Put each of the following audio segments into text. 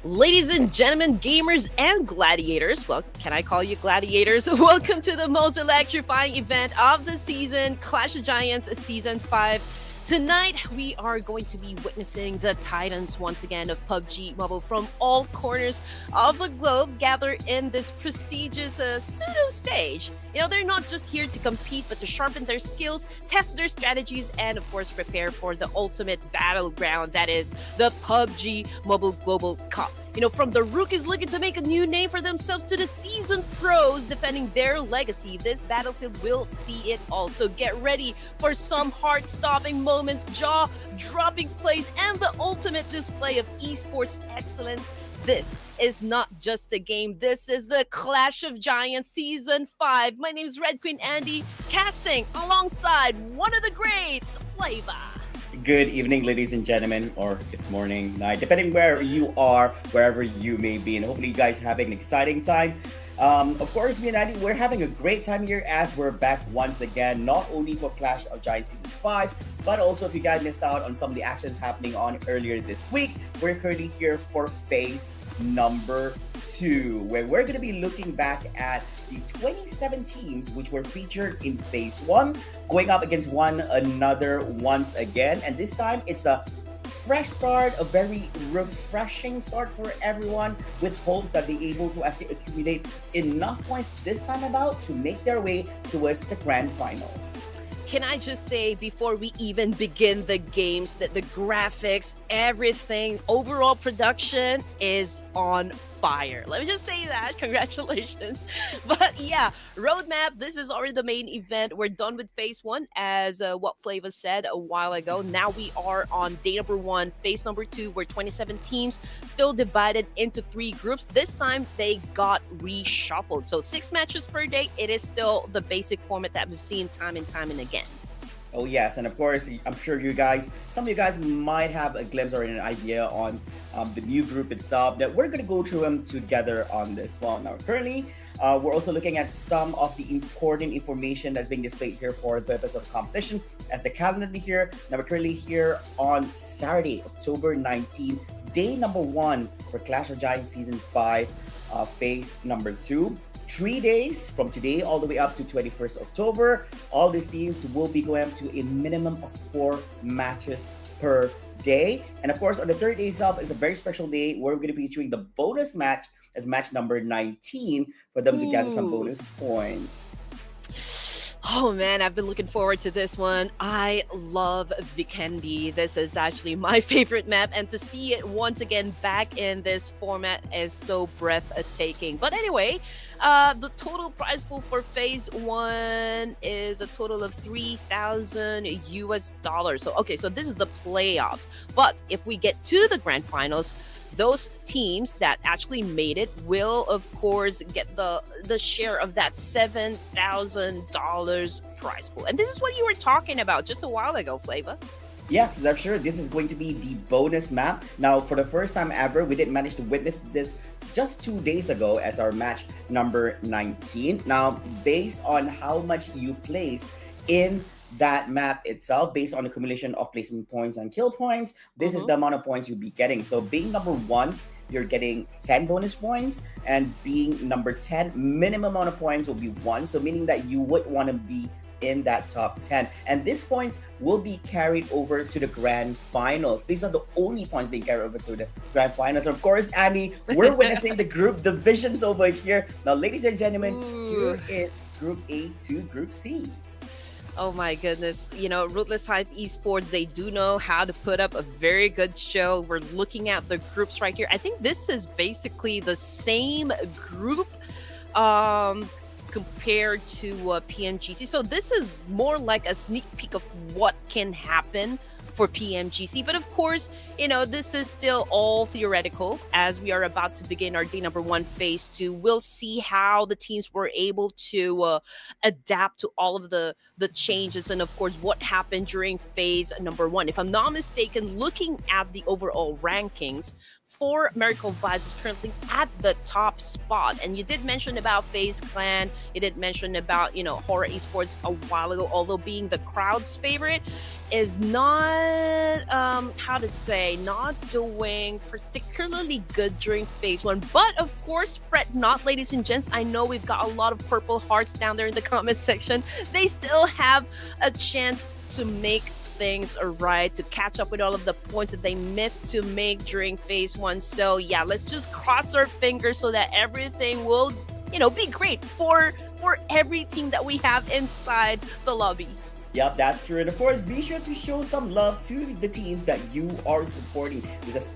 Ladies and gentlemen, gamers and gladiators, well, can I call you gladiators? Welcome to the most electrifying event of the season, Clash of Giants Season 5. Tonight, we are going to be witnessing the titans once again of PUBG Mobile from all corners of the globe gather in this prestigious pseudo stage. You know, they're not just here to compete, but to sharpen their skills, test their strategies, and of course, prepare for the ultimate battleground that is the PUBG Mobile Global Cup. You know, from the rookies looking to make a new name for themselves to the seasoned pros defending their legacy, this battlefield will see it all. So get ready for some heart-stopping moments, jaw-dropping plays, and the ultimate display of esports excellence. This is not just a game. This is the Clash of Giants Season 5. My name is Red Queen Andy, casting alongside one of the greats, Flavor. Good evening, ladies and gentlemen, or good morning, night, depending where you are, wherever you may be, and hopefully you guys having an exciting time. Of course, me and Andy, we're having a great time here as we're back once again, not only for Clash of Giants Season 5, but also if you guys missed out on some of the actions happening on earlier this week, we're currently here for phase number 2, where we're going to be looking back at the 27 teams which were featured in phase 1, going up against one another once again. And this time it's a fresh start, a very refreshing start for everyone, with hopes that they're able to actually accumulate enough points this time about to make their way towards the grand finals. Can I just say, before we even begin the games, that the graphics, everything, overall production is on fire. Let me just say that. Congratulations. But yeah, roadmap, this is already the main event. We're done with phase 1, as what Flava said a while ago. Now we are on day number 1, phase number 2, where 27 teams still divided into 3 groups. This time they got reshuffled. So 6 matches per day. It is still the basic format that we've seen time and time and again. Oh yes, and of course, I'm sure some of you guys might have a glimpse or an idea on the new group itself, that we're going to go through them together on this one. Now, currently, we're also looking at some of the important information that's being displayed here for the purpose of competition as the calendar here. Now, we're currently here on Saturday, October 19, day number 1 for Clash of Giants Season 5, phase number 2. 3 days from today all the way up to 21st October. All these teams will be going to a minimum of 4 matches per day. And of course, on the third day itself is a very special day where we're going to be featuring the bonus match as match number 19 for them to gather some bonus points. Oh man, I've been looking forward to this one. I love Vikendi. This is actually my favorite map, and to see it once again back in this format is so breathtaking. But anyway, the total prize pool for phase 1 is a total of $3,000 US. So okay, so this is the playoffs. But if we get to the grand finals, those teams that actually made it will, of course, get the share of that $7,000 prize pool. And this is what you were talking about just a while ago, Flava. Yes, that's sure. This is going to be the bonus map. Now, for the first time ever, we did manage to witness this just 2 days ago as our match number 19. Now, based on how much you place in that map itself, based on the accumulation of placement points and kill points, this is the amount of points you'll be getting. So being number 1, you're getting 10 bonus points, and being number 10, minimum amount of points will be 1. So meaning that you would want to be in that top 10, and these points will be carried over to the grand finals. These are the only points being carried over to the grand finals. Of course, Annie, we're witnessing the group divisions over here. Now, ladies and gentlemen, here is Group A to Group C. Oh my goodness. You know, Ruthless Hype Esports, they do know how to put up a very good show. We're looking at the groups right here. I think this is basically the same group compared to PMGC. So this is more like a sneak peek of what can happen for PMGC. But of course, you know, this is still all theoretical as we are about to begin our day number 1, phase 2. We'll see how the teams were able to adapt to all of the changes, and of course what happened during phase number 1. If I'm not mistaken, looking at the overall rankings for Miracle Vibes is currently at the top spot. And you did mention about FaZe Clan, you did mention about, HORAA Esports a while ago, although being the crowd's favorite is not, not doing particularly good during phase one. But of course, fret not, ladies and gents. I know we've got a lot of purple hearts down there in the comment section. They still have a chance to make things right, to catch up with all of the points that they missed to make during phase one. So yeah, let's just cross our fingers so that everything will, be great for every team that we have inside the lobby. Yep, that's true. And of course, be sure to show some love to the teams that you are supporting, because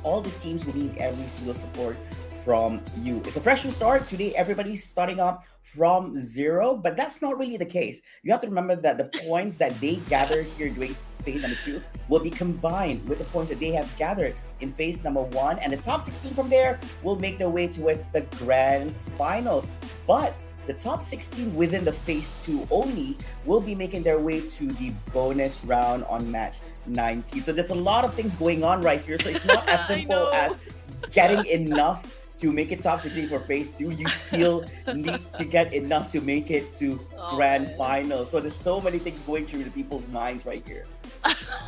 all these teams will need every single support from you. It's a fresh new start. Today, everybody's starting up from zero, but that's not really the case. You have to remember that the points that they gathered here during phase number 2 will be combined with the points that they have gathered in phase number 1, and the top 16 from there will make their way towards the grand finals. But the top 16 within the phase 2 only will be making their way to the bonus round on match 19. So there's a lot of things going on right here. So it's not as simple as getting enough to make it top 16 for phase 2. You still need to get enough to make it to grand final. So there's so many things going through the people's minds right here.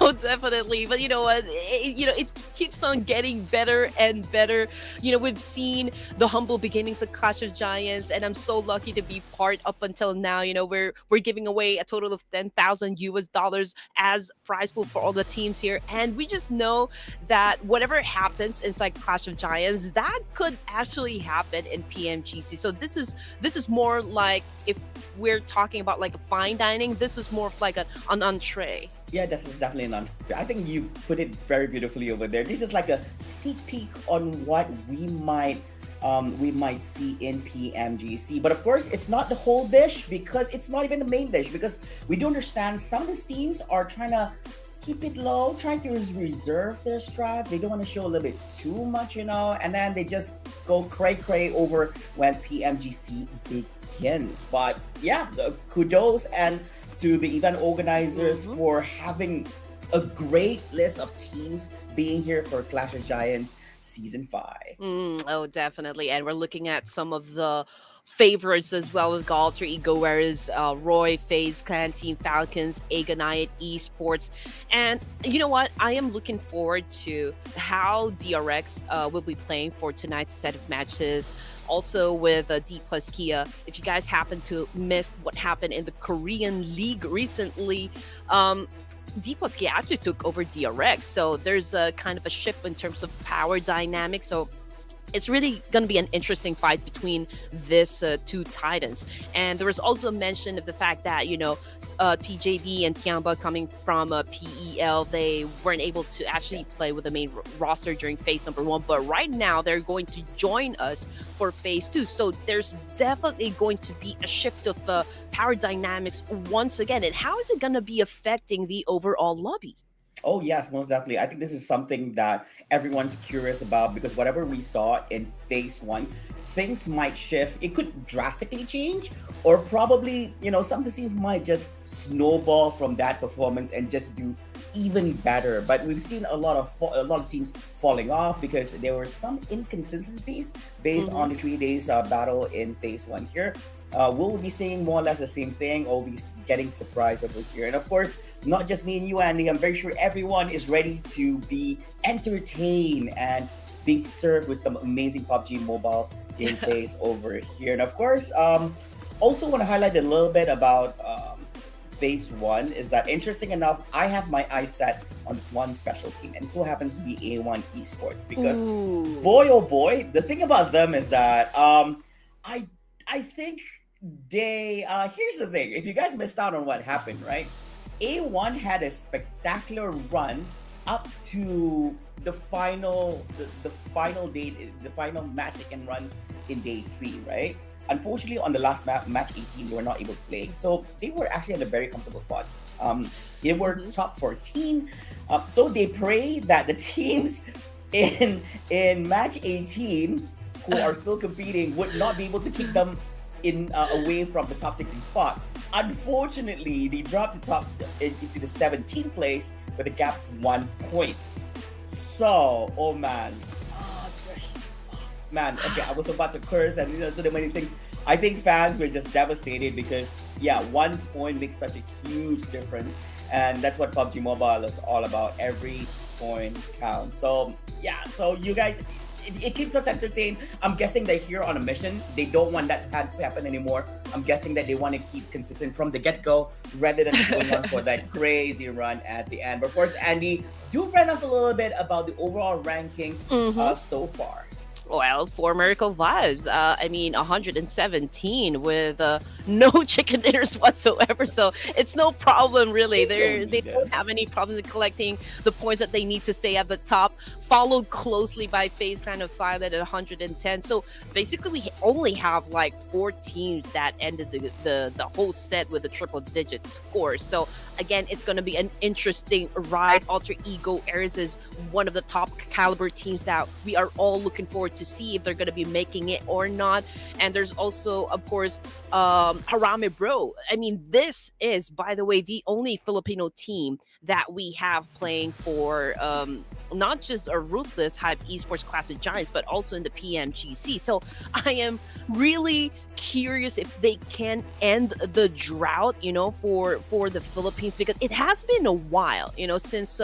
Oh, definitely. But you know what? It keeps on getting better and better. We've seen the humble beginnings of Clash of Giants, and I'm so lucky to be part up until now. We're giving away a total of $10,000 as prize pool for all the teams here, and we just know that whatever happens inside Clash of Giants, that could actually happen in PMGC. So this is more like, if we're talking about like a fine dining, this is more of like an entree. Yeah, this is definitely an entree. I think you put it very beautifully over there. This is like a sneak peek on what we might see in PMGC. But of course, it's not the whole dish, because it's not even the main dish, because we do understand some of the teams are trying to keep it low, trying to reserve their strats. They don't want to show a little bit too much, and then they just go cray over when PMGC begins. But yeah, kudos and to the event organizers for having a great list of teams being here for Clash of Giants Season 5. Oh, definitely. And we're looking at some of the favorites as well, with Alter Ego, whereas Roy, FaZe Clan, Team Falcons, Agonite, Esports. And you know what? I am looking forward to how DRX will be playing for tonight's set of matches. Also with D plus Kia, if you guys happen to miss what happened in the Korean League recently, D plus Kia actually took over DRX. So there's a kind of a shift in terms of power dynamics. So it's really going to be an interesting fight between these two titans. And there was also mention of the fact that, TJB and TIANBA coming from PEL, they weren't able to actually play with the main roster during phase number 1. But right now, they're going to join us for phase 2. So there's definitely going to be a shift of power dynamics once again. And how is it going to be affecting the overall lobby? Oh yes, most definitely. I think this is something that everyone's curious about, because whatever we saw in phase 1, things might shift. It could drastically change, or probably, some of the teams might just snowball from that performance and just do even better. But we've seen a lot of teams falling off because there were some inconsistencies based on the 3 days battle in phase 1 here. We'll be seeing more or less the same thing, or we'll be getting surprised over here. And of course, not just me and you, Andy, I'm very sure everyone is ready to be entertained and being served with some amazing PUBG Mobile gameplays over here. And of course, also want to highlight a little bit about phase 1 is that, interesting enough, I have my eyes set on this one special team, and so happens to be A1 Esports, because boy oh boy, the thing about them is that I think they here's the thing. If you guys missed out on what happened, right? A1 had a spectacular run up to the final match they can run in day 3, right? Unfortunately, on the last match 18, they were not able to play. So they were actually in a very comfortable spot. They were top 14. So they pray that the teams in match 18 who are still competing would not be able to kick them away from the top 16 spot. Unfortunately, they dropped into the 17th place with a gap of 1 point. So, oh man. Man, okay, I was about to curse and so many things. I think fans were just devastated because, yeah, 1 point makes such a huge difference. And that's what PUBG Mobile is all about. Every point counts. So, yeah, so you guys, it keeps us entertained. I'm guessing they're here on a mission. They don't want that to happen anymore. I'm guessing that they want to keep consistent from the get-go rather than going on for that crazy run at the end. But of course, Andy, do brand us a little bit about the overall rankings so far. Well, for Miracle Vibes, I mean, 117 with no chicken dinners whatsoever. So it's no problem, really. They don't have any problems in collecting the points that they need to stay at the top. Followed closely by FaZe kind of 5 at 110. So basically, we only have like 4 teams that ended the whole set with a triple-digit score. So again, it's going to be an interesting ride. Alter Ego Airs is one of the top caliber teams that we are all looking forward to see if they're going to be making it or not. And there's also, of course, HARAME Bro. I mean, this is, by the way, the only Filipino team that we have playing for not just a Ruthless Hype Esports Clash of Giants, but also in the PMGC. So I am really curious if they can end the drought, for the Philippines, because it has been a while, since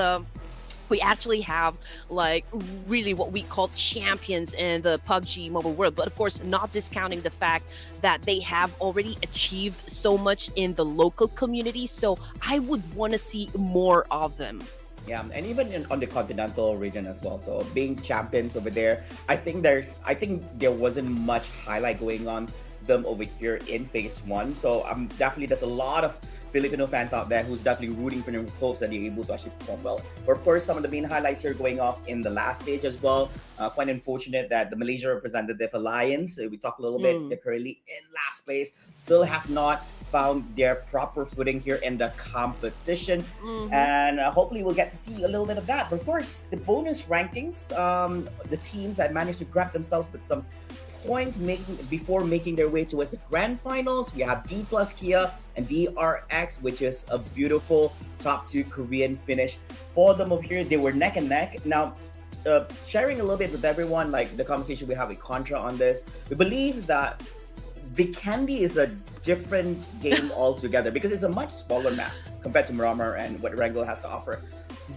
we actually have like really what we call champions in the PUBG Mobile world. But of course, not discounting the fact that they have already achieved so much in the local community. So I would want to see more of them. Yeah, and even on the continental region as well. So being champions over there, I think there wasn't much highlight going on them over here in phase 1. So definitely there's a lot of Filipino fans out there who's definitely rooting for them, hopes that they're able to actually perform well. But of course, some of the main highlights here going off in the last stage as well. Quite unfortunate that the Malaysia representative Alliance, we talked a little bit, they're currently in last place, still have not found their proper footing here in the competition. And hopefully we'll get to see a little bit of that. But of course, the bonus rankings, the teams that managed to grab themselves with some points before making their way towards the grand finals. We have D plus Kia and VRX, which is a beautiful top 2 Korean finish for them over here. They were neck and neck. Now, sharing a little bit with everyone, like the conversation we have with Contra on this, we believe that Vikendi is a different game altogether because it's a much smaller map compared to Miramar and what Erangel has to offer.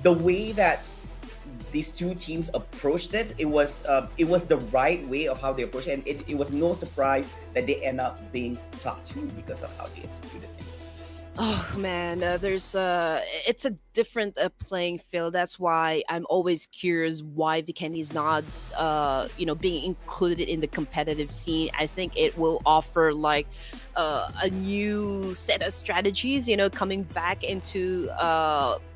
The way that these two teams approached it, it was the right way of how they approached it, and it was no surprise that they end up being top 2 because of how they executed things. Oh man, it's a different playing field. That's why I'm always curious why Vikendi is not, being included in the competitive scene. I think it will offer like a new set of strategies, coming back into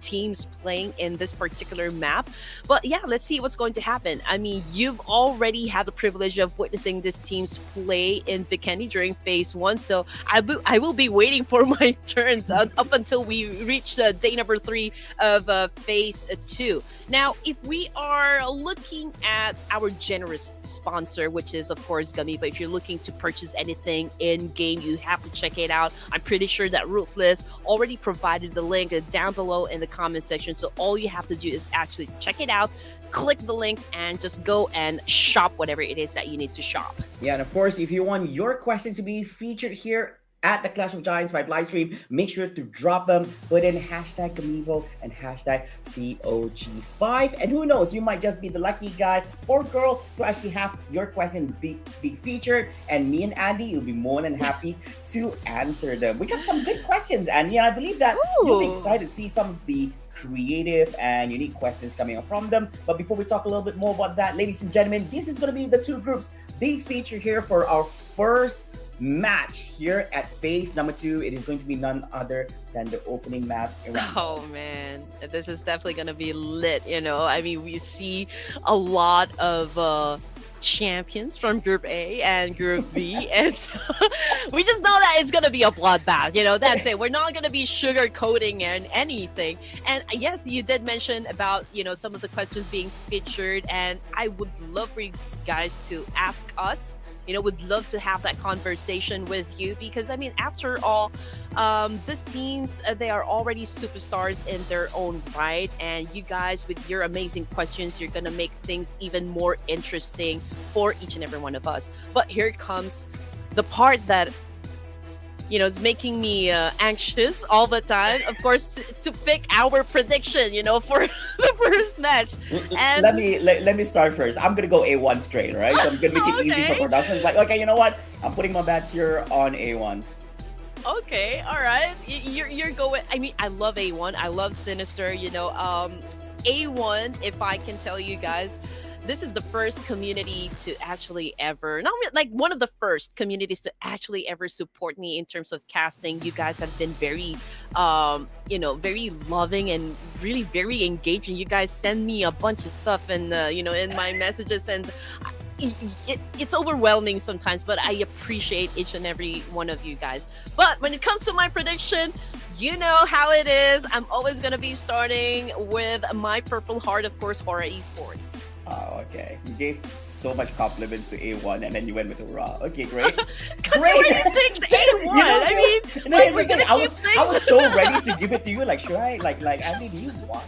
teams playing in this particular map. But yeah, let's see what's going to happen. I mean, you've already had the privilege of witnessing this team's play in Vikendi during phase 1, so I will be waiting for my turn up until we reach day number 3 of phase 2. Now, if we are looking at our generous sponsor, which is of course Gummy, but if you're looking to purchase anything in game, you have to check it out. I'm pretty sure that Ruthless already provided the link down below in the comment section, so all you have to do is actually check it out, click the link, and just go and shop whatever it is that you need to shop. Yeah, and of course, if you want your questions to be featured here at the Clash of Giants 5 live stream, make sure to drop them, put in hashtag Gamivo and hashtag COG5, and who knows, you might just be the lucky guy or girl to actually have your question be featured, and me and Andy will be more than happy to answer them. We got some good questions, Andy, and I believe that you'll be excited to see some of the creative and unique questions coming up from them. But before we talk a little bit more about that, ladies and gentlemen, this is going to be the 2 groups being featured here for our first match here at phase number 2. It is going to be none other than the opening map. Oh man, this is definitely going to be lit. I mean, we see a lot of champions from Group A and Group B, and so we just know that it's gonna be a bloodbath. That's it. We're not gonna be sugarcoating and anything. And yes, you did mention about some of the questions being featured, and I would love for you guys to ask us would love to have that conversation with you because, I mean, after all, these teams, they are already superstars in their own right. And you guys, with your amazing questions, you're going to make things even more interesting for each and every one of us. But here comes the part that it's making me anxious all the time. Of course, to pick our prediction, for the first match. And let me start first. I'm gonna go A1 straight, right? So I'm gonna make it easy for production. It's like, okay, you know what? I'm putting my bets here on A1. Okay, all right. You're going. I mean, I love A1. I love Sinister. A1. If I can tell you guys, this is the first community to actually ever, like one of the first communities to actually ever support me in terms of casting. You guys have been very, very loving and really very engaging. You guys send me a bunch of stuff and, in my messages, and it's overwhelming sometimes, but I appreciate each and every one of you guys. But when it comes to my prediction, you know how it is. I'm always going to be starting with my Purple Heart, of course, HORAA Esports. Oh, okay. You gave so much compliments to A1 and then you went with HORAA. Okay, great. Great. You picked A1. I mean, I was so ready to give it to you. Like, should I? Like, I mean, you won.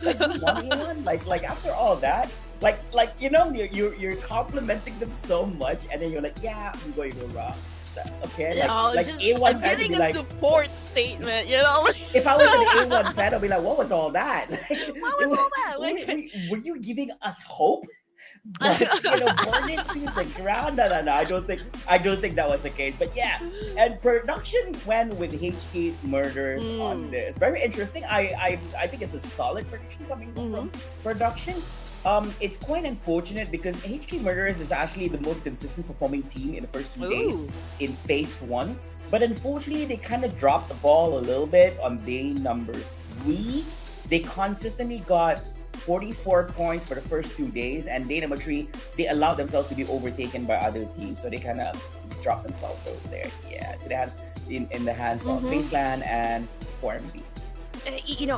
Like, you won A1. Like after all that, you're complimenting them so much, and then you're like, yeah, I'm going to HORAA. Okay, A1 I'm getting a support statement, If I was an A1 fan, I'd be like, what was all that? What was all that? Were you giving us hope? But burn it to the ground? No. I don't think that was the case. But yeah, and production went with HK Murders on this. Very interesting. I think it's a solid prediction coming from production. It's quite unfortunate because HK Murderers is actually the most consistent performing team in the first 2 days in phase 1. But unfortunately, they kind of dropped the ball a little bit on day number 3. They consistently got 44 points for the first 2 days, and day number 3, they allowed themselves to be overtaken by other teams. So they kind of dropped themselves over there. Yeah, to the hands in the hands of Baseland and 4MB.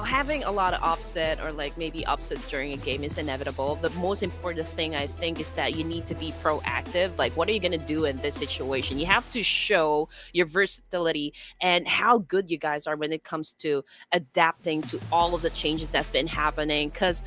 Having a lot of offset or like maybe upsets during a game is inevitable. The most important thing I think is that you need to be proactive. Like, what are you going to do in this situation? You have to show your versatility and how good you guys are when it comes to adapting to all of the changes that's been happening, because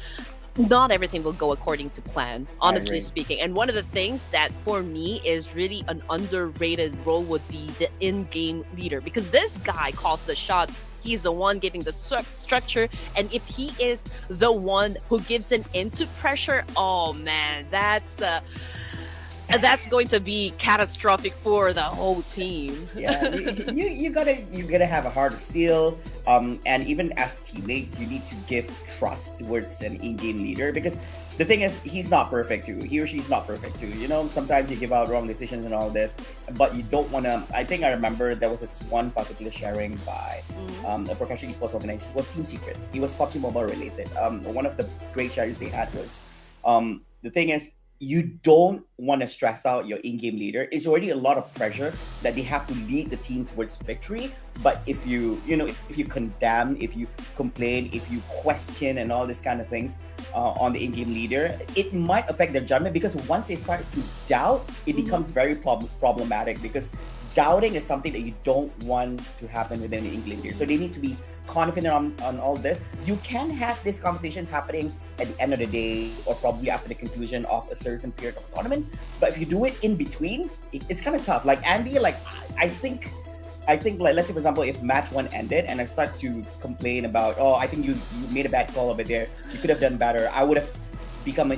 not everything will go according to plan, honestly speaking. And one of the things that for me is really an underrated role would be the in-game leader, because this guy calls the shots. He's the one giving the structure, and if he is the one who gives an into pressure, oh man, that's going to be catastrophic for the whole team. Yeah, you gotta have a heart of steel. And even as teammates, you need to give trust towards an in-game leader, because the thing is, he's not perfect too. He or she's not perfect too. Sometimes you give out wrong decisions and all this, but you don't want to. I think I remember there was this one particular sharing by a professional esports organization. It was Team Secret. He was PUBG Mobile related. One of the great sharings they had was, the thing is, you don't want to stress out your in-game leader. It's already a lot of pressure that they have to lead the team towards victory. But if you condemn, if you complain, if you question and all this kind of things on the in-game leader, it might affect their judgment, because once they start to doubt, it becomes very problematic, because doubting is something that you don't want to happen within the in-game leader. So they need to be confident on all this. You can have these conversations happening at the end of the day, or probably after the conclusion of a certain period of tournament. But if you do it in between, it's kind of tough. Like Andy, I think like, let's say for example, if match 1 ended and I start to complain about, I think you made a bad call over there, you could have done better, I would have become a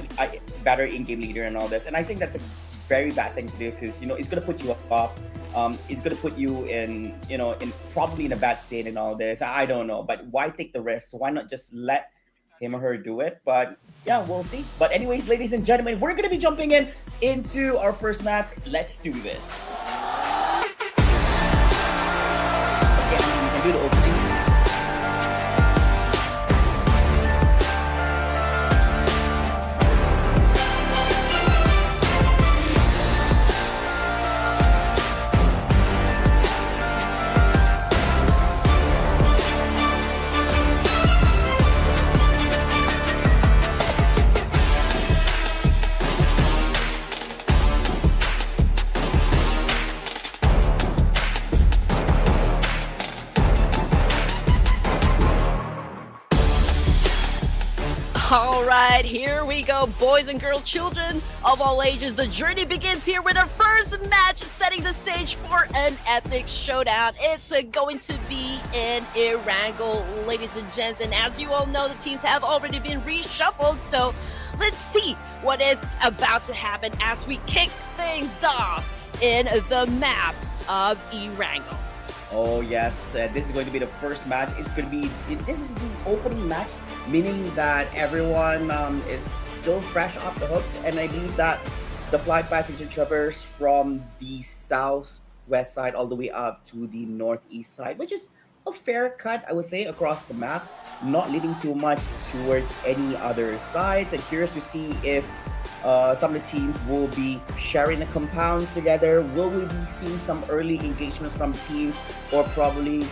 better in-game leader and all this. And I think that's a very bad thing to do, because it's going to put you off. It's going to put you in probably in a bad state and all this. I don't know, but why take the risk? Why not just let him or her do it? But yeah, we'll see. But anyways, ladies and gentlemen, we're going to be jumping into our first match. Let's do this. Okay, we can do the opening. right, here we go, boys and girls, children of all ages. The journey begins here with our first match, setting the stage for an epic showdown. It's going to be in Erangel, ladies and gents. And as you all know, the teams have already been reshuffled. So let's see what is about to happen as we kick things off in the map of Erangel. Oh yes, this is going to be the first match. This is the opening match, meaning that everyone is still fresh off the hooks, and I believe that the flight path is to traverse from the southwest side all the way up to the northeast side, which is a fair cut, I would say, across the map, not leading too much towards any other sides. And curious to see if some of the teams will be sharing the compounds together. Will we be seeing some early engagements from the teams, or probably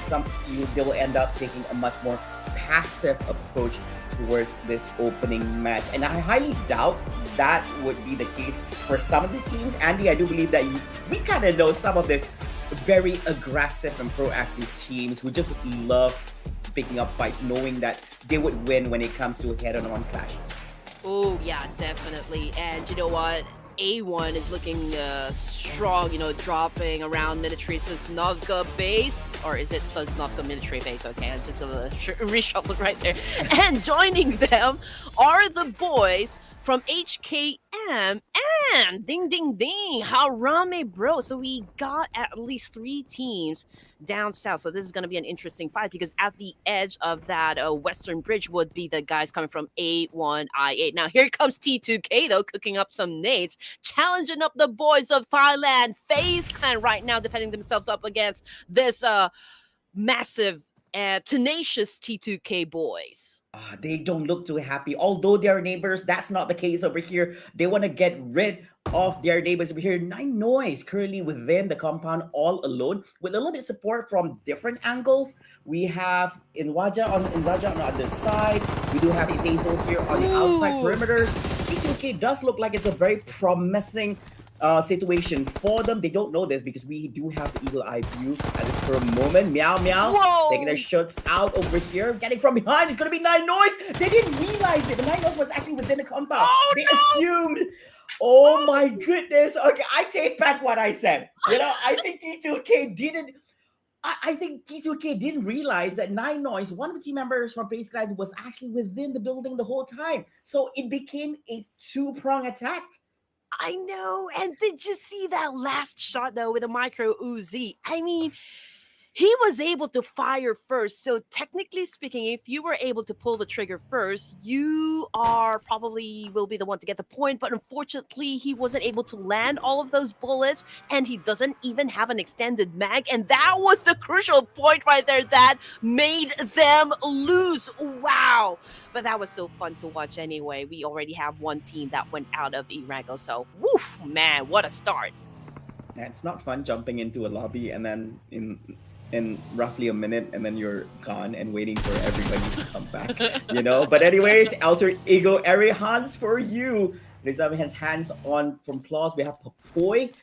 they will end up taking a much more passive approach towards this opening match? And I highly doubt that would be the case for some of these teams. Andy, I do believe that we kind of know some of this very aggressive and proactive teams who just love picking up fights, knowing that they would win when it comes to head-on clashes. Oh, yeah, definitely. And you know what? A1 is looking strong, dropping around military Sosnovka base. Or is it Sosnovka military base? Okay, I just reshuffled right there. And joining them are the boys from HKM and ding ding ding, HARAME, bro. So we got at least 3 teams down south. So this is going to be an interesting fight, because at the edge of that western bridge would be the guys coming from A1I8. Now here comes T2K though, cooking up some nades, challenging up the boys of Thailand, FaZe Clan right now, defending themselves up against this massive tenacious T2K boys. They don't look too happy. Although they're neighbors, that's not the case over here. They want to get rid of their neighbors over here. Nine Noise currently within the compound all alone, with a little bit of support from different angles. We have Inzaja on the other side. We do have Isazo here on the outside perimeters. T2K does look like it's a very promising situation for them. They don't know this because we do have the eagle eye view at this current moment. Meow meow. Whoa. Taking their shots out over here. Getting from behind. It's gonna be Nine Noise. They didn't realize it. The Nine Noise was actually within the compound. They assumed. Oh my goodness. Okay, I take back what I said. I think T2K didn't. I think T2K didn't realize that Nine Noise, one of the team members from FaZe Clan, was actually within the building the whole time. So it became a 2-prong attack. I know. And did you see that last shot, though, with a micro Uzi? I mean, he was able to fire first. So technically speaking, if you were able to pull the trigger first, you will be the one to get the point. But unfortunately, he wasn't able to land all of those bullets, and he doesn't even have an extended mag. And that was the crucial point right there that made them lose. Wow. But that was so fun to watch anyway. We already have one team that went out of Erangel. So, woof, man, what a start. Yeah, it's not fun jumping into a lobby and then in roughly a minute, and then you're gone and waiting for everybody to come back, But anyways, Alter Ego Area Hands for you. There's hands on from Claws. We have Papoy,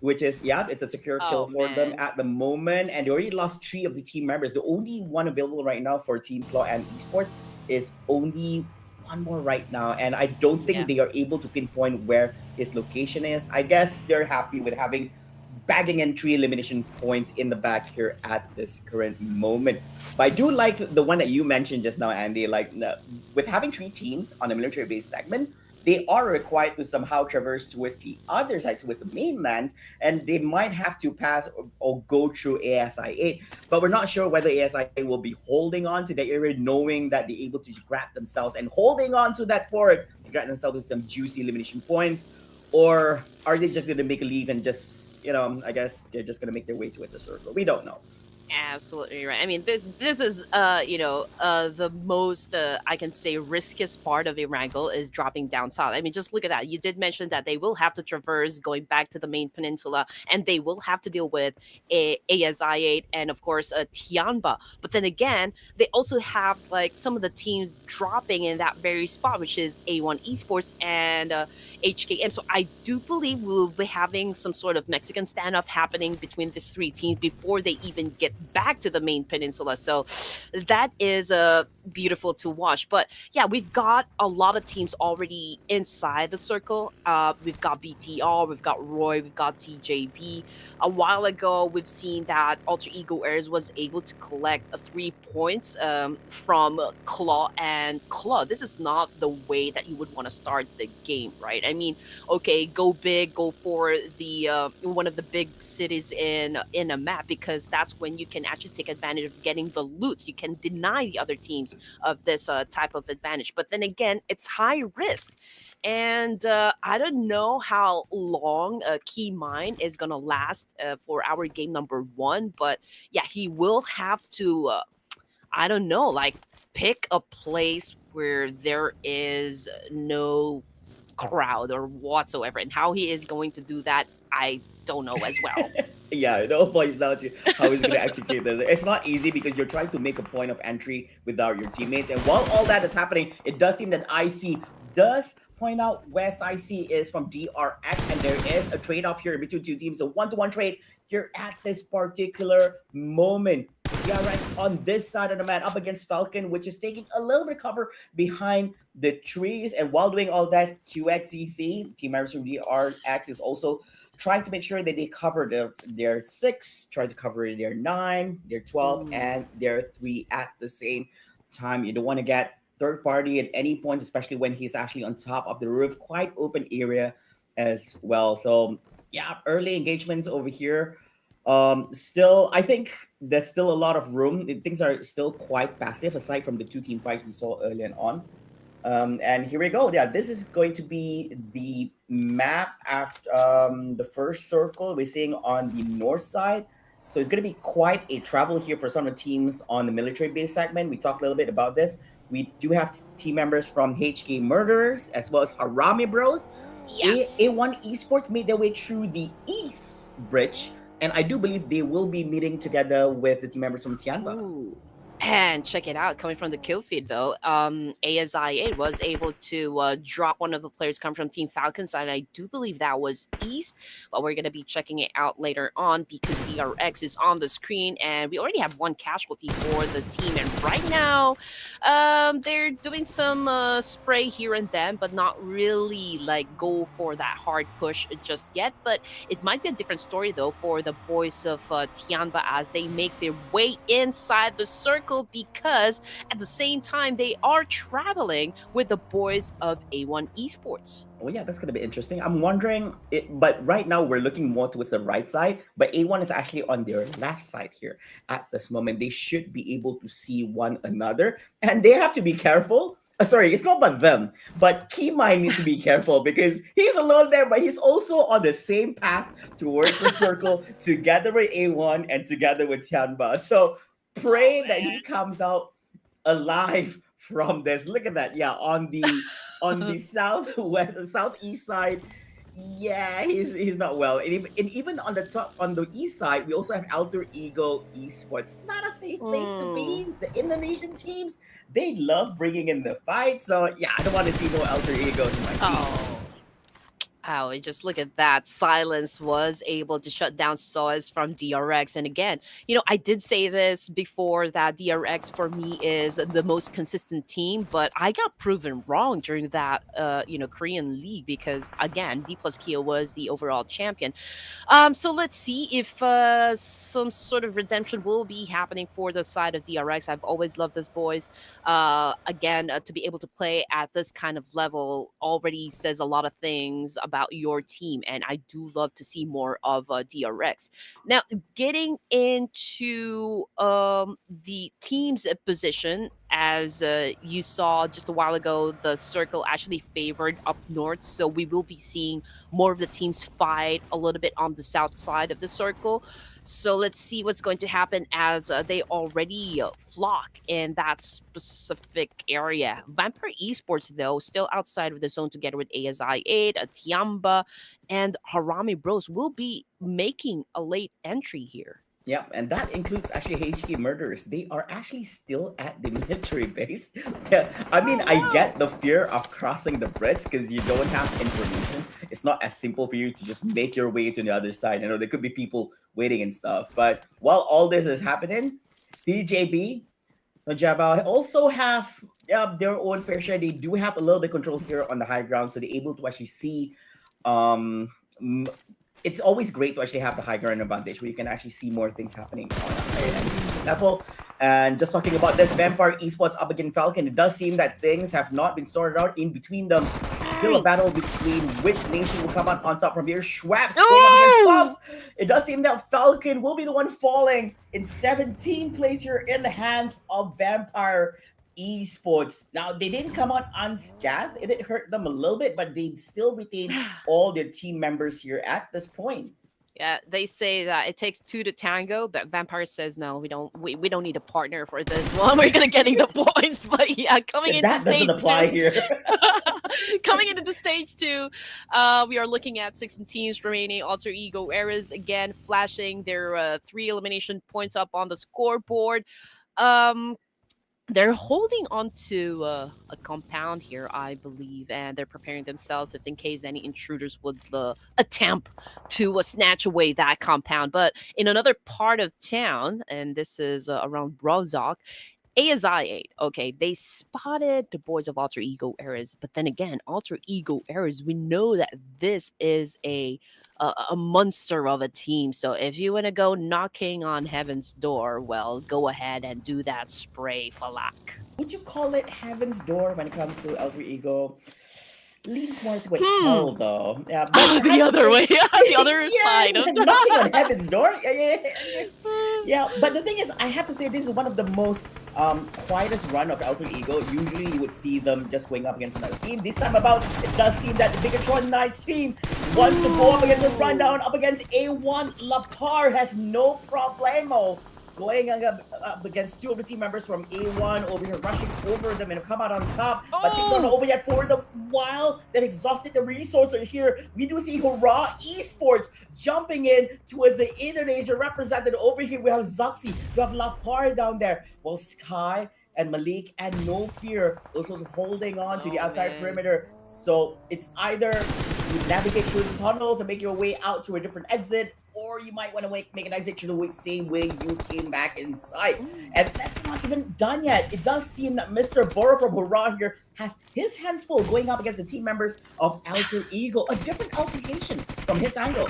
which is, it's a secure kill for them at the moment. And they already lost 3 of the team members. The only one available right now for Team Claw and Esports is only one more right now. And I don't think they are able to pinpoint where his location is. I guess they're happy with bagging in 3 elimination points in the back here at this current moment. But I do like the one that you mentioned just now, Andy. Like, with having 3 teams on a military-based segment, they are required to somehow traverse towards the other side, towards the mainlands, and they might have to pass or go through ASI-8. But we're not sure whether ASI-8 will be holding on to the area, knowing that they're able to grab themselves and holding on to that port to grab themselves with some juicy elimination points, or are they just going to make a leave and just, I guess they're just going to make their way towards a circle? We don't know. Absolutely right. I mean, this is the most I can say riskiest part of Erangel is dropping down south. I mean, just look at that. You did mention that they will have to traverse going back to the main peninsula, and they will have to deal with ASI-8 and of course TIANBA. But then again, they also have like some of the teams dropping in that very spot, which is A1 Esports and HKM. So I do believe we'll be having some sort of Mexican standoff happening between these 3 teams before they even get back to the main peninsula. So that is beautiful to watch. But yeah, we've got a lot of teams already inside the circle. We've got BTR, we've got Roy, we've got TJB. A while ago, we've seen that Alter Ego Airs was able to collect 3 points from Claw and Claw. This is not the way that you would want to start the game, right? I mean, okay, go big, go for the one of the big cities in a map, because that's when you can actually take advantage of getting the loot. You can deny the other teams of this type of advantage. But then again, it's high risk. And I don't know how long Key Mine is going to last for our game number 1. But yeah, he will have to, I don't know, like pick a place where there is no crowd or whatsoever. And how he is going to do that, I don't know as well. Yeah, it all boils down to how he's going to execute this. It's not easy because you're trying to make a point of entry without your teammates. And while all that is happening, it does seem that IC does point out West IC is from DRX, and there is a trade-off here between two teams. A one-to-one trade here at this particular moment. DRX on this side of the map up against Falcon, which is taking a little bit of cover behind the trees. And while doing all that, QXEC, team members from DRX, is also trying to make sure that they cover their 6, try to cover their 9, their 12, and their 3 at the same time. You don't want to get third party at any points, especially when he's actually on top of the roof, quite open area as well. So yeah, early engagements over here. Still, I think there's still a lot of room. Things are still quite passive aside from the 2 team fights we saw earlier on. And here we go. Yeah, this is going to be the map after the first circle we're seeing on the north side. So it's going to be quite a travel here for some of the teams on the military base segment. We talked a little bit about this. We do have team members from HK Murderers as well as Harame Bros. Yes. A1 Esports made their way through the East Bridge, and I do believe they will be meeting together with the team members from TIANBA. Ooh. And check it out, coming from the kill feed though, ASIA was able to drop one of the players come from Team Falcon side. I do believe that was East, but we're going to be checking it out later on because DRX is on the screen, and we already have 1 casualty for the team. And right now, they're doing some spray here and then, but not really like go for that hard push just yet. But it might be a different story though for the boys of TIANBA as they make their way inside the circle, because at the same time they are traveling with the boys of A1 Esports. Oh yeah, that's gonna be interesting. I'm wondering, but right now we're looking more towards the right side, but A1 is actually on their left side here at this moment. They should be able to see one another, and they have to be careful. Sorry, it's not about them, but Keymine needs to be careful because he's alone there, but he's also on the same path towards the circle together with A1 and together with TIANBA. So pray that he comes out alive from this. Look at that. Yeah, on the southeast side. Yeah, he's not well. And even on the east side, we also have Alter Ego Esports. Not a safe place to be. The Indonesian teams, they love bringing in the fight. So yeah, I don't want to see no Alter Egos in my team. Wow, just look at that. Silence was able to shut down Soaz from DRX. And again, I did say this before that DRX for me is the most consistent team, but I got proven wrong during that, Korean league because, again, D plus Kia was the overall champion. So let's see if some sort of redemption will be happening for the side of DRX. I've always loved this, boys. Again, to be able to play at this kind of level already says a lot of things about your team, and I do love to see more of DRX. Now, getting into the team's position, as you saw just a while ago, the circle actually favored up north, so we will be seeing more of the teams fight a little bit on the south side of the circle. So let's see what's going to happen as they already flock in that specific area. Vampire Esports, though, still outside of the zone together with ASI8, TIANBA, and Harame Bros will be making a late entry here. Yeah, and that includes actually HK Murderers. They are actually still at the military base. Yeah, I mean, I get the fear of crossing the bridge because you don't have information. It's not as simple for you to just make your way to the other side. There could be people waiting and stuff. But while all this is happening, TJB Java also have their own fair share. They do have a little bit control here on the high ground, so they're able to actually see. Um, m- it's always great to actually have the high ground advantage where you can actually see more things happening on a higher end level. And just talking about this, Vampire Esports up against Falcon, it does seem that things have not been sorted out in between them. Still a battle between which nation will come out on top from here. Schwabs going up against Bobs. It does seem that Falcon will be the one falling in 17th place here in the hands of Vampire Esports. Now, they didn't come out unscathed. It did hurt them a little bit, but they still retain all their team members here at this point. Yeah, they say that it takes two to tango, but Vampire says no, we don't need a partner for this one. We're gonna getting the points. But yeah, coming into That stage doesn't apply two, here. coming into stage two, we are looking at 16 teams remaining. Alter Ego Eras again flashing their 3 elimination points up on the scoreboard. Um, they're holding on to a compound here, I believe, and they're preparing themselves if in case any intruders would attempt to snatch away that compound. But in another part of town, and this is around Brozok, ASI 8, okay, they spotted the boys of Alter Ego Eras, but then again, Alter Ego Eras, we know that this is a monster of a team. So if you want to go knocking on heaven's door, well, go ahead and do that spray, Falak. Would you call it Heaven's Door when it comes to Alter Ego? Leans more towards hell, though. Yeah, but The other way, the other side. Knocking on Heaven's Door. Yeah, but the thing is, I have to say this is one of the most quietest run of Alter Ego. Usually, you would see them just going up against another team. This time about, it does seem that the BIGETRON Knights team wants to go up against a rundown, up against A1. Lapar has no problemo going up against two of the team members from A1 over here, rushing over them and come out on top. But things aren't over yet for them. While they've exhausted the resources here, we do see HORAA Esports jumping in towards the Indonesia represented over here. We have Zaxi, we have Lapar down there. Well, Sky and Malik and No Fear also holding on to the outside perimeter. So it's either you navigate through the tunnels and make your way out to a different exit, or you might want to make an exit through the same way you came back inside. And that's not even done yet. It does seem that Mr. Boro from HORAA here has his hands full going up against the team members of Alter Ego. A different altercation from his angle.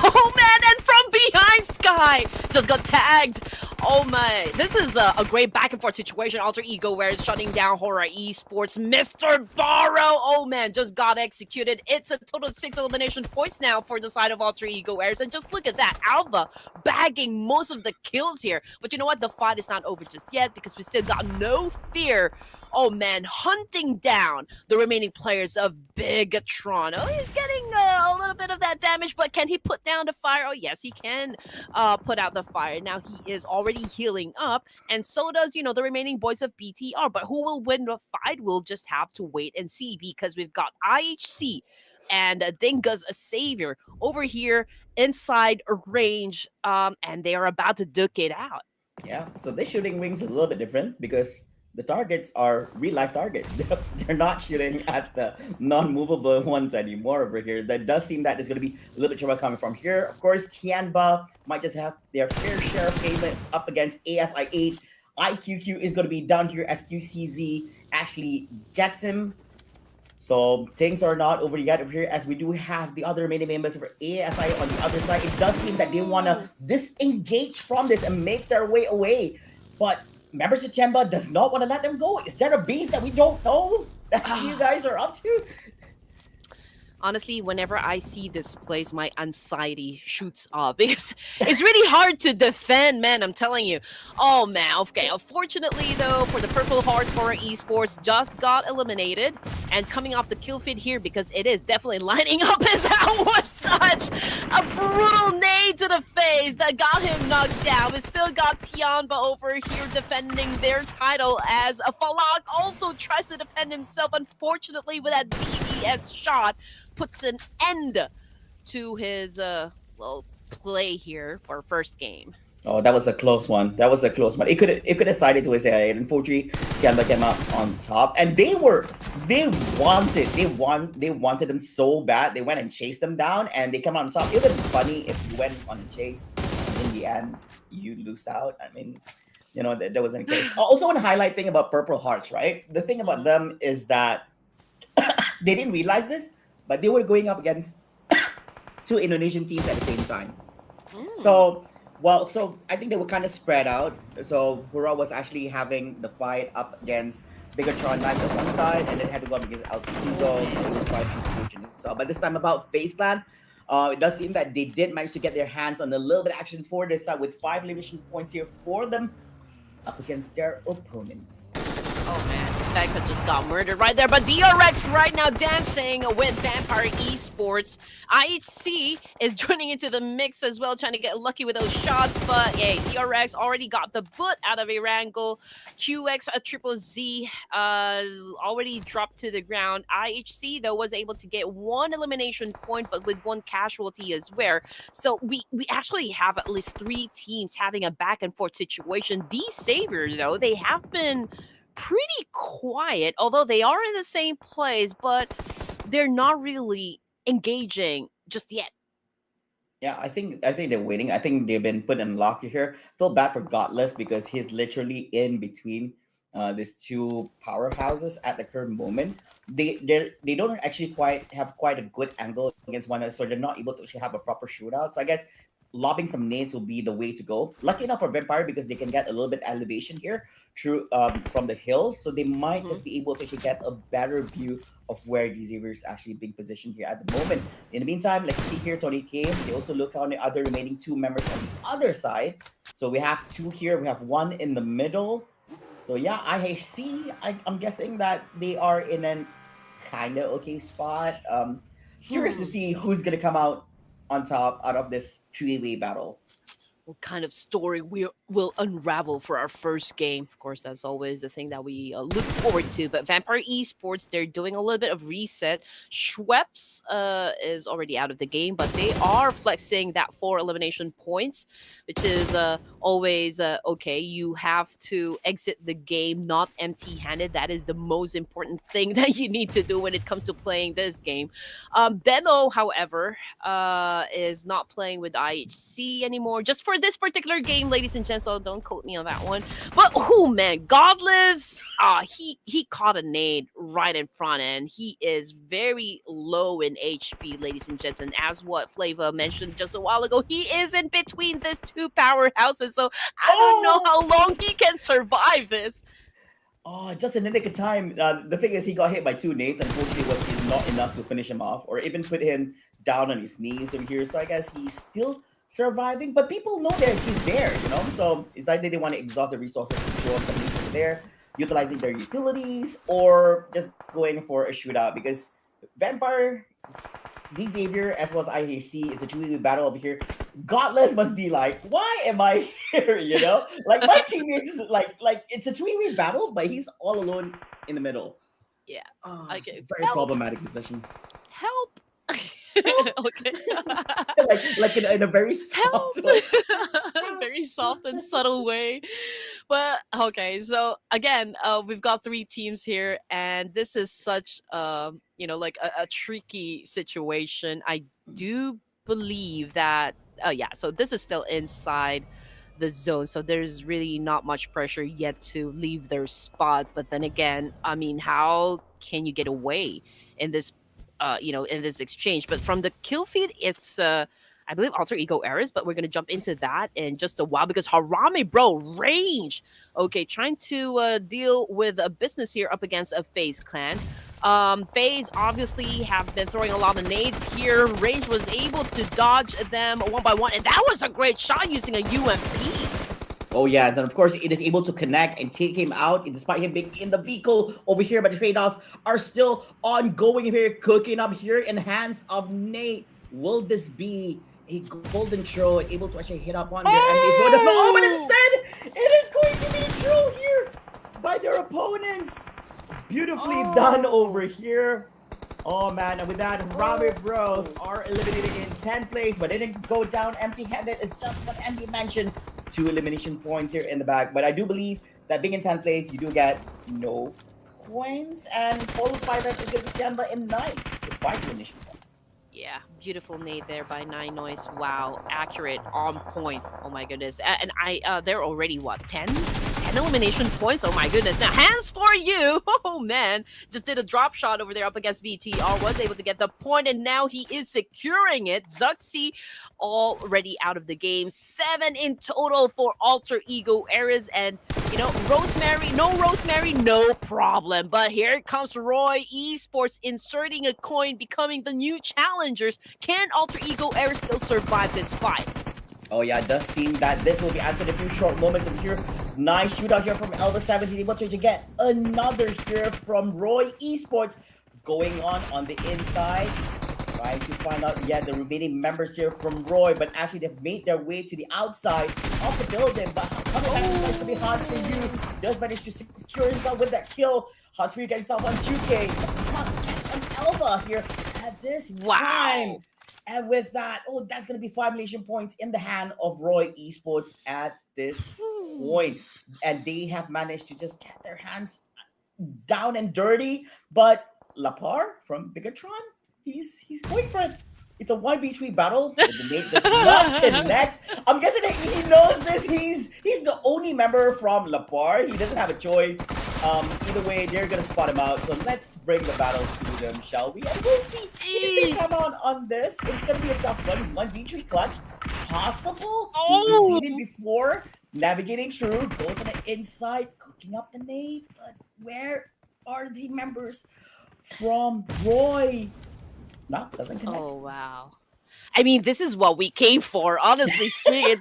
Oh man, and from behind, Sky just got tagged. Oh my, this is a great back and forth situation. Alter Ego where it's shutting down HORAA Esports. Mr. Borrow, oh man, just got executed. It's a total of 6 elimination points now for the side of Alter Ego Airs. And just look at that, Alva bagging most of the kills here. But you know what, the fight is not over just yet because we still got No Fear. Oh man, hunting down the remaining players of BIGETRON. Oh, he's getting a little bit of that damage, but can he put down the fire? Oh yes, he can put out the fire. Now he is already healing up, and so does, the remaining boys of BTR. But who will win the fight? We'll just have to wait and see, because we've got IHC and Dinga's a savior over here inside a range, and they are about to duke it out. Yeah, so this shooting range is a little bit different because the targets are real life targets. They're not shooting at the non-movable ones anymore over here. That does seem that there's going to be a little bit trouble coming from here. Of course, TIANBA might just have their fair share of payment up against ASI8. IQQ is going to be down here as QCZ actually gets him. So things are not over yet over here, as we do have the other remaining members of ASI on the other side. It does seem that they want to disengage from this and make their way away. But members of TIANBA does not want to let them go. Is there a beef that we don't know that you guys are up to? Honestly, whenever I see this place, my anxiety shoots up because it's really hard to defend, man. I'm telling you. Oh, man. Okay. Unfortunately, though, for the Purple Hearts, HORAA Esports just got eliminated. And coming off the kill feed here, because it is definitely lining up, and that was such a brutal nade to the face that got him knocked down. We still got TIANBA over here defending their title, as a Falak also tries to defend himself. Unfortunately, with that BBS shot, puts an end to his play here for first game. Oh, that was a close one. That was a close one. It could have sided to his side. Unfortunately, TIANBA came out on top, and they wanted them so bad. They went and chased them down, and they come out on top. It would be funny if you went on a chase, and in the end you lose out. I mean, that wasn't the case. Also, want to highlight thing about Purple Hearts, right? The thing about them is that they didn't realize this, but they were going up against two Indonesian teams at the same time. So I think they were kind of spread out. So HORAA was actually having the fight up against BIGETRON Knights on one side, and then had to go up against Altitudo. It was quite interesting. So, but this time about FaZe Clan, it does seem that they did manage to get their hands on a little bit of action for this side with 5 elimination points here for them up against their opponents. Oh man, Becca just got murdered right there. But DRX right now dancing with Vampire Esports. IHC is joining into the mix as well, trying to get lucky with those shots. But hey, DRX already got the boot out of Erangel. QX Triple Z already dropped to the ground. IHC though was able to get 1 elimination point, but with 1 casualty as well. So we actually have at least 3 teams having a back and forth situation. These Saviors though, they have been pretty quiet, although they are in the same place, but they're not really engaging just yet. Yeah, I think they're waiting. I think they've been put in lock here. Feel bad for Godless because he's literally in between these two powerhouses at the current moment. They don't actually have quite a good angle against one another, so they're not able to actually have a proper shootout. So I guess lobbing some nades will be the way to go. Lucky enough for Vampire because they can get a little bit elevation here through from the hills, so they might just be able to actually get a better view of where the Xavier is actually being positioned here at the moment. In the meantime, like you see here, Tony came. They also look on the other remaining 2 members on the other side. So we have 2 here. We have 1 in the middle. So yeah, IHC, I'm guessing that they are in a kind of okay spot. Curious to see who's gonna come out on top out of this 3-way battle. What kind of story we will unravel for our first game? Of course, that's always the thing that we look forward to. But Vampire Esports, they're doing a little bit of reset. Schweppes is already out of the game, but they are flexing that 4 elimination points, which is always okay. You have to exit the game not empty-handed. That is the most important thing that you need to do when it comes to playing this game. Demo, however, is not playing with IHC anymore. Just for this particular game, ladies and gents, so don't quote me on that one. But oh man, Godless, he caught a nade right in front, and he is very low in HP, ladies and gents. And as what Flava mentioned just a while ago, he is in between these 2 powerhouses, so I don't know how long he can survive this. Oh, just in the nick of time. The thing is, he got hit by 2 nades. Unfortunately, it was not enough to finish him off or even put him down on his knees over here. So I guess he's still surviving, but people know that he's there, So it's either they want to exhaust the resources to show up some nature there, utilizing their utilities, or just going for a shootout because Vampire, D Xavier, as well as IHC, is a 2-way battle over here. Godless must be like, why am I here? Like my teammates, like it's a 3-way battle, but he's all alone in the middle. Yeah, okay. Very problematic position. Help. Okay. like in a very soft, very soft and subtle way. But okay, so again, we've got 3 teams here, and this is such like a tricky situation. I do believe that so this is still inside the zone, so there's really not much pressure yet to leave their spot. But then again, I mean, how can you get away in this in this exchange? But from the kill feed, it's I believe Alter Ego Errors, but we're gonna jump into that in just a while because HARAME, bro, range. Okay, trying to deal with a business here up against a FaZe clan. FaZe obviously have been throwing a lot of nades here. Range was able to dodge them 1 by 1, and that was a great shot using a UMP. Oh yeah, and of course it is able to connect and take him out despite him being in the vehicle over here, but the trade-offs are still ongoing here, cooking up here in hands of Nate. Will this be a golden throw able to actually hit up on their enemies? No, it does not. Oh, but instead, it is going to be a throw here by their opponents. Beautifully done over here. Oh man, and with that, HARAME Bros are eliminated in 10th place, but they didn't go down empty-handed. It's just what Andy mentioned. 2 elimination points here in the back, but I do believe that being in 10th place, you do get no coins, and followed by that is going to be TIANBA in 9th with 5 elimination points. Yeah, beautiful nade there by Nine Noise. Wow, accurate, on point. Oh my goodness. And they're already what, 10 elimination points? Oh my goodness. Now hands for you. Oh man, just did a drop shot over there up against BTR. Was able to get the point, and now he is securing it. Zuxi already out of the game. 7 in total for Alter Ego Eras, and Rosemary, no problem. But here comes Roy Esports inserting a coin, becoming the new challengers. Can Alter Ego Air still survive this fight? Oh yeah, it does seem that this will be answered in a few short moments over here. Nice shootout here from Elva 17, able to get another here from Roy Esports going on the inside. Trying to find out, the remaining members here from Roy, but actually they've made their way to the outside of the building. But coming back to be Hans for you, does manage to secure himself with that kill. Hans for you getting himself on 2K. Gets an Elva here at this time. And with that, that's going to be 5 Malaysian points in the hand of Roy Esports at this point. And they have managed to just get their hands down and dirty. But Lapar from BIGETRON, he's going for it. It's a 1v3 battle. The nade does not connect. I'm guessing that he knows this. He's the only member from Lapar. He doesn't have a choice. Either way, they're gonna spot him out. So let's bring the battle to them, shall we? And we'll see if they come out on this. It's gonna be a tough one. 1v3 clutch. Possible. We've seen it before. Navigating through. Goes on the inside. Cooking up the nade. But where are the members from Roy? No, doesn't connect. Oh, wow. I mean, this is what we came for, honestly speaking.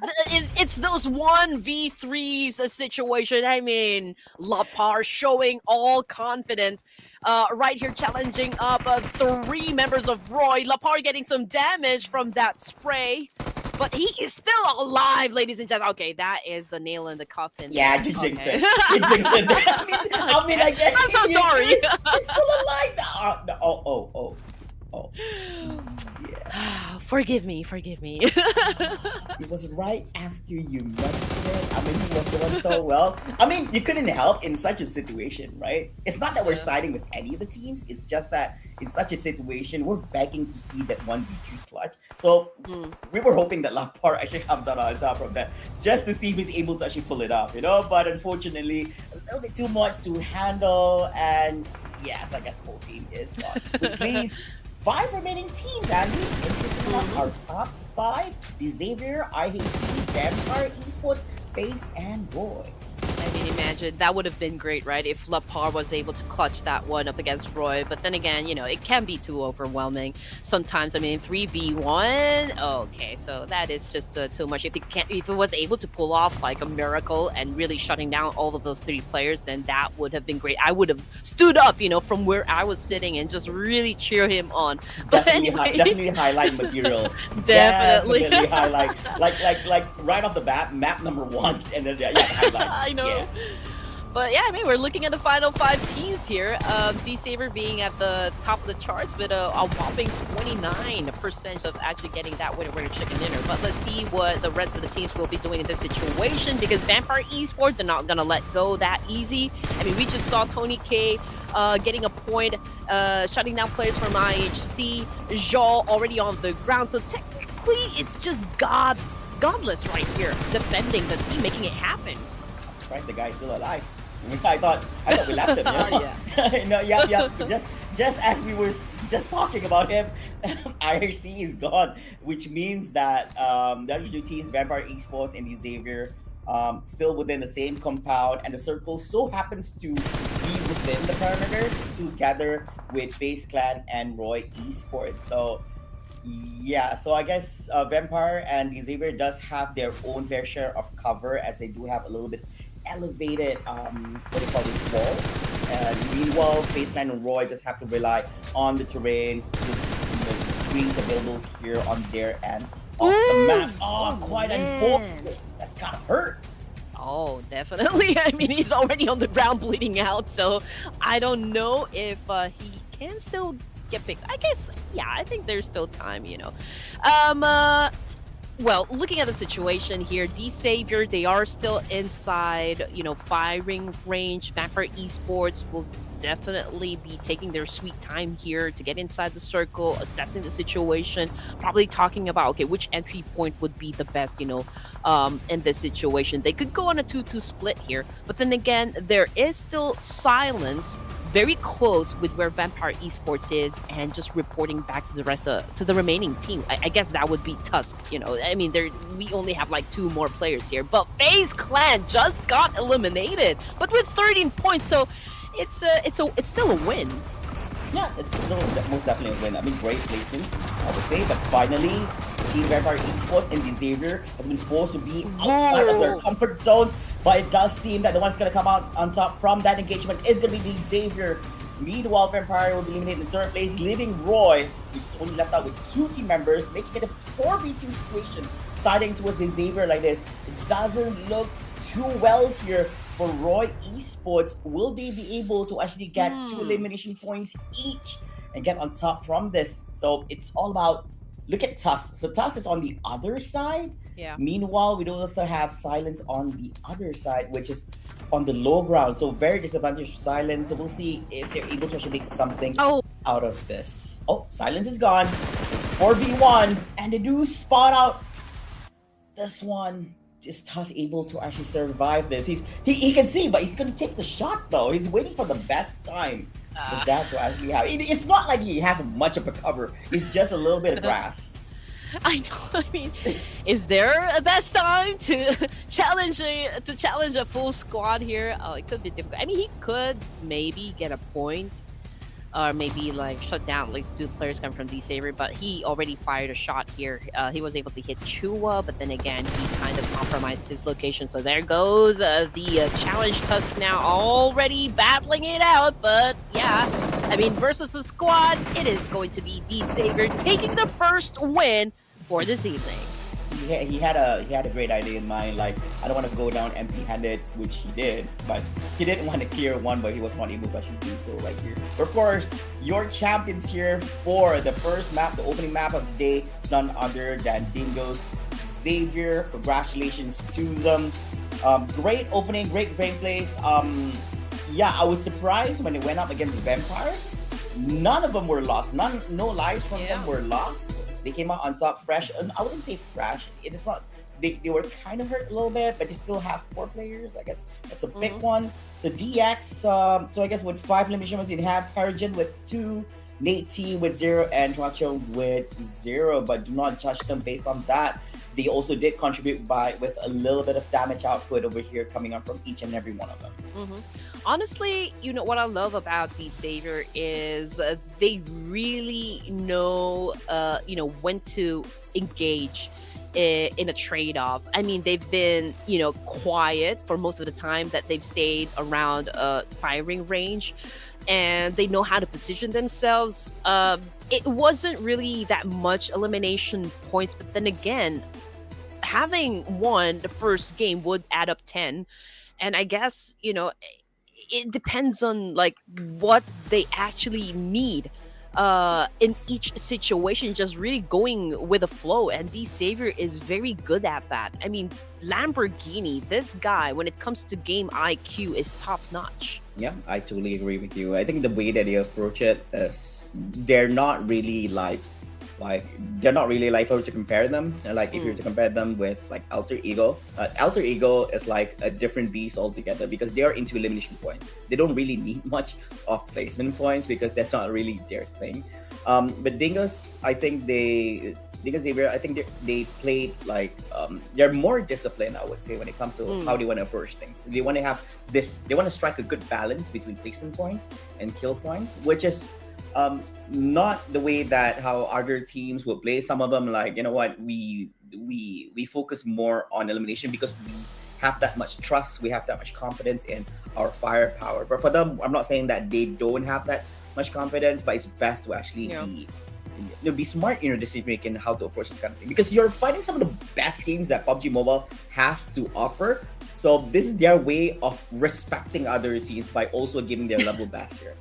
It's those 1v3s a situation. I mean, Lapar showing all confident right here, challenging up 3 members of Roy. Lapar getting some damage from that spray, but he is still alive, ladies and gentlemen. Okay, that is the nail in the coffin. Yeah, you jinxed it. You jinxed it. I mean, I guess I'm so sorry. He's still alive now. Oh. Yeah. Forgive me. It was right after you mentioned it. I mean, he was doing so well. I mean, you couldn't help in such a situation, right? It's not that we're siding with any of the teams. It's just that in such a situation, we're begging to see that 1v3 clutch. So we were hoping that Lapar actually comes out on top of that, just to see if he's able to actually pull it off, But unfortunately, a little bit too much to handle. And yes, I guess whole team is gone, which leaves 5 remaining teams, Andy. Interesting enough, our top 5, the Xavier, IHC, Vampire, Esports, FaZe, and Roy. I mean, imagine, that would have been great, right? If Lapar was able to clutch that one up against Roy. But then again, it can be too overwhelming sometimes. I mean, 3v1, okay, so that is just too much. If it was able to pull off like a miracle and really shutting down all of those 3 players, then that would have been great. I would have stood up, from where I was sitting and just really cheer him on. But definitely highlight material. Definitely highlight, like right off the bat, map number 1, and then highlights. I know. Yeah. But yeah, I mean, we're looking at the final 5 teams here. D-Saber being at the top of the charts with a whopping 29% of actually getting that winner chicken dinner. But let's see what the rest of the teams will be doing in this situation, because Vampire Esports, they're not going to let go that easy. I mean, we just saw Tony K getting a point, shutting down players from IHC. Zhao already on the ground. So technically, it's just godless right here, defending the team, making it happen. Surprised the guy's still alive. I thought we left him. No, just as we were just talking about him, IRC is gone, which means that the other 2 teams, Vampire Esports and the Xavier, still within the same compound, and the circle so happens to be within the perimeters together with FaZe Clan and Roy Esports. So yeah, so I guess Vampire and the Xavier does have their own fair share of cover, as they do have a little bit elevated walls. Meanwhile, FaZe Clan and Roy just have to rely on the terrains, the screens available here on their end of the map. Quite unfortunate. That's gotta hurt. Oh, definitely. I mean, he's already on the ground bleeding out, so I don't know if he can still get picked. I guess, yeah, I think there's still time, Well, looking at the situation here, D-Savior, they are still inside, firing range. Vampire Esports will definitely be taking their sweet time here to get inside the circle, assessing the situation, probably talking about, okay, which entry point would be the best, in this situation. They could go on a 2-2 split here, but then again, there is still silence very close with where Vampire Esports is, and just reporting back to the remaining team. I guess that would be Tusk. I mean, we only have like 2 more players here, but FaZe Clan just got eliminated, but with 13 points, so it's still a win. Yeah, it's still most definitely a win. I mean, great placements, I would say, but finally, Team Vampire Esports and the Xavier has been forced to be outside of their comfort zones, but it does seem that the one's going to come out on top from that engagement is going to be the Xavier. Meanwhile, Vampire will be eliminated in 3rd place, leaving Roy, who's only left out with 2 team members, making it a 4v2 situation, siding towards the Xavier like this. It doesn't look too well here for Roy Esports. Will they be able to actually get 2 elimination points each and get on top from this? So it's all about, look at Tusk. So Tusk is on the other side. Yeah. Meanwhile, we do also have Silence on the other side, which is on the low ground. So very disadvantaged for Silence. So we'll see if they're able to actually make something out of this. Oh, Silence is gone. It's 4v1, and they do spot out this one. Is Tusk able to actually survive this? He can see, but he's gonna take the shot though. He's waiting for the best time for that to actually happen. It's not like he has much of a cover. It's just a little bit of grass. I know. I mean, is there a best time to challenge a full squad here? Oh, it could be difficult. I mean, he could maybe get a point, or maybe like shut down at least 2 players come from D-Saber, but he already fired a shot here. He was able to hit Chua, but then again, he kind of compromised his location. So there goes the challenge Tusk now already battling it out, but yeah, I mean, versus the squad, it is going to be D-Saber taking the first win for this evening. He had a great idea in mind. Like, I don't want to go down empty-handed, which he did, but he didn't want to clear one, but he was not able to actually do so right here. But of course, your champions here for the first map, the opening map of the day, is none other than Dingo's Xavier. Congratulations to them. Great opening, great gameplays. Yeah, I was surprised when it went up against Vampire. None of them were lost. No lives from them were lost. They came out on top fresh. I wouldn't say fresh. It is not. They were kind of hurt a little bit, but they still have 4 players. I guess that's a big one. So DX. So I guess with 5 eliminations, you have Paragen with 2, Nate T with 0, and Huacho with 0. But do not judge them based on that. They also did contribute with a little bit of damage output over here coming up from each and every one of them. Honestly, what I love about D-Saber is they really know, when to engage in a trade-off. I mean, they've been, quiet for most of the time that they've stayed around firing range, and they know how to position themselves. It wasn't really that much elimination points, but then again, having won the first game would add up 10. And I guess, it depends on like what they actually need in each situation, just really going with the flow. And D-Savior is very good at that. I mean, Lamborghini, this guy, when it comes to game IQ, is top notch. Yeah, I totally agree with you. I think the way that they approach it is they're not really like they're not really like, if I were to compare them, like if you were to compare them with like Alter Ego is like a different beast altogether because they are into elimination points. They don't really need much of placement points because that's not really their thing. But Dingo's, I think Xavier, I think they played like they're more disciplined, I would say, when it comes to how they want to approach things. They want to have this, they want to strike a good balance between placement points and kill points, which is not the way that how other teams will play. Some of them, like, you know what, we focus more on elimination because we have that much trust, we have that much confidence in our firepower. But for them, I'm not saying that they don't have that much confidence, but it's best to actually be smart in your decision making, how to approach this kind of thing, because you're fighting some of the best teams that PUBG Mobile has to offer. So this is their way of respecting other teams by also giving their level best here.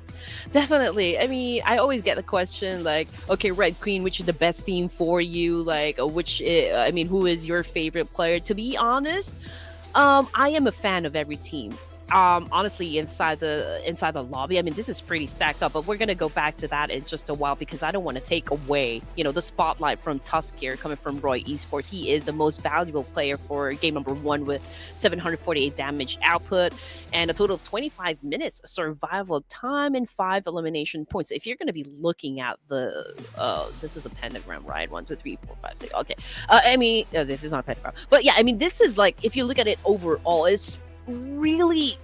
Definitely. I mean, I always get the question like, okay, Red Queen, which is the best team for you? Like, who is your favorite player? To be honest, I am a fan of every team. honestly, inside the lobby, I mean, this is pretty stacked up, but we're gonna go back to that in just a while because I don't want to take away, the spotlight from Tusk here, coming from Roy Esports. He is the most valuable player for game number 1 with 748 damage output and a total of 25 minutes survival time and 5 elimination points. If you're gonna be looking at this is a pentagram, right? 1, 2, 3, 4, 5, 6. Okay, I mean, this is not a pentagram, but yeah, I mean, this is like, if you look at it overall, it's really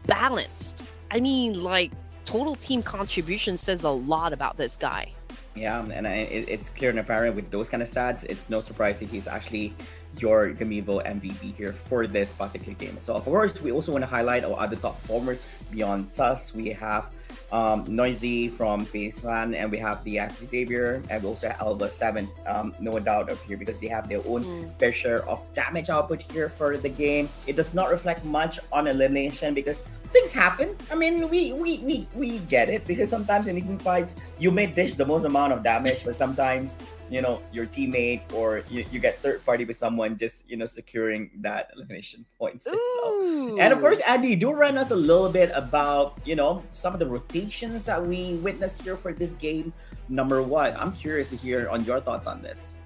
balanced. I mean, like, total team contribution says a lot about this guy. Yeah, and it's clear and apparent with those kind of stats. It's no surprise that he's actually your Gamivo MVP here for this particular game. So, of course, we also want to highlight our other top performers beyond Tusk. We have Noisy from Faceland, and we have the Asby Xavier, and we also have Alba 7, no doubt up here, because they have their own fair share of damage output here for the game. It does not reflect much on elimination because things happen. I mean, we get it, because sometimes in team fights you may dish the most amount of damage, but sometimes your teammate or you get third party with someone just securing that elimination points itself. And of course, Andy, do run us a little bit about some of the rotations that we witnessed here for this game number 1. I'm curious to hear on your thoughts on this.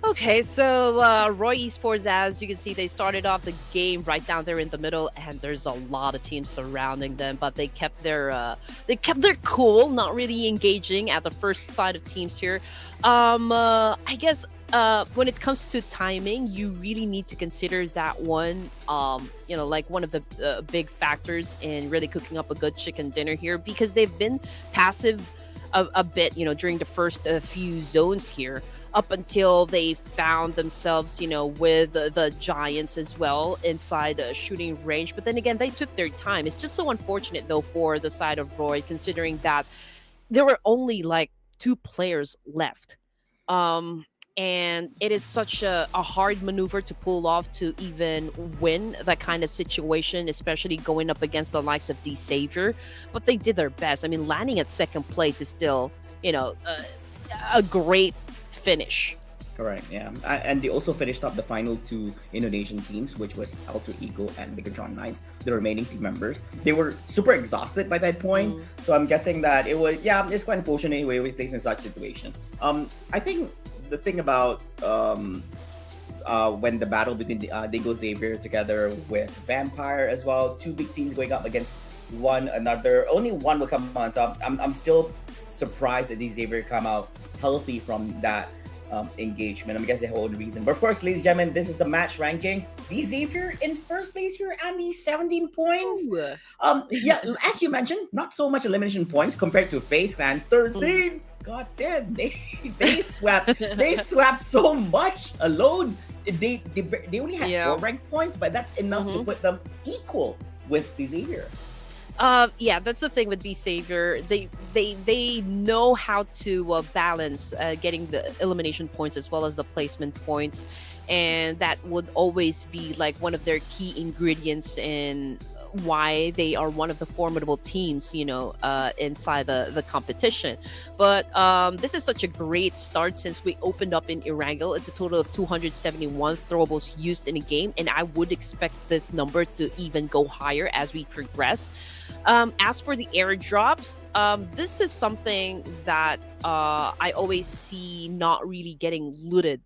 Okay, so Roy Esports, as you can see, they started off the game right down there in the middle, and there's a lot of teams surrounding them, but they kept their cool, not really engaging at the first side of teams here. I guess when it comes to timing, you really need to consider that one, like one of the big factors in really cooking up a good chicken dinner here, because they've been passive a bit, during the first few zones here, up until they found themselves, with the Giants as well inside shooting range. But then again, they took their time. It's just so unfortunate, though, for the side of Roy, considering that there were only like 2 players left. And it is such a hard maneuver to pull off to even win that kind of situation, especially going up against the likes of D Savior. But they did their best. I mean, landing at second place is still, a great finish. Correct, yeah. And they also finished up the final 2 Indonesian teams, which was Alter Ego and BIGETRON Knights, the remaining team members. They were super exhausted by that point, so I'm guessing that it was, it's quite unfortunate anyway we placed in such situation. I think the thing about when the battle between Digo Xavier together with Vampire as well, 2 big teams going up against one another, only one will come on top. I'm still surprised that Xavier come out healthy from that engagement. I guess the whole reason. But of course, ladies and gentlemen, this is the match ranking. D Xavier in first place here, Andy, 17 points. As you mentioned, not so much elimination points compared to FaZe Clan, 13. God damn, they swept so much alone. They only had 4 ranked points, but that's enough to put them equal with D Xavier. That's the thing with D Savior. They know how to balance getting the elimination points as well as the placement points, and that would always be like one of their key ingredients in why they are one of the formidable teams, inside the competition. But this is such a great start since we opened up in Erangel. It's a total of 271 throwables used in a game, and I would expect this number to even go higher as we progress. As for the airdrops, this is something that I always see not really getting looted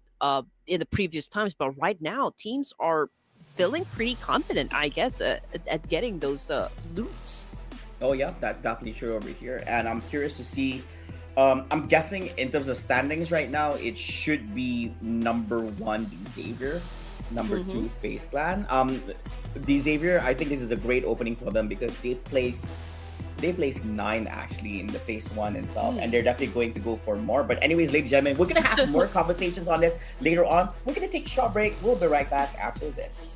in the previous times, but right now teams are feeling pretty confident, I guess, at getting those loots. Oh yeah, that's definitely true over here, and I'm curious to see. I'm guessing in terms of standings right now, it should be number 1 D Xavier, number 2 FaZe Clan. D Xavier, I think this is a great opening for them because they placed 9 actually in the phase 1 itself, and they're definitely going to go for more. But anyways, ladies and gentlemen, we're gonna have more conversations on this later on. We're gonna take a short break. We'll be right back after this.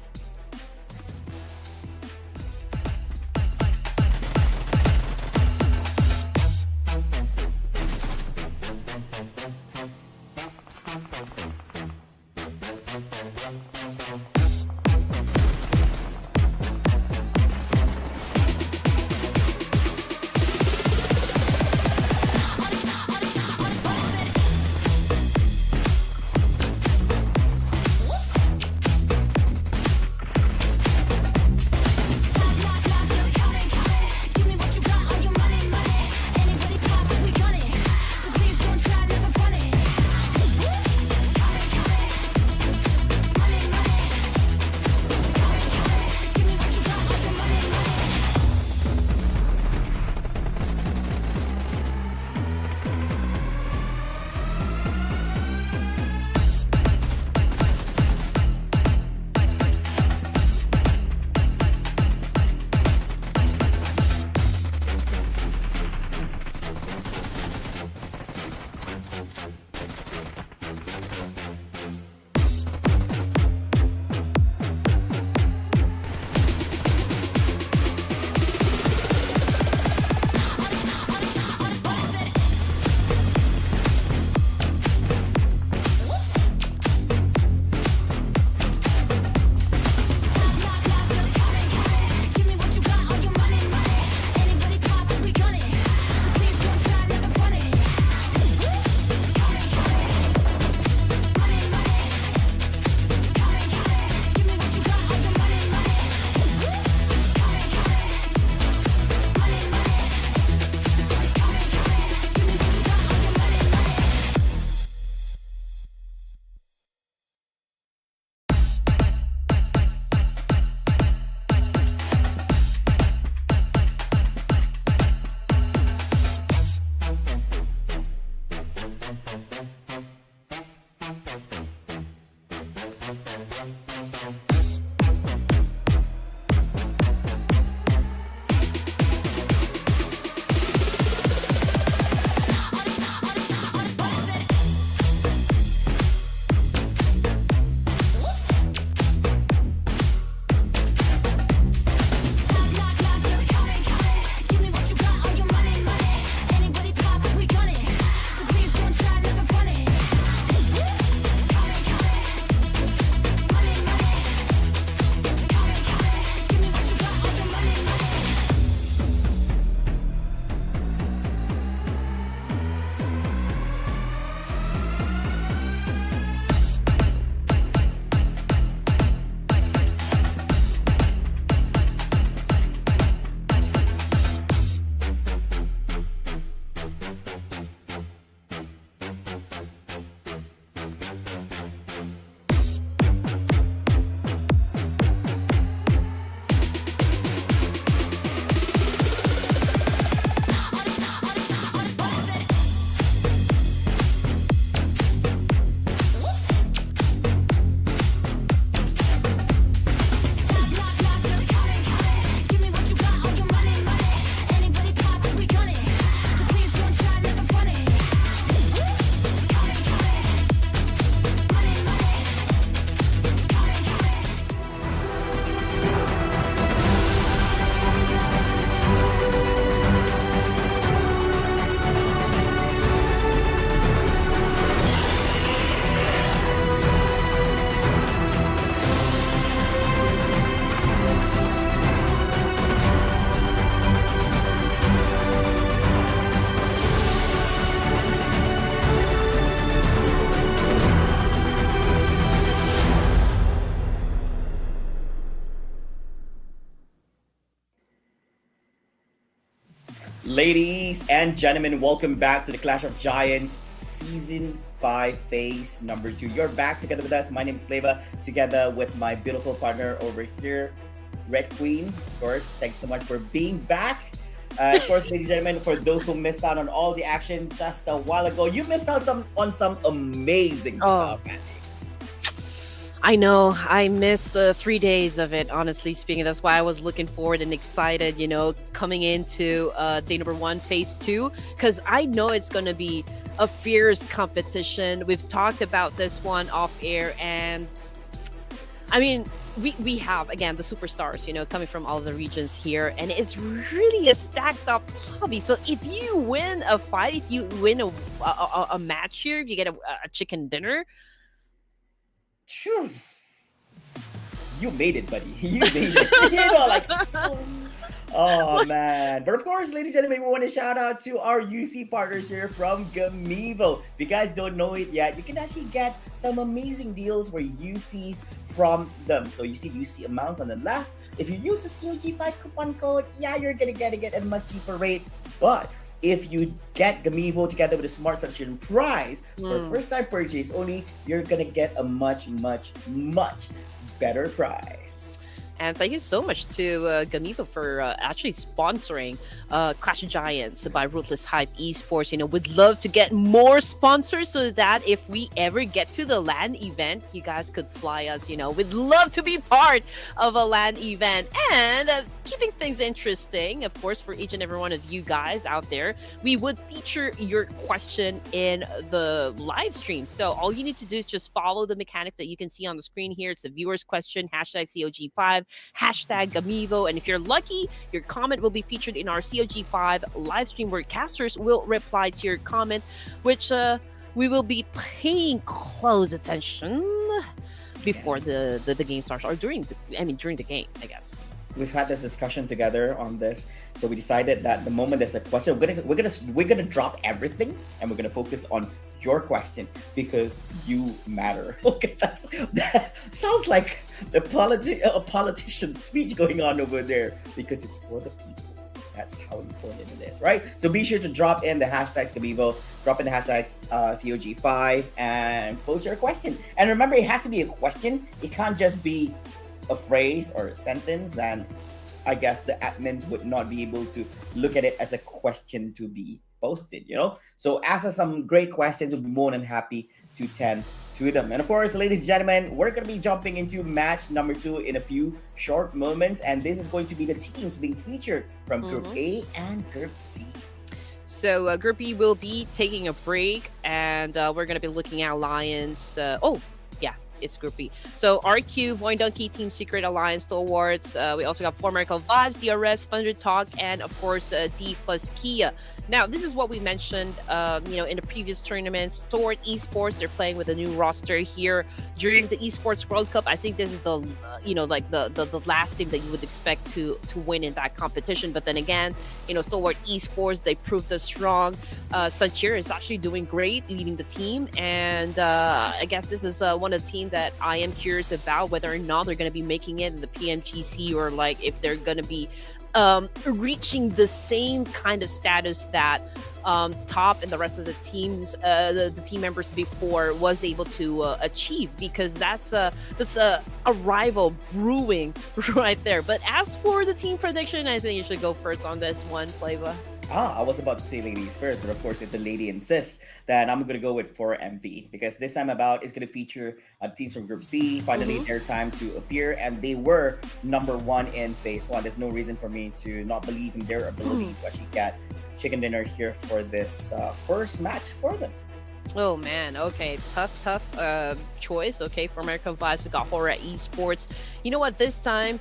Ladies and gentlemen, welcome back to the Clash of Giants Season 5 Phase number 2. You're back together with us. My name is Flava, together with my beautiful partner over here, Red Queen. Of course, thanks so much for being back. Of course, ladies and gentlemen, for those who missed out on all the action just a while ago, you missed out on some amazing stuff, man. I know. I missed the 3 days of it, honestly speaking. That's why I was looking forward and excited, coming into day number 1, phase 2, because I know it's going to be a fierce competition. We've talked about this one off air, and I mean, we have, again, the superstars, coming from all the regions here, and it's really a stacked up lobby. So if you win a fight, if you win a match here, if you get a chicken dinner, Phew. You made it, buddy. You made it. Oh man. But of course, ladies and gentlemen, we want to shout out to our UC partners here from Gamivo. If you guys don't know it yet, you can actually get some amazing deals for UCs from them. So you see UC amounts on the left. If you use the COG5 coupon code, you're gonna get it at a much cheaper rate. But if you get Gamivo together with a smart subscription price for first-time purchase only, you're gonna get a much, much, much better price. And thank you so much to Gamivo for actually sponsoring Clash of Giants by Ruthless Hype Esports. We'd love to get more sponsors so that if we ever get to the LAN event, you guys could fly us. We'd love to be part of a LAN event. And keeping things interesting, of course, for each and every one of you guys out there, we would feature your question in the live stream. So all you need to do is just follow the mechanics that you can see on the screen here. It's the viewer's question, #COG5, #Gamivo. And if you're lucky, your comment will be featured in our COG5 live stream where casters will reply to your comment, which we will be paying close attention before the game starts, or during the game, I guess. We've had this discussion together on this, so we decided that the moment there's a question, we're gonna drop everything and we're gonna focus on your question because you matter. Okay, that sounds like a politician's speech going on over there, because it's for the people. That's how important it is, right? So be sure to drop in the hashtags Gamivo, drop in the hashtags COG5, and post your question. And remember, it has to be a question. It can't just be a phrase or a sentence. Then I guess the admins would not be able to look at it as a question to be posted, So ask us some great questions. We'll be more than happy to tend to them. And of course, ladies and gentlemen, we're going to be jumping into match number 2 in a few short moments. And this is going to be the teams being featured from Group A and Group C. So Group E will be taking a break, and we're going to be looking at Alliance. It's Group B. So RQ, Void Donkey, Team Secret, Alliance, Stalwarts. We also got former Vibes, DRS, Thunder Talk, and of course D plus Kia. Now, this is what we mentioned, in the previous tournaments. Toward Esports, they're playing with a new roster here during the Esports World Cup. I think this is the last team that you would expect to win in that competition. But then again, Toward Esports, they proved us strong. Sanchir is actually doing great, leading the team. And I guess this is one of the teams that I am curious about, whether or not they're going to be making it in the PMGC, or if they're going to be reaching the same kind of status that Top and the rest of the teams, the team members before was able to achieve, because that's a rival brewing right there. But as for the team prediction, I think you should go first on this one, Flava. I was about to say ladies first, but of course, if the lady insists, then I'm going to go with for MV, because this time about it's going to feature teams from Group C. Finally, their time to appear, and they were number 1 in phase 1. There's no reason for me to not believe in their ability to actually get chicken dinner here for this first match for them. Oh man, okay, tough choice. Okay, for American Vibes, we got HORAA Esports. You know what, this time,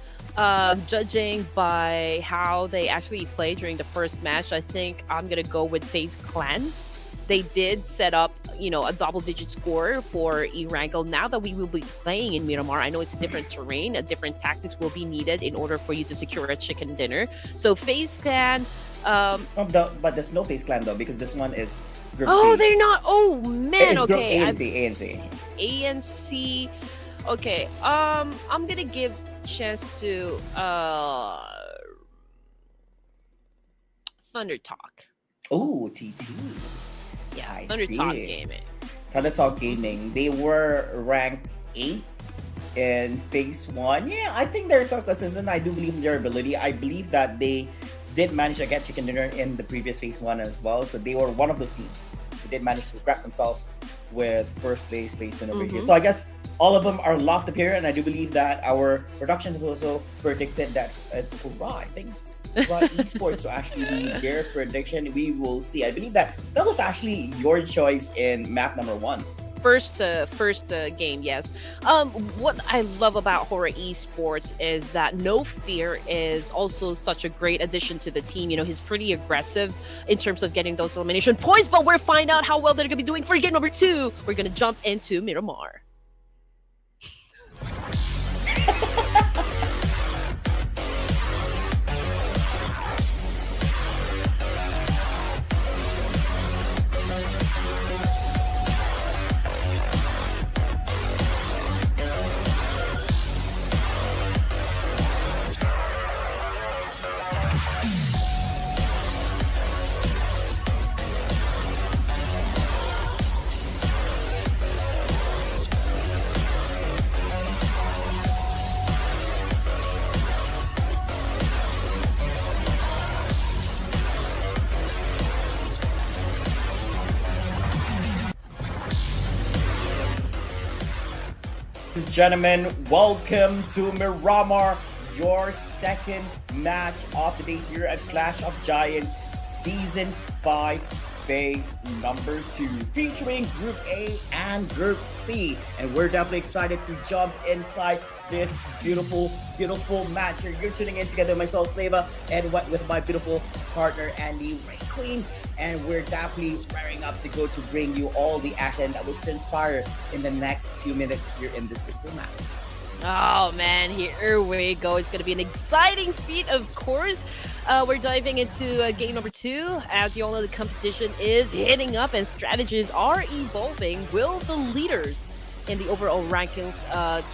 judging by how they actually played during the first match, I think I'm gonna go with FaZe Clan. They did set up, a double-digit score for Erangel. Now that we will be playing in Miramar, I know it's a different terrain, different tactics will be needed in order for you to secure a chicken dinner. So FaZe Clan. But there's no FaZe Clan though, because this one is Group C. They're not. Oh man, it's okay. ANC. Okay. I'm gonna give chance to Thunder Talk. Oh, TT. Yeah, I Thunder Talk see. Gaming. Thunder Talk Gaming. They were ranked 8th in phase 1. Yeah, I think they're consistent. I do believe in their ability. I believe that they did manage to get chicken dinner in the previous phase 1 as well. So they were one of those teams who did manage to grab themselves with first place placement over here. So I guess all of them are locked up here, and I do believe that our production has also predicted that HORAA, I think Esports will actually be their prediction. We will see. I believe that was actually your choice in map number 1. First game, yes. What I love about HORAA Esports is that No Fear is also such a great addition to the team. You know, he's pretty aggressive in terms of getting those elimination points, but we'll find out how well they're going to be doing for game number 2. We're going to jump into Miramar. Gentlemen, welcome to Miramar, your second match of the day here at Clash of Giants Season 5 Phase number 2, featuring Group A and Group C. And we're definitely excited to jump inside this beautiful match here. You're tuning in together with myself, Flava, and with my beautiful partner, Andy, Ray Queen. And we're definitely raring up to go to bring you all the action that will transpire in the next few minutes here in this beautiful match. Oh man, here we go. It's going to be an exciting feat, of course. We're diving into game number 2. As you all know, the competition is heating up and strategies are evolving. Will the leaders in the overall rankings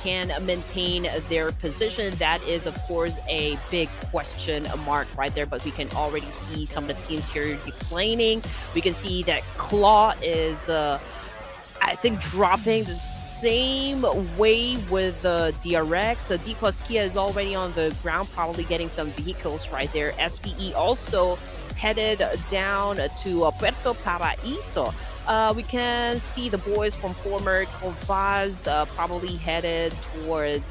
can maintain their position? That is, of course, a big question mark right there, but we can already see some of the teams here deplaning. We can see that Claw is, I think, dropping the same way with the DRX. D plus Kia is already on the ground, probably getting some vehicles right there. STE also headed down to Puerto Paraíso. We can see the boys from former Covaz probably headed towards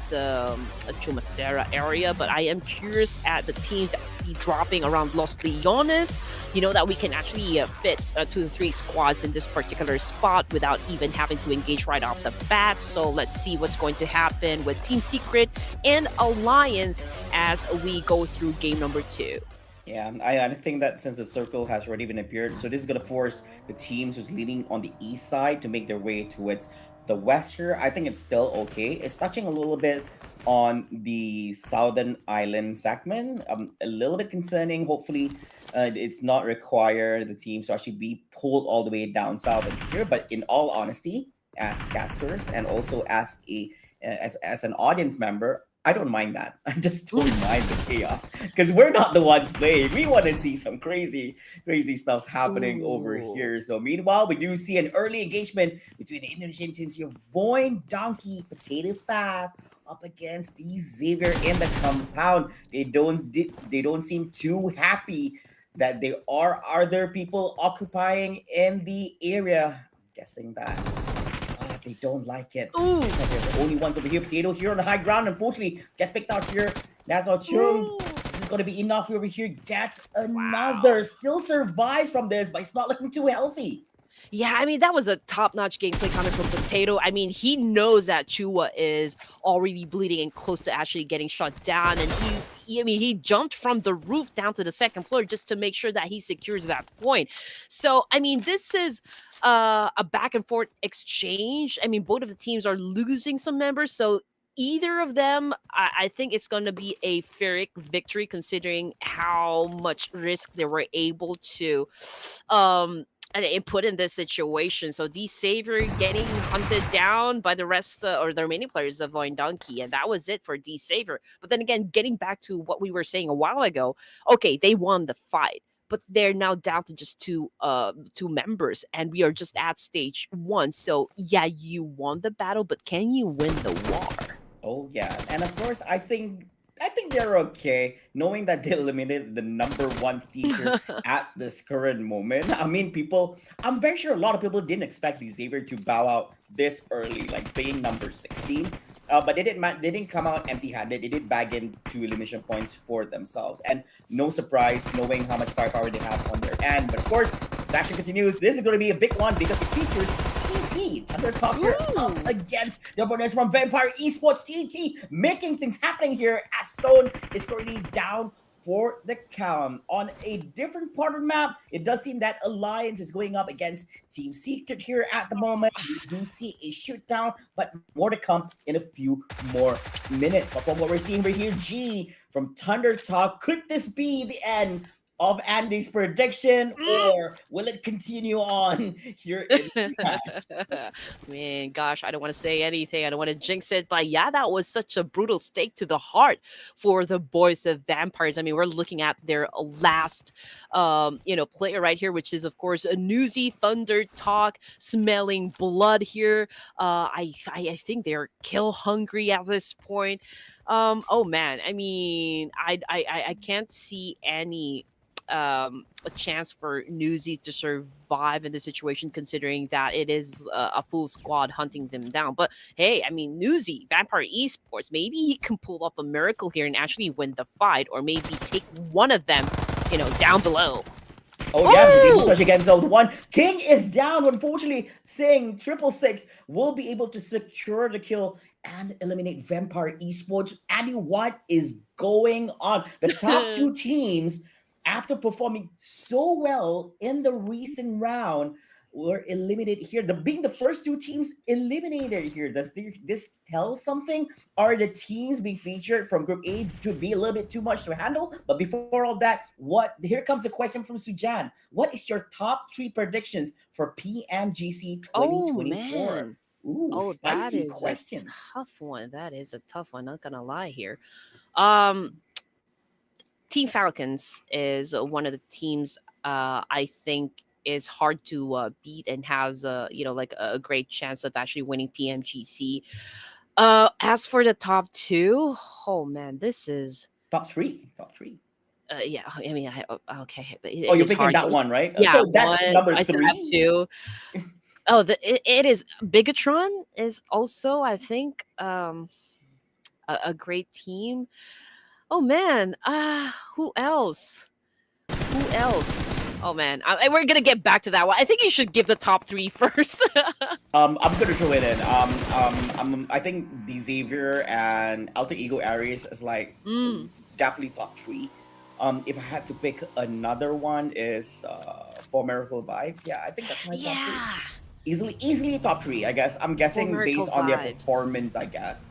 Chumacera area, but I am curious at the teams that will be dropping around Los Leones. You know that we can actually fit 2 to 3 squads in this particular spot without even having to engage right off the bat. So let's see what's going to happen with Team Secret and Alliance as we go through game number 2. Yeah, I think that since the circle has already been appeared, so this is going to force the teams who's leading on the east side to make their way towards the west here. I think it's still okay. It's touching a little bit on the southern island segment. A little bit concerning. Hopefully, it's not require the teams to actually be pulled all the way down south of here. But in all honesty, as casters and also as an audience member, I don't mind that. I just don't mind the chaos because we're not the ones playing. We want to see some crazy stuff happening over here. So meanwhile, we do see an early engagement between the Indonesian teams here. Voin, Donkey, Potato 5 up against the Xavier in the compound. They don't seem too happy that there are other people occupying in the area. I'm guessing that they don't like it. Ooh. They're the only ones over here. Potato here on the high ground. Unfortunately, gets picked out here. That's our Chung. This is going to be enough over here. Gets another. Wow. Still survives from this, but it's not looking too healthy. Yeah, I mean, that was a top-notch gameplay coming from Potato. I mean, he knows that Chua is already bleeding and close to actually getting shot down. And he jumped from the roof down to the second floor just to make sure that he secures that point. So, I mean, this is a back-and-forth exchange. I mean, both of the teams are losing some members, so either of them, I think it's going to be a fair victory considering how much risk they were able to and put in this situation. So D Savior getting hunted down by the rest or the remaining players of Voin Donkey, and that was it for D Savior. But then again, getting back to what we were saying a while ago, okay, they won the fight, but they're now down to just two members, and we are just at stage 1. So yeah, you won the battle, but can you win the war? Oh yeah, and of course, I think they're okay, knowing that they eliminated the #1 teacher at this current moment. I mean, I'm very sure a lot of people didn't expect the Xavier to bow out this early, like being number 16. But they didn't come out empty-handed. They did bag in 2 elimination points for themselves, and no surprise, knowing how much firepower they have on their end. But of course, the action continues. This is going to be a big one because it features TT Thunder Top here up against the opponents from Vampire Esports. TT making things happening here as Stone is currently down for the count. On a different part of the map, it does seem that Alliance is going up against Team Secret here at the moment. We do see a shoot-down, but more to come in a few more minutes. But from what we're seeing right here, G from Thunder Talk, could this be the end of Andy's prediction, or will it continue on here in this match? Man, gosh, I don't want to say anything. I don't want to jinx it, but yeah, that was such a brutal stake to the heart for the boys of Vampires. I mean, we're looking at their last, player right here, which is of course a Newsy Thunder Talk, smelling blood here. I think they're kill hungry at this point. Oh man, I mean, I can't see any a chance for Newsies to survive in the situation, considering that it is a full squad hunting them down. But hey, I mean, Newsy, Vampire Esports, maybe he can pull off a miracle here and actually win the fight, or maybe take one of them, down below. Oh yeah, he's able to touch against zone 1. King is down, unfortunately, saying 666 will be able to secure the kill and eliminate Vampire Esports. Andy, what is going on? The top 2 teams, after performing so well in the recent round, were eliminated here. Being the first 2 teams eliminated here, does this tell something? Are the teams being featured from Group A to be a little bit too much to handle? But before all that, here comes the question from Sujan. What is your top 3 predictions for PMGC 2024? Oh man. Ooh, spicy that is question. a tough one. That is a tough one. Not gonna lie here. Team Falcons is one of the teams I think is hard to beat and has like a great chance of actually winning PMGC. As for the top 2, oh man, this is Top 3. yeah. I mean, okay. But You're picking that one, right? Yeah, So that's one, number I still have 3. 2. Oh, it is BIGETRON is also, I think, a great team. Oh man, who else? Oh man, we're gonna get back to that one. I think you should give the top 3 first. I'm gonna throw it in. I think the Xavier and Alter Ego Aries is like definitely top 3. If I had to pick another one, is For Miracle Vibes. Yeah, I think that's my top 3. Easily top 3. I guess I'm guessing based on their performance. I guess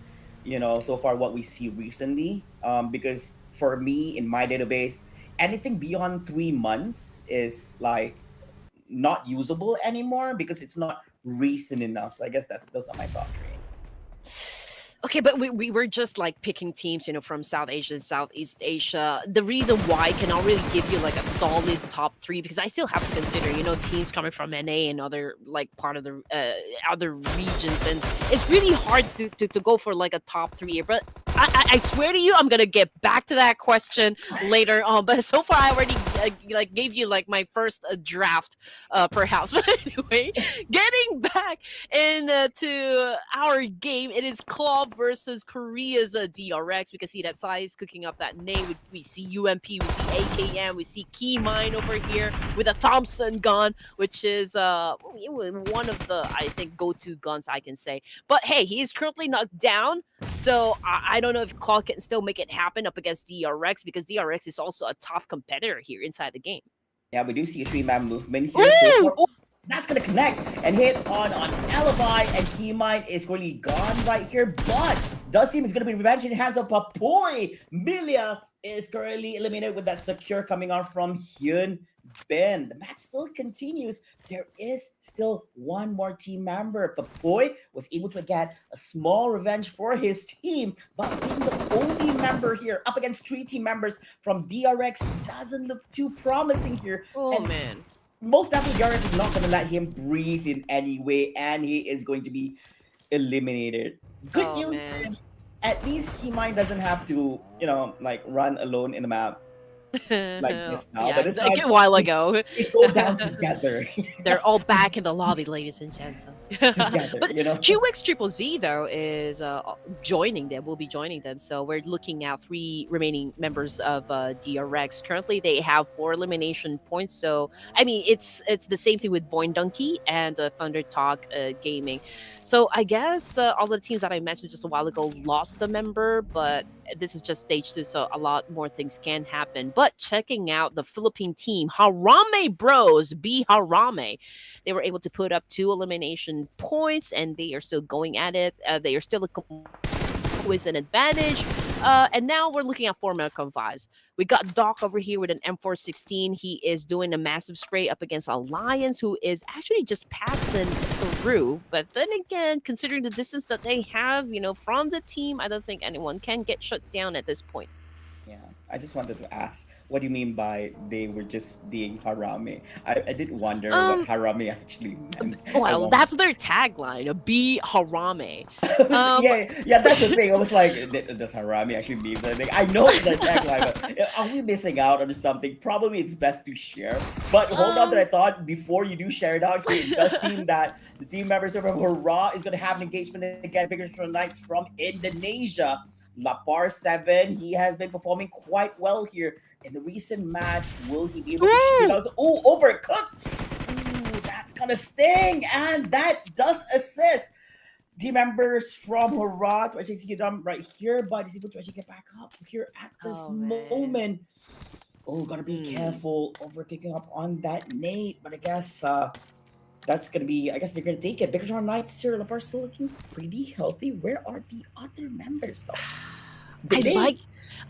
so far what we see recently. Because for me, in my database, anything beyond 3 months is like not usable anymore because it's not recent enough. So I guess those are my top 3. Okay, but we were just like picking teams, from South Asia and Southeast Asia. The reason why I cannot really give you like a solid top 3, because I still have to consider, teams coming from NA and other like part of the other regions, and it's really hard to go for like a top 3 here. But I swear to you, I'm gonna get back to that question later on. But so far, I already like gave you like my first draft, perhaps. But anyway, getting back into our game, it is Claw versus Korea's DRX. We can see that Sai is cooking up that name. We see UMP, we see AKM, we see Key Mine over here with a Thompson gun, which is one of the, I think, go-to guns I can say. But hey, he is currently knocked down, so I don't know if Claw can still make it happen up against DRX, because DRX is also a tough competitor here inside the game. Yeah, we do see a 3-man movement here. So that's going to connect and hit on Alibi, and Key Mine is really gone right here. But does seem it's going to be revenge in the hands of Papoy. Milia is currently eliminated with that secure coming on from Hyun Ben. The match still continues. There is still one more team member. Papoy was able to get a small revenge for his team, but being the only member here up against 3 team members from DRX doesn't look too promising here. Oh, And man. most definitely DRX is not going to let him breathe in any way, and he is going to be eliminated. Good Oh, news man. is at least Keymind doesn't have to, like run alone in the map like this now. Yeah, But this like time a while ago. they go down together. They're all back in the lobby, ladies and gents. Together, But you know. QX Triple Z though is joining them. Will be joining them. So we're looking at 3 remaining members of DRX. Currently, they have 4 elimination points. So I mean, it's the same thing with Voin Donkey and Thunder Talk Gaming. So I guess all the teams that I mentioned just a while ago lost a member, but this is just stage 2, so a lot more things can happen. But checking out the Philippine team, Harame Bros, B Harame, they were able to put up 2 elimination points, and they are still going at it. They are still with an advantage. And now we're looking at 4 Melcom 5s. We got Doc over here with an M416. He is doing a massive spray up against Alliance, who is actually just passing through. But then again, considering the distance that they have, from the team, I don't think anyone can get shut down at this point. Yeah, I just wanted to ask, what do you mean by they were just being harame? I did wonder what harame actually meant. Well, that's their tagline, be Harame. Yeah, that's the thing. I was like, does harame actually mean something? I know it's their tagline, but are we missing out on something? Probably it's best to share. But hold on to that thought before you do share it out here. It does seem that the team members of HORAA is going to have an engagement against BIGETRON Knights from Indonesia. Lapar 7, he has been performing quite well here in the recent match. Will he be able to shoot out? Oh, overcooked! Ooh, that's gonna sting, and that does assist team members from HORAA to actually see it done right here, but he's able to actually get back up here at this moment. Oh, gotta be careful over picking up on that nade, but I guess that's gonna be, I guess they're gonna take it. BIGETRON Knights here, Lapar still looking pretty healthy. Where are the other members though?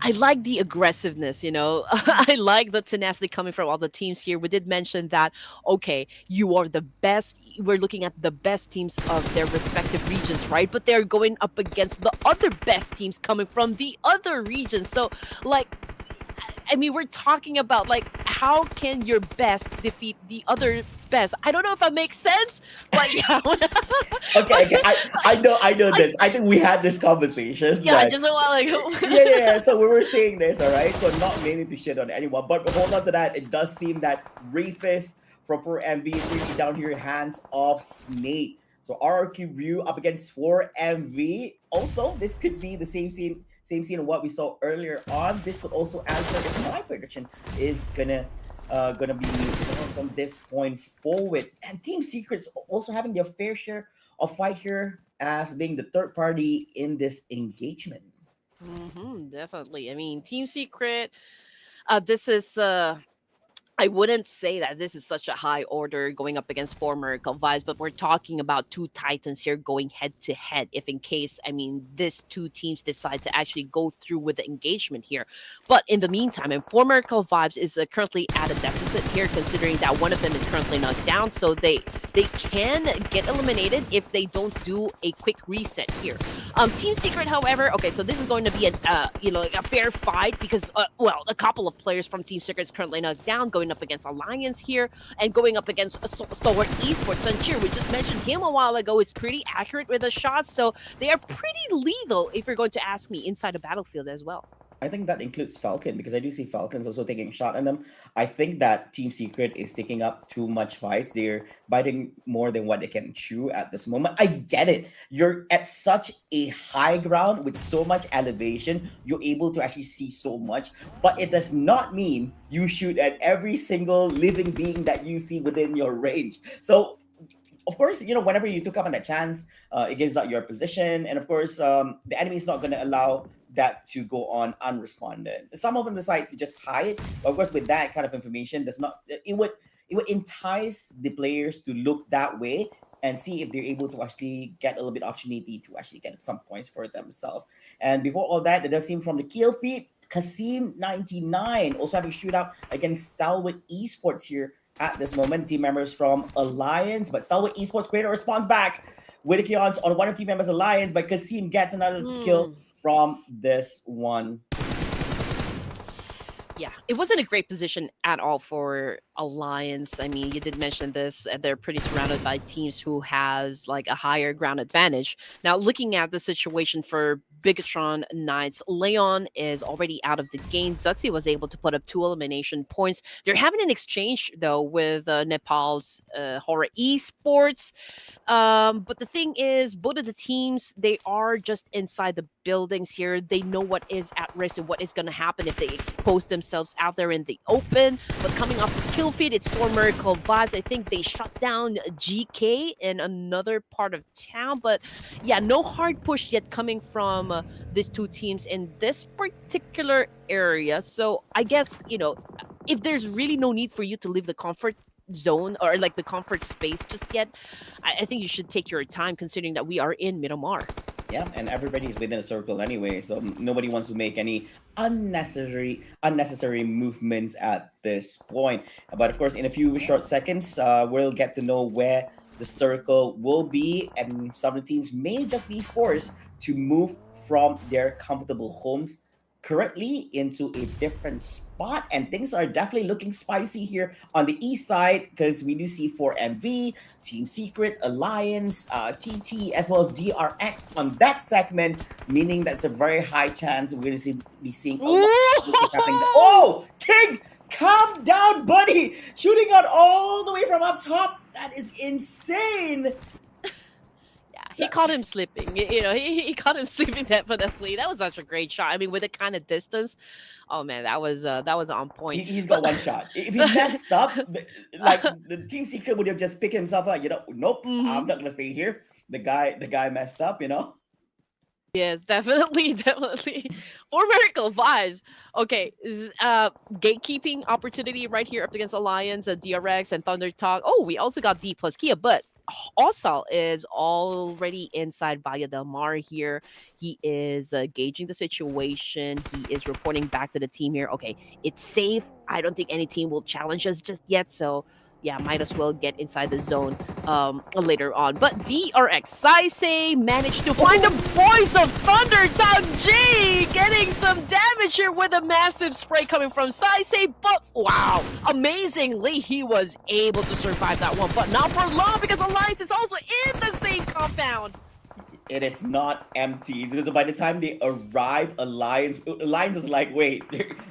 I like the aggressiveness, I like the tenacity coming from all the teams here. We did mention that, okay, you are the best. We're looking at the best teams of their respective regions, right? But they're going up against the other best teams coming from the other regions. So, I mean, we're talking about how can your best defeat the other best? I don't know if that makes sense, but yeah. Okay. I know this. I think we had this conversation. Yeah, just a while ago. yeah. So we were saying this, all right. So not meaning to shit on anyone, but hold on to that. It does seem that Ruthless from 4MV is really down here in hands of Snake. So RRQ Ryu up against 4MV. Also, this could be the same scene of what we saw earlier on. This could also answer if my prediction is gonna be from this point forward. And Team Secret's also having their fair share of fight here as being the third party in this engagement. Definitely. I mean, Team Secret. This is. I wouldn't say that this is such a high order going up against former Vibes, but we're talking about 2 titans here going head to head. If in case, these 2 teams decide to actually go through with the engagement here. But in the meantime, former Vibes is currently at a deficit here, considering that one of them is currently knocked down. So they can get eliminated if they don't do a quick reset here. Team Secret, however, okay, so this is going to be a fair fight because a couple of players from Team Secret is currently knocked down, going up against Alliance here and going up against stalwart Esports. Sanchir, we just mentioned him a while ago, is pretty accurate with the shots, so they are pretty lethal if you're going to ask me inside the battlefield as well. I think that includes Falcon because I do see Falcons also taking a shot on them. I think that Team Secret is taking up too much fights. They're biting more than what they can chew at this moment. I get it. You're at such a high ground with so much elevation. You're able to actually see so much, but it does not mean you shoot at every single living being that you see within your range. So of course, whenever you took up on that chance, it gives out your position. And of course, the enemy is not going to allow that to go on unresponded. Some of them decide to just hide. But of course, with that kind of information, it would entice the players to look that way and see if they're able to actually get a little bit opportunity to actually get some points for themselves. And before all that, it does seem from the kill feed, Kasim99 also having shootout against Stalwart Esports here at this moment. Team members from Alliance, but Stalwart Esports creator responds back with a chaos on one of team members Alliance, but Kasim gets another kill from this one. Yeah, it wasn't a great position at all for Alliance. I mean, you did mention this. They're pretty surrounded by teams who has like a higher ground advantage. Now, looking at the situation for BIGETRON Knights, Leon is already out of the game. Zutzi was able to put up 2 elimination points. They're having an exchange, though, with Nepal's HORAA Esports. But the thing is, both of the teams, they are just inside the buildings here. They know what is at risk and what is going to happen if they expose themselves out there in the open. But coming off the kill feed, it's 4Miracle Vibes. I think they shut down GK in another part of town. But yeah, no hard push yet coming from these two teams in this particular area. So I guess, if there's really no need for you to leave the comfort zone or like the comfort space just yet, I think you should take your time, considering that we are in Miramar. Yeah, and everybody's within a circle anyway, so nobody wants to make any unnecessary movements at this point. But of course, in a few short seconds, we'll get to know where the circle will be, and some of the teams may just be forced to move from their comfortable homes currently into a different spot, and things are definitely looking spicy here on the east side, because we do see 4MV, Team Secret, Alliance, TT, as well as DRX on that segment, meaning that's a very high chance we're going to be seeing a lot of things happening. Oh, King, calm down, buddy! Shooting out all the way from up top. That is insane. He caught him slipping. He caught him slipping definitely. That was such a great shot. I mean, with the kind of distance, oh man, that was on point. He's got one shot. If he messed up, the Team Secret would have just picked himself up. Nope, I'm not gonna stay here. The guy messed up. Yes, definitely. 4Miracle Vibes. Okay, gatekeeping opportunity right here up against Alliance, DRX, and Thunder Talk. Oh, we also got D plus Kia, but Osal is already inside Valle del Mar here. He is gauging the situation. He is reporting back to the team here. Okay, it's safe. I don't think any team will challenge us just yet. So yeah, might as well get inside the zone later on. But DRX Saisei managed to find the voice of Thunder Talk G, getting some damage here with a massive spray coming from Saisei. But wow, amazingly, he was able to survive that one. But not for long, because Alliance is also in the same compound. It is not empty. Because by the time they arrive, Alliance is like, wait,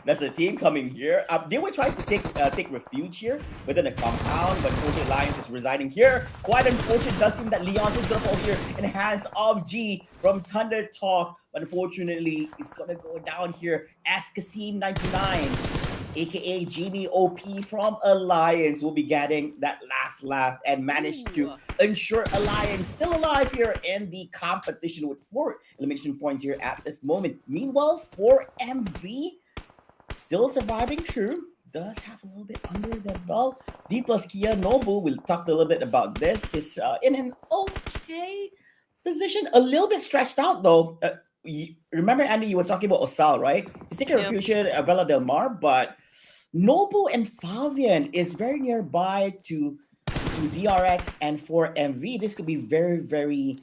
there's a team coming here. They were trying to take refuge here within a compound, but unfortunately, Alliance is residing here. Quite unfortunate. Does seem that Leon is gonna fall here in the hands of G from Thunder Talk, but unfortunately, it's gonna go down here as Kasim99, aka Jimmy OP from Alliance, will be getting that last laugh and managed to ensure Alliance still alive here in the competition with 4 elimination points here at this moment. Meanwhile, 4MV still surviving, true, does have a little bit under the belt. D plus Kia Nobu, we'll talk a little bit about this, is in an okay position, a little bit stretched out though. Remember, Andy, you were talking about Osal, right? He's taking refuge here at Valle del Mar, but Nobu and Fabian is very nearby to DRX and 4MV. This could be very, very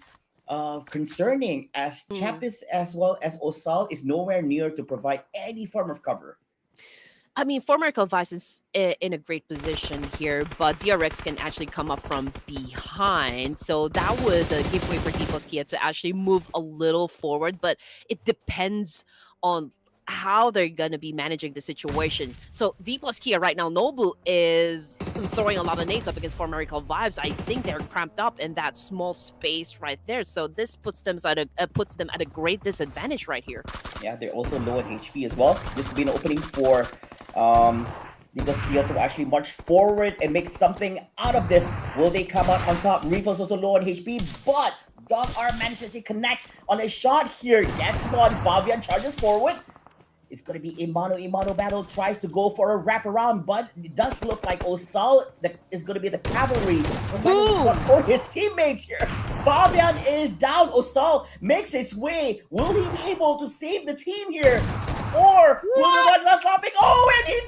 concerning, as Chapis as well as Osal is nowhere near to provide any form of cover. I mean, 4Miracle Vibes is in a great position here, but DRX can actually come up from behind. So that would give way for D plus Kia to actually move a little forward, but it depends on how they're going to be managing the situation. So D plus Kia right now, Nobu is throwing a lot of nades up against 4Miracle Vibes. I think they're cramped up in that small space right there. So this puts them at a great disadvantage right here. Yeah, they're also low in HP as well. This could be an opening for because Kia to actually march forward and make something out of this. Will they come out on top? Reefa's also low on HP, but Dog R manages to connect on a shot here. Gets one. Fabian charges forward. It's going to be a mano battle. Tries to go for a wraparound, but it does look like Osal is going to be the cavalry for his teammates here. Fabian is down. Osal makes his way. Will he be able to save the team here? Or will the one last stopping? Oh, and he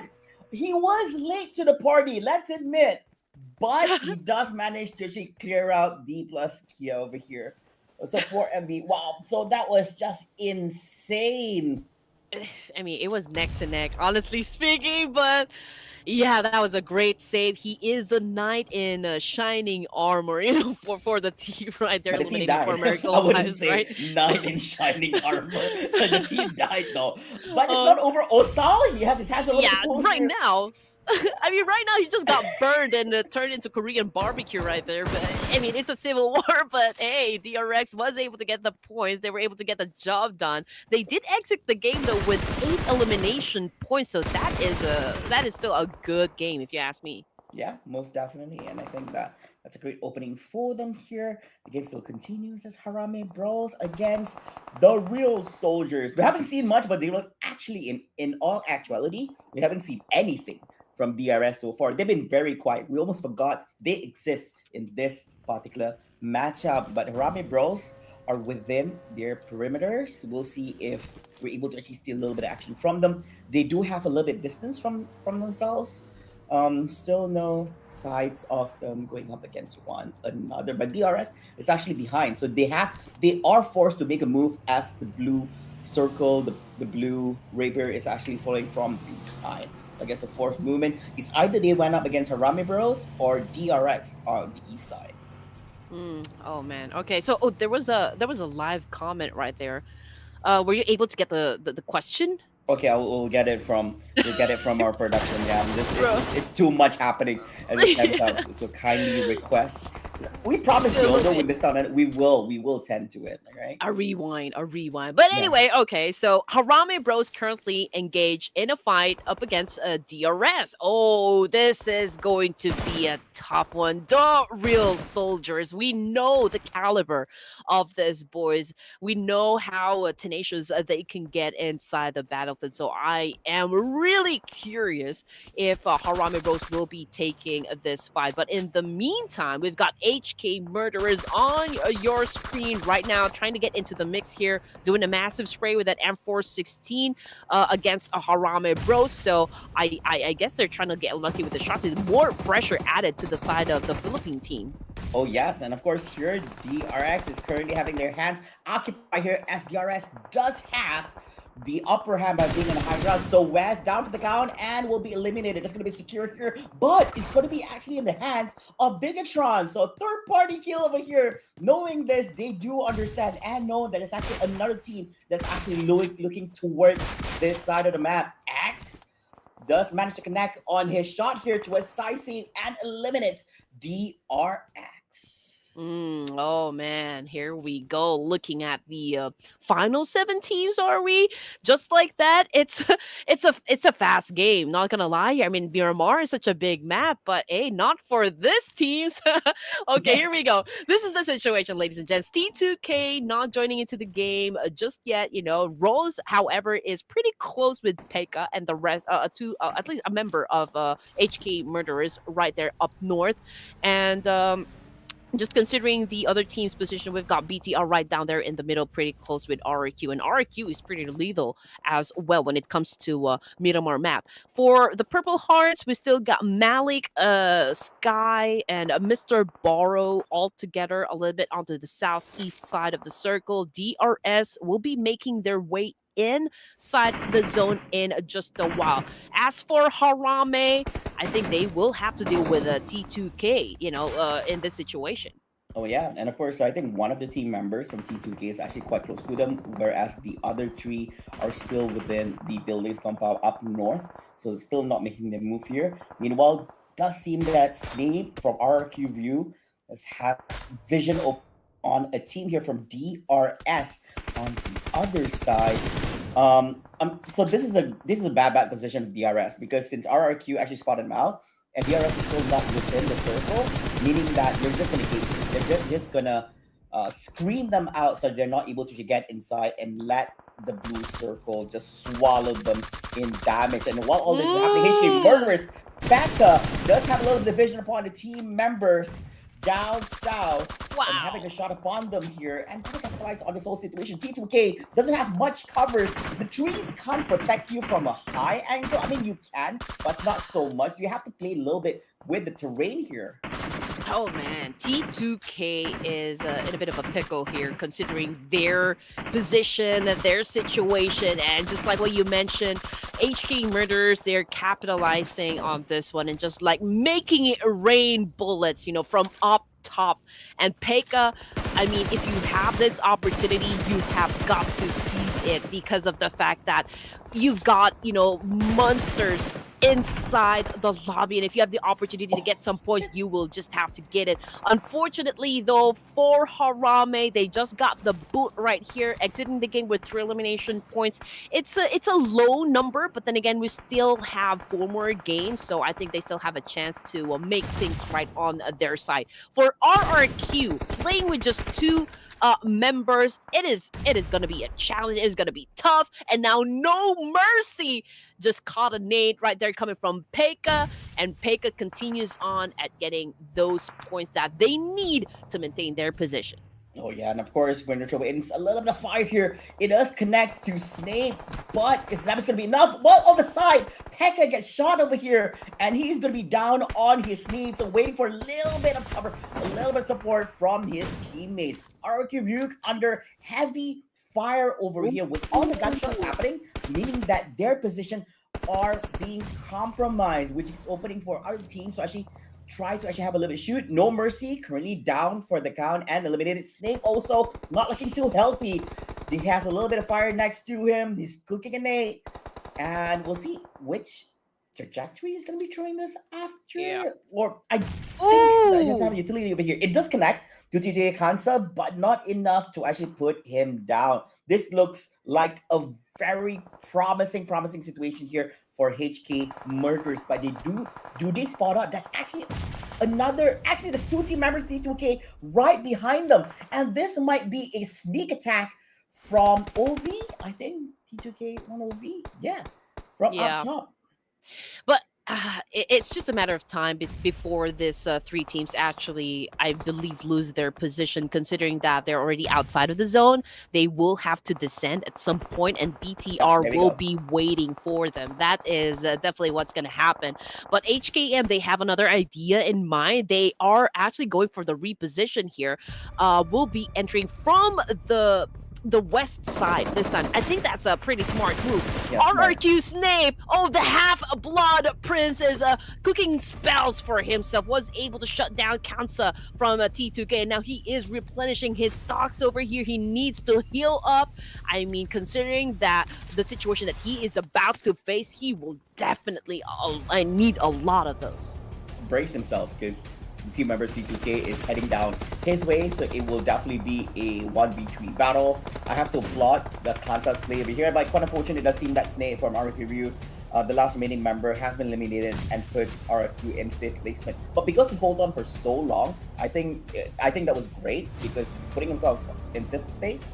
doesn't! He was late to the party, let's admit. But he does manage to actually clear out D plus Kia over here. So 4MB. Wow. So that was just insane. I mean, it was neck to neck, honestly speaking, but yeah, that was a great save. He is the knight in shining armor, for the team right there, But the team eliminating died. for Miracle I wouldn't Lives, say right? knight in shining armor. The team died though. But it's not over. Osal, he has his hands a little Yeah, full right here. now. I mean, right now he just got burned and turned into Korean barbecue right there. But I mean, it's a civil war. But hey, DRX was able to get the points. They were able to get the job done. They did exit the game though with 8 elimination points. So that is still a good game, if you ask me. Yeah, most definitely. And I think that's a great opening for them here. The game still continues as HARAME brawls against the real soldiers. We haven't seen much, but they were actually, in all actuality, we haven't seen anything from DRS so far. They've been very quiet. We almost forgot they exist in this particular matchup. But HARAME brawls are within their perimeters. We'll see if we're able to actually steal a little bit of action from them. They do have a little bit distance from themselves. Still no sides of them going up against one another, but DRS is actually behind, so they are forced to make a move as the blue circle, the blue rapier is actually following from behind. I guess a forced movement is either they went up against HARAME Bros or DRX on the east side. Oh man. Okay, so there was a live comment right there. Were you able to get the question? Okay, we'll get it from our production. Yeah, it's too much happening at this time. So kindly request. We promise you, although with this time, we will tend to it. Right? A rewind. But anyway, okay. So HARAME Bros currently engaged in a fight up against DRS. Oh, this is going to be a tough one. The real soldiers. We know the caliber of these boys. We know how tenacious they can get inside the battlefield. So I am really curious if HARAME Bros will be taking this fight. But in the meantime, we've got HK Murderers on your screen right now, trying to get into the mix here, doing a massive spray with that M416 against a HARAME Bros. So I guess they're trying to get lucky with the shots. There's more pressure added to the side of the Philippine team. Oh yes, and of course here DRX is currently having their hands occupied here as DRS does have the upper hand by being in a high ground. So Wes down for the count and will be eliminated. It's going to be secure here, but it's going to be actually in the hands of BIGETRON. So third party kill over here. Knowing this, they do understand and know that it's actually another team that's actually looking towards this side of the map. X does manage to connect on his shot here to a side save and eliminates DRX. Oh man, here we go. Looking at the final 7 teams, are we? Just like that, it's a fast game. Not gonna lie. I mean, Miramar is such a big map, but hey, not for this teams. Okay, here we go. This is the situation, ladies and gents. T2K not joining into the game just yet. You know, Rose, however, is pretty close with Pekka and the rest. At least a member of HK Murderers right there up north, and just considering the other team's position, we've got BTR right down there in the middle, pretty close with RRQ. And RRQ is pretty lethal as well when it comes to Miramar map. For the Purple Hearts, we still got Malik, Sky, and Mr. Borrow all together a little bit onto the southeast side of the circle. DRS will be making their way inside the zone in just a while. As for HARAME, I think they will have to deal with a T2K, in this situation. Oh yeah, and of course, I think one of the team members from T2K is actually quite close to them, whereas the other 3 are still within the buildings compound up north, so it's still not making the move here. Meanwhile, does seem that Snape from RRQ view has had vision on a team here from DRS on the other side. So this is a bad position of DRS, because since RRQ actually spotted Mal and DRS is still not within the circle, meaning that they're just gonna screen them out so they're not able to get inside and let the blue circle just swallowed them in damage. And while all this is happening, HK Murderers, Becca does have a little division upon the team members down south and having a shot upon them here and trying to capitalize on this whole situation. T2K doesn't have much cover. The trees can't protect you from a high angle. I mean, you can, but it's not so much. You have to play a little bit with the terrain here. Oh man, T2K is in a bit of a pickle here, considering their position, their situation, and just like what you mentioned, HK Murderers, they're capitalizing on this one and just like making it rain bullets, from up top. And Pekka, I mean, if you have this opportunity, you have got to seize it because of the fact that you've got, monsters inside the lobby, and if you have the opportunity to get some points, you will just have to get it. Unfortunately, though, for HARAME, they just got the boot right here, exiting the game with 3 elimination points. It's a low number, but then again, we still have 4 more games, so I think they still have a chance to make things right on their side. For RRQ, playing with just 2 members, it is going to be a challenge. It is going to be tough, and now No Mercy just caught a nade right there coming from Pekka, and Pekka continues on at getting those points that they need to maintain their position. Oh yeah, and of course, Winter Trouble, it's a little bit of fire here. It does connect to Snake, but is that going to be enough? Well, on the side, Pekka gets shot over here, and he's going to be down on his knees, so waiting for a little bit of cover, a little bit of support from his teammates. Ryuk under heavy fire over here with all the gunshots happening, meaning that their position are being compromised, which is opening for other teams to actually try to have a little bit shoot. No Mercy currently down for the count and eliminated. Snake also not looking too healthy. He has a little bit of fire next to him. He's cooking a nade, and we'll see which trajectory is going to be throwing this after. Yeah. Or I think it does have a utility over here. It does connect to TJ Kansa, but not enough to actually put him down. This looks like a very promising situation here for HK Murderers, but they spot out that's actually there's 2 team members, T2K, right behind them, and this might be a sneak attack from OV. I think T2K on OV, from up top. But it's just a matter of time before this 3 teams actually, I believe, lose their position, considering that they're already outside of the zone. They will have to descend at some point, and BTR will be waiting for them. That is definitely what's going to happen. But HKM, they have another idea in mind. They are actually going for the reposition here. Will be entering from the west side this time. I think that's a pretty smart move. Yes, RRQ's name, the half-blood prince is cooking spells for himself, was able to shut down Kansa from T2K, and now he is replenishing his stocks over here. He needs to heal up. I mean, considering that the situation that he is about to face, he will definitely need a lot of those. Brace himself, because team member C2K is heading down his way, so it will definitely be a 1v3 battle. I have to applaud the Kansas play over here, but quite unfortunate, it does seem that Snake from RQ Ryu, the last remaining member, has been eliminated and puts RQ in 5th placement. But because he held on for so long, I think that was great, because putting himself in 5th space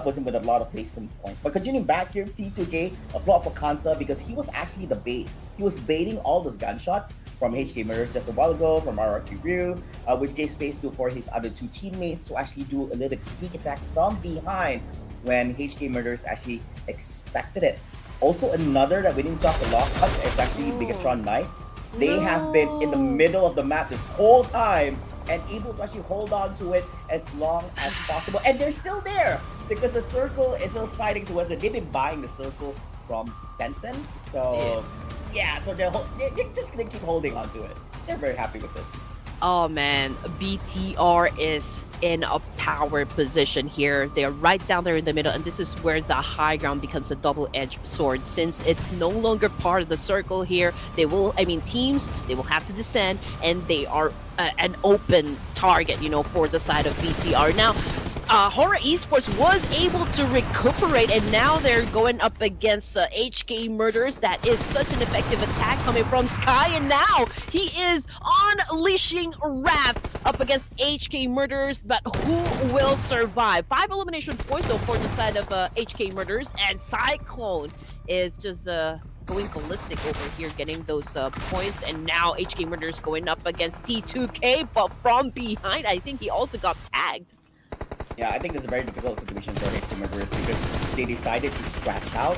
puts him with a lot of placement points. But continuing back here, T2K, applaud for Kansa, because he was actually the bait. He was baiting all those gunshots from HK Murders just a while ago, from RRQ Ryu, which gave space for his other 2 teammates to actually do a little bit sneak attack from behind when HK Murders actually expected it. Also, another that we didn't talk a lot about is actually BIGETRON Knights. They have been in the middle of the map this whole time and able to actually hold on to it as long as possible. And they're still there because the circle is still siding towards it. They've been buying the circle from Tencent. So, so they're just going to keep holding on to it. They're very happy with this. Oh man, BTR is in a power position here. They're right down there in the middle, and this is where the high ground becomes a double-edged sword. Since it's no longer part of the circle here, teams, they will have to descend, and they are an open target, for the side of BTR. Now, HORAA Esports was able to recuperate, and now they're going up against HK Murders. That is such an effective attack coming from Sky, and now he is unleashing wrath up against HK Murders. But who will survive? 5 elimination points though for the side of HK Murders, and Cyclone is just going ballistic over here, getting those points. And now HK Murders going up against T2K, but from behind, I think he also got tagged. Yeah, I think it's a very difficult situation for HK Murderers because they decided to scratch out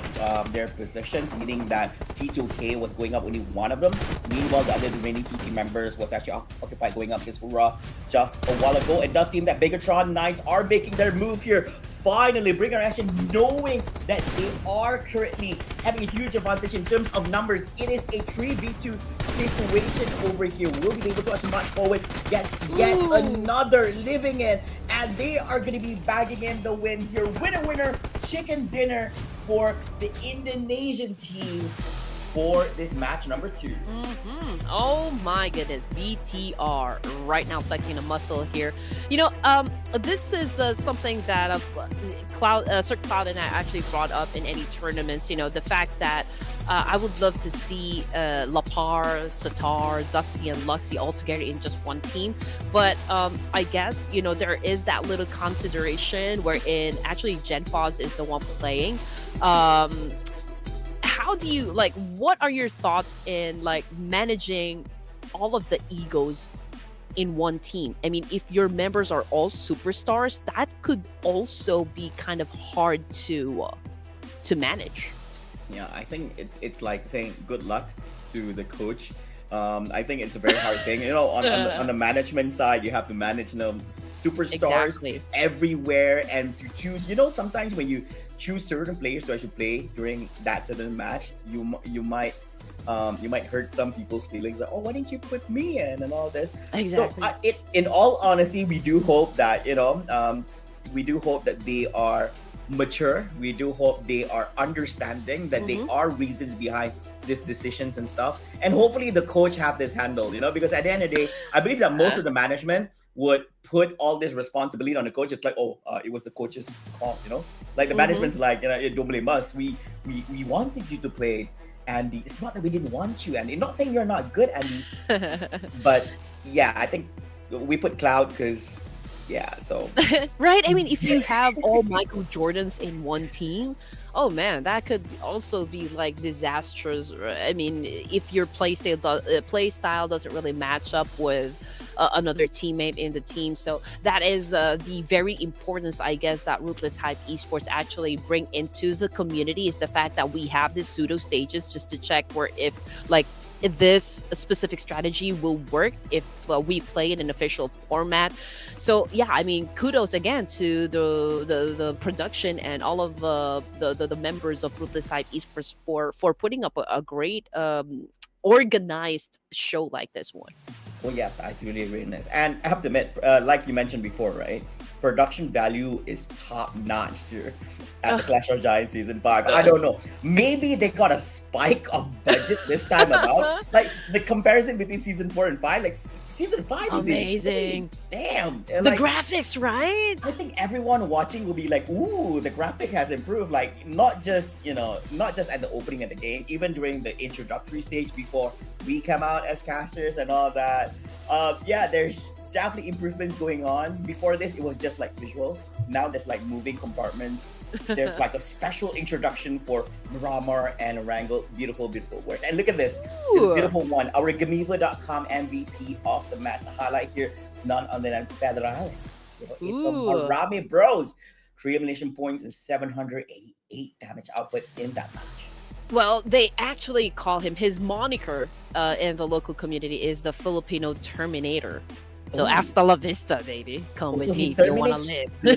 their positions, meaning that T2K was going up only one of them. Meanwhile, the other remaining 2 team members was actually occupied going up against HORAA just a while ago. It does seem that BIGETRON Knights are making their move here. Finally, bring our action, knowing that they are currently having a huge advantage in terms of numbers. It is a 3v2 situation over here. Will be able to actually march forward, get yet another living in, and they are going to be bagging in the win here. Winner, winner, chicken dinner for the Indonesian teams for this match number 2. Oh my goodness, VTR right now flexing a muscle here. You know, this is something that Sir Cloud and I actually brought up in any tournaments. You know, the fact that I would love to see Lapar, Satar, Zuxi, and Luxi all together in just one team. But I guess, you know, there is that little consideration wherein actually Genfaz is the one playing. How do you, like, what are your thoughts in, like, managing all of the egos in one team? I mean, if your members are all superstars, that could also be kind of hard to manage. Yeah, I think it's like saying good luck to the coach. I think it's a very hard thing. You know, on the management side, you have to manage, you know, superstars everywhere, and to choose. You know, sometimes when you choose certain players to actually play during that certain match, you might hurt some people's feelings. Like, oh, why didn't you put me in and all this? Exactly. So, in all honesty, we do hope that, you know, we do hope that they are mature. We do hope they are understanding that there are reasons behind these decisions and stuff, and hopefully the coach have this handled, you know, because at the end of the day, I believe that most of the management would put all this responsibility on the coach. It's like, it was the coach's call, you know, like the management's like, you know, don't blame us. We wanted you to play, Andy. It's not that we didn't want you, Andy. Not saying you're not good, Andy, but yeah, I think we put Cloud because so right. I mean, if you have all Michael Jordans in one team, oh man, that could also be like disastrous. I mean, if your play style doesn't really match up with another teammate in the team. So that is the very importance, I guess, that Ruthless Hype Esports actually bring into the community, is the fact that we have these pseudo stages just to check where if this specific strategy will work if we play in an official format. So yeah, I mean, kudos again to the production and all of the members of Ruthless Hype Esports for putting up a great organized show like this one. Well, yeah, I really agree on this. And I have to admit, like you mentioned before, right? Production value is top notch here at the Clash of Giants Season 5. I don't know. Maybe they got a spike of budget this time about. Like, the comparison between Season 4 and 5, like, Season 5 is amazing. Damn. The like, graphics, right? I think everyone watching will be like, ooh, the graphic has improved. Like, not just at the opening of the game, even during the introductory stage before we come out as casters and all that. Yeah, there's definitely improvements going on. Before this, it was just like visuals. Now there's like moving compartments. There's like a special introduction for Miramar and Erangel. Beautiful, beautiful work. And look at this beautiful one. Our Gamiva.com MVP of the match. The highlight here is none other than Federales. From HARAME Bros. 3 elimination points and 788 damage output in that match. Well, they actually call him, his moniker in the local community is the Filipino Terminator. So hasta la vista, baby. Come with me if you want to live. I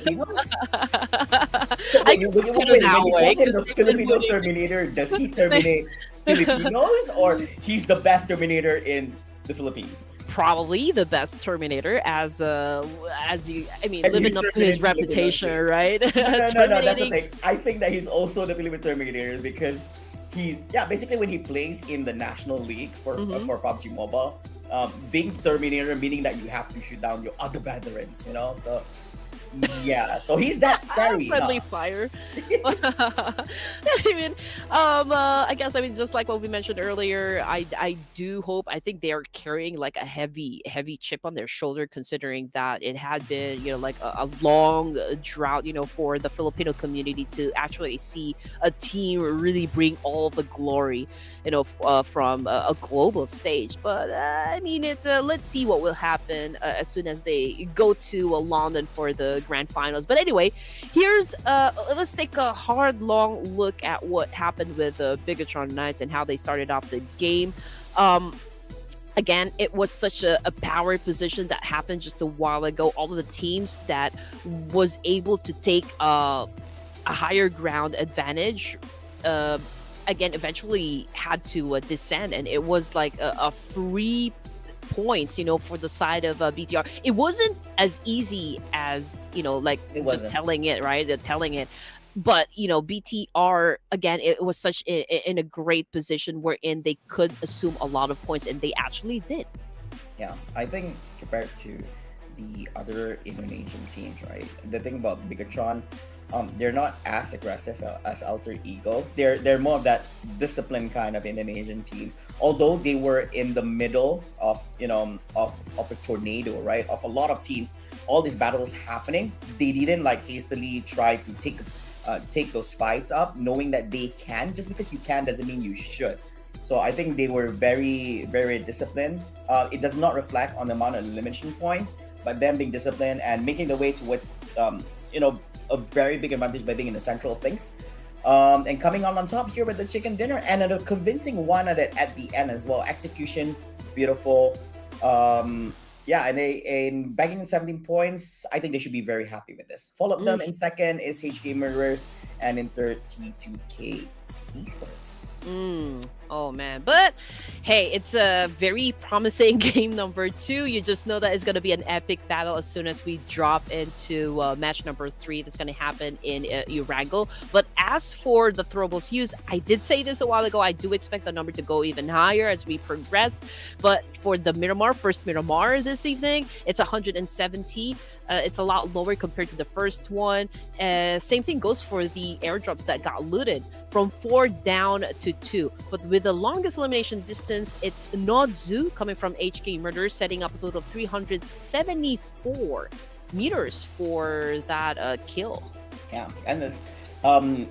put it that way. The Filipino Terminator, does he terminate Filipinos, or he's the best Terminator in the Philippines? Probably the best Terminator, as you, I mean, living up to his reputation, right? No, that's the thing. I think that he's also the Filipino Terminator because basically when he plays in the National League for PUBG Mobile, being Terminator, meaning that you have to shoot down your other veterans, you know. So Yeah, so he's that scary, Friendly huh? fire. I mean, I guess, I mean, just like what we mentioned earlier, I do hope, I think they are carrying like a heavy chip on their shoulder, considering that it had been, like a long drought, for the Filipino community to actually see a team really bring all the glory, from a global stage. But I mean, let's see what will happen as soon as they go to London for the grand finals. But anyway, here's let's take a hard long look at what happened with the BIGETRON Knights and how they started off the game. um Again, it was such a power position that happened just a while ago. All of the teams that was able to take a higher ground advantage, uh, again, eventually had to descend, and it was like a free points, for the side of BTR. It wasn't as easy as, like It just wasn't. telling it, right? Telling it. But, BTR, again, it was such in a great position wherein they could assume a lot of points, and they actually did. Yeah, I think compared to the other Indonesian teams, right? The thing about Bigatron, they're not as aggressive as Alter Ego. They're more of that disciplined kind of Indonesian teams. Although they were in the middle of of a tornado, right? Of a lot of teams, all these battles happening, they didn't like hastily try to take those fights up, knowing that they can. Just because you can doesn't mean you should. So I think they were very, very disciplined. It does not reflect on the amount of elimination points, but them being disciplined and making the way towards, a very big advantage by being in the central of things. And coming on top here with the chicken dinner and a convincing one at the end as well. Execution, beautiful. Yeah, and they in bagging in 17 points. I think they should be very happy with this. Follow up them in second is HK Murderers, and in third T2K Esports. Oh man, but hey, it's a very promising game number 2. You just know that it's going to be an epic battle as soon as we drop into match number 3 that's going to happen in Erangel. But as for the throwables used, I did say this a while ago, I do expect the number to go even higher as we progress. But for the first Miramar this evening, it's 170. It's a lot lower compared to the first one. Same thing goes for the airdrops that got looted, from 4 down to 2. But with the longest elimination distance, it's Nodzu coming from HK Murderers, setting up a total of 374 meters for that kill. Yeah, and it's it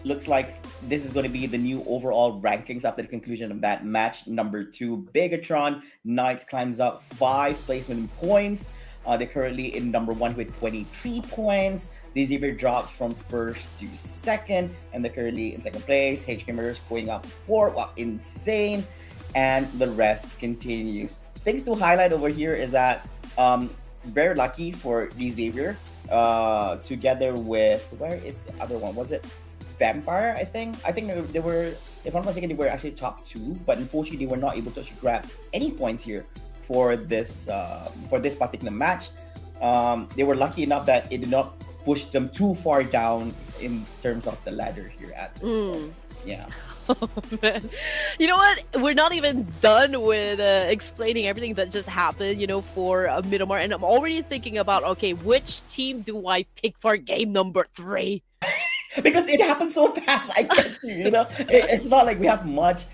looks like this is going to be the new overall rankings after the conclusion of that match number 2. Bigatron Knights climbs up 5 placement points. They're currently in number 1 with 23 points. Xavier drops from first to second, and they're currently in second place. HK Murders going up 4, wow, insane. And the rest continues. Things to highlight over here is that very lucky for Xavier, together with, where is the other one? Was it Vampire? I think they were, if I'm not mistaken, they were actually top 2, but unfortunately they were not able to actually grab any points here for this particular match. They were lucky enough that it did not push them too far down in terms of the ladder here at this point. Yeah. Oh, man. You know what? We're not even done with explaining everything that just happened, for Miramar. And I'm already thinking about, okay, which team do I pick for game number 3? Because it happens so fast. I can't, it's not like we have much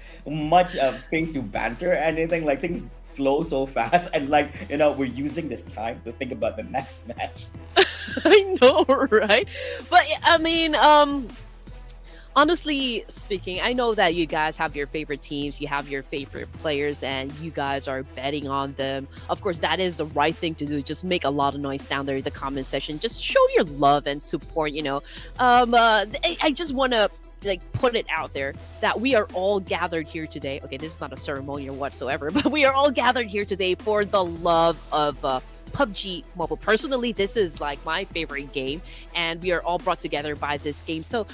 space to banter or anything. Like, things flow so fast, and we're using this time to think about the next match. I know, right? But I mean, honestly speaking, I know that you guys have your favorite teams, you have your favorite players, and you guys are betting on them. Of course, that is the right thing to do. Just make a lot of noise down there in the comment section. Just show your love and support. I just want to put it out there that we are all gathered here today. Okay, this is not a ceremony or whatsoever, but we are all gathered here today for the love of PUBG Mobile. Personally, this is like my favorite game, and we are all brought together by this game. So,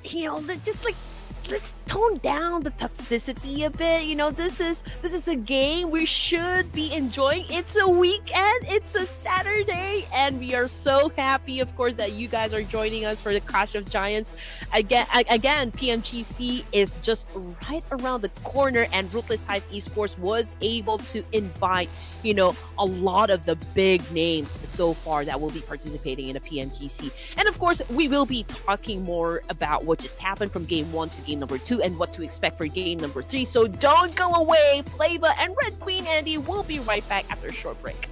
just let's tone down the toxicity a bit. You know, this is a game we should be enjoying. It's a weekend, it's a Saturday, and we are so happy, of course, that you guys are joining us for the Clash of Giants. Again, PMGC is just right around the corner, and Ruthless Esports was able to invite, you know, a lot of the big names so far that will be participating in a PMGC. And of course, we will be talking more about what just happened from game 1 to game number 2 and what to expect for game number 3. So don't go away. Flava and Red Queen Andy will be right back after a short break.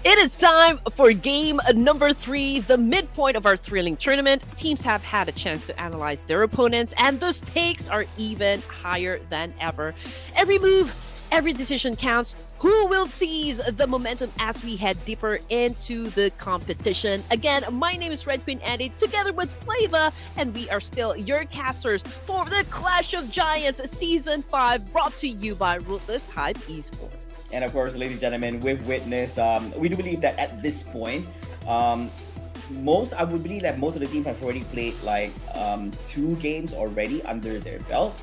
It is time for game number 3, the midpoint of our thrilling tournament. Teams have had a chance to analyze their opponents, and the stakes are even higher than ever. Every move, every decision counts. Who will seize the momentum as we head deeper into the competition? Again, my name is Red Queen Andy, together with Flava, and we are still your casters for the Clash of Giants Season 5, brought to you by Ruthless Esports. And of course, ladies and gentlemen, we've witnessed, we do believe that at this point, I would believe that most of the teams have already played like 2 games already under their belt.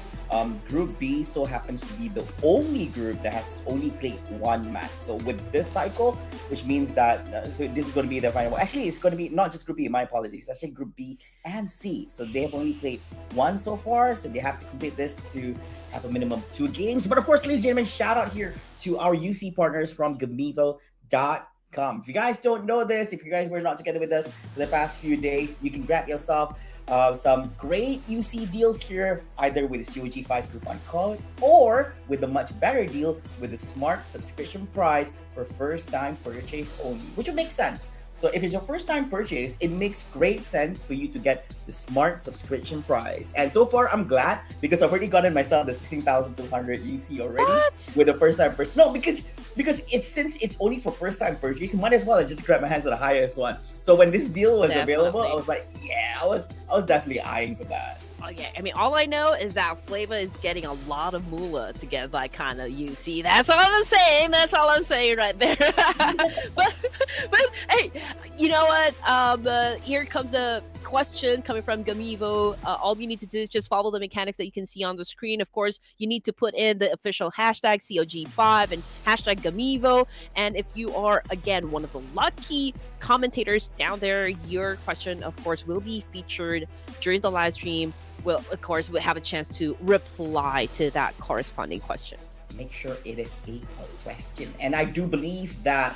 Group B so happens to be the only group that has only played one match. So with this cycle, which means that so this is going to be the final. Actually, it's going to be not just Group B. My apologies. It's actually Group B and C. So they have only played one so far. So they have to complete this to have a minimum of 2 games. But of course, ladies and gentlemen, shout out here to our UC partners from Gamivo.com. If you guys don't know this, if you guys were not together with us for the past few days, you can grab yourself some great UC deals here, either with the COG5 coupon code or with a much better deal with the smart subscription price for first time purchase only, which would make sense. So if it's your first time purchase, it makes great sense for you to get the smart subscription price. And so far, I'm glad because I've already gotten myself the 16,200 UC already with the first time purchase. No, because since it's only for first time purchase, might as well I just grab my hands on the highest one. So when this deal was available, I was like, yeah, I was definitely eyeing for that. Oh, yeah, I mean, all I know is that Flava is getting a lot of moolah to get that kind of UC. That's all I'm saying. That's all I'm saying right there. but hey, you know what? Here comes a question coming from Gamivo. All you need to do is just follow the mechanics that you can see on the screen. Of course, you need to put in the official hashtag COG5 and hashtag Gamivo. And if you are, again, one of the lucky commentators down there, your question, of course, will be featured during the live stream. Well, of course, we'll have a chance to reply to that corresponding question. Make sure it is a question. And I do believe that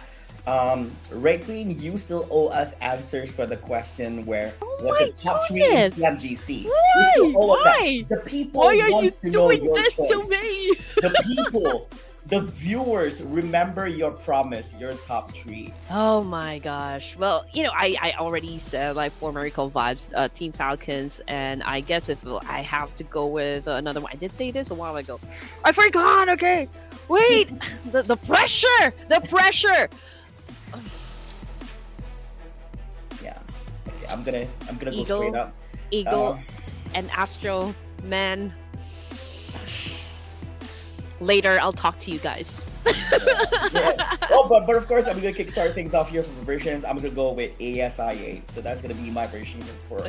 Red Queen, you still owe us answers for the question where what's the top 3 in PMGC? You still owe us that. The people Why are want you to know doing your this choice. to me? The people, the viewers, remember your promise, your top 3. Oh my gosh. Well, you know, I already said like for Miracle Vibes, Team Falcons, and I guess if I have to go with another one, I did say this a while ago. I forgot. Okay, wait. the pressure. The pressure. Yeah. Okay, I'm gonna go Eagle, straight up. Eagle, and Astro Man. Later, I'll talk to you guys. Yeah. Oh, but of course, I'm gonna kickstart things off here for versions. I'm gonna go with ASI8, so that's gonna be my version for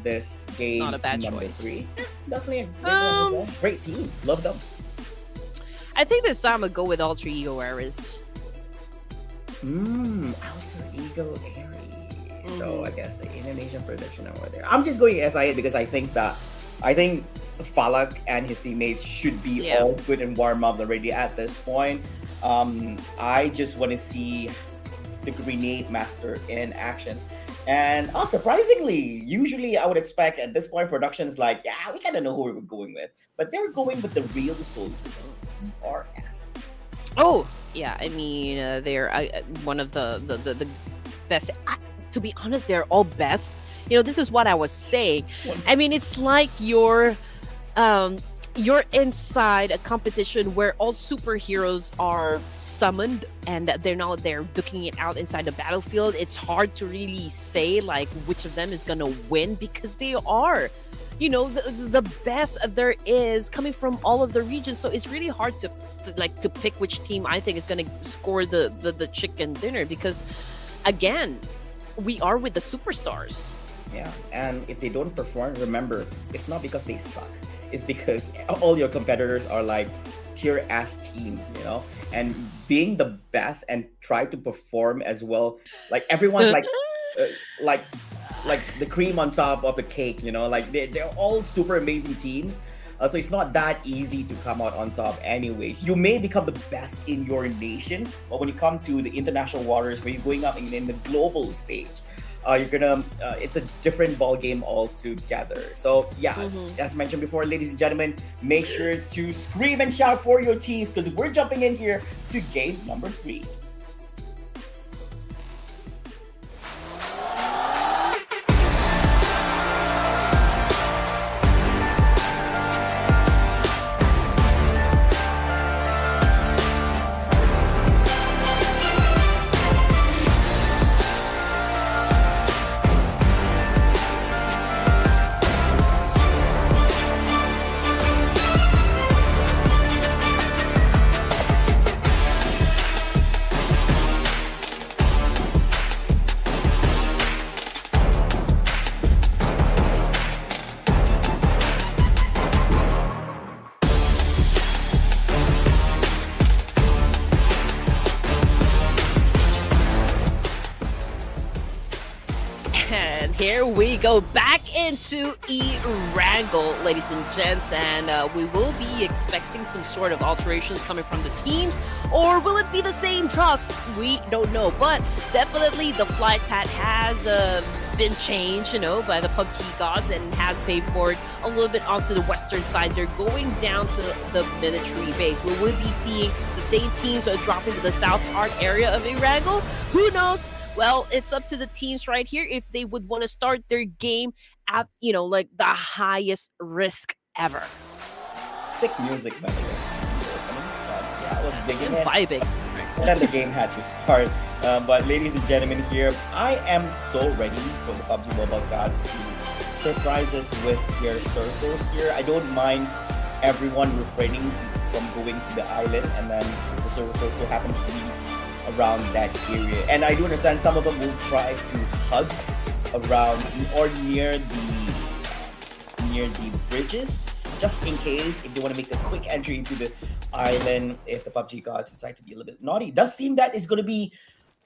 this game. Not a bad number choice. 3. Yeah, definitely a great one as well. Great team, love them. I think this time I'll go with Alter Ego Ares. Alter Ego Aries. So I guess the Indonesian production over there. I'm just going SI8 because I think Falak and his teammates should be all good and warm up already at this point. I just want to see the Grenade Master in action. And surprisingly, usually I would expect at this point productions like, yeah, we kind of know who we're going with. But they're going with the real soldiers, ERS. Oh, yeah. I mean, they're one of the best. To be honest, they're all best. You know, this is what I was saying. I mean, it's like you're inside a competition where all superheroes are summoned and they're duking it out inside the battlefield. It's hard to really say like which of them is gonna win because they are, you know, the best there is coming from all of the regions. So it's really hard to pick which team I think is gonna score the chicken dinner because, again, we are with the superstars. Yeah, and if they don't perform, remember, it's not because they suck. It's because all your competitors are like tier ass teams, you know? And being the best and try to perform as well, like everyone's like the cream on top of the cake, you know? Like they're all super amazing teams. So it's not that easy to come out on top anyways. You may become the best in your nation, but when you come to the international waters where you're going up in the global stage, you're gonna it's a different ball game altogether. So yeah, as mentioned before, ladies and gentlemen, make sure to scream and shout for your teams because we're jumping in here to game number 3. And here we go back into Erangel, ladies and gents, and we will be expecting some sort of alterations coming from the teams, or will it be the same trucks? We don't know, but definitely the flight path has been changed, by the PUBG gods and has paid forward a little bit onto the western sides. They're going down to the military base. We will be seeing the same teams are dropping to the south arc area of Erangel. Who knows? Well, it's up to the teams right here if they would want to start their game at, like the highest risk ever. Sick music, by the way. Yeah, I was digging it. Vibing. And then the game had to start. But ladies and gentlemen, here I am so ready for the PUBG Mobile gods to surprise us with their circles here. I don't mind everyone refraining from going to the island, and then the circle so happens to be around that area. And I do understand some of them will try to hug around or near the bridges, just in case if they want to make a quick entry into the island if the PUBG gods decide to be a little bit naughty. It does seem that it's going to be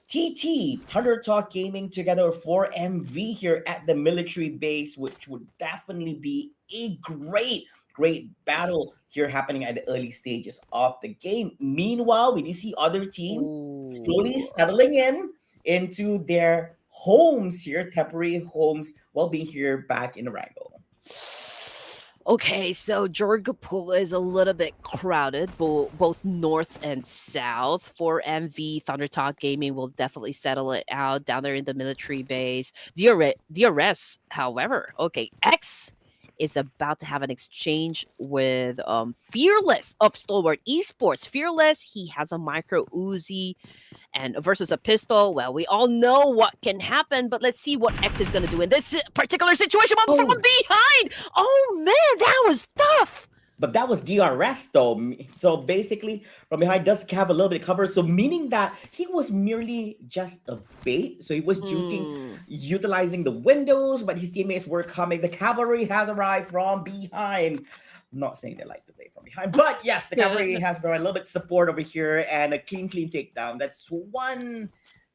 TT, Thunder Talk Gaming together for MV here at the military base, which would definitely be a great battle here happening at the early stages of the game. Meanwhile, we do see other teams slowly settling into their homes here, temporary homes, while being here back in Erangel. Okay, so Jorgapula is a little bit crowded, both north and south. For MV, Thunder Talk Gaming will definitely settle it out down there in the military base. DRS, however, okay, X is about to have an exchange with Fearless of Stalwart Esports. Fearless, he has a micro Uzi, and versus a pistol. Well, we all know what can happen, but let's see what X is going to do in this particular situation. From behind! Oh man, that was tough! But that was DRS though. So basically, from behind does have a little bit of cover. So meaning that he was merely just a bait. So he was juking, utilizing the windows, but his teammates were coming. The cavalry has arrived from behind. I'm not saying they like to play from behind, but yes, the cavalry has brought a little bit of support over here and a clean takedown. That's 1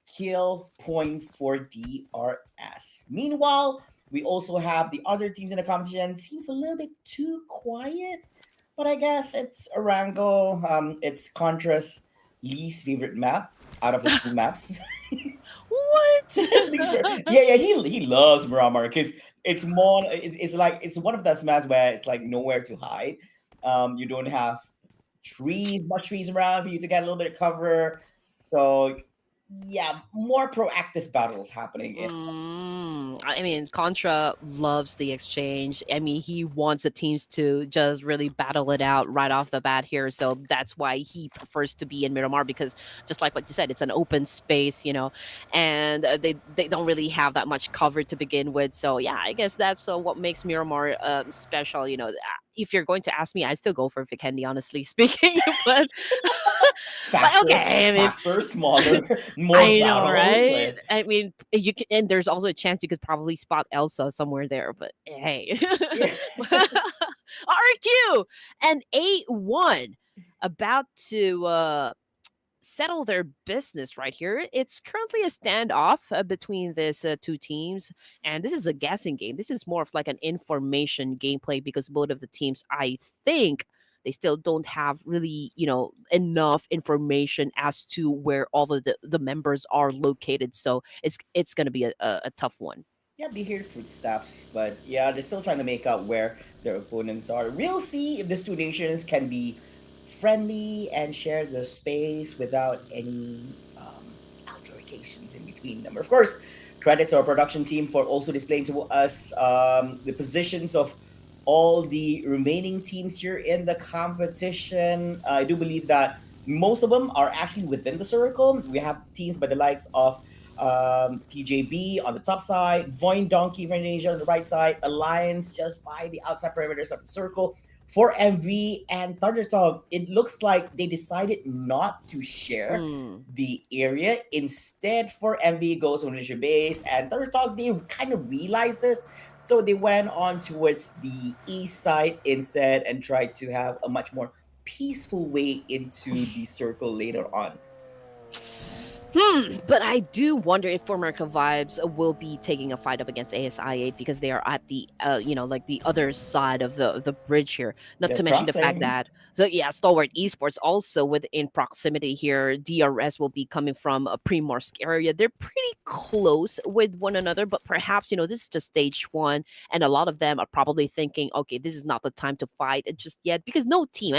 kill point for DRS. Meanwhile, we also have the other teams in the competition. It seems a little bit too quiet, but I guess it's Erangel. It's Contra's least favorite map out of the 2 maps. What? He loves Miramar because it's more. It's like it's one of those maps where it's like nowhere to hide. You don't have much trees around for you to get a little bit of cover. So yeah, more proactive battles happening. I mean, Contra loves the exchange. I mean, he wants the teams to just really battle it out right off the bat here. So that's why he prefers to be in Miramar, because just like what you said, it's an open space, and they don't really have that much cover to begin with. So yeah, I guess that's what makes Miramar special. If you're going to ask me, I'd still go for Vikendi, honestly speaking. But faster, okay, faster, smaller, more I know, battles. right? I mean, you can, and there's also a chance you could probably spot Elsa somewhere there. But hey, RQ and 8-1 about to settle their business right here. It's currently a standoff between these 2 teams, and this is a guessing game. This is more of like an information gameplay because both of the teams, I think, they still don't have really, enough information as to where all of the members are located. So it's going to be a tough one. Yeah, they hear footsteps, but yeah, they're still trying to make out where their opponents are. We'll see if these 2 nations can be friendly and share the space without any altercations in between them. Of course, credits our production team for also displaying to us the positions of all the remaining teams here in the competition. I do believe that most of them are actually within the circle. We have teams by the likes of TJB on the top side, Voin Donkey from Indonesia on the right side, Alliance just by the outside perimeters of the circle. For MV and Thundertalk, it looks like they decided not to share the area. Instead, for MV goes on the base, and Thundertalk, they kind of realized this. So they went on towards the east side instead and tried to have a much more peaceful way into the circle later on. But I do wonder if Formerica Vibes will be taking a fight up against ASI8 because they are at the, like the other side of the bridge here. Not They're to mention the fact crossing. that, so yeah, Stalwart Esports also within proximity here. DRS will be coming from a Primorsk area. They're pretty close with one another, but perhaps, this is just stage one, and a lot of them are probably thinking, okay, this is not the time to fight just yet because no team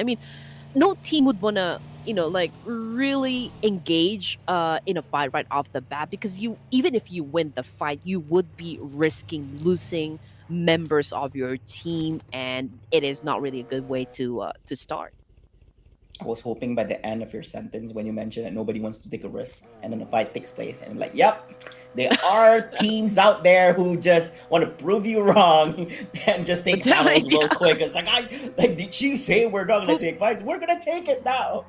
would want to like really engage in a fight right off the bat because you even if you win the fight you would be risking losing members of your team, and it is not really a good way to start. I was hoping by the end of your sentence when you mentioned that nobody wants to take a risk and then a fight takes place and I'm like, yep, there are teams out there who just want to prove you wrong and just take towels real quick. It's like, did you say we're not gonna take fights? We're gonna take it now.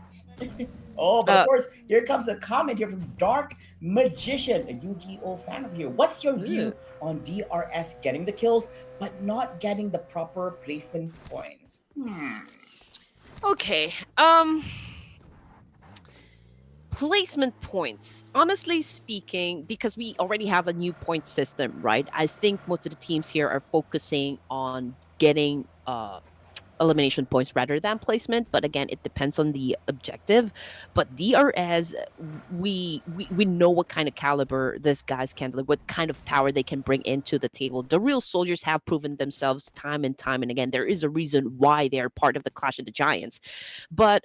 Oh, but of course, here comes a comment here from Dark Magician, a Yu-Gi-Oh fan of here. What's your view on DRS getting the kills but not getting the proper placement points? Okay. Placement points. Honestly speaking, because we already have a new point system, right? I think most of the teams here are focusing on getting elimination points rather than placement. But again, it depends on the objective. But DRS, we know what kind of caliber this guys can, like what kind of power they can bring into the table. The real soldiers have proven themselves time and time and again. There is a reason why they are part of the Clash of the Giants. But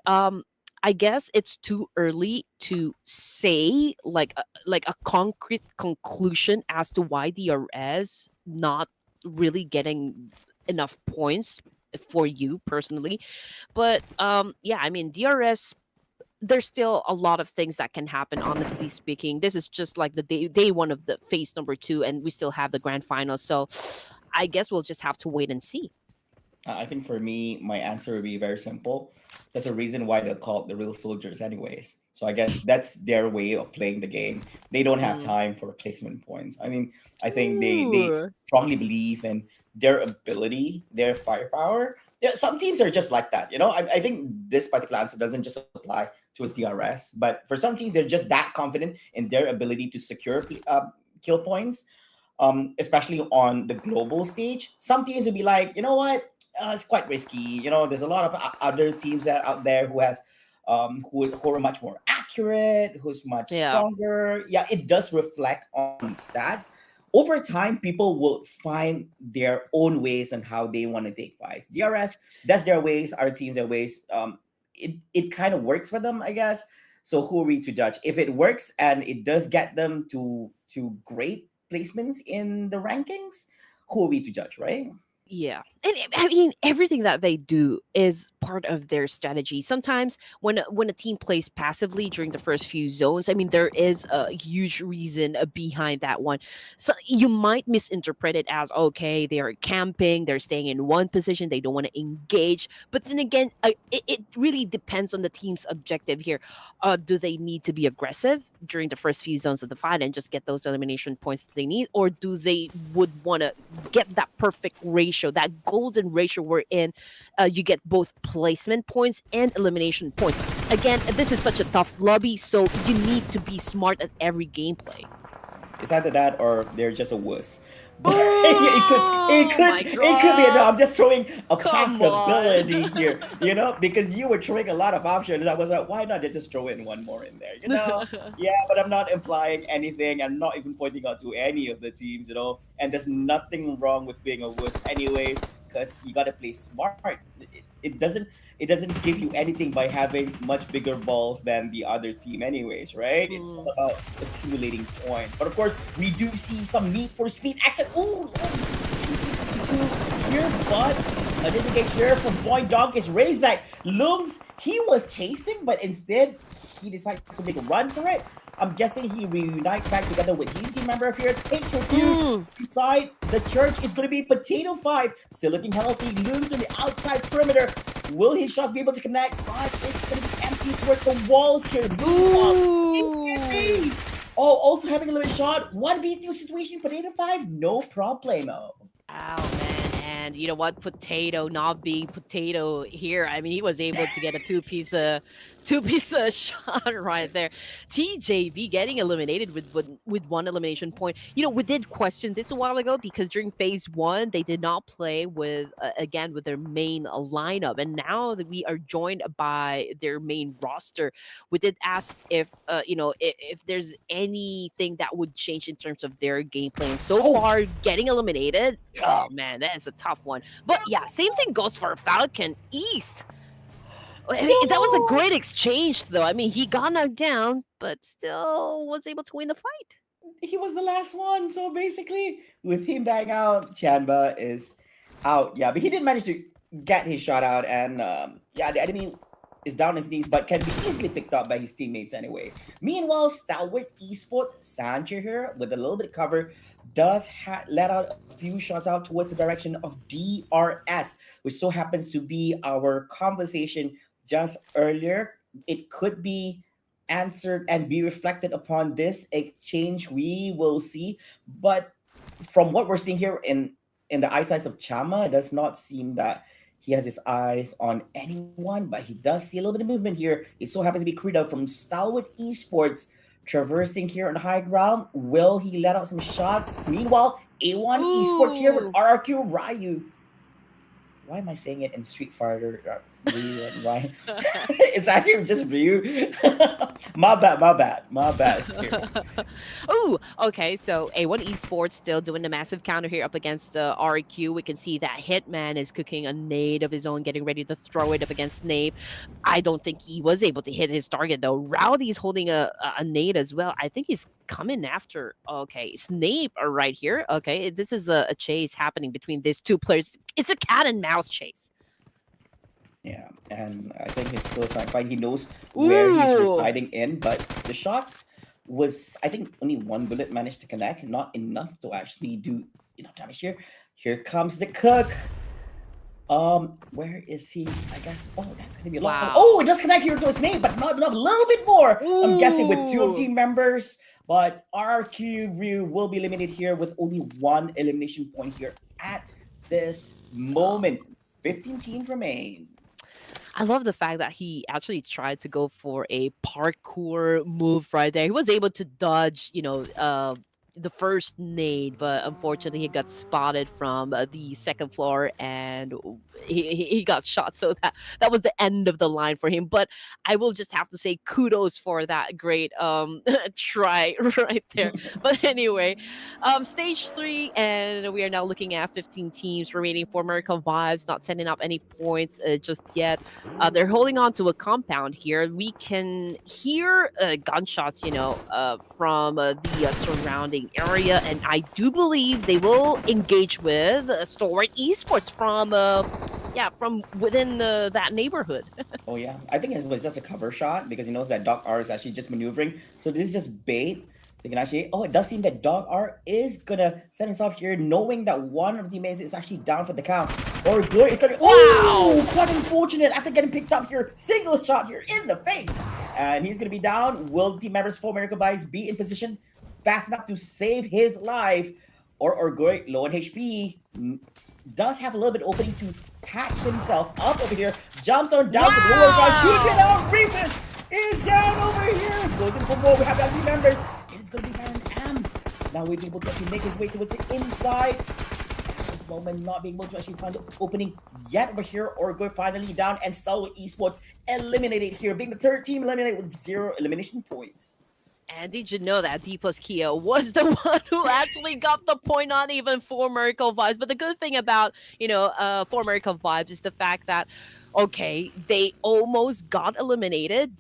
I guess it's too early to say like a concrete conclusion as to why DRS not really getting enough points for you personally. But yeah, I mean DRS, there's still a lot of things that can happen, honestly speaking. This is just like the day one of the phase number 2 and we still have the grand finals. So I guess we'll just have to wait and see. I think for me, my answer would be very simple. There's a reason why they're called the real soldiers, anyways. So I guess that's their way of playing the game. They don't have time for replacement points. I mean, I think they strongly believe in their ability, their firepower. Yeah, some teams are just like that. I think this particular answer doesn't just apply to DRS, but for some teams, they're just that confident in their ability to secure kill points. Especially on the global stage, some teams would be like, you know what, it's quite risky. There's a lot of other teams that out there who has who are much more accurate, who's much stronger. Yeah, it does reflect on stats. Over time, people will find their own ways on how they want to take fights. DRS, that's their ways. Our teams, their ways. It kind of works for them, I guess. So who are we to judge? If it works and it does get them to great placements in the rankings, who are we to judge, right? Yeah. And I mean, everything that they do is part of their strategy. Sometimes when a team plays passively during the first few zones, I mean, there is a huge reason behind that one. So you might misinterpret it as, okay, they are camping, they're staying in one position, they don't want to engage. But then again, it really depends on the team's objective here. Do they need to be aggressive during the first few zones of the fight and just get those elimination points that they need? Or do they would want to get that perfect ratio, that golden ratio wherein you get both placement points and elimination points? Again, this is such a tough lobby, so you need to be smart at every gameplay. It's either that or they're just a wuss. But it could be. No, I'm just throwing a possibility here, because you were throwing a lot of options. I was like, why not just throw in one more in there, Yeah, but I'm not implying anything. I'm not even pointing out to any of the teams, And there's nothing wrong with being a wuss, anyways, because you gotta play smart. It doesn't give you anything by having much bigger balls than the other team anyways, right? It's all about accumulating points. But of course, we do see some need for speed action. Ooh, here, but this engage here from Point Dog is Razak. Lungs, he was chasing, but instead he decided to make a run for it. I'm guessing he reunites back together with his team member here. Takes her two inside the church. Is going to be Potato 5. Still looking healthy. Looms on the outside perimeter. Will his shots be able to connect? But it's going to be empty towards the walls here. Oh, also having a little shot. 1v2 situation. Potato 5. No problemo. Wow, man. And you know what? Potato not being Potato here. I mean, he was able to get a two-piece Two-piece shot right there. TJB getting eliminated with one elimination point. We did question this a while ago because during phase one they did not play with again with their main lineup, and now that we are joined by their main roster, we did ask if if there's anything that would change in terms of their gameplay. And so Oh, far, getting eliminated. Oh man, that is a tough one. But yeah, same thing goes for Falcon East. I mean, that was a no! great exchange, though. I mean, he got knocked down, but still was able to win the fight. He was the last one. So basically, with him dying out, Tianba is out. Yeah, but he did manage to get his shot out, and yeah, the enemy is down his knees, but can be easily picked up by his teammates anyways. Meanwhile, Stalwart Esports, Sancho here with a little bit of cover, does let out a few shots out towards the direction of DRS, which so happens to be our conversation just earlier. It could be answered and be reflected upon this exchange. We will see, but from what we're seeing here in the eyesight of Chama, it does not seem that he has his eyes on anyone, but he does see a little bit of movement here. It so happens to be Krida from Stalwart Esports traversing here on the high ground. Will he let out some shots? Meanwhile, A1 Esports here with Ooh. RRQ Ryu. Why am I saying it in Street Fighter? Ryu and Ryu. It's actually just Ryu. My bad. Here. Oh, okay. So A1 Esports still doing the massive counter here up against RQ. We can see that Hitman is cooking a nade of his own, getting ready to throw it up against Snape. I don't think he was able to hit his target though. Rowdy's holding a nade as well. I think he's coming after. Okay, Snape right here. Okay, this is a chase happening between these two players. It's a cat and mouse chase. Yeah, and I think he's still trying to find. He knows where he's Ooh. residing in, but the shots was, I think, only one bullet managed to connect, not enough to actually do enough damage here. Here comes the cook. Where is he? I guess. Oh, that's gonna be a lot. Wow. Oh, it does connect here to his name, but not enough. A little bit more. I'm guessing with two of Ooh. team members, but RQ Ryu will be eliminated here with only one elimination point here at this moment. 15 teams remain. I love the fact that he actually tried to go for a parkour move right there. He was able to dodge, the first nade, but unfortunately he got spotted from the second floor and he got shot. So that was the end of the line for him. But I will just have to say kudos for that great try right there. But anyway, stage 3, and we are now looking at 15 teams remaining for Miracle Vibes, not sending up any points just yet. They're holding on to a compound here. We can hear gunshots, from the surrounding area, and I do believe they will engage with Stalwart Esports from within that neighborhood. Oh yeah, I think it was just a cover shot because he knows that Doc R is actually just maneuvering. So this is just bait. So you can actually. Oh, it does seem that Doc R is gonna set himself here, knowing that one of the teammates is actually down for the count. Or good, it's gonna. Oh, quite unfortunate after getting picked up here. Single shot here in the face, and he's gonna be down. Will team members for Miracle Vibes be in position fast enough to save his life? Or Goy, low on HP, does have a little bit opening to patch himself up over here. Jumps on down to the lower ground. Shoots it out. Ruthless is down over here. Goes in for more. We have that team members. It is going to be Baron M. Now we'll be able to actually make his way towards the inside. At this moment, not being able to actually find the opening yet over here. Or Goy finally down, and Stalwart Esports eliminated here, being the third team eliminated with 0 elimination points. And did you know that D plus Kia was the one who actually got the point on even for Miracle Vibes? But the good thing about, for Miracle Vibes is the fact that, okay, they almost got eliminated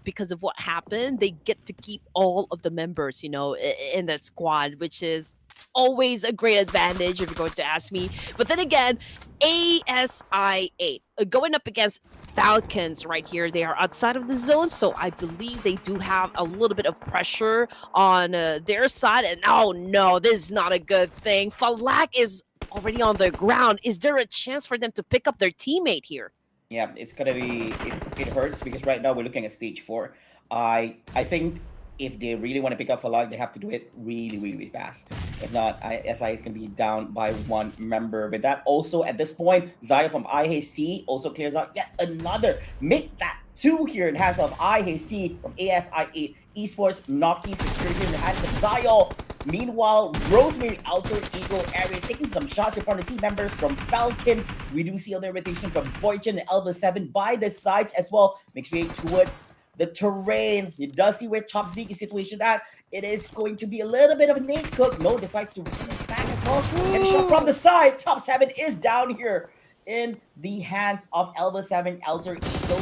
because of what happened. They get to keep all of the members, in that squad, which is always a great advantage if you're going to ask me. But then again, ASI8 going up against Falcons right here. They are outside of the zone, so I believe they do have a little bit of pressure on their side. And oh no, this is not a good thing. Falak is already on the ground. Is there a chance for them to pick up their teammate here? Yeah, it's gonna be. It hurts because right now we're looking at stage 4. I think if they really want to pick up Falag, they have to do it really, really, really fast. If not, SI is going to be down by 1 member. With that, also at this point, Zaya from IAC also clears out yet another. Make that 2 here in hands of IAC from ASIA Esports, Noki Security in the hands of Zio. Meanwhile, Rosemary Alter Ego Aries taking some shots upon the team members from Falcon. We do see a little rotation from Boychin and Elva 7 by the sides as well. Makes way towards the terrain. You does see where Top Zeke is situation at. It is going to be a little bit of a nade cook. No, decides to return it back as well. And shot from the side. Top 7 is down here in the hands of Elva 7 Alter Ego.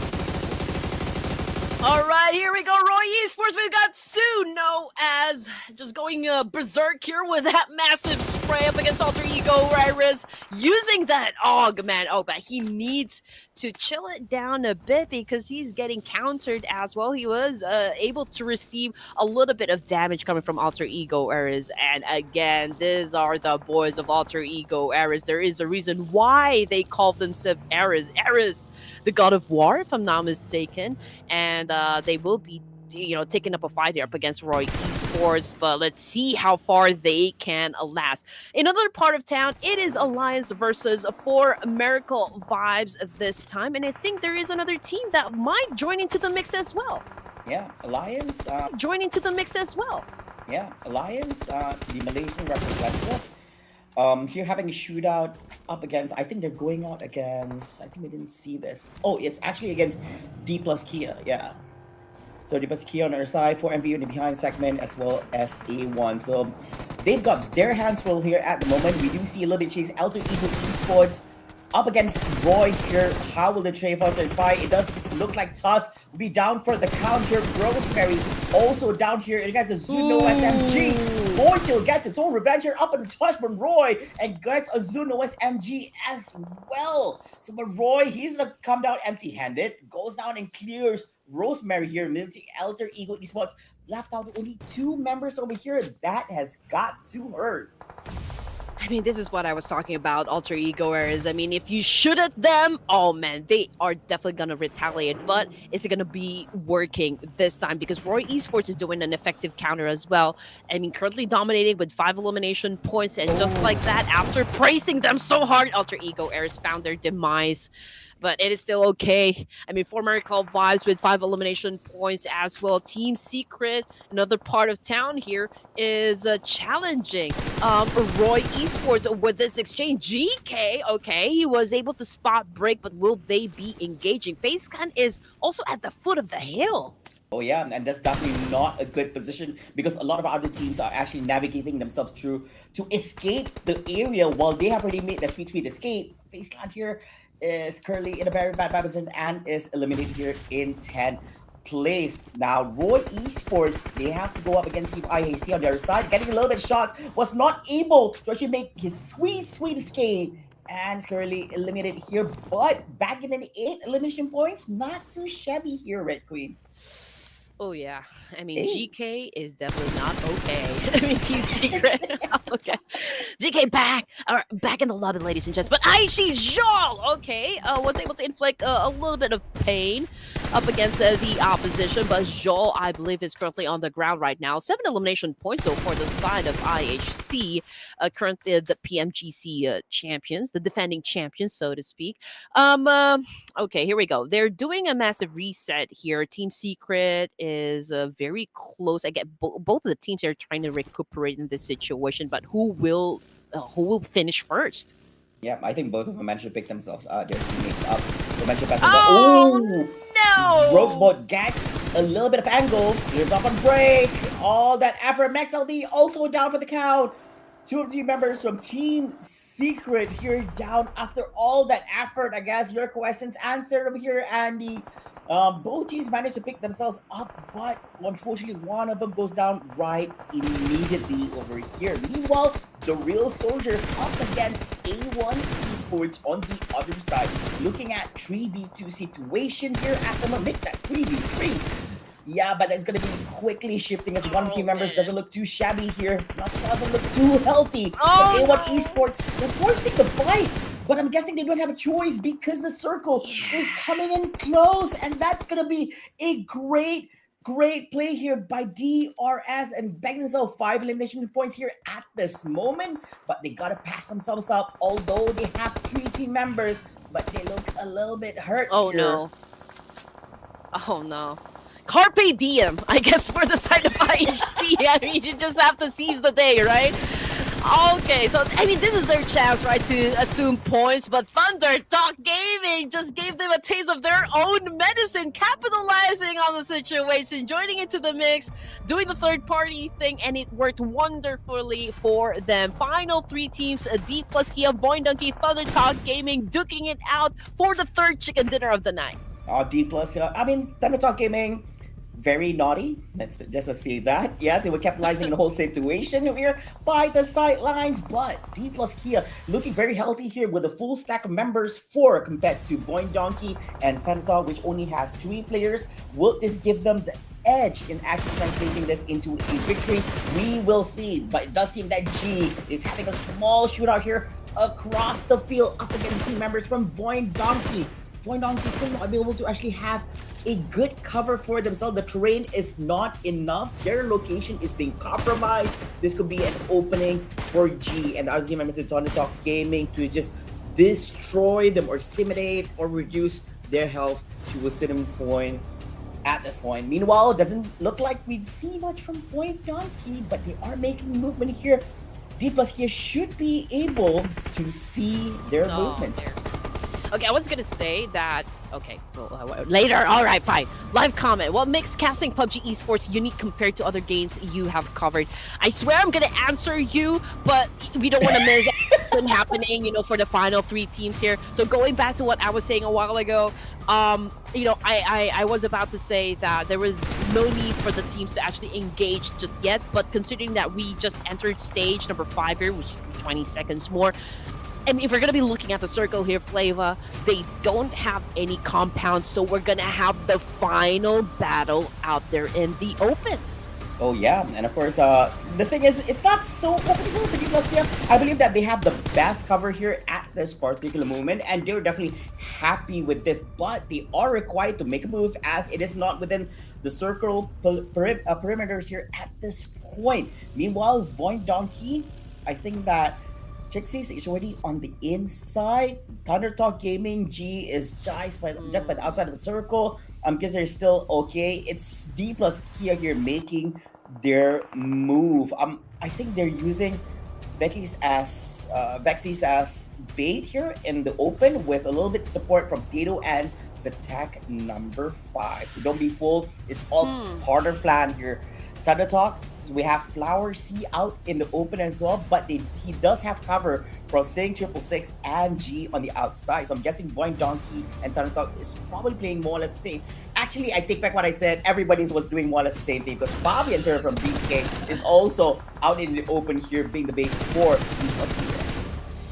All right, here we go, Roy Esports. We've got Suno as just going berserk here with that massive spray up against Alter Ego Iris, using that AUG, man. Oh, but he needs to chill it down a bit because he's getting countered as well. He was able to receive a little bit of damage coming from Alter Ego Iris. And again, these are the boys of Alter Ego Iris. There is a reason why they call themselves Iris. Iris, the god of war, if I'm not mistaken. And they will be, taking up a fight here up against Roy Esports, but let's see how far they can last. In another part of town, it is Alliance versus 4 Miracle Vibes this time, and I think there is another team that might join into the mix as well. Yeah, Alliance. Join into the mix as well. Yeah, Alliance, the Malaysian representative. Here having a shootout up against, I think they're going out against, I think we didn't see this. Oh, it's actually against D plus Kia, yeah. So D plus Kia on our side, 4MV in the behind segment, as well as A1. So they've got their hands full here at the moment. We do see a little bit chase Alter Ego Esports up against Roy here. How will the trade for fight? It does look like Tusk will be down for the count here. Rosemary also down here. And guys, a Zuno SMG. Boychill gets his own revenge here up on the touch from Roy and gets a Zuno SMG as well. So but Roy, he's gonna come down empty-handed, goes down and clears Rosemary here. Military Alter Ego Esports left out only 2 members over here. That has got to hurt. I mean, this is what I was talking about, Alter Ego Errors. I mean, if you shoot at them, oh man, they are definitely going to retaliate. But is it going to be working this time? Because Roy Esports is doing an effective counter as well. I mean, currently dominating with 5 elimination points. And just like that, after praising them so hard, Alter Ego Errors found their demise. But it is still okay. I mean, 4 Miracle Vibes with 5 elimination points as well. Team Secret, another part of town here, is challenging Roy Esports with this exchange. GK, okay, he was able to spot break, but will they be engaging? FaceCan is also at the foot of the hill. Oh yeah, and that's definitely not a good position because a lot of other teams are actually navigating themselves through to escape the area while they have already made the sweet escape. FaceCan here is currently in a very bad position and is eliminated here in 10th place. Now, Roy Esports, they have to go up against Team IAC on their side, getting a little bit of shots, was not able to actually make his sweet escape, and is currently eliminated here, but back in the 8 elimination points, not too shabby here, Red Queen. Oh yeah, I mean, GK is definitely not okay. I mean, Team Secret, okay. GK back in the lobby, ladies and gents. But Aishi Zhal, okay, was able to inflict a little bit of pain up against the opposition. But Zhal, I believe, is currently on the ground right now. 7 elimination points, though, for the side of IHC. Currently the PMGC champions, the defending champions, so to speak. Okay, here we go. They're doing a massive reset here. Team Secret is very close. I get both of the teams are trying to recuperate in this situation, but who will finish first? Yeah, I think both of them managed to pick themselves their teammates up. No! Robot gets a little bit of angle. Here's up on break. All that effort. Max LV also down for the count. 2 of the team members from Team Secret here down after all that effort. I guess your questions answered over here, Andy. Both teams managed to pick themselves up, but unfortunately one of them goes down right immediately over here. Meanwhile, the real soldiers up against A1 Esports on the other side. Looking at 3v2 situation here at the moment. Make that 3v3. Yeah, but that's going to be quickly shifting as one of the team members doesn't look too shabby here. Doesn't look too healthy. But A1 Esports, they're forcing the fight. But I'm guessing they don't have a choice because the circle is coming in close. And that's going to be a great play here by DRS and bagging themselves 5 elimination points here at this moment. But they got to pass themselves up, although they have 3 team members. But they look a little bit hurt Oh, here. no. Oh no. Carpe diem, I guess, for the side of IHC. I mean, you just have to seize the day, right? Okay, so I mean, this is their chance, right, to assume points. But Thunder Talk Gaming just gave them a taste of their own medicine, capitalizing on the situation, joining into the mix, doing the third-party thing, and it worked wonderfully for them. Final three teams: D plus Kia, Boing Donkey, Thunder Talk Gaming, duking it out for the third chicken dinner of the night. D plus. I mean, Thunder Talk Gaming, very naughty. Let's just say that. Yeah, they were capitalizing on the whole situation here by the sidelines. But D plus Kia looking very healthy here with a full stack of members, 4 compared to Boing Donkey and Thunder Talk, which only has 3 players. Will this give them the edge in actually translating this into a victory? We will see. But it does seem that G is having a small shootout here across the field up against team members from Boing Donkey. Boing Donkey still not able to actually have a good cover for themselves. The terrain is not enough. Their location is being compromised. This could be an opening for G and the other team members of Thunder Talk Gaming to just destroy them or intimidate or reduce their health to a certain point at this point. Meanwhile, it doesn't look like we see much from Boing Donkey, but they are making movement here. D plus Kia should be able to see their movement here. Okay, I was gonna say that. Okay, well, later. All right, fine. Live comment. What makes casting PUBG Esports unique compared to other games you have covered? I swear I'm gonna answer you, but we don't want to miss anything happening, for the final 3 teams here. So going back to what I was saying a while ago, I was about to say that there was no need for the teams to actually engage just yet, but considering that we just entered stage number 5 here, which is 20 seconds more. And if we're going to be looking at the circle here, Flava, they don't have any compounds, so we're going to have the final battle out there in the open. Oh yeah, and of course, the thing is, it's not so open for D plus Kia. I believe that they have the best cover here at this particular moment, and they're definitely happy with this, but they are required to make a move as it is not within the circle perimeters here at this point. Meanwhile, Boing Donkey, I think that Trixie's is already on the inside. Thunder Talk Gaming, G is just by the outside of the circle. Because they're still okay. It's D plus Kia here making their move. I think they're using Vexis as bait here in the open with a little bit of support from Potato and attack number 5. So don't be fooled. It's all part of plan here. Thunder Talk, we have Flower C out in the open as well, but he does have cover from Sing 666 and G on the outside. So I'm guessing Boing Donkey and Thunder Talk is probably playing more or less the same. Actually, I take back what I said. Everybody was doing more or less the same thing because Bobby and Terra from BK is also out in the open here being the bait for the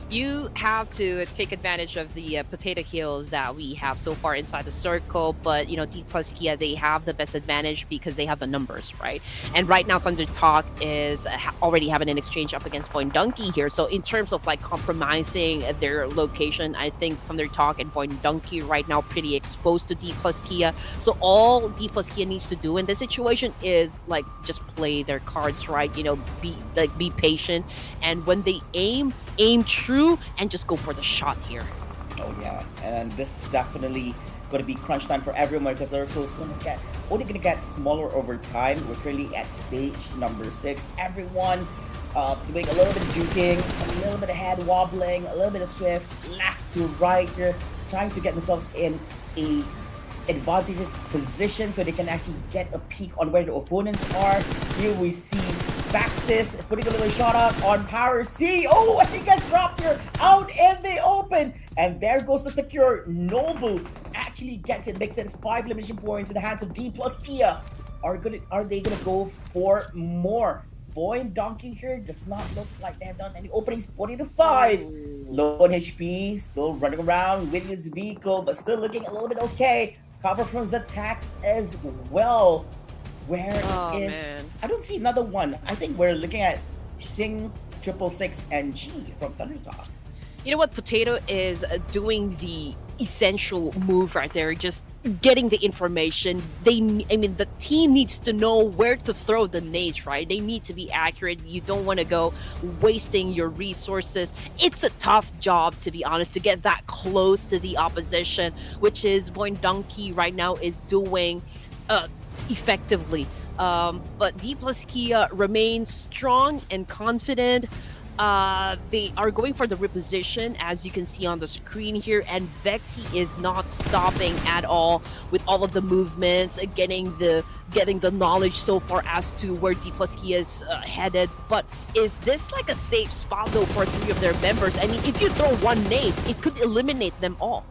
You have to take advantage of the potato hills that we have so far inside the circle, but D plus Kia, they have the best advantage because they have the numbers, right? And right now Thunder Talk is already having an exchange up against Boing Donkey here. So in terms of like compromising their location, I think Thunder Talk and Boing Donkey right now pretty exposed to D plus Kia. So all D plus Kia needs to do in this situation is like just play their cards right, be patient, and when they aim true and just go for the shot here. Oh yeah, and this is definitely going to be crunch time for everyone because the circle is only going to get smaller over time. We're currently at stage number 6. Everyone doing a little bit of juking, a little bit of head wobbling, a little bit of swift left to right here, trying to get themselves in a advantageous position so they can actually get a peek on where the opponents are. Here we see Faxis putting a little shot up on Power C. Oh, I think that's dropped here out in the open. And there goes the secure. Noble actually gets it, makes it 5 elimination points in the hands of D plus Kia. Are they gonna go for more? Boing Donkey here does not look like they have done any openings. 40 to 5. Low on HP, still running around with his vehicle, but still looking a little bit okay. Cover from Zatak as well. Where is... Man. I don't see another one. I think we're looking at Sing 666 and G from Thunder Talk. You know what? Potato is doing the essential move right there. Just getting the information. I mean, the team needs to know where to throw the nades, right? They need to be accurate. You don't want to go wasting your resources. It's a tough job, to be honest, to get that close to the opposition, which is what Donkey right now is doing effectively. But D plus Kia remains strong and confident. They are going for the reposition, as you can see on the screen here, and Vexy is not stopping at all with all of the movements, getting the knowledge so far as to where D plus Kia is headed. But is this like a safe spot though for 3 of their members? I mean, if you throw one nade, it could eliminate them all.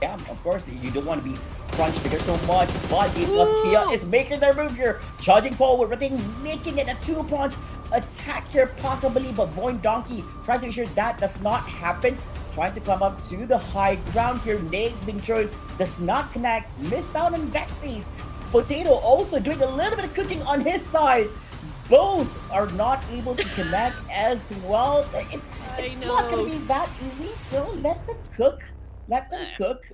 Yeah, of course, you don't want to be crunched because so much, but D plus Kia is making their move here, charging forward, but then making it a 2-punch attack here possibly, but Void Donkey trying to ensure that does not happen, trying to come up to the high ground here. Nades being thrown, does not connect, missed out on Vexy's. Potato also doing a little bit of cooking on his side. Both are not able to connect as well. It's not going to be that easy. Let them cook. Let them cook,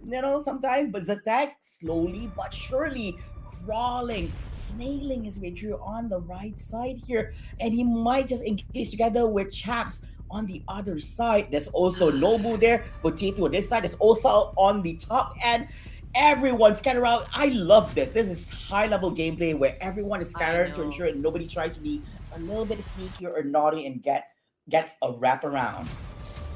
sometimes. But Zatak slowly but surely crawling, snailing his way through on the right side here. And he might just engage together with Chaps on the other side. There's also Nobu there, Potato on this side. There's also on the top end. Everyone scattered around. I love this. This is high-level gameplay where everyone is scattered to ensure that nobody tries to be a little bit sneaky or naughty and gets a wraparound.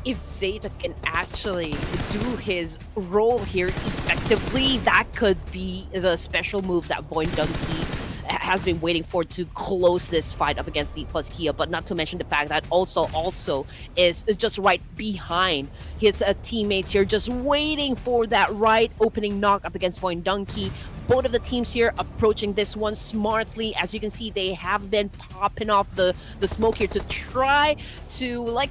If Zeta can actually do his role here effectively, that could be the special move that Void Donkey has been waiting for to close this fight up against D plus Kia. But not to mention the fact that also is just right behind his teammates here, just waiting for that right opening knock up against Void Donkey. Both of the teams here approaching this one smartly. As you can see, they have been popping off the smoke here to try to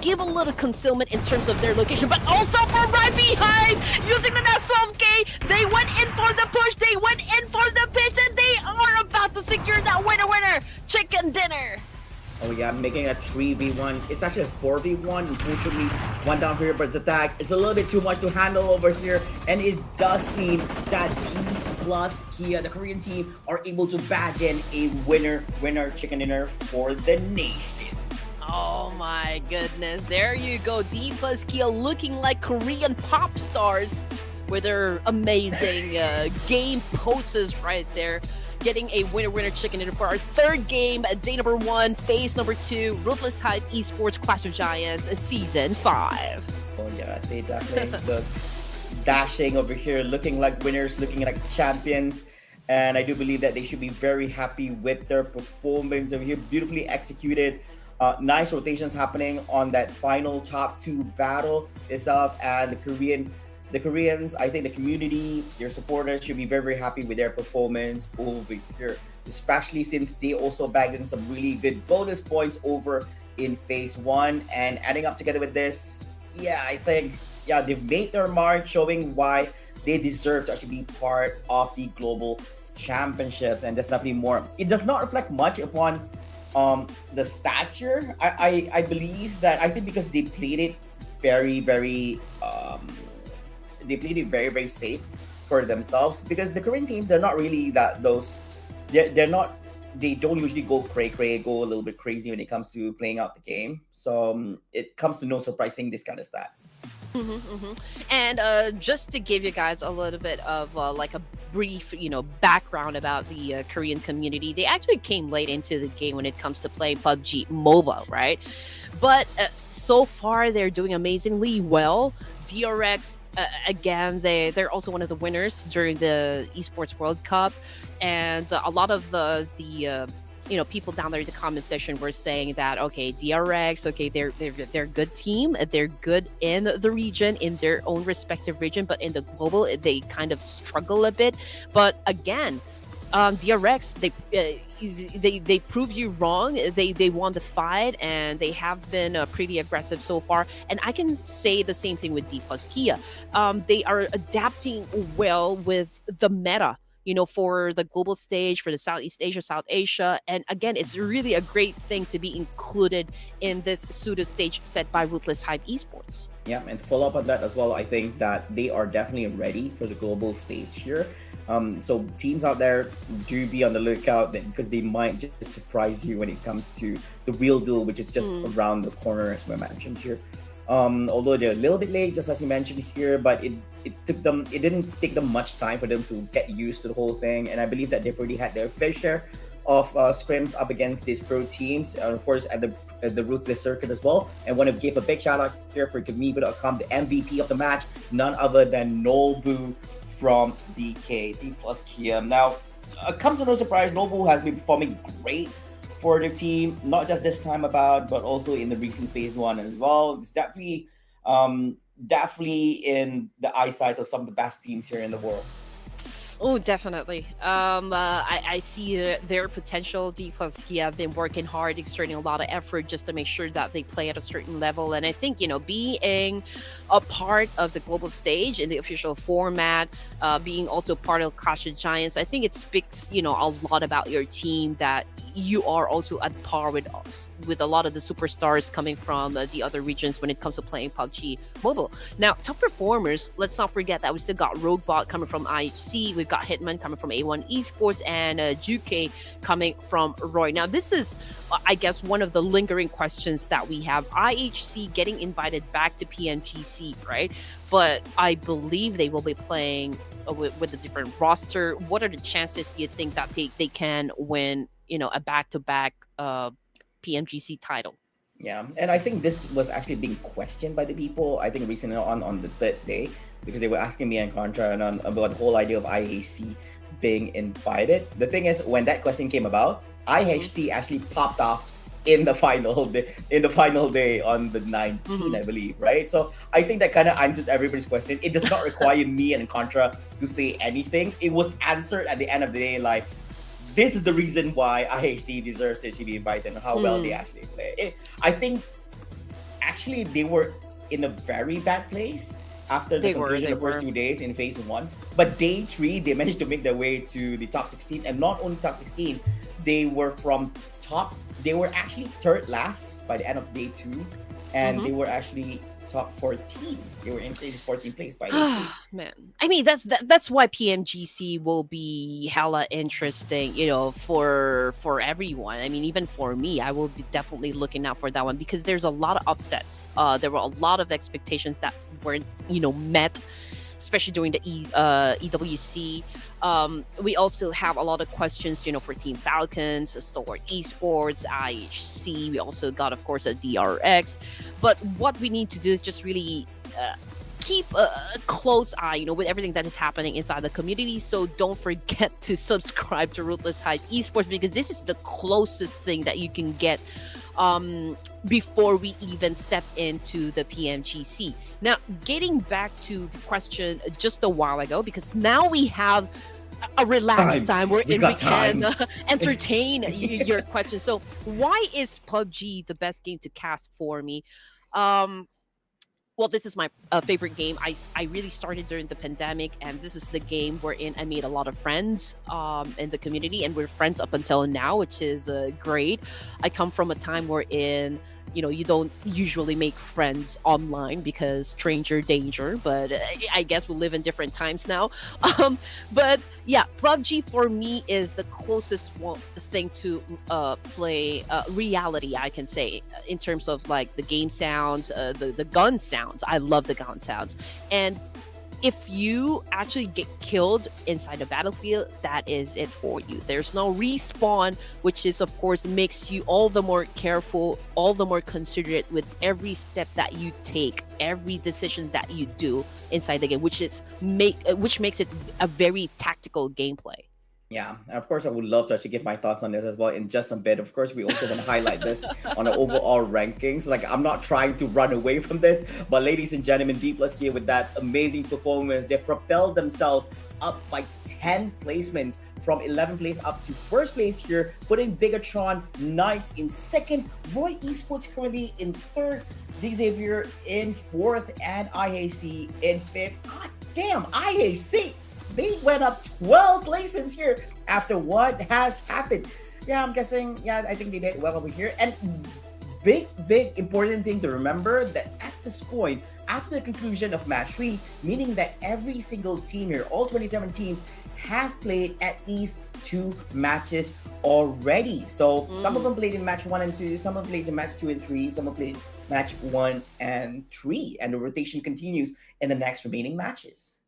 give a little concealment in terms of their location, but also from right behind, using the Nest 12K, they went in for the push, they went in for the pitch, and they are about to secure that winner, chicken dinner. Oh yeah, making a 3v1. It's actually a 4v1. Unfortunately, one down here, but Zatak is a little bit too much to handle over here, and it does seem that D plus Kia, the Korean team, are able to bag in a winner chicken dinner for the nation. Oh my goodness, there you go. D plus Kia looking like Korean pop stars with their amazing game poses right there. Getting a winner chicken dinner for our 3rd game, day number 1, phase number 2, Ruthless Hype Esports Clash of Giants, season 5. Oh yeah, they definitely look dashing over here, looking like winners, looking like champions. And I do believe that they should be very happy with their performance over here. Beautifully executed. Nice rotations happening on that final top 2 battle itself, and the Koreans, I think the community, their supporters should be very happy with their performance over here, especially since they also bagged in some really good bonus points over in phase 1, and adding up together with this, I think they've made their mark, showing why they deserve to actually be part of the global championships. And there's definitely more. It does not reflect much upon the stats here. I believe that, I think because they played it very very safe for themselves, because the Korean teams, they're not really they don't usually go go a little bit crazy when it comes to playing out the game. So it comes to no surprising this kind of stats. And just to give you guys a little bit of like a brief, background about the Korean community, they actually came late into the game when it comes to playing PUBG Mobile, right? But so far, they're doing amazingly well. DRX, again, they're also one of the winners during the Esports World Cup, and a lot of the people down there in the comment section were saying that, okay, DRX, okay, they're a good team, they're good in the region, in their own respective region, but in the global, they kind of struggle a bit. But again, DRX, they prove you wrong. They won the fight, and they have been pretty aggressive so far. And I can say the same thing with D plus Kia. They are adapting well with the meta for the global stage, for the Southeast Asia, South Asia. And again, it's really a great thing to be included in this pseudo stage set by Ruthless Hype Esports. Yeah, and to follow up on that as well, I think that they are definitely ready for the global stage here. So teams out there, do be on the lookout because they might just surprise you when it comes to the real deal, which is just around the corner, as we mentioned here. Although they're a little bit late, just as you mentioned here, but it didn't take them much time for them to get used to the whole thing, and I believe that they've already had their fair share of scrims up against these pro teams, and of course at the Ruthless circuit as well. And want to give a big shout out here for Gamibo.com, the MVP of the match, none other than Nobu from DK, D plus Kia. Now, comes to no surprise, Nobu has been performing great for the team, not just this time about, but also in the recent phase one as well. It's definitely in the eyesight of some of the best teams here in the world. Oh, definitely. I see their potential. D+K have been working hard, exerting a lot of effort just to make sure that they play at a certain level. And I think, being a part of the global stage in the official format, being also part of Clash of Giants, I think it speaks, a lot about your team, that you are also at par with us, with a lot of the superstars coming from the other regions when it comes to playing PUBG Mobile. Now, top performers, let's not forget that we still got Roguebot coming from IHC, we've got Hitman coming from A1 Esports, and Juke coming from Roy. Now, this is, I guess, one of the lingering questions that we have. IHC getting invited back to PMGC, right? But I believe they will be playing with a different roster. What are the chances you think that they can win, a back-to-back PMGC title? Yeah, and I think this was actually being questioned by the people, I think recently on the third day, because they were asking me and Contra about the whole idea of IHC being invited. The thing is, when that question came about, IHC actually popped off in the final day on the 19th, I believe, right? So I think that kind of answered everybody's question. It does not require me and Contra to say anything. It was answered at the end of the day, like, this is the reason why IHC deserves to be invited and how well they actually play. I think actually they were in a very bad place after the conclusion of the first 2 days in phase one. But day 3, they managed to make their way to the top 16, and not only top 16, they were actually third last by the end of day 2, and they were actually top 14. They were in 14th place by day 3. Man, I mean that's why PMGC will be hella interesting, for everyone. I mean, even for me, I will be definitely looking out for that one, because there's a lot of upsets. There were a lot of expectations that weren't, met, especially during the EWC. We also have a lot of questions, for Team Falcons, Stalwart Esports, IHC. We also got, of course, a DRX. But what we need to do is just really keep a close eye, with everything that is happening inside the community. So don't forget to subscribe to Ruthless Hype Esports, because this is the closest thing that you can get before we even step into the PMGC. Now, getting back to the question just a while ago, because now we have a relaxed time where we can entertain your questions. So why is PUBG the best game to cast for me? Well, this is my favorite game. I really started during the pandemic, and this is the game wherein I made a lot of friends in the community, and we're friends up until now, which is great. I come from a time wherein you don't usually make friends online because stranger danger, but I guess we live in different times now. But yeah, PUBG for me is the closest thing to play reality, I can say, in terms of like the game sounds, the gun sounds. I love the gun sounds. And if you actually get killed inside the battlefield, that is it for you. There's no respawn, which is, of course, makes you all the more careful, all the more considerate with every step that you take, every decision that you do inside the game, which makes it a very tactical gameplay. Yeah, and of course, I would love to actually give my thoughts on this as well in just a bit. Of course, we also want to highlight this on the overall rankings. Like, I'm not trying to run away from this, but ladies and gentlemen, D+K with that amazing performance, they propelled themselves up by 10 placements from 11th place up to first place here, putting BIGETRON Knights in second, Roy Esports currently in third, Xavier in fourth, and IAC in fifth. God damn, IAC! they went up 12 places here after what has happened. Yeah, I'm guessing, yeah, I think they did well over here. And big important thing to remember that at this point, after the conclusion of match 3, meaning that every single team here, all 27 teams, have played at least 2 matches already. So some of them played in match 1 and 2, some have played in match 2 and 3, some have played match 1 and 3, and the rotation continues in the next remaining matches.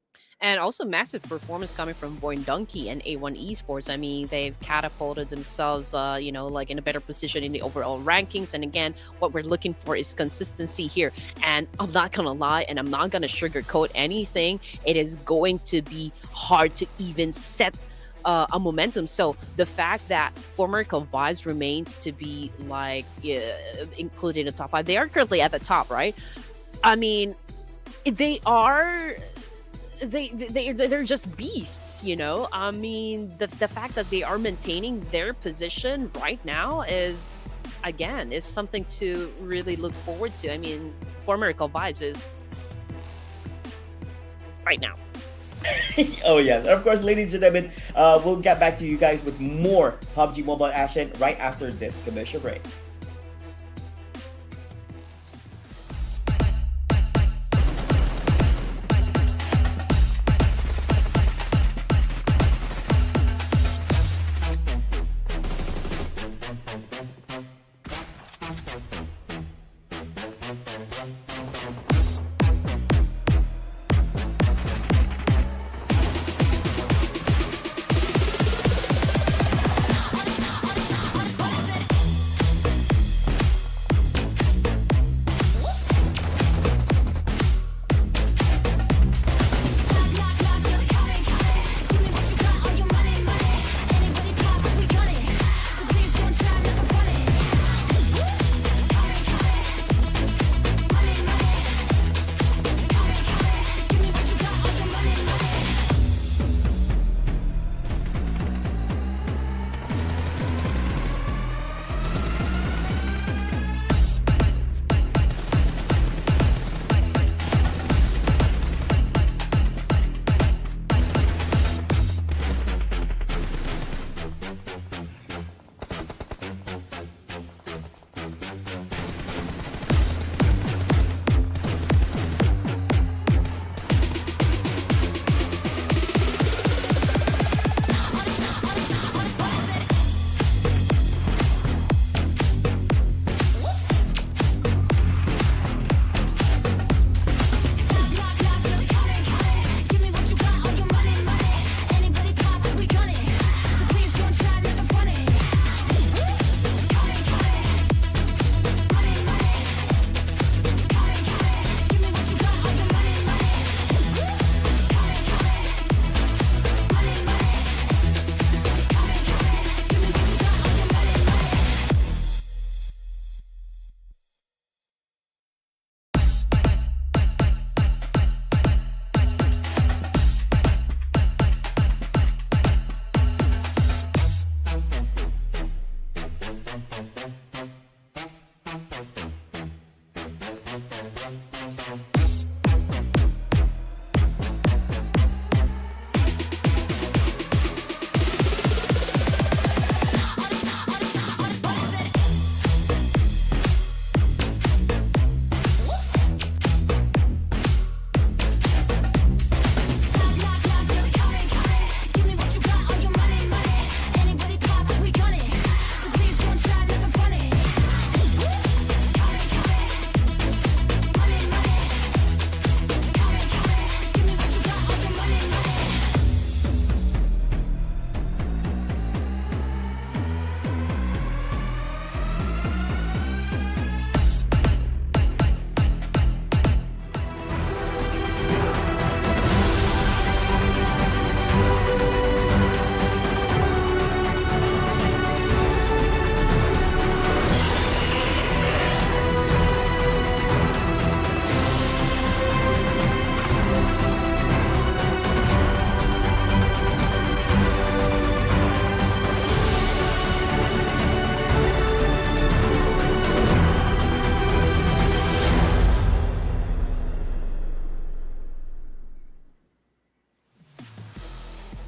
And also massive performance coming from Boy Donkey and A1 Esports. I mean, they've catapulted themselves, like in a better position in the overall rankings. And again, what we're looking for is consistency here. And I'm not going to lie, and I'm not going to sugarcoat anything. It is going to be hard to even set a momentum. So the fact that former Vibes remains to be like included in the top 5, they are currently at the top, right? I mean, they are... they're just beasts, you know. I mean, the fact that they are maintaining their position right now is something to really look forward to. I mean, for Miracle Vibes is right now. Oh yes, and of course, ladies and gentlemen, we'll get back to you guys with more PUBG Mobile action right after this commercial break.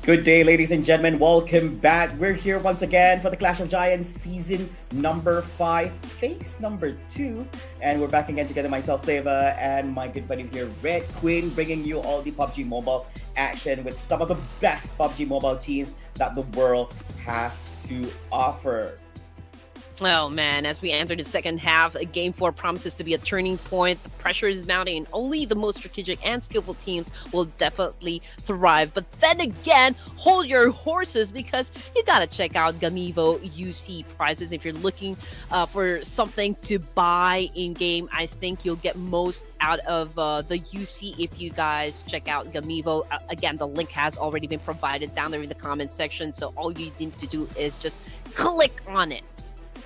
Good day, ladies and gentlemen. Welcome back. We're here once again for the Clash of Giants season number 5, phase number 2. And we're back again together, myself, Flava, and my good buddy here, Red Queen, bringing you all the PUBG Mobile action with some of the best PUBG Mobile teams that the world has to offer. Oh man, as we enter the second half, Game 4 promises to be a turning point. The pressure is mounting, and only the most strategic and skillful teams will definitely thrive. But then again, hold your horses, because you gotta check out Gamivo UC prices. If you're looking for something to buy in-game, I think you'll get most out of the UC if you guys check out Gamivo. Again, the link has already been provided down there in the comment section, so all you need to do is just click on it.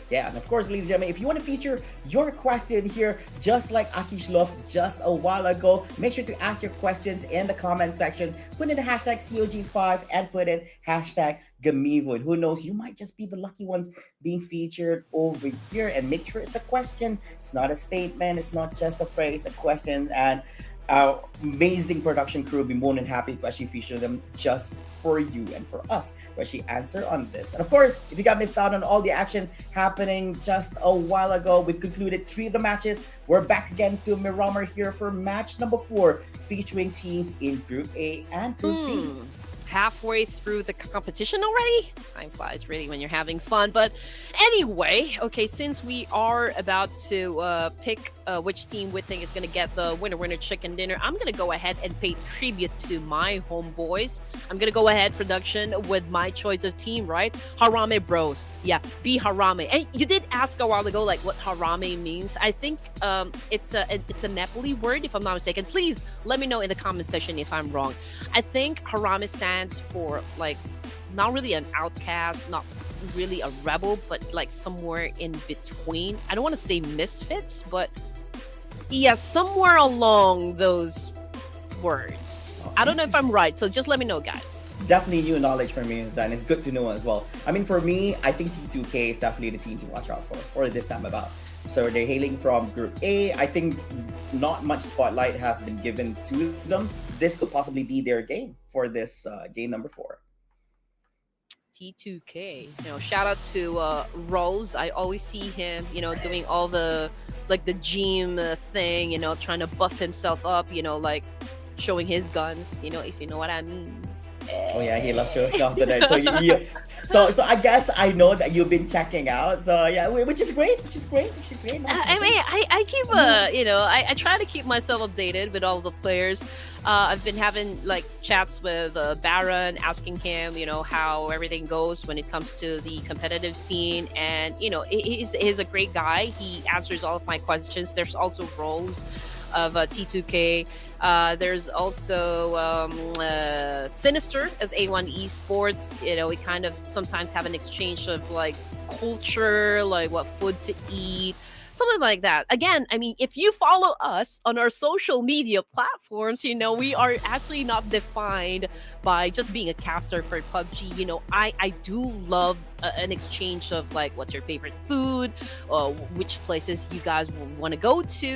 Yeah, and of course, ladies and gentlemen, if you want to feature your question here, just like Akish Love just a while ago, make sure to ask your questions in the comment section. Put in the hashtag COG5 and put in hashtag Gamivo. And who knows, you might just be the lucky ones being featured over here. And make sure it's a question. It's not a statement. It's not just a phrase, a question. And our amazing production crew will be more than happy to actually feature them just for you and for us to actually answer on this. And of course, if you got missed out on all the action happening just a while ago, we've concluded 3 of the matches. We're back again to Miramar here for match number 4, featuring teams in Group A and Group B. Halfway through the competition already? Time flies really when you're having fun. But anyway, okay, since we are about to pick which team we think is going to get the winner chicken dinner, I'm going to go ahead and pay tribute to my homeboys. I'm going to go ahead, production, with my choice of team, right? HARAME bros. Yeah, be HARAME. And you did ask a while ago, like, what HARAME means. I think it's a Nepali word, if I'm not mistaken. Please let me know in the comment section if I'm wrong. I think HARAME stands for, like, not really an outcast, not really a rebel, but like somewhere in between. I don't want to say misfits, but yeah, somewhere along those words. I don't know if I'm right, so just let me know, guys. Definitely new knowledge for me, and it's good to know as well. I mean, for me, I think T2K is definitely the team to watch out for this time about. So they're hailing from Group A. I think not much spotlight has been given to them. This could possibly be their game for this game number 4. T2K. Shout out to Rose. I always see him, doing all the, like, the gym thing, trying to buff himself up, like showing his guns, if you know what I mean. Oh yeah, he loves showing off the night. So I guess I know that you've been checking out. So yeah, which is great. I mean, I keep I try to keep myself updated with all the players. I've been having like chats with Baron, asking him, how everything goes when it comes to the competitive scene, and he's a great guy. He answers all of my questions. There's also roles of T2K. There's also Sinister as A1 Esports. We kind of sometimes have an exchange of like culture, like what food to eat, something like that. Again, I mean, if you follow us on our social media platforms, we are actually not defined by just being a caster for PUBG. I do love an exchange of like, what's your favorite food, which places you guys want to go to,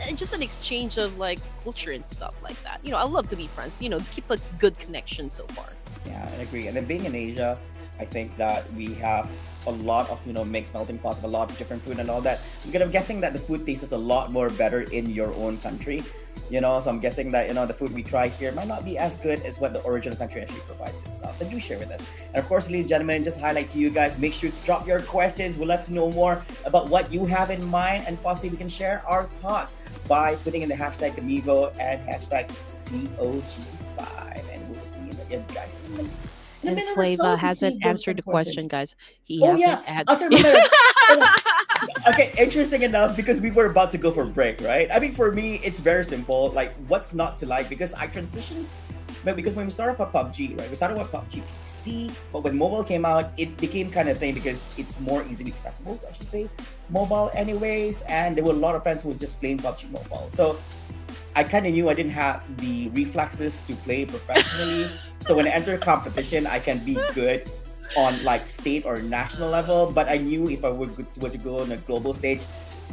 and just an exchange of like culture and stuff like that. I love to be friends, keep a good connection so far. Yeah, I agree. And then being in Asia, I think that we have a lot of mixed melting pots of a lot of different food and all that. Because I'm guessing that the food tastes a lot more better in your own country, so I'm guessing that the food we try here might not be as good as what the original country actually provides itself. So do share with us. And of course, ladies and gentlemen, just highlight to you guys, make sure to drop your questions. We'd love to know more about what you have in mind, and possibly we can share our thoughts by putting in the hashtag Gamivo and hashtag COG5, and we'll see you guys in a minute. And Flava hasn't answered the question, guys. He hasn't answered. Okay, interesting enough, because we were about to go for break, right? I mean, for me, it's very simple. Like, what's not to like? Because I transitioned, but because when we started off with PUBG, right? We started with PUBG PC, but when mobile came out, it became kind of thing because it's more easily accessible to actually play mobile anyways. And there were a lot of friends who was just playing PUBG Mobile. So I kind of knew I didn't have the reflexes to play professionally. So when I enter a competition, I can be good on like state or national level. But I knew if I were to go on a global stage,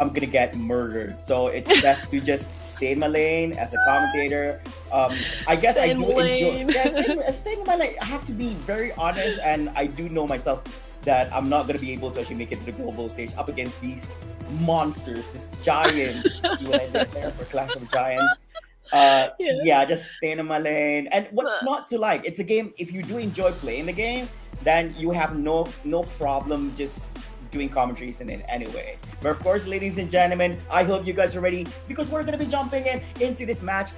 I'm gonna get murdered. So it's best to just stay in my lane as a commentator, I guess I Stay in do enjoy. lane. Yeah, staying in my lane. I have to be very honest, and I do know myself that I'm not gonna be able to actually make it to the global stage up against these monsters, these giants. See what I did there for Clash of Giants? Yeah. Yeah, just staying in my lane. And what's not to like? It's a game. If you do enjoy playing the game, then you have no problem just doing commentaries in it anyway. But of course, ladies and gentlemen, I hope you guys are ready because we're gonna be jumping into this match.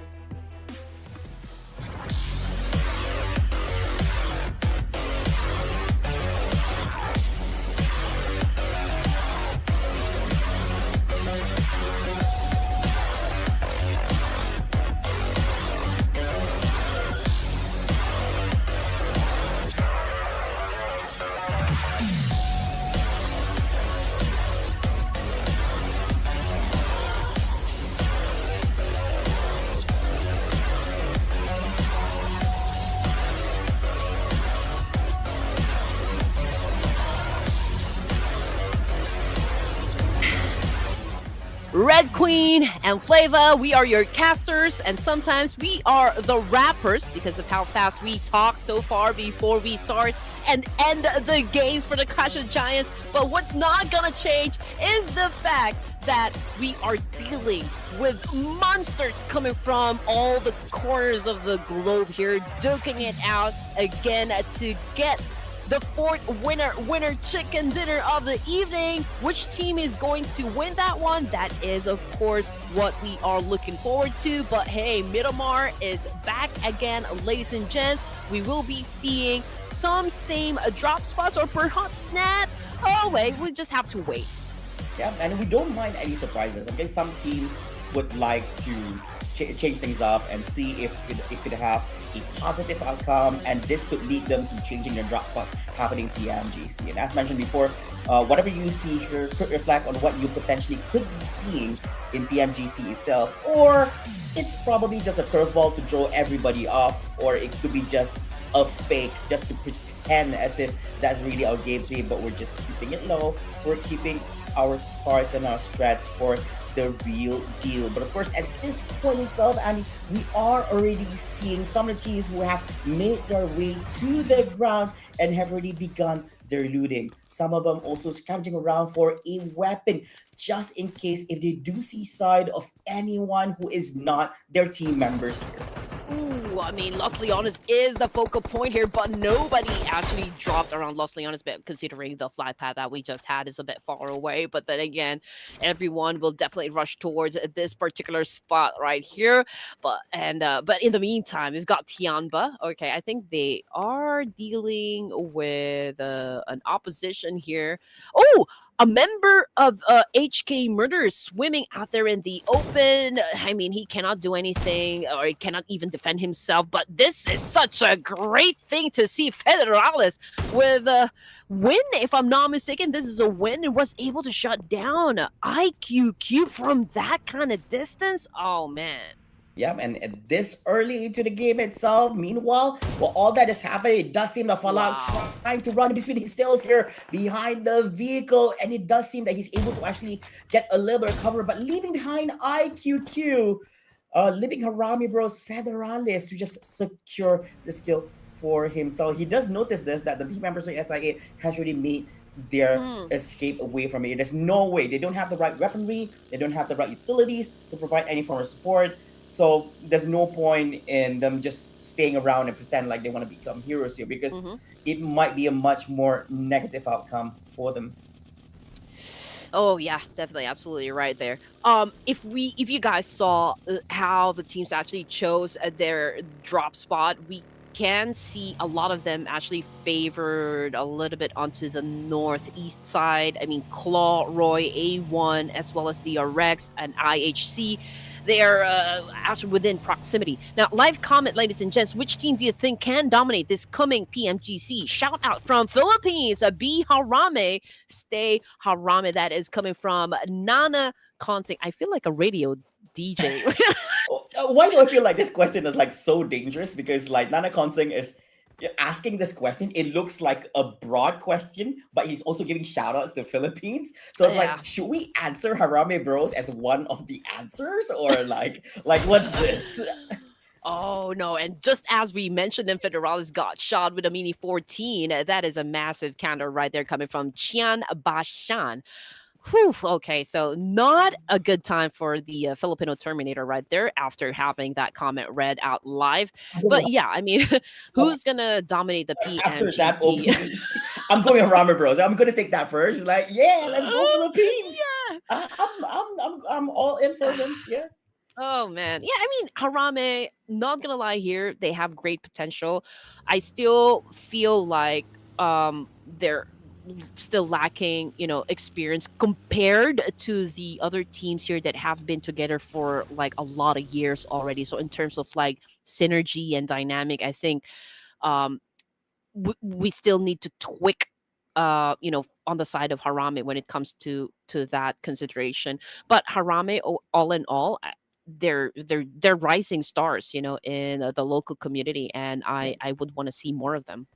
Red Queen and Flava, we are your casters, and sometimes we are the rappers because of how fast we talk so far before we start and end the games for the Clash of Giants. But what's not gonna change is the fact that we are dealing with monsters coming from all the corners of the globe here, duking it out again to get the fourth winner chicken dinner of the evening. Which team is going to win that one? That is, of course, what we are looking forward to. But hey, Miramar is back again, ladies and gents. We will be seeing some same drop spots or perhaps not. Oh wait, we just have to wait. Yeah, and we don't mind any surprises. Okay, some teams would like to change things up and see if it could have a positive outcome, and this could lead them to changing their drop spots happening PMGC. And as mentioned before, whatever you see here could reflect on what you potentially could be seeing in PMGC itself, or it's probably just a curveball to throw everybody off, or it could be just a fake just to pretend as if that's really our gameplay, but we're just keeping it low. We're keeping our cards and our strats for the real deal. But of course, at this point itself, Andy, we are already seeing some of the teams who have made their way to the ground and have already begun their looting. Some of them also scavenging around for a weapon, just in case if they do see side of anyone who is not their team members here. Ooh, I mean, Los Leones is the focal point here, but nobody actually dropped around Los Leones, but considering the flight path that we just had is a bit far away. But then again, everyone will definitely rush towards this particular spot right here. But in the meantime, we've got TIANBA. Okay, I think they are dealing with an opposition here. Oh, a member of HK Murder swimming out there in the open. I mean, he cannot do anything, or he cannot even defend himself. But this is such a great thing to see Federales with a win. If I'm not mistaken, this is a win and was able to shut down IQQ from that kind of distance. Oh, man. Yeah, and this early into the game itself, meanwhile, while all that is happening, it does seem that Fallout trying to run between his tails here behind the vehicle, and it does seem that he's able to actually get a little bit of cover, but leaving behind IQQ, leaving HARAME Bros Federales to just secure the skill for himself. He does notice this, that the team members of SIA has already made their escape away from it. There's no way. They don't have the right weaponry, they don't have the right utilities to provide any form of support. So there's no point in them just staying around and pretend like they want to become heroes here, because it might be a much more negative outcome for them. Oh yeah, definitely, absolutely right there. If you guys saw how the teams actually chose their drop spot, we can see a lot of them actually favored a little bit onto the northeast side. I mean, Claw, Roy, A1, as well as the Rex and IHC. They are actually within proximity. Now, live comment, ladies and gents, which team do you think can dominate this coming PMGC? Shout out from Philippines, B HARAME, stay HARAME. That is coming from Nana Consing. I feel like a radio DJ. Why do I feel like this question is like so dangerous? Because like Nana Consing is asking this question, it looks like a broad question, but he's also giving shout outs to Philippines. So it's like, should we answer HARAME Bros as one of the answers, or like what's this? Oh no, and just as we mentioned, Federalis got shot with a Mini 14. That is a massive counter right there coming from TIANBA. Whew, okay, so not a good time for the Filipino Terminator right there after having that comment read out live. But yeah, I mean, who's gonna dominate the After that PMGC? opening, I'm going Rama Bros. I'm gonna take that first. Like, yeah, let's go Philippines. Yeah. I'm all in for them. Yeah. Oh man. Yeah, I mean, Harame, not gonna lie here, they have great potential. I still feel like they're still lacking, experience compared to the other teams here that have been together for like a lot of years already. So in terms of like synergy and dynamic, I think um we still need to tweak on the side of Harame when it comes to that consideration. But Harame, all in all, they're rising stars, in the local community, and Yeah. I would want to see more of them.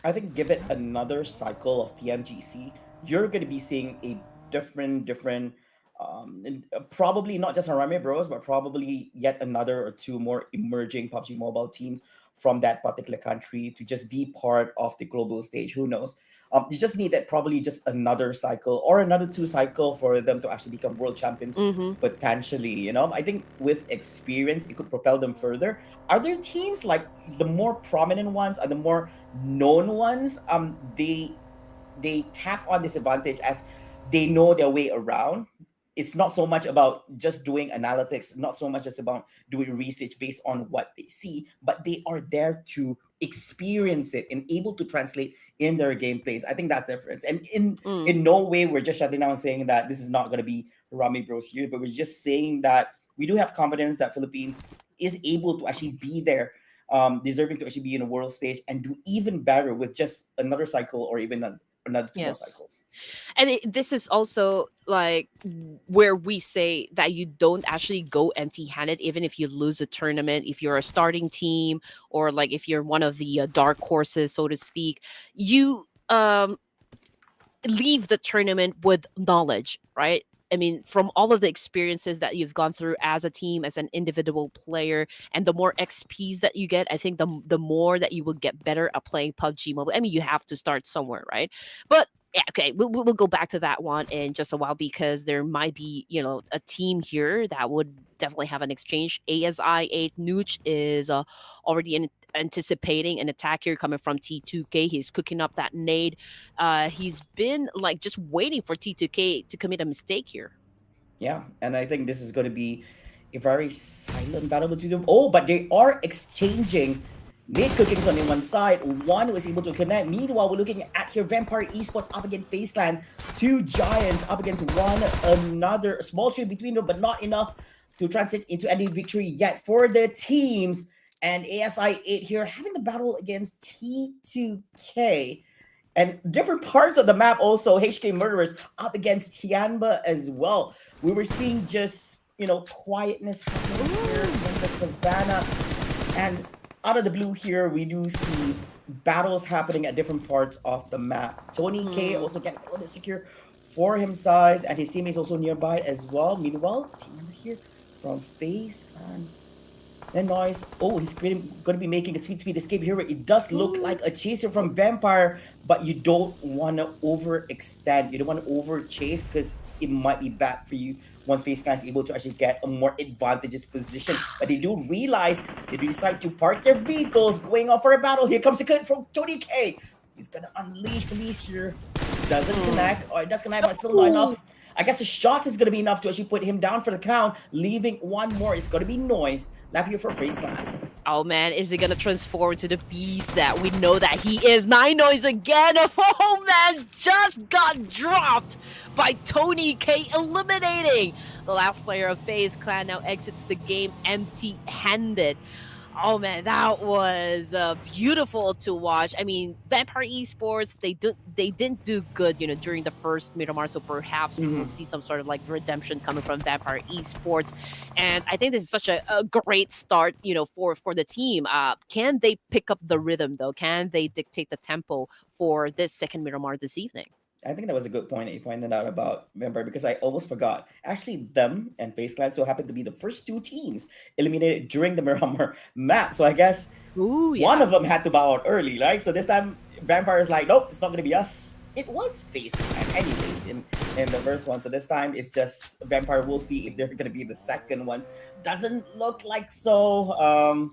I think give it another cycle of PMGC, you're going to be seeing a different, and probably not just Harame Bros, but probably yet another or two more emerging PUBG Mobile teams from that particular country to just be part of the global stage. Who knows? You just need that probably just another cycle or another two cycle for them to actually become world champions Mm-hmm. potentially. I think with experience, it could propel them further. Are there teams like the more prominent ones are the more known ones? They tap on this advantage as they know their way around. It's not so much about just doing analytics, not so much just about doing research based on what they see, but they are there to experience it and able to translate in their gameplays. I think that's the difference. And Mm. in no way we're just shutting down saying that this is not going to be Rami Bros here, but we're just saying that we do have confidence that Philippines is able to actually be there, deserving to actually be in a world stage and do even better with just another cycle or even another two more Yes. cycles. And this is also like where we say that you don't actually go empty handed, even if you lose a tournament, if you're a starting team, or like if you're one of the dark horses, so to speak, you leave the tournament with knowledge, right? I mean, from all of the experiences that you've gone through as a team, as an individual player, and the more XPs that you get, I think the more that you will get better at playing PUBG Mobile. I mean, you have to start somewhere, right? But yeah, okay, we'll go back to that one in just a while because there might be, a team here that would definitely have an exchange. ASI 8 Nooch is already anticipating an attack here coming from T2K. He's cooking up that nade. He's been like just waiting for T2K to commit a mistake here. Yeah, and I think this is going to be a very silent battle between them. Oh, but they are exchanging mid cookings on the one side. One was able to connect. Meanwhile, we're looking at here Vampire Esports up against FaZe Clan. Two giants up against one another. A small trade between them, but not enough to translate into any victory yet for the teams. And ASI 8 here having the battle against T2K. And different parts of the map also, HK Murderers up against TIANBA as well. We were seeing just, quietness happening here in the savannah. And out of the blue here, we do see battles happening at different parts of the map. Tony K also getting a little bit secure for his size, and his teammates also nearby as well. Meanwhile, a team member here from FaZe Clan. Then noise. Oh, he's going to be making a sweet speed escape here. It does look like a chaser from Vampire, but you don't want to overextend. You don't want to over chase because it might be bad for you once FaZe Clan is able to actually get a more advantageous position. But they do realize they do decide to park their vehicles going off for a battle. Here comes the cut from Tony K. He's going to unleash the beast here. Doesn't connect, or it does connect, but still not enough. I guess the shots is going to be enough to actually put him down for the count, leaving one more. It's going to be Noise left here for FaZe Clan. Oh man, is he gonna transform to the beast that we know that he is? Nine Noise again. Oh man, just got dropped by Tony K, eliminating the last player of FaZe Clan. Now exits the game empty-handed. Oh man, that was beautiful to watch. I mean, Vampire Esports, they didn't do good, during the first Miramar. So perhaps we will see some sort of like redemption coming from Vampire Esports. And I think this is such a great start, for the team. Can they pick up the rhythm though? Can they dictate the tempo for this second Miramar this evening? I think that was a good point that you pointed out about member because I almost forgot. Actually, them and FaZe Clan so happened to be the first two teams eliminated during the Miramar map. So I guess Ooh, one yeah. of them had to bow out early, right? So this time, Vampire is like, nope, it's not gonna be us. It was FaZe Clan, anyways, in the first one. So this time, it's just Vampire. We'll see if they're gonna be the second ones. Doesn't look like so.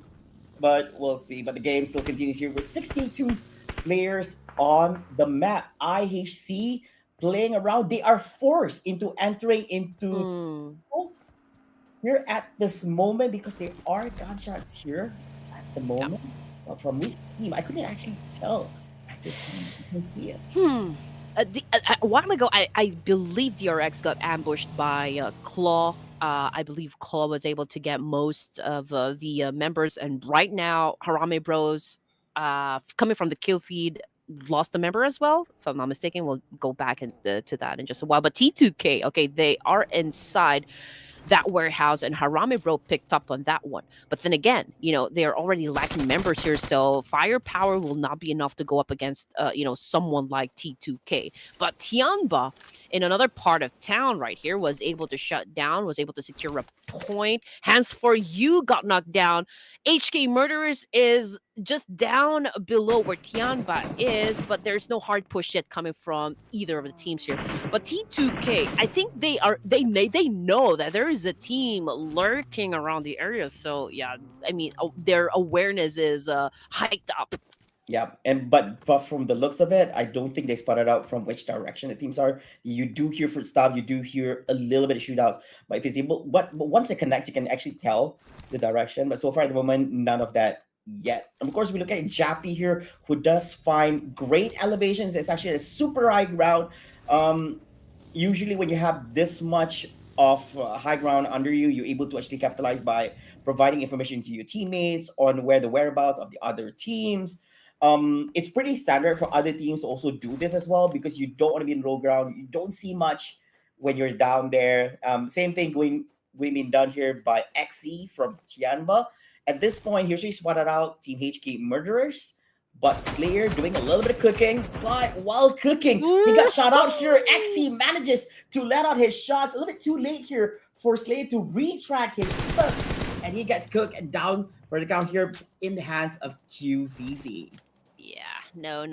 But we'll see. But the game still continues here with 62 players on the map. IHC playing around. They are forced into entering into Mm, here at this moment because there are gunshots here at the yeah. moment. But from which team? I couldn't actually tell at this time. You can see it. Hmm. A while ago, I believe DRX got ambushed by Claw. I believe Claw was able to get most of the members, and right now, Harame Bros, coming from the kill feed, lost a member as well. If I'm not mistaken, we'll go back to that in just a while. But T2K, okay, they are inside that warehouse, and Harame Bro picked up on that one. But then again, they're already lacking members here, so firepower will not be enough to go up against, someone like T2K. But TIANBA, in another part of town right here, was able to shut down, was able to secure a point. Hands for You got knocked down. HK Murderers is just down below where Tianba is, but there's no hard push yet coming from either of the teams here. But T2K, I think they know that there is a team lurking around the area. So yeah, I mean, their awareness is hiked up. Yeah, but from the looks of it, I don't think they spotted out from which direction the teams are. You do hear footsteps, you do hear a little bit of shootouts, but if it's able, but once it connects, you can actually tell the direction. But so far at the moment, none of that yet. And of course, we look at Jappy here, who does find great elevations. It's actually a super high ground. Usually, when you have this much of high ground under you, you're able to actually capitalize by providing information to your teammates on where the whereabouts of the other teams. It's pretty standard for other teams to also do this as well because you don't want to be in low ground. You don't see much when you're down there. Same thing being done here by XE from Tianba. At this point, here's where he spotted out Team HK Murderers, but Slayer doing a little bit of cooking. But while cooking, he got shot out here. XE manages to let out his shots a little bit too late here for Slayer to retrack his cook, and he gets cooked and down for the count here in the hands of QZZ. Yeah, no.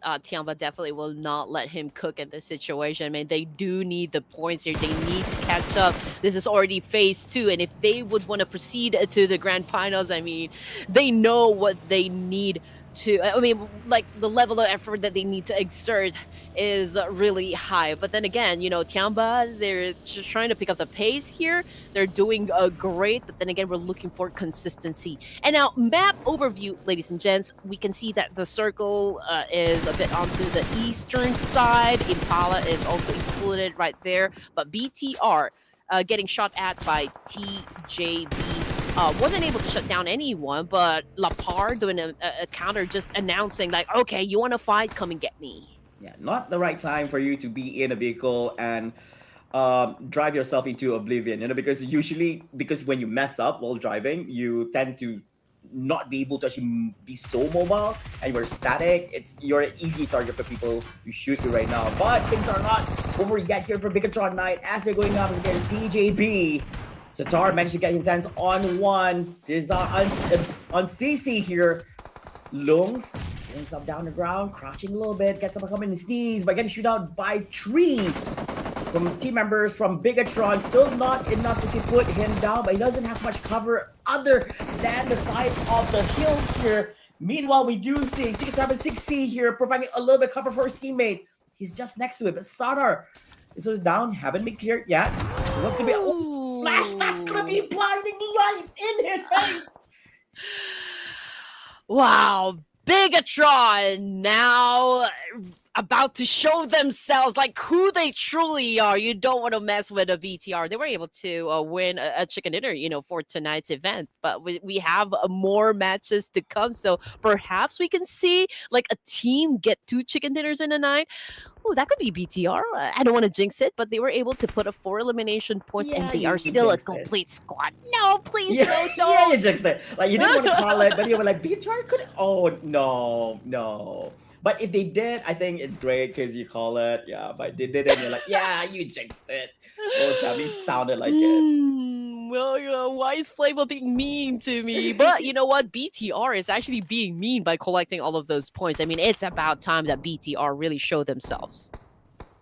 Tiamba definitely will not let him cook in this situation. I mean, they do need the points here. They need to catch up. This is already phase 2, and if they would want to proceed to the grand finals, I mean, they know what they need to. I mean, like the level of effort that they need to exert is really high. But then again, Tiamba, they're just trying to pick up the pace here. They're doing great, but then again, we're looking for consistency. And now, map overview, ladies and gents, we can see that the circle is a bit onto the eastern side. Impala is also included right there, but BTR getting shot at by TJB. Wasn't able to shut down anyone, but Lapar doing a counter, just announcing like, okay, you want to fight? Come and get me. Yeah, not the right time for you to be in a vehicle and drive yourself into oblivion. Because when you mess up while driving, you tend to not be able to actually be so mobile and you're static. You're an easy target for people to shoot you right now. But things are not over yet here for BIGETRON Night as they're going up against DJB. Satar managed to get his hands on one. There's on CC here. Lungs getting himself down the ground, crouching a little bit, gets up coming and sneeze, but getting shoot out by 3 from team members from BIGETRON. Still not enough to put him down, but he doesn't have much cover other than the side of the hill here. Meanwhile, we do see 676C here providing a little bit cover for his teammate. He's just next to it, but Sadar, this was down, haven't been cleared yet. So what's gonna be flash? That's gonna be blinding light in his face. Wow, BIGETRON now about to show themselves like who they truly are. You don't want to mess with a VTR. They were able to win a chicken dinner, for tonight's event. But we have more matches to come, so perhaps we can see like a team get 2 chicken dinners in a night. Oh, that could be BTR. I don't want to jinx it, but they were able to put up 4 elimination points, and they are still a complete squad. No, please, no, don't. Yeah, you jinxed it. Like, you didn't want to call it, but you were like, BTR could. Oh, no. But if they did, I think it's great because you call it, yeah. But they didn't, you're like, yeah, you jinxed it. Most definitely sounded like it. Well, why is Flavor being mean to me? But you know what? BTR is actually being mean by collecting all of those points. I mean, it's about time that BTR really show themselves.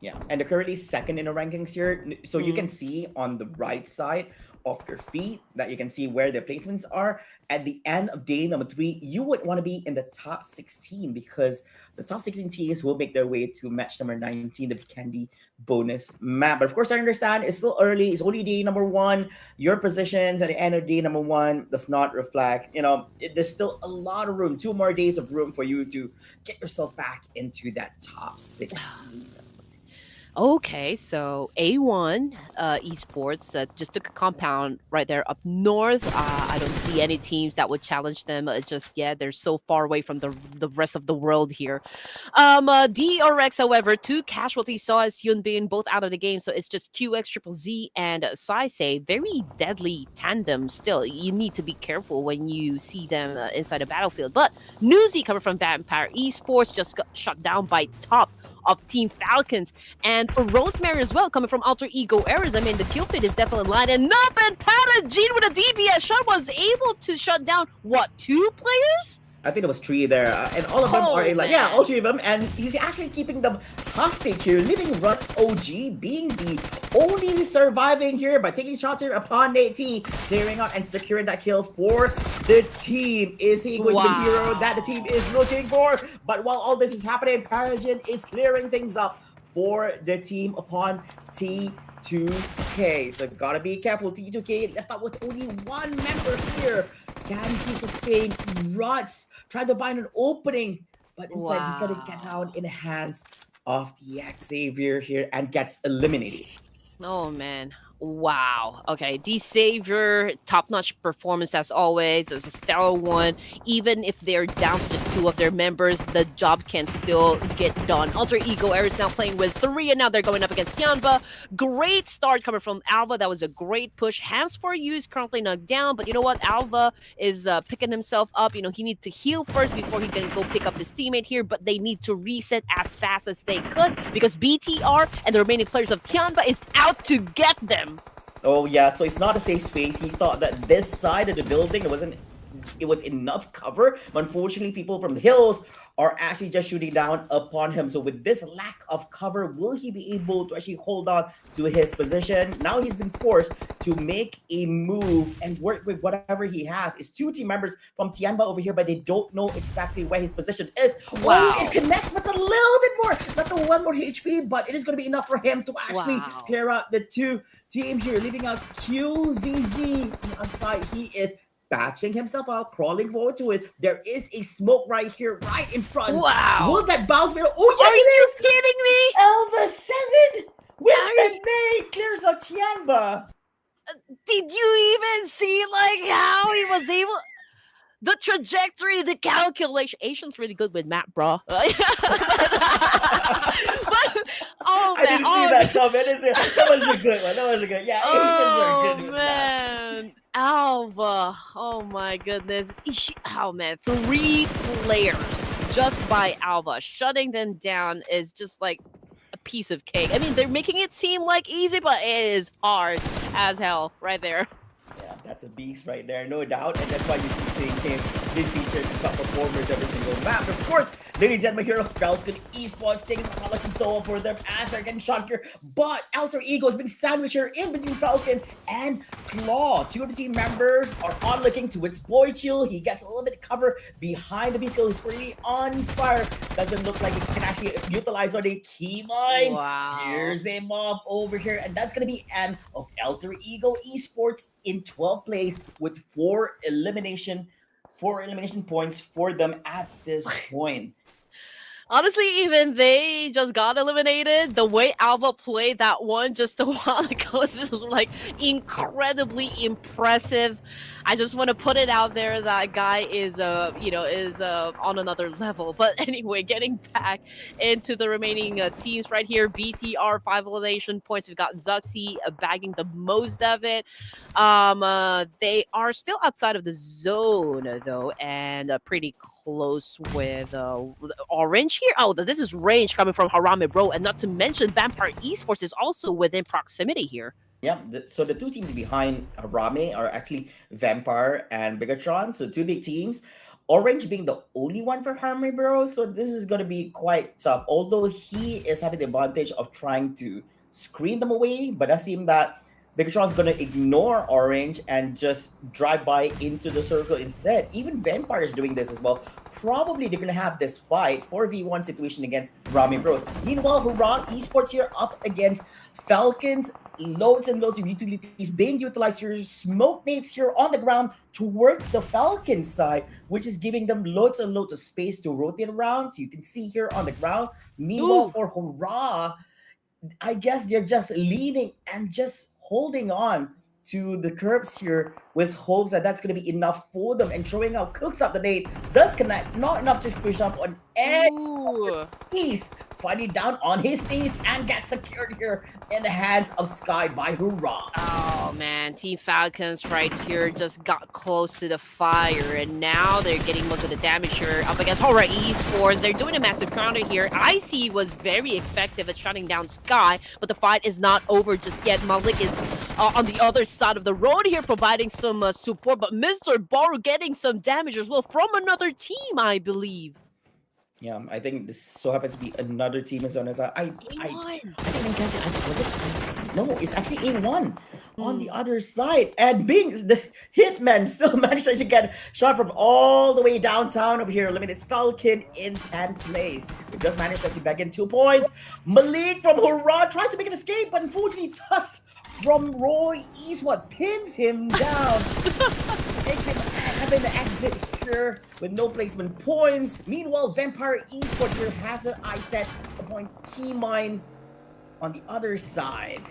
Yeah, and they're currently second in the rankings here. So you can see on the right side of your feed that you can see where the placements are. At the end of day number 3, you would want to be in the top 16 because the top 16 teams will make their way to match number 19, the Candy bonus map. But of course, I understand it's still early. It's only day number 1. Your positions at the end of day number 1 does not reflect, there's still a lot of room, 2 more days of room for you to get yourself back into that top 16. Okay, so A1 Esports just took a compound right there up north. I don't see any teams that would challenge them just yet. They're so far away from the rest of the world here. DRX, however, 2 casualties saw as Hyunbin both out of the game, so it's just QX, Triple Z, and Saisei. Very deadly tandem still. You need to be careful when you see them inside a battlefield. But Newsy coming from Vampire Esports just got shut down by top of Team Falcons, and for Rosemary as well, coming from Alter Ego Errors. I mean, the kill feed is definitely in line, and Nup and Patagene with a DBS shot was able to shut down, what, 2 players? I think there was 3 there, and all of them are in, like, yeah, all 3 of them, and he's actually keeping them hostage here, leaving Ruts OG being the only surviving here by taking shots here upon Nate T, clearing out and securing that kill for the team. Is he going to be the hero that the team is looking for? But while all this is happening, Paragen is clearing things up for the team upon T2K. So gotta be careful. T2K left out with only 1 member here. Can he sustain? Ruts trying to find an opening, but instead he's gonna get down in the hands of the Xavier here and gets eliminated. Oh man. Wow. Okay, D Savior, top-notch performance as always. There's a stellar one. Even if they're down to just 2 of their members, the job can still get done. Alter Ego Air is now playing with 3, and now they're going up against TIANBA. Great start coming from Alva. That was a great push. Hands for You is currently knocked down, but you know what? Alva is picking himself up. He needs to heal first before he can go pick up his teammate here, but they need to reset as fast as they could because BTR and the remaining players of TIANBA is out to get them. Oh yeah, so it's not a safe space. He thought that this side of the building it was enough cover, but unfortunately people from the hills are actually just shooting down upon him. So with this lack of cover, will he be able to actually hold on to his position? Now he's been forced to make a move and work with whatever he has. It's 2 team members from TIANBA over here, but they don't know exactly where his position is. Wow. Oh, it connects, but it's a little bit more. Not the 1 more HP, but it is going to be enough for him to actually clear out the 2 team here, leaving out QZZ on the outside. He is patching himself out, crawling forward to it. There is a smoke right here, right in front. Wow. Will that bounce? Oh, yes, Are you kidding me? Elva 7 with the nade clears out TIANBA. Did you even see how he was able? The trajectory, the calculation. Asian's really good with map, bro. I didn't see that coming. That was a good one. That was a good. Yeah, Asians are good with man. Alva. Oh my goodness. Oh man, 3 players just by Alva. Shutting them down is just like a piece of cake. I mean, they're making it seem like easy, but it is hard as hell right there. Yeah, that's a beast right there, no doubt. And that's why you keep seeing him be featured in top performers every single map. And of course, ladies and gentlemen, here of Falcon Esports, things are not looking so well for them as they're getting shot here. But Alter Ego is being sandwiched here in between Falcon and Claw. 2 of the team members are on looking towards Boy Chill. He gets a little bit of cover behind the vehicle. He's really on fire. Doesn't look like he can actually utilize on a key mine. Wow. Tears him off over here. And that's going to be end of Alter Ego Esports in 12th place with 4 elimination points for them at this point. Honestly, even they just got eliminated. The way Alva played that one just a while ago is just like incredibly impressive. I just want to put it out there that guy is on another level. But anyway, getting back into the remaining teams right here, BTR 5 elimination points. We've got Zuxi bagging the most of it. They are still outside of the zone though, and pretty close with Orange. range here? Oh, this is range coming from HARAME, bro. And not to mention, Vampire Esports is also within proximity here. Yeah, so the two teams behind HARAME are actually Vampire and BIGETRON, so two big teams. Orange being the only one for HARAME, bro, so this is going to be quite tough. Although he is having the advantage of trying to screen them away, but I seem that BIGETRON's going to ignore Orange and just drive by into the circle instead. Even Vampire is doing this as well. Probably they're going to have this fight 4v1 situation against Rami Bros. Meanwhile, HORAA Esports here up against Falcons. Loads and loads of utilities being utilized here. Smoke nades here on the ground towards the Falcon side, which is giving them loads and loads of space to rotate around. So you can see here on the ground. Meanwhile, for HORAA, I guess they're just leaning and just holding on to the curbs here with hopes that that's going to be enough for them, and throwing out cooks up the nade does connect, not enough to push up on edge. He's fighting down on his knees and gets secured here in the hands of Sky by HORAA. Oh man, Team Falcons right here just got close to the fire, and now they're getting most of the damage here up against HORAA Esports. They're doing a massive counter here. IC was very effective at shutting down Sky, but the fight is not over just yet. Malik is on the other side of the road here providing some support, but Mr. Baru getting some damage as well from another team, I believe. Yeah, I think this so happens to be another team as on as I didn't catch it. Was it? No, it's actually A1 on the other side. And being the Hitman still managed to get shot from all the way downtown over here. Eliminates Falcon in 10th place. We just managed to back in 2 points. Malik from HORAA tries to make an escape, but unfortunately Tuss from Roy Eastwood pins him down. Makes him having the exit here with no placement points. Meanwhile, Vampire Esports here has an eye set upon Keymine on the other side.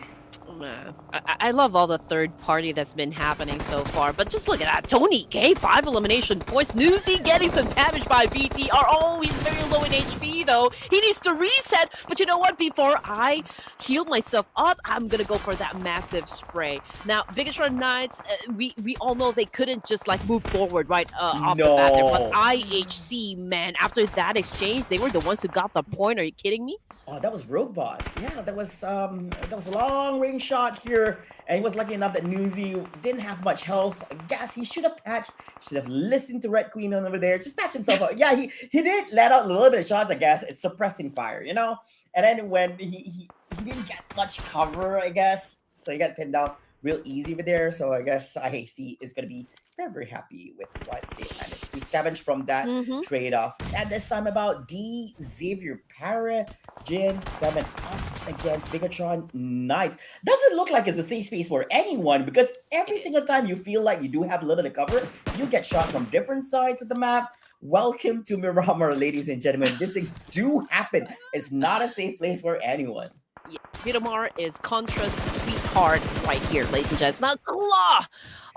Man, I love all the third party that's been happening so far, but just look at that. Tony K, 5 elimination points. Newsy getting some damage by VTR. Oh, he's very low in HP though. He needs to reset, but you know what? Before I heal myself up, I'm gonna go for that massive spray. Now, BIGETRON Knights, we all know they couldn't just like move forward right off the bat there, but IHC, man, after that exchange, they were the ones who got the point. Are you kidding me? Oh, that was Roguebot. Yeah, that was a long range shot here, and he was lucky enough that Newsy didn't have much health. I guess he should have patched, should have listened to Red Queen over there, just patch himself up. Yeah, he did let out a little bit of shots, I guess. It's suppressing fire, you know. And then when he didn't get much cover, I guess, so he got pinned down real easy over there. So I guess IHC is gonna be very, very happy with what they managed to scavenge from that trade-off. And this time about D Xavier Para Jin 7 up against BIGETRON Knights. Doesn't look like it's a safe space for anyone, because every single time you feel like you do have a little bit of cover, you get shot from different sides of the map. Welcome to Miramar, ladies and gentlemen. These things do happen. It's not a safe place for anyone. Yeah, Miramar is Contra's sweetheart right here, ladies and gents. Now, Claw!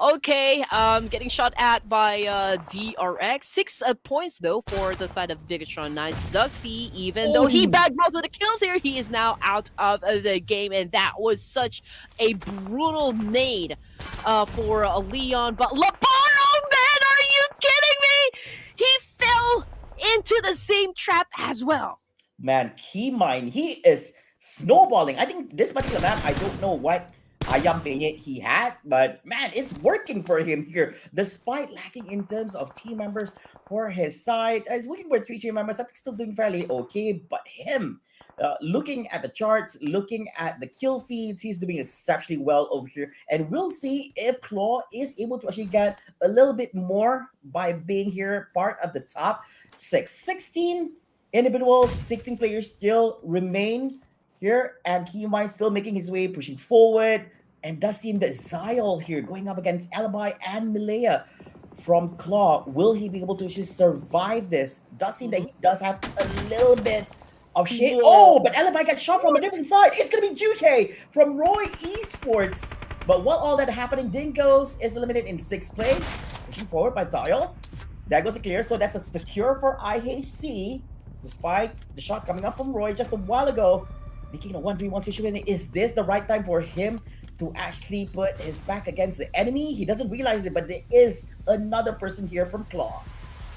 Okay, getting shot at by DRX. 6 points, though, for the side of BIGETRON Knights. Zuxi, even though he bagged most of the kills here, he is now out of the game, and that was such a brutal nade for Leon. But Labaro, man, are you kidding me? He fell into the same trap as well. Man, Keymine, he is snowballing. I think this particular map, I don't know what Ayam Peña he had, but man, it's working for him here, despite lacking in terms of team members for his side. He's working with 3 team members, that's still doing fairly okay, but him, looking at the charts, looking at the kill feeds, he's doing exceptionally well over here, and we'll see if Claw is able to actually get a little bit more by being here part of the top 6. 16 individuals, 16 players still remain here, and he might still making his way, pushing forward. And does seem that Zyle here going up against Alibi and Milea from Claw. Will he be able to just survive this? Does seem that he does have a little bit of shade. Oh, but Alibi got shot from a different side. It's going to be Juke from Roy Esports. But while all that happening, Dingoes is eliminated in 6th place. Pushing forward by Zyle. That goes a clear. So that's a secure for IHC. Despite the shots coming up from Roy just a while ago. Making a 1v1 situation. Is this the right time for him to actually put his back against the enemy? He doesn't realize it, but there is another person here from Claw.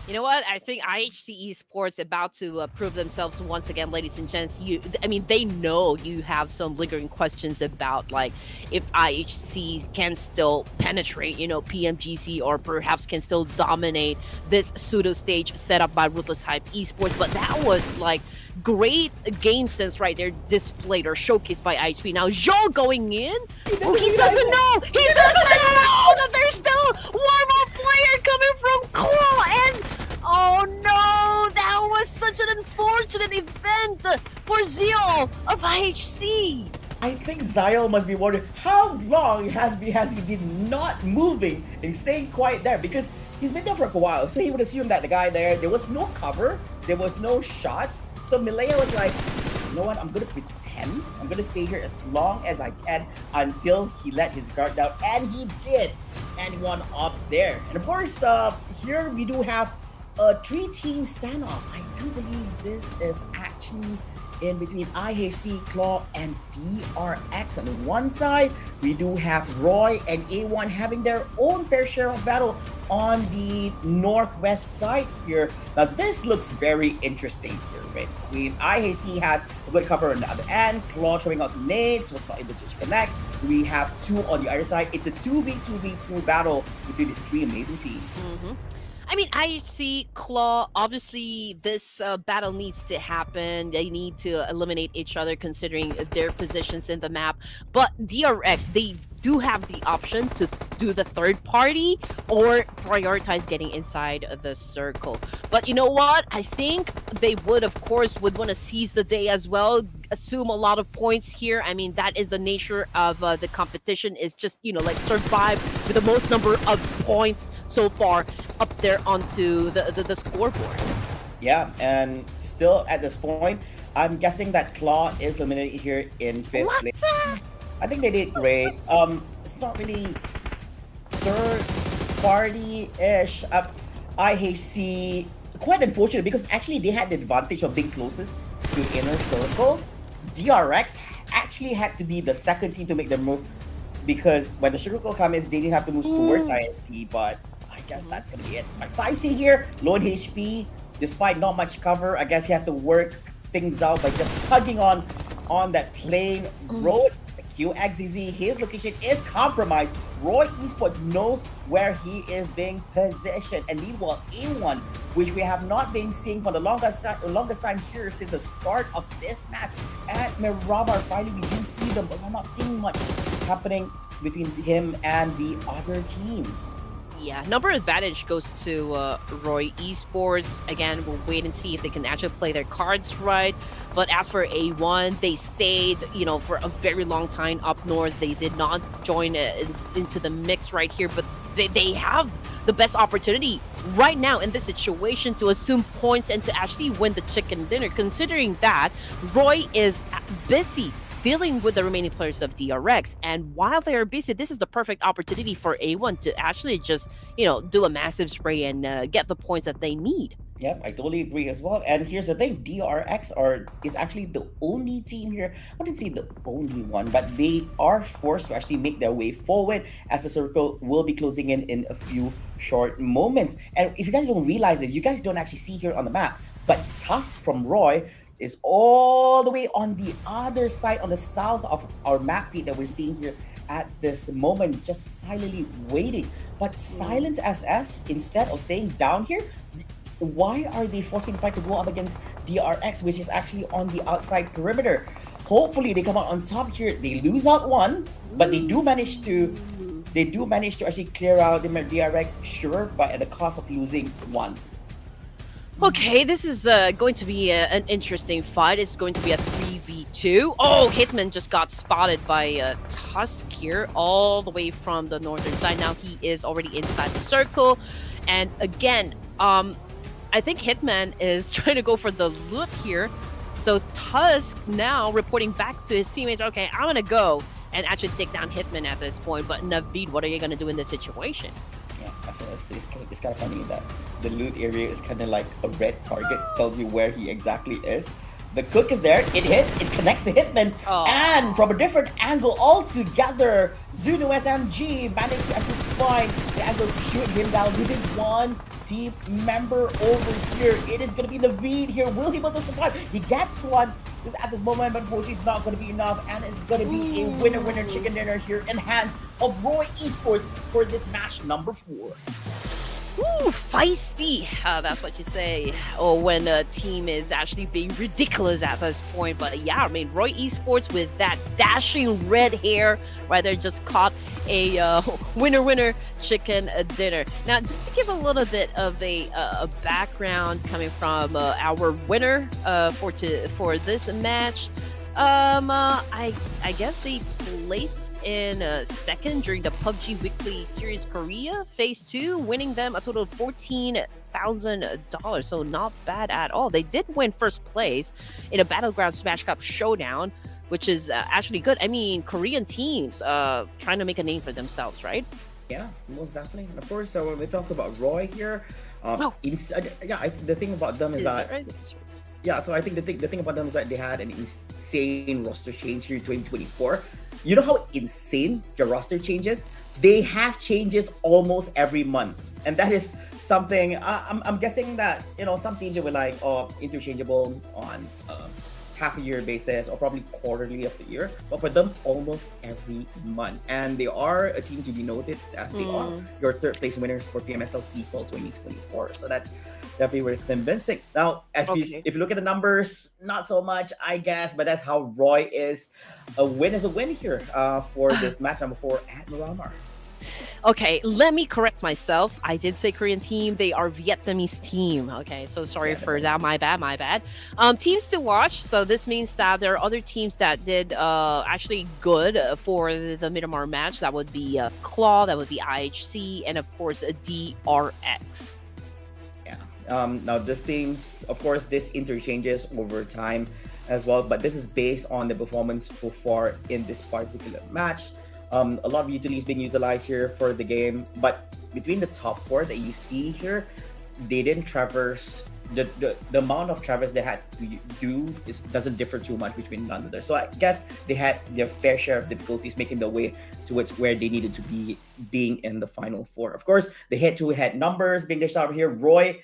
You know what? I think IHC Esports about to prove themselves once again, ladies and gents. I mean, they know you have some lingering questions about like if IHC can still penetrate, PMGC, or perhaps can still dominate this pseudo stage set up by Ruthless Hype Esports. But that was like great game sense right there, displayed or showcased by IHP. Now, Joel going in, he doesn't know. He doesn't know that there's still one more player coming from Claw, and oh no, that was such an unfortunate event for Zio of IHC. I think Zio must be wondering how long has he been not moving and staying quiet there, because he's been there for a while. So he would assume that the guy there was no cover, there was no shots. So Milea was like, you know what, I'm gonna pretend, I'm gonna stay here as long as I can until he let his guard down, and he did. And he won up there. And of course, here we do have a 3-team standoff. I do believe this is actually in between IHC, Claw, and DRX. On the one side, we do have Roy and A1 having their own fair share of battle on the northwest side here. Now, this looks very interesting here, right? IHC has a good cover on the other end. Claw throwing out some nades, was not able to connect. We have 2 on the other side. It's a 2v2v2 battle between these 3 amazing teams. Mm-hmm. I mean, IHC, Claw, obviously this battle needs to happen. They need to eliminate each other considering their positions in the map. But DRX, they do have the option to do the third party or prioritize getting inside the circle. But you know what? I think they would, of course, would want to seize the day as well, assume a lot of points here. I mean, that is the nature of the competition, is just, like survive with the most number of points so far up there onto the scoreboard. Yeah, and still at this point, I'm guessing that Claw is eliminated here in 5th place. I think they did great. It's not really third party-ish. IHC, quite unfortunate because actually they had the advantage of being closest to inner circle. DRX actually had to be the second team to make their move, because when the circle comes, they didn't have to move towards IHC, but I guess that's gonna be it. Like Saisi here, low in HP, despite not much cover. I guess he has to work things out by just hugging on that plain road. QXZ, his location is compromised. Roy Esports knows where he is being positioned, and meanwhile A1, which we have not been seeing for the longest time here since the start of this match at Miramar. Finally, we do see them, but we're not seeing much happening between him and the other teams. Yeah, number advantage goes to Roy Esports. Again, we'll wait and see if they can actually play their cards right. But as for A1, they stayed, for a very long time up north. They did not join into the mix right here, but they have the best opportunity right now in this situation to assume points and to actually win the chicken dinner, considering that Roy is busy dealing with the remaining players of DRX. And while they are busy, this is the perfect opportunity for A1 to actually just, do a massive spray and get the points that they need. Yep, I totally agree as well. And here's the thing, DRX is actually the only team here. I wouldn't say the only one, but they are forced to actually make their way forward as the circle will be closing in a few short moments. And if you guys don't realize this, you guys don't actually see here on the map, but Tusk from Roy is all the way on the other side, on the south of our map feed that we're seeing here at this moment, just silently waiting. But Silence SS, instead of staying down here, why are they forcing fight to go up against DRX, which is actually on the outside perimeter? Hopefully they come out on top here. They lose out one, but they do manage to actually clear out the DRX, sure, but at the cost of losing one. Okay, this is going to be an interesting fight. It's going to be a 3v2. Oh, Hitman just got spotted by Tusk here, all the way from the northern side. Now he is already inside the circle. And again, I think Hitman is trying to go for the loot here. So Tusk now reporting back to his teammates, okay, I'm going to go and actually take down Hitman at this point. But Naveed, what are you going to do in this situation? Yeah, I feel like it's kind of funny that the loot area is kind of like a red target, tells you where he exactly is. The cook is there. It hits. It connects the hitman. Oh. And from a different angle altogether, Zunu SMG managed to actually find the angle to shoot him down. We did one team member over here. It is going to be Naveed here. Will he be able to survive? He gets one. This at this moment, but unfortunately, it's not going to be enough. And it's going to be a winner chicken dinner here in the hands of Roy Esports for this match number 4. Ooh, feisty. That's what you say. Or when a team is actually being ridiculous at this point. But yeah, I mean, Roy Esports with that dashing red hair right there just caught a winner chicken dinner. Now, just to give a little bit of a background coming from our winner for this match, I guess they placed in second during the PUBG Weekly Series Korea Phase 2, winning them a total of $14,000. So not bad at all. They did win first place in a Battleground Smash Cup showdown, which is actually good. I mean, Korean teams trying to make a name for themselves, right? Yeah, most definitely. And of course, when we talk about Roy here, the thing about them is that... Right? Yeah, so I think the thing about them is that they had an insane roster change here in 2024. You know how insane the roster changes? They have changes almost every month, and that is something. I'm guessing that some teams will like interchangeable on half a year basis or probably quarterly of the year, but for them almost every month. And they are a team to be noted as they are your third place winners for PMSLC Fall 2024. So that's definitely worth convincing. Now, if you look at the numbers, not so much, I guess, but that's how Roy is. A win is a win here for this match number 4 at Miramar. Okay, let me correct myself. I did say Korean team. They are Vietnamese team. Okay, so sorry for that. My bad. Teams to watch. So this means that there are other teams that did actually good for the Miramar match. That would be Claw, that would be IHC, and of course DRX. Now, this teams, of course, this interchanges over time as well, but this is based on the performance so far in this particular match. A lot of utilities being utilized here for the game, but between the top 4 that you see here, they didn't traverse the amount of traverse they had to do doesn't differ too much between none of them. So I guess they had their fair share of difficulties making their way towards where they needed to be, being in the final 4. Of course, the head-to-head numbers being dished out over here. Roy,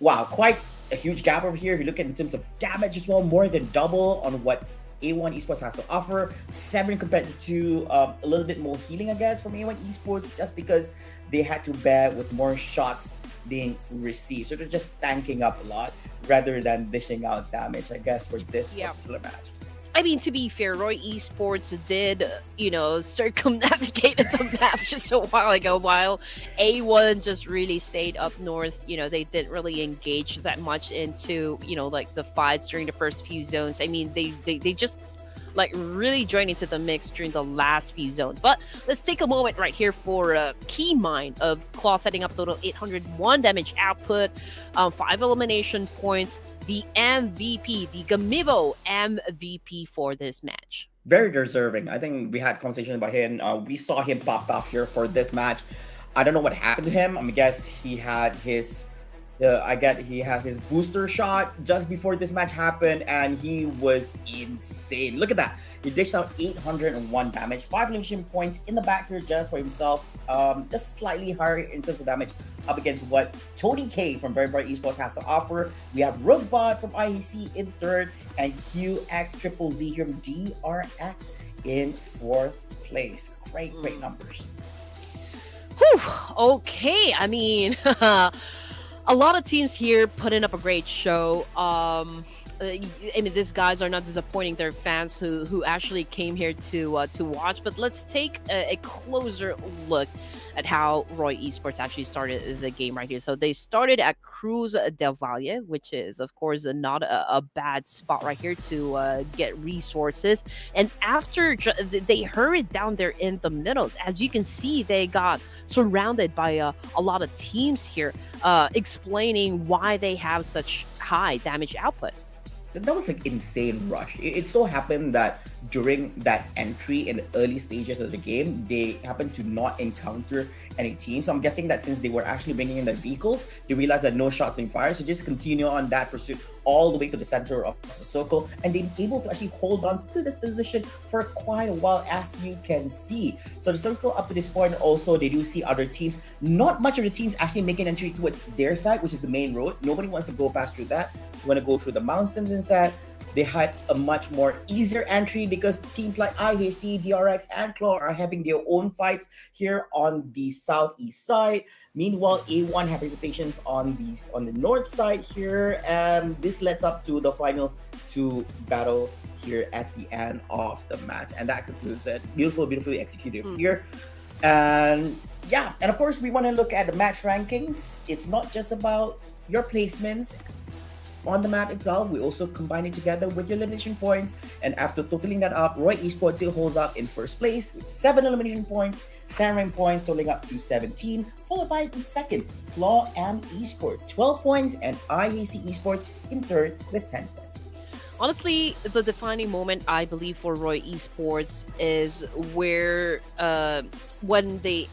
wow, quite a huge gap over here. If you look at in terms of damage as well, more than double on what A1 Esports has to offer. 7 compared to 2, a little bit more healing, I guess, from A1 Esports, just because they had to bear with more shots being received. So they're just tanking up a lot rather than dishing out damage, I guess, for this particular match. I mean, to be fair, Roy Esports did, circumnavigate the map just a while ago, while A1 just really stayed up north. They didn't really engage that much into, like the fights during the first few zones. I mean, they just like really joined into the mix during the last few zones. But let's take a moment right here for a key mind of Claw setting up total 801 damage output, 5 elimination points, the MVP, the Gamivo MVP for this match. Very deserving. I think we had conversation about him. We saw him popped off here for this match. I don't know what happened to him. I guess he had his he has his booster shot just before this match happened, and he was insane. Look at that. He dished out 801 damage, 5 elimination points in the back here just for himself. Just slightly higher in terms of damage up against what Tony K from Very Bright Esports has to offer. We have Rogbot from IEC in 3rd, and QX Z here from DRX in 4th place. Great numbers. Whew, okay, I mean, a lot of teams here putting up a great show. I mean, these guys are not disappointing their fans who actually came here to watch. But let's take a closer look at how Roy Esports actually started the game right here. So they started at Cruz del Valle, which is, of course, not a bad spot right here to get resources. And after they hurried down there in the middle, as you can see, they got surrounded by a lot of teams here, explaining why they have such high damage output. that was an insane rush. It so happened that during that entry in the early stages of the game, they happened to not encounter any team. So I'm guessing that since they were actually bringing in their vehicles, they realized that no shots being fired. So just continue on that pursuit all the way to the center of the circle, and they've been able to actually hold on to this position for quite a while, as you can see. So the circle up to this point, also they do see other teams. Not much of the teams actually making entry towards their side, which is the main road. Nobody wants to go past through that. They want to go through the mountains instead. They had a much more easier entry because teams like IAC, DRX, and Claw are having their own fights here on the southeast side. Meanwhile, A1 have reputations on the north side here, and this leads up to the final two battle here at the end of the match, and that concludes it. Beautifully executed here. And yeah, and of course we want to look at the match rankings. It's not just about your placements on the map itself. We also combine it together with your elimination points, and after totaling that up, ROY Esports still holds up in first place with 7 elimination points, 10 rank points, totaling up to 17, followed by in second, Claw and Esports 12 points, and IAC Esports in third with 10 points. Honestly, the defining moment, I believe, for ROY Esports is where when they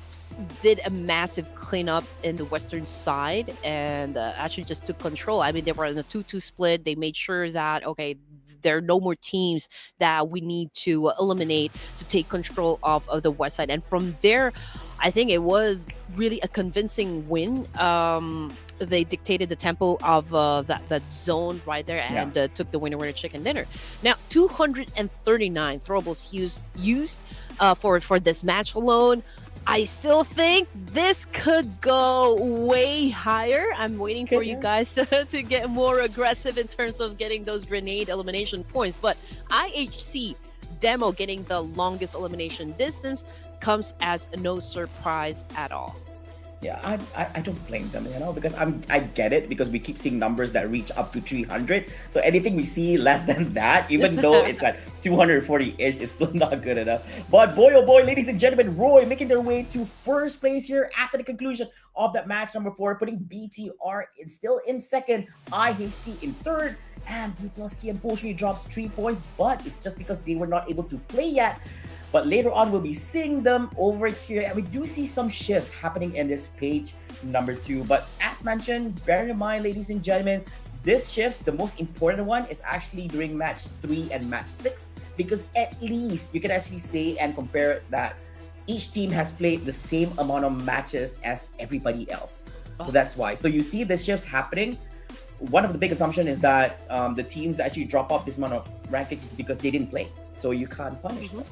did a massive cleanup in the western side and actually just took control. I mean, they were in a 2-2 split. They made sure that, okay, there are no more teams that we need to eliminate to take control of the west side. And from there, I think it was really a convincing win. They dictated the tempo of that zone right there and took the winner chicken dinner. Now, 239 throwables used for this match alone. I still think this could go way higher. I'm waiting for you guys to get more aggressive in terms of getting those grenade elimination points. But IHC Demo getting the longest elimination distance comes as no surprise at all. Yeah, I don't blame them, because I get it, because we keep seeing numbers that reach up to 300. So anything we see less than that, even though it's at 240-ish, is still not good enough. But boy, oh boy, ladies and gentlemen, ROY making their way to first place here after the conclusion of that match number 4, putting BTR still in second, IHC in third, and D+K unfortunately drops 3 points, but it's just because they were not able to play yet. But later on, we'll be seeing them over here. And we do see some shifts happening in this page number 2. But as mentioned, bear in mind, ladies and gentlemen, this shifts, the most important one is actually during match 3 and match 6. Because at least you can actually say and compare that each team has played the same amount of matches as everybody else. So that's why. So you see the shifts happening. One of the big assumptions is that the teams that actually drop off this amount of rankings is because they didn't play. So you can't punish them.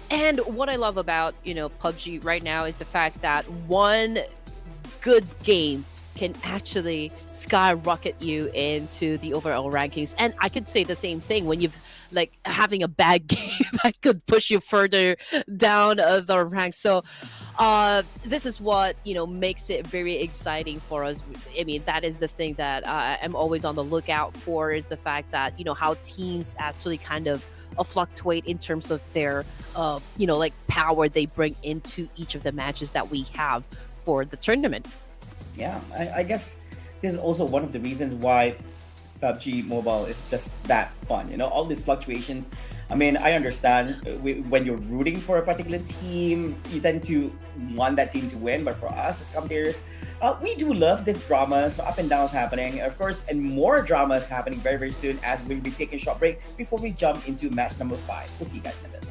And what I love about, PUBG right now is the fact that one good game can actually skyrocket you into the overall rankings. And I could say the same thing when you've having a bad game that could push you further down the ranks. So this is what makes it very exciting for us. I mean, that is the thing that I'm always on the lookout for, is the fact that how teams actually kind of fluctuate in terms of their power they bring into each of the matches that we have for the tournament. Yeah, I guess this is also one of the reasons why PUBG Mobile is just that fun. All these fluctuations. I mean, I understand when you're rooting for a particular team, you tend to want that team to win. But for us as commentators, we do love this dramas, up and downs happening. Of course, and more dramas happening very, very soon, as we'll be taking a short break before we jump into match number 5. We'll see you guys in a bit.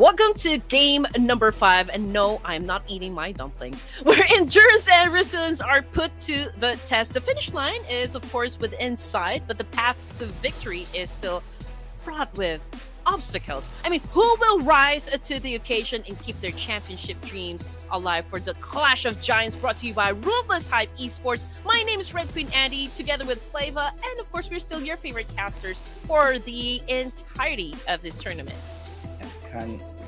Welcome to game number 5. And no, I'm not eating my dumplings. Where endurance and resilience are put to the test. The finish line is, of course, within sight, but the path to victory is still fraught with obstacles. I mean, who will rise to the occasion and keep their championship dreams alive for the Clash of Giants, brought to you by Ruthless Esports. My name is Red Queen Andy, together with Flava, and of course, we're still your favorite casters for the entirety of this tournament.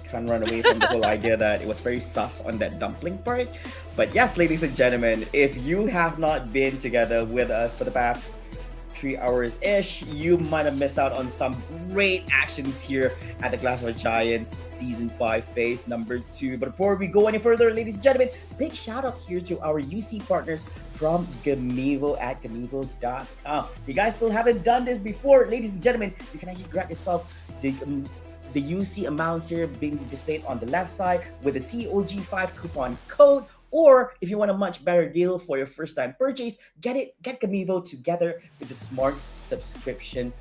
Can't run away from the whole idea that it was very sus on that dumpling part. But yes, ladies and gentlemen, if you have not been together with us for the past 3 hours-ish, you might have missed out on some great actions here at the Clash of Giants Season 5 Phase number 2. But before we go any further, ladies and gentlemen, big shout out here to our UC partners from Gamivo at Gamivo.com. If you guys still haven't done this before, ladies and gentlemen, you can actually grab yourself the UC amounts here being displayed on the left side with the COG5 coupon code. Or if you want a much better deal for your first time purchase, get Gamivo together with the smart subscription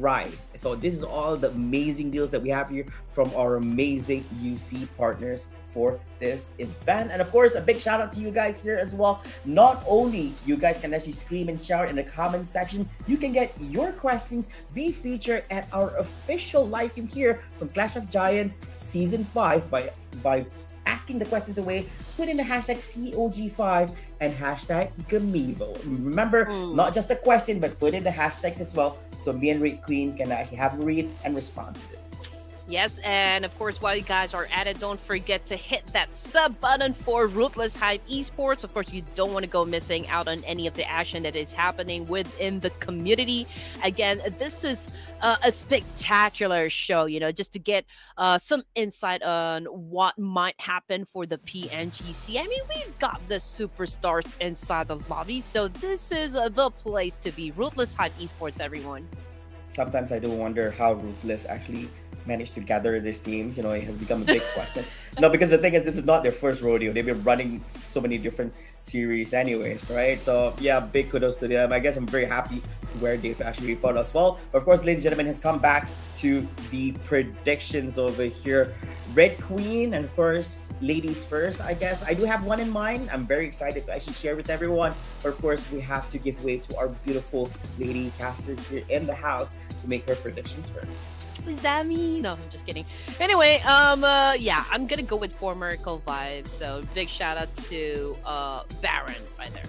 price. So this is all the amazing deals that we have here from our amazing UC partners for this event. And of course, a big shout out to you guys here as well. Not only you guys can actually scream and shout in the comment section, you can get your questions be featured at our official live stream here from Clash of Giants Season 5 by asking the questions away, put in the hashtag COG5 and hashtag Gamivo. Remember, not just a question, but put in the hashtags as well, so me and Red Queen can actually have a read and respond to it. Yes, and of course, while you guys are at it, don't forget to hit that sub button for Ruthless Esports. Of course, you don't want to go missing out on any of the action that is happening within the community. Again, this is a spectacular show, just to get some insight on what might happen for the PMGC. I mean, we've got the superstars inside the lobby, so this is the place to be. Ruthless Esports, everyone. Sometimes I do wonder how Ruthless actually managed to gather these teams. It has become a big question. No, because the thing is, this is not their first rodeo. They've been running so many different series anyways, right? So yeah, big kudos to them. I guess I'm very happy to where they've actually fought as well. But of course, ladies and gentlemen, has come back to the predictions over here. Red Queen, and of course, ladies first, I guess. I do have one in mind. I'm very excited to actually share with everyone. But of course, we have to give way to our beautiful lady caster here in the house to make her predictions first. Is that me? No, I'm just kidding. Anyway, yeah, I'm gonna go with Formerical vibes. So big shout out to Baron right there.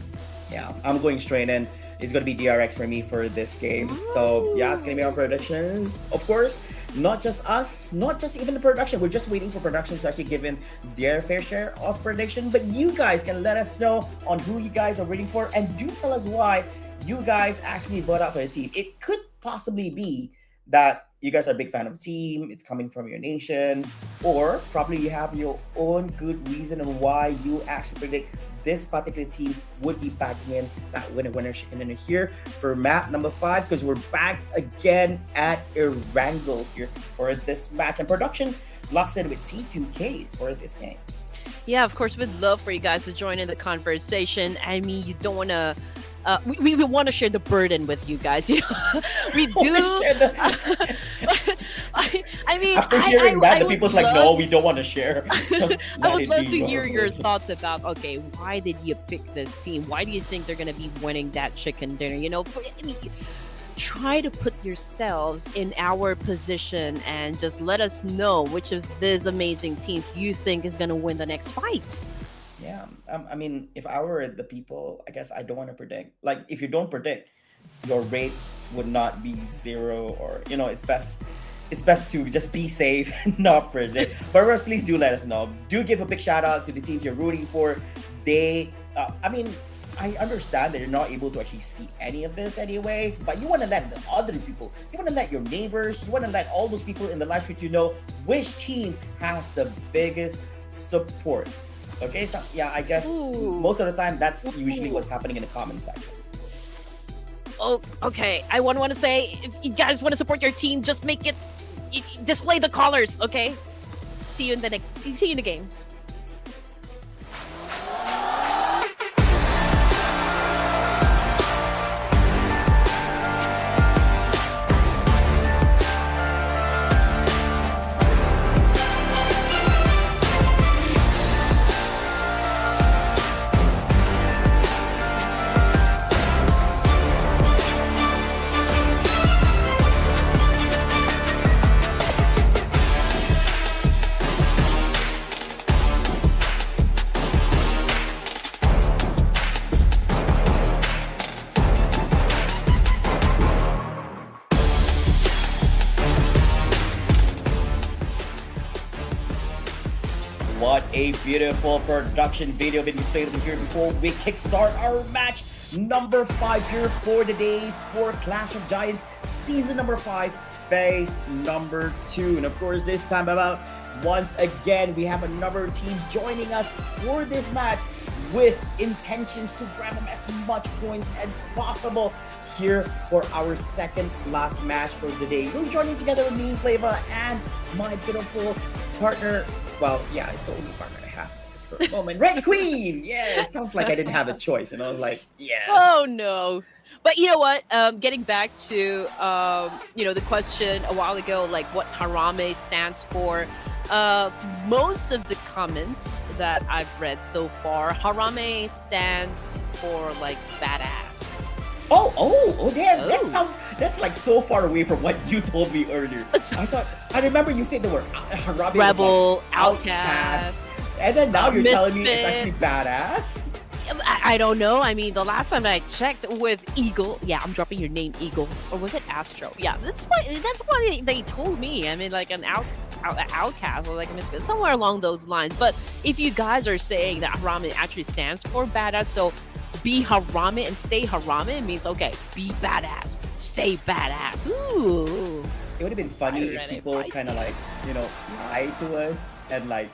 Yeah, I'm going straight in. It's gonna be DRX for me for this game. So yeah, it's gonna be our predictions. Of course, not just us, not just even the production. We're just waiting for production to actually give in their fair share of prediction. But you guys can let us know on who you guys are rooting for, and do tell us why you guys actually vote out for the team. It could possibly be that you guys are a big fan of the team, it's coming from your nation, or probably you have your own good reason on why you actually predict this particular team would be packing in that winner chicken dinner here for map number 5, because we're back again at Erangel here for this match. And production locks in with T2K for this game. Yeah, of course, we'd love for you guys to join in the conversation. I mean, you don't want to we want to share the burden with you guys. We do. I mean, after hearing that, the people's like, no, we don't want to share. I would love to hear your thoughts about, okay, why did you pick this team? Why do you think they're going to be winning that chicken dinner? Try to put yourselves in our position and just let us know which of these amazing teams you think is going to win the next fight. Yeah, I mean, if I were the people, I guess I don't want to predict. Like, if you don't predict, your rates would not be 0, or it's best to just be safe and not predict. But first, please do let us know. Do give a big shout out to the teams you're rooting for. I understand that you're not able to actually see any of this anyways, but you want to let the other people, you want to let your neighbors, you want to let all those people in the live stream know which team has the biggest support. Okay, so yeah, I guess most of the time that's usually what's happening in the comment section. Oh, okay. I want to say, if you guys want to support your team, just make it display the colors. Okay. See you in the game. what a beautiful production video been displayed over here before we kickstart our match number 5 here for the day for Clash of Giants season number 5, phase number 2. And of course, this time about once again, we have another team joining us for this match with intentions to grab them as much points as possible here for our second last match for the day. You're joining together with me, Flava, and my beautiful partner. Well, yeah, it's the only partner I have at this current moment. Red Queen! Yeah, it sounds like I didn't have a choice. And I was like, yeah. Oh, no. But you know what? Getting back to, the question a while ago, like what HARAME stands for. Most of the comments that I've read so far, HARAME stands for like badass. Oh, damn! That's like so far away from what you told me earlier. I remember you said the word HARAME Rebel, was like outcast, and then now you're telling me it's actually badass. I don't know. I mean, the last time I checked with Eagle, yeah, I'm dropping your name, Eagle, or was it Astro? Yeah, that's what they told me. I mean, like an outcast or like a misfit, somewhere along those lines. But if you guys are saying that HARAME actually stands for badass, so be HARAME and stay HARAME means okay, be badass, stay badass. Ooh. It would have been funny if people kind of like, lie to us and like,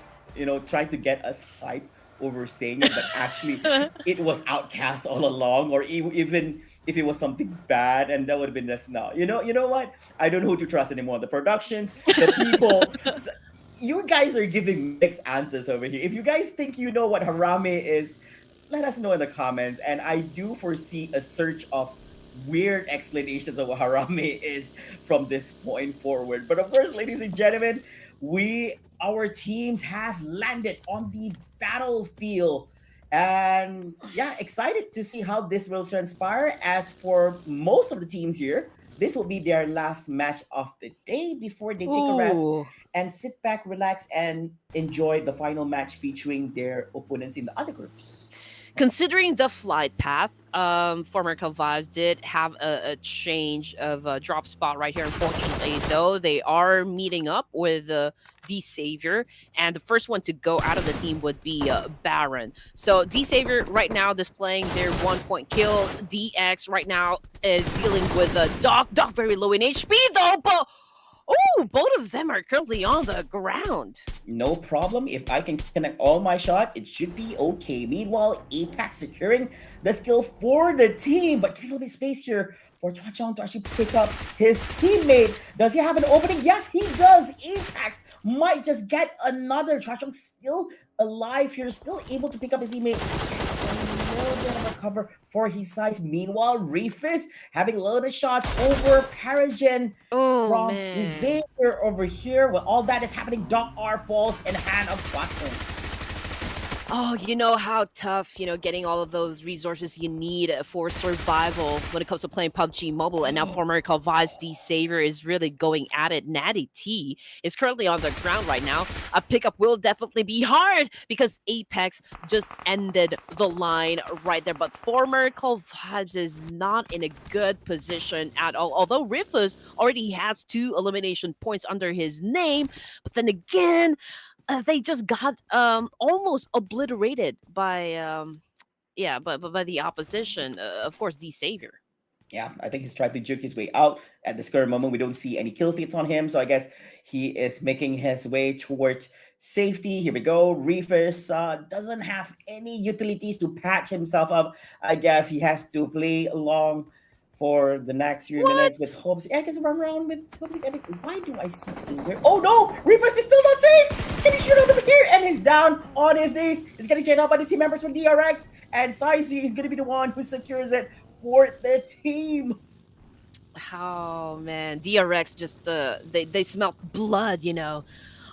trying to get us hyped over saying it, but actually it was outcast all along, or even if it was something bad, and that would have been just now. You know what? I don't know who to trust anymore. The productions, the people. You guys are giving mixed answers over here. If you guys think you know what HARAME is, let us know in the comments. And I do foresee a search of weird explanations of what HARAME is from this point forward. But of course, ladies and gentlemen, our teams have landed on the battlefield, and yeah, excited to see how this will transpire. As for most of the teams here, this will be their last match of the day before they take a rest and sit back, relax, and enjoy the final match featuring their opponents in the other groups. Considering the flight path, former Vibes did have a change of a drop spot right here. Unfortunately, though, they are meeting up with D Savior, and the first one to go out of the team would be Baron. So D Savior right now displaying their 1-point kill. DX right now is dealing with Doc. Doc very low in HP though, but both of them are currently on the ground. No problem. If I can connect all my shot, it should be okay. Meanwhile, Apex securing the skill for the team, but give a little bit of space here for Chwachong to actually pick up his teammate. Does he have an opening? Yes, he does. Apex might just get another. Chwachong still alive here, still able to pick up his teammate. A little bit of a cover for his size. Meanwhile, Ruthless having a load of shots over Paragen from Xavier over here. Well, all that is happening. Doc R falls in the hand of Watson. Oh, you know how tough, getting all of those resources you need for survival when it comes to playing PUBG Mobile. And now former Vibes D Savior is really going at it. Natty T is currently on the ground right now. A pickup will definitely be hard because Apex just ended the line right there. But former Vibes is not in a good position at all. Although Ruthless already has 2 elimination points under his name. But then again, they just got almost obliterated by by the opposition. Of course, D Savior. Yeah, I think he's trying to juke his way out. At this current moment, we don't see any kill feeds on him, so I guess he is making his way towards safety. Here we go. Reefers doesn't have any utilities to patch himself up. I guess he has to play along for the next few minutes with hopes. I guess run around with public edit. Why do I see Anger? Oh no! Rufus is still not safe! He's getting shot over here and he's down on his knees. He's getting chained out by the team members from DRX, and Saisi is gonna be the one who secures it for the team. Oh man, DRX just they smelled blood,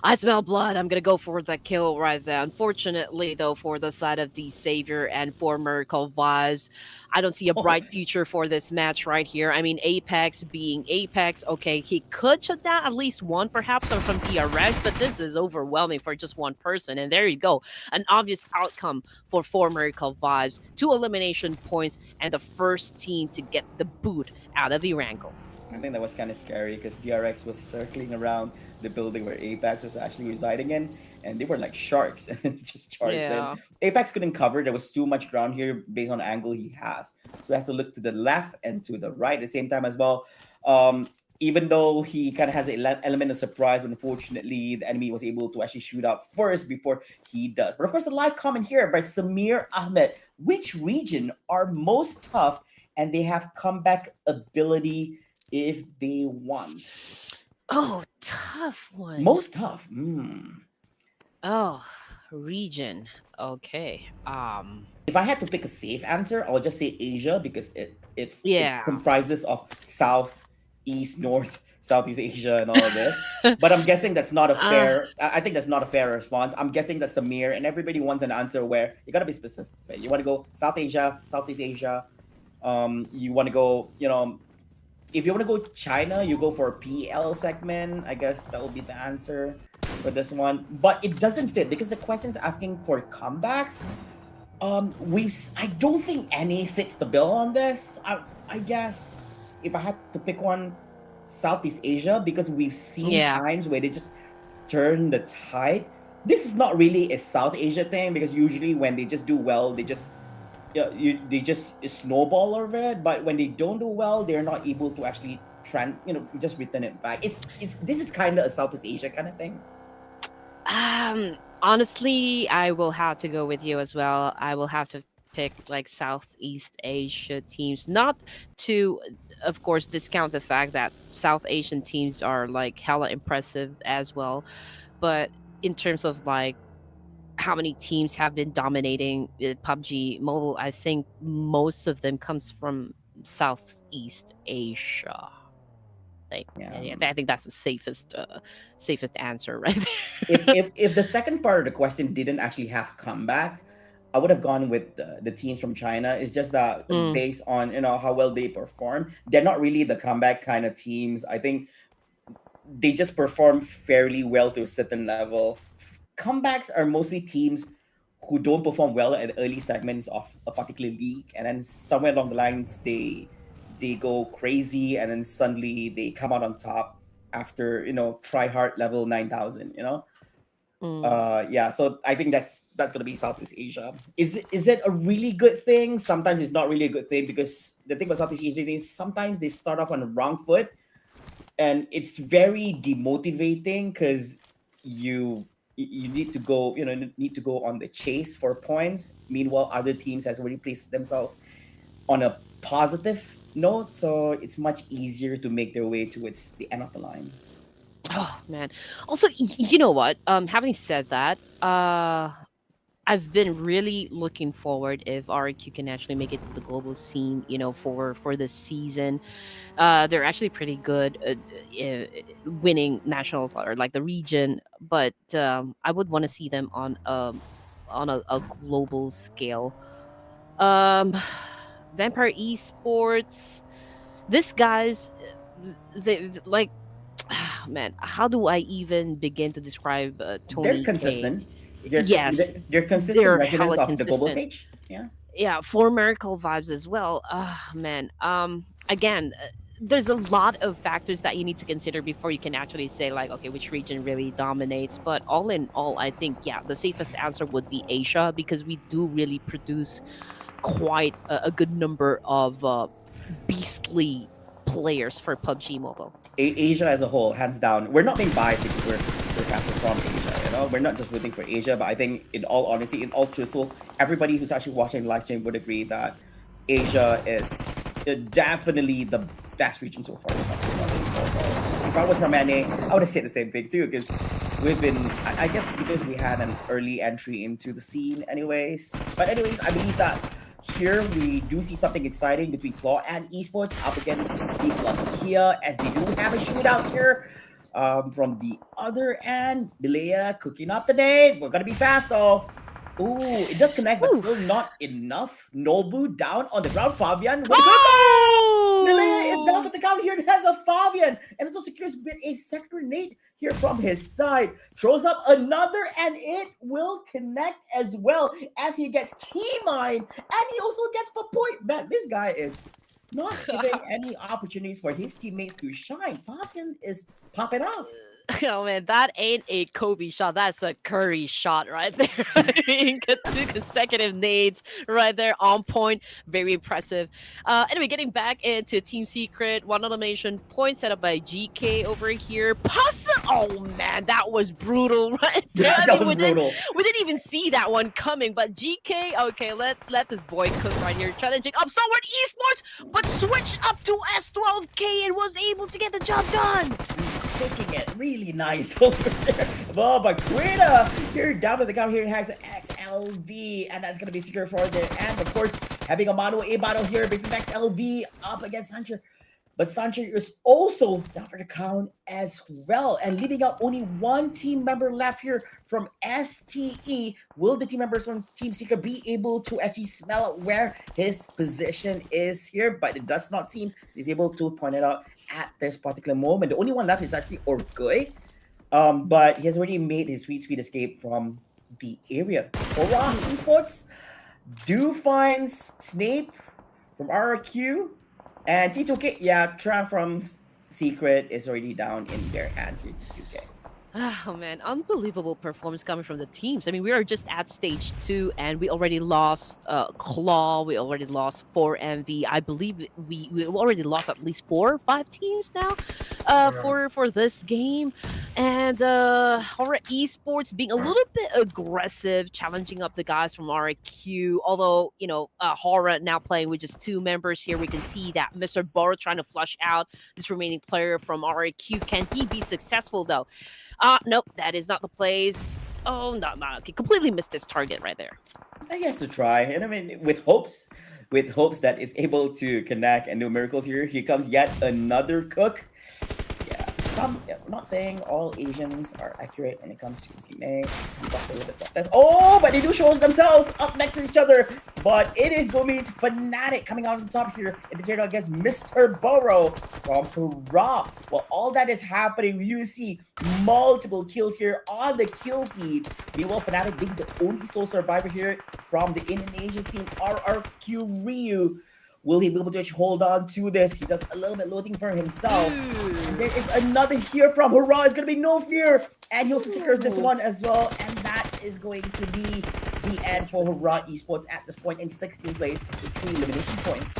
I smell blood. I'm going to go for the kill right there. Unfortunately, though, for the side of D Savior and former Vibes, I don't see a bright future for this match right here. I mean, Apex being Apex, okay, he could shut down at least one, perhaps, from DRX, but this is overwhelming for just one person. And there you go. An obvious outcome for former Vibes. 2 elimination points and the first team to get the boot out of Erangel. I think that was kind of scary because DRX was circling around the building where Apex was actually residing in, and they were like sharks, and then just charged in. Yeah. Apex couldn't cover; there was too much ground here based on the angle he has, so he has to look to the left and to the right at the same time as well. Even though he kind of has an element of surprise, but unfortunately the enemy was able to actually shoot out first before he does. But of course, the live comment here by Samir Ahmed: which region are most tough and they have comeback ability if they won? Oh, tough one. Most tough. Oh, region. Okay. If I had to pick a safe answer, I'll just say Asia because it Yeah. comprises of South, East, North, Southeast Asia, and all of this. But I'm guessing that's not a Uh, fair. I think that's not a fair response. I'm guessing that Samir and everybody wants an answer where you gotta be specific. You want to go South Asia, Southeast Asia. You want to go, if you want to go China, you go for a PL segment. I guess that will be the answer for this one. But it doesn't fit because the question's asking for comebacks. I don't think NA fits the bill on this. I guess if I had to pick one, Southeast Asia, because we've seen yeah. times where they just turn the tide. This is not really a South Asia thing because usually when they just do well, they just they just snowball over it. But when they don't do well, they're not able to actually just return it back. It's this is kind of a Southeast Asia kind of thing. Honestly, I will have to go with you as well. I will have to pick like Southeast Asia teams, not to, of course, discount the fact that South Asian teams are like hella impressive as well, but in terms of like how many teams have been dominating PUBG Mobile, I think most of them comes from Southeast Asia. Like, Yeah. yeah, I think that's the safest answer right if there. if the second part of the question didn't actually have comeback, I would have gone with the teams from China. It's just that Mm, based on how well they perform, they're not really the comeback kind of teams. I think they just perform fairly well to a certain level. Comebacks are mostly teams who don't perform well at early segments of a particular league, and then somewhere along the lines they go crazy, and then suddenly they come out on top after try hard level 9,000. mm. Yeah, so I think that's gonna be Southeast Asia. Is it a really good thing? Sometimes it's not really a good thing because the thing about Southeast Asia is sometimes they start off on the wrong foot, and it's very demotivating because you need to go need to go on the chase for points. Meanwhile, other teams has already placed themselves on a positive note, so it's much easier to make their way towards the end of the line. Oh man. Also, you know what? Having said that, I've been really looking forward if RQ can actually make it to the global scene, for this season. They're actually pretty good at winning nationals or like the region, but I would want to see them on a global scale. Um, Vampire Esports, this guys, like, man, how do I even begin to describe They're Tony K? consistent. Yes, They're consistent they're residents hella of the global consistent. stage. Yeah. Yeah, for Miracle vibes as well. Man. Again, there's a lot of factors that you need to consider before you can actually say like, okay, which region really dominates. But all in all, I think yeah, the safest answer would be Asia because we do really produce quite a good number of beastly players for PUBG Mobile. Asia as a whole, hands down. We're not being biased because we're casters from Asia. We're not just rooting for Asia, but I think in all honesty, in all truthful, everybody who's actually watching the live stream would agree that Asia is definitely the best region so far. If I was from NA, I would have said the same thing too, because we've been, I guess, because we had an early entry into the scene, anyways. But anyways, I believe that here we do see something exciting between Claw and Esports up against C plus Kia, as they do have a shootout here. From the other end, Bilea cooking up the nade. We're gonna be fast though. Ooh, it does connect, but Ooh. still not enough. Nobu down on the ground. Fabian with Bilea is down to the ground here in the hands of Fabian, and also secures with a second grenade here from his side. Throws up another, and it will connect as well as he gets key mine, and he also gets a point. Man, this guy is not giving any opportunities for his teammates to shine. Falcon is popping off. Oh man, that ain't a Kobe shot. That's a Curry shot right there. I mean, 2 consecutive nades right there on point. Very impressive. Anyway, getting back into Team Secret, one elimination point set up by GK over here. Oh man, that was brutal right there. Yeah, that was brutal. We didn't even see that one coming, but GK, okay, let this boy cook right here. Challenging up somewhere Esports, but switched up to S12K and was able to get the job done. Taking it really nice over there. Well, but Quita here down to the count here has an XLV, and that's gonna be secure for the end. Of course, having a mono A battle here between XLV up against Sancher. But Sancher is also down for the count as well, and leaving out only one team member left here from STE. Will the team members from Team Secret be able to actually smell out where his position is here? But it does not seem he's able to point it out at this particular moment. The only one left is actually Orgui, but he has already made his sweet escape from the area. HORAA Esports do finds Snape from RRQ, and T2K, yeah, Tram from Secret is already down in their hands here, T2K. Oh man, unbelievable performance coming from the teams. I mean, we are just at stage 2 and we already lost Claw, we already lost 4MV. I believe we already lost at least 4 or 5 teams now for this game. And HORAA Esports being a little bit aggressive, challenging up the guys from RQ. Although, you know, HORAA now playing with just 2 members here. We can see that Mr. Boro trying to flush out this remaining player from RQ. Can he be successful though? Nope, that is not the plays. Oh, no, okay, completely missed this target right there. I guess to try, and I mean, with hopes that it's able to connect and do miracles here. Here comes yet another cook. I'm not saying all Asians are accurate when it comes to teammates. We talked a little bit about this. Oh, but they do show themselves up next to each other. But it is going to be Fnatic coming out on top here in the tier against Mr. Burrow from HORAA. Well, all that is happening, you see multiple kills here on the kill feed. Meanwhile, Fnatic being the only sole survivor here from the Indonesian team, RRQ Ryu. Will he be able to hold on to this? He does a little bit loading for himself. There is another here from HORAA. It's going to be no fear. And he also secures this one as well. And that is going to be the end for HORAA Esports at this point in 16th place with 3 elimination points.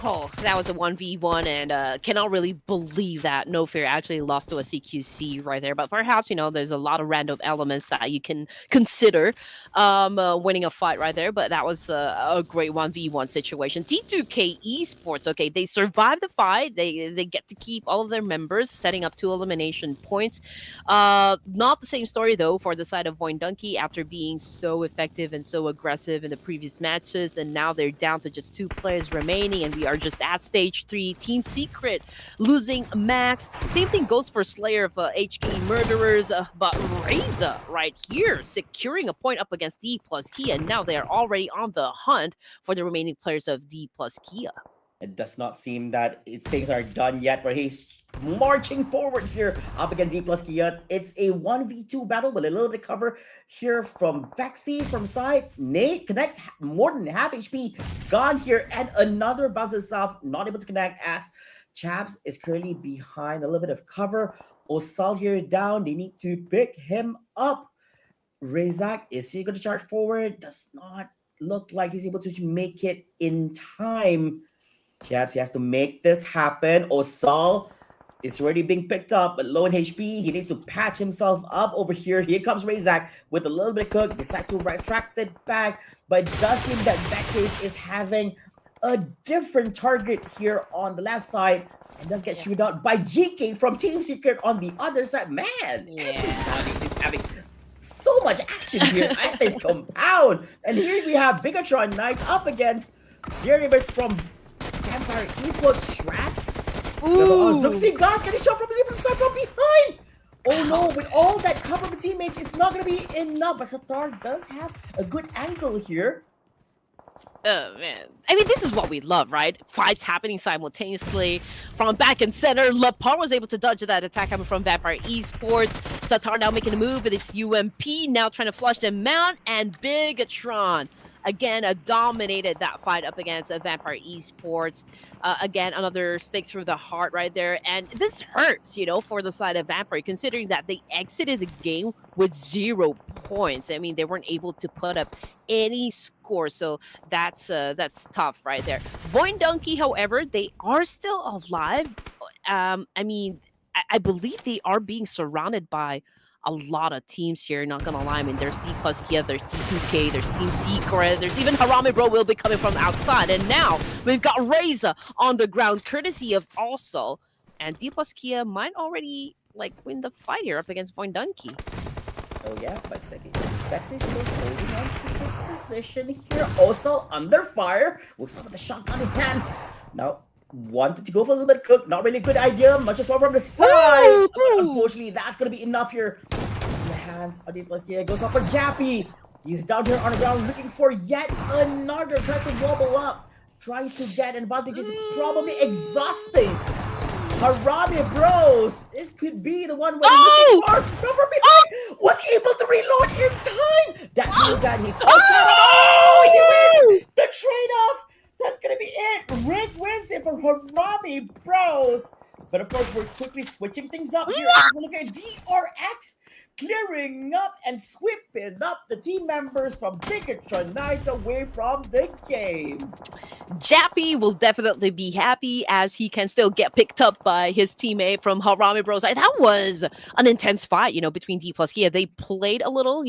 Oh, that was a 1v1, and cannot really believe that No Fear actually lost to a CQC right there. But perhaps, you know, there's a lot of random elements that you can consider winning a fight right there. But that was a great 1v1 situation. T2K Esports, okay, they survived the fight. They get to keep all of their members, setting up 2 elimination points. Not the same story, though, for the side of Voindunky after being so effective and so aggressive in the previous matches. And now they're down to just 2 players remaining, and we are just at stage 3. Team Secret losing Max. Same thing goes for Slayer of HK Murderers, but Reza right here securing a point up against D plus Kia. Now they are already on the hunt for the remaining players of D plus Kia. It does not seem that things are done yet, but he's marching forward here up against D plus Kia. It's a 1v2 battle with a little bit of cover here from Vexys from side. Nate connects more than half HP gone here, and another bounces off, not able to connect as Chaps is currently behind a little bit of cover. Osal here down. They need to pick him up. Rezak, is he going to charge forward? Does not look like he's able to make it in time. Chaps, he has to make this happen. Osal is already being picked up, but low in HP. He needs to patch himself up over here. Here comes Rezak with a little bit of cook. Decides to retract it back, but it does seem that Backcase is having a different target here on the left side, and does get shot out by GK from Team Secret on the other side. Man, everybody is having so much action here at this compound. And here we have BIGETRON Knights up against their neighbors from Vampire Esports. Shrats. Zuxi Gas getting shot from the different side from behind. Oh no, with all that cover of teammates, it's not going to be enough. But Satar does have a good angle here. Oh man, I mean, this is what we love, right? Fights happening simultaneously from back and center. Lapar was able to dodge that attack coming from Vampire Esports. Satar now making a move with its UMP, now trying to flush them out, and BIGETRON again dominated that fight up against Vampire Esports. Again, another stick through the heart right there. And this hurts, for the side of Vampire, considering that they exited the game with 0 points. I mean, they weren't able to put up any score. So that's tough right there. Void Donkey, however, they are still alive. I mean, I believe they are being surrounded by a lot of teams here, not gonna lie. I mean, there's D plus Kia, there's T2K, there's Team Secret, there's even HARAME Bro will be coming from outside. And now we've got Reza on the ground, courtesy of also. And D plus Kia might already win the fight here up against Void Donkey. Oh yeah, but Bex is still holding on to his position here. Also under fire. We'll start with the shotgun in hand. Now, wanted to go for a little bit of cook. Not really a good idea. Much as well from the side. Unfortunately, that's going to be enough here. In the hands of D plus Kia. Goes off for Jappy. He's down here on the ground looking for yet another. Trying to wobble up. Trying to get advantages. Probably exhausting. HARAME Bros. This could be the one where he's looking for. From behind. Was able to reload in time. That means that he's he wins the trade-off. That's gonna be it. Rick wins it for HARAME Bros. But of course, we're quickly switching things up here. We're looking at DRX clearing up and sweeping up the team members from BIGETRON Knights away from the game. Jappy will definitely be happy as he can still get picked up by his teammate from HARAME Bros. That was an intense fight, between D plus Kia. They played a little,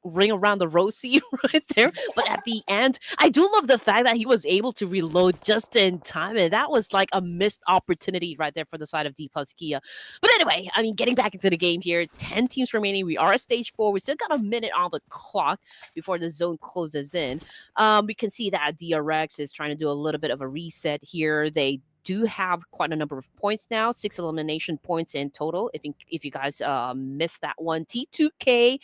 ring around the rosy right there. But at the end, I do love the fact that he was able to reload just in time. And that was like a missed opportunity right there for the side of D plus Kia. But anyway, I mean, getting back into the game here, 10 teams remaining. We are at stage 4. We still got a minute on the clock before the zone closes in. We can see that DRX is trying to do a little bit of a reset here. They do have quite a number of points now, 6 elimination points in total. If you guys missed that one, T2K,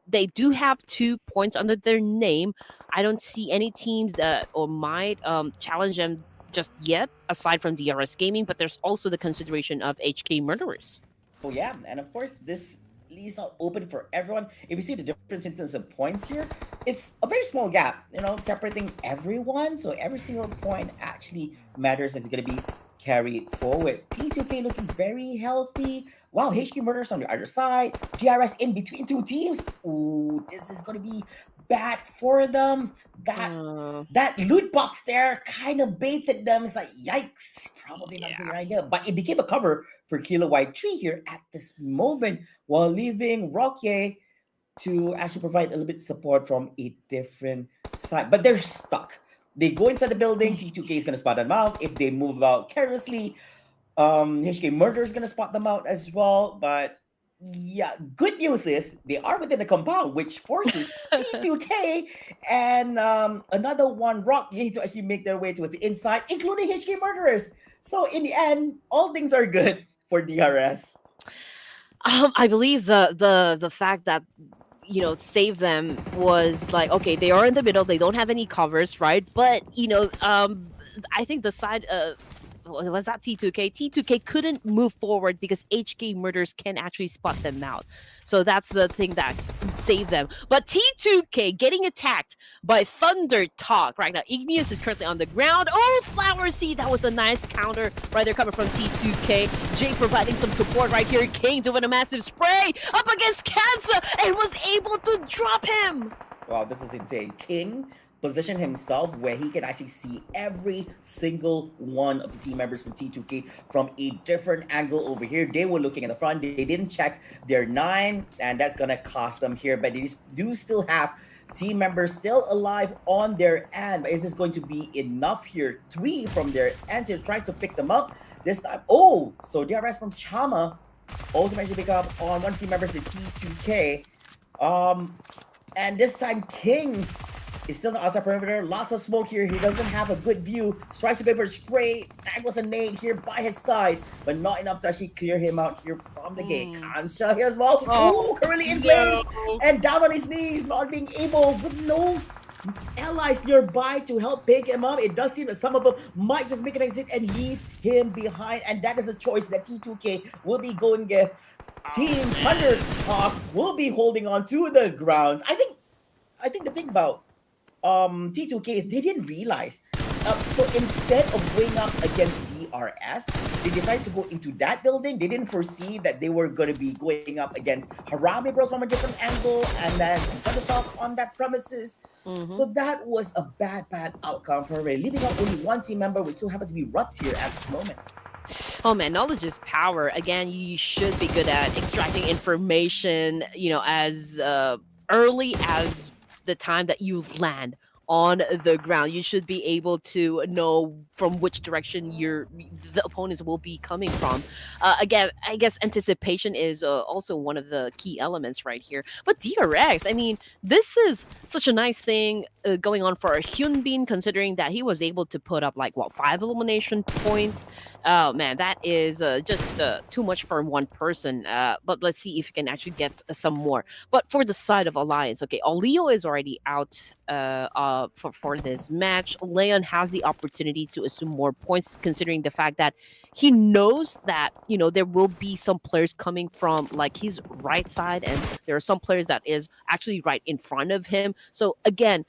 they do have 2 points under their name. I don't see any teams that might challenge them just yet, aside from DRS Gaming. But there's also the consideration of HK Murderers. Oh yeah, and of course this leaves out open for everyone. If you see the difference in terms of points here, it's a very small gap, separating everyone. So every single point actually matters as it's going to be carried forward. T2K looking very healthy. Wow, HK Murders on the other side. GRS in between 2 teams. Ooh, this is going to be bad for them. That loot box there kind of baited them. It's like, yikes, probably not a good idea. But it became a cover for Kilo White Tree here at this moment, while leaving Rocky to actually provide a little bit of support from a different side. But they're stuck. They go inside the building. T2K is going to spot them out. If they move out carelessly, HK Murder is going to spot them out as well. But yeah, good news is they are within the compound, which forces T2K and another one, Rocky, to actually make their way towards the inside, including HK Murderers. So in the end, all things are good for DRS. I believe the fact that save them was like, okay, they are in the middle, they don't have any covers, right? But I think the side was that T2K? T2K couldn't move forward because HK Murders can actually spot them out. So that's the thing that saved them. But T2K getting attacked by Thunder Talk right now. Igneous is currently on the ground. Oh, Flower Seed. That was a nice counter right there coming from T2K. Jake providing some support right here. King doing a massive spray up against Kansa and was able to drop him. Wow, this is insane. King position himself where he can actually see every single one of the team members from T2K from a different angle over here. They were looking at the front. They didn't check their 9, and that's going to cost them here. But they do still have team members still alive on their end. But is this going to be enough here? 3 from their end. They're trying to pick them up this time. Oh, so DRS from Chama also managed to pick up on one team member, the T2K. And this time, King is still on the outside perimeter. Lots of smoke here. He doesn't have a good view. Tries to go for a spray. That was a nade here by his side, but not enough to actually clear him out here from the gate. Kansha here as well. Ooh, currently in flames. And down on his knees, not being able, with no allies nearby to help pick him up. It does seem that some of them might just make an exit and leave him behind. And that is a choice that T2K will be going with. Team Thunder Talk will be holding on to the grounds. I think the thing about T2K is they didn't realize. So instead of going up against DRS, they decided to go into that building. They didn't foresee that they were going to be going up against HARAME Bros from a different angle and then the top on that premises. So that was a bad outcome for Ray, leaving out only one team member, which still happens to be Ruts here at this moment. Oh man, knowledge is power. Again, you should be good at extracting information, as early as the time that you land on the ground. You should be able to know from which direction the opponents will be coming from. Again, I guess anticipation is also one of the key elements right here. But DRX, I mean, this is such a nice thing going on for Hyunbin, considering that he was able to put up 5 elimination points. Oh man, that is just too much for one person. But let's see if he can actually get some more. But for the side of Alliance, okay, Olio is already out for this match. Leon has the opportunity to assume more points, considering the fact that he knows that there will be some players coming from his right side, and there are some players that is actually right in front of him. So again,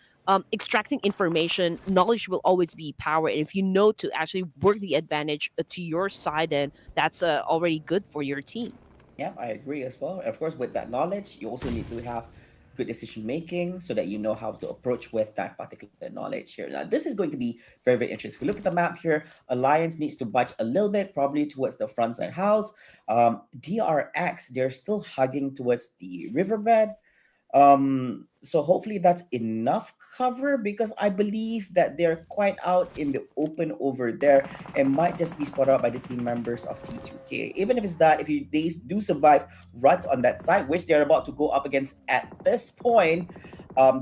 extracting information, knowledge will always be power, and if you know to actually work the advantage to your side, then that's already good for your team. Yeah, I agree as well. Of course, with that knowledge, you also need to have good decision making so that you know how to approach with that particular knowledge here. Now, this is going to be very interesting. If we look at the map here, Alliance needs to budge a little bit, probably towards the front side house. DRX, they're still hugging towards the riverbed. So hopefully that's enough cover, because I believe that they're quite out in the open over there and might just be spotted out by the team members of T2K. Even if it's that, if they do survive Ruts on that side, which they're about to go up against at this point,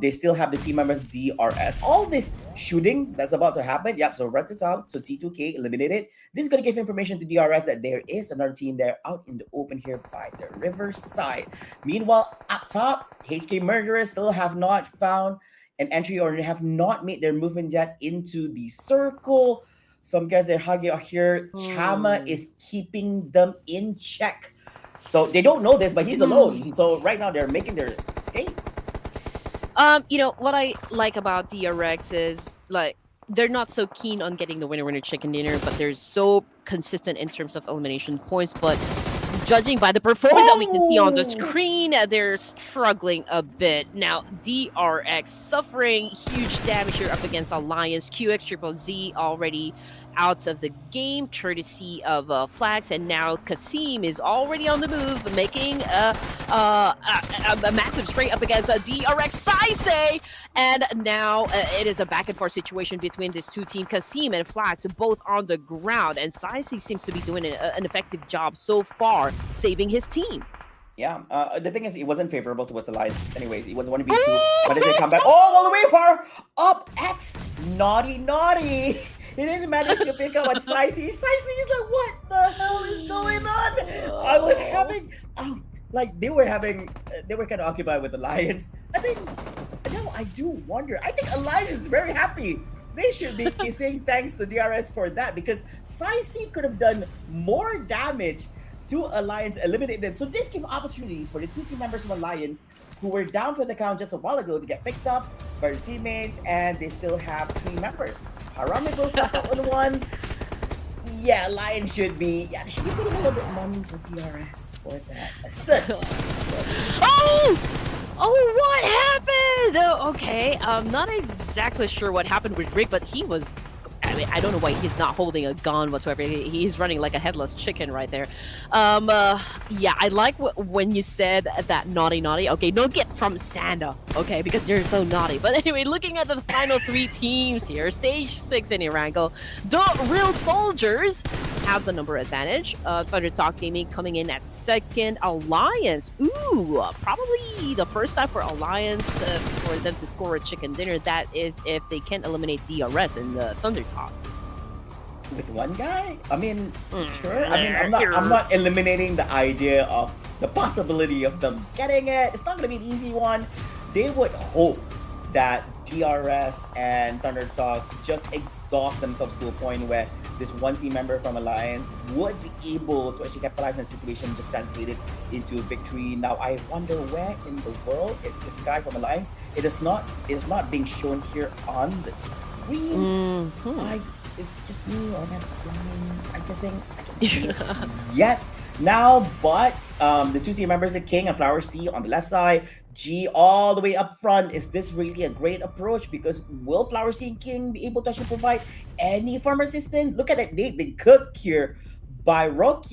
they still have the team members DRS. All this shooting that's about to happen, yep, so Ruts is out, so T2K eliminated. This is going to give information to DRS that there is another team there out in the open here by the riverside. Meanwhile, up top, HK Murderers still have not found an entry or have not made their movement yet into the circle. Some guys they're hugging out here. Chama is keeping them in check. So they don't know this, but he's alone. So right now they're making their escape. What I like about DRX is they're not so keen on getting the winner chicken dinner, but they're so consistent in terms of elimination points. But judging by the performance that we can see on the screen, they're struggling a bit. Now, DRX suffering huge damage here up against Alliance. QX already out of the game, courtesy of Flags, and now Kasim is already on the move, making a massive straight up against DRX Saisei, and now it is a back and forth situation between these two teams, Kasim and Flags, both on the ground, and Saisei seems to be doing an effective job so far, saving his team. Yeah, the thing is, it wasn't favorable towards Alliance. Anyways, it was 1v2. But did they come back? Oh, all the way far up X. Naughty. He didn't manage to pick up on Saisei. Saisei is like, what the hell is going on? I was having, they were kind of occupied with Alliance. I think, now I do wonder. I think Alliance is very happy. They should be saying thanks to DRS for that, because Saisei could have done more damage to Alliance, eliminate them. So this gives opportunities for the two team members from Alliance who were down for the count just a while ago to get picked up by their teammates, and they still have 3 members. Harame goes back on 1. Yeah, Alliance should be getting a little bit money for DRS for that assist. What happened? Okay, I'm not exactly sure what happened with Rick, but he was... I don't know why he's not holding a gun whatsoever. He's running like a headless chicken right there. Yeah, I like when you said that naughty. Okay, don't get from Sanda, okay, because you're so naughty. But anyway, looking at the final 3 teams here, Stage 6 in Erangel, the Real Soldiers have the number advantage. Thunder Talk Gaming coming in at 2nd. Alliance, probably the first time for Alliance for them to score a chicken dinner. That is if they can eliminate DRS in the Thunder Talk. With one guy? I mean, sure. I mean, I'm not eliminating the idea of the possibility of them getting it. It's not going to be an easy one. They would hope that DRS and Thunder Talk just exhaust themselves to a point where this one team member from Alliance would be able to actually capitalize on the situation, just translate it into a victory. Now I wonder where in the world is this guy from Alliance? It's not being shown here on the screen. It's just me, or I'm guessing I don't see it yet now, but the two team members are King and Flower C on the left side, G all the way up front. Is this really a great approach? Because will Flower C and King be able to actually provide any farm assistance? Look at it, they've been cooked here by Roque.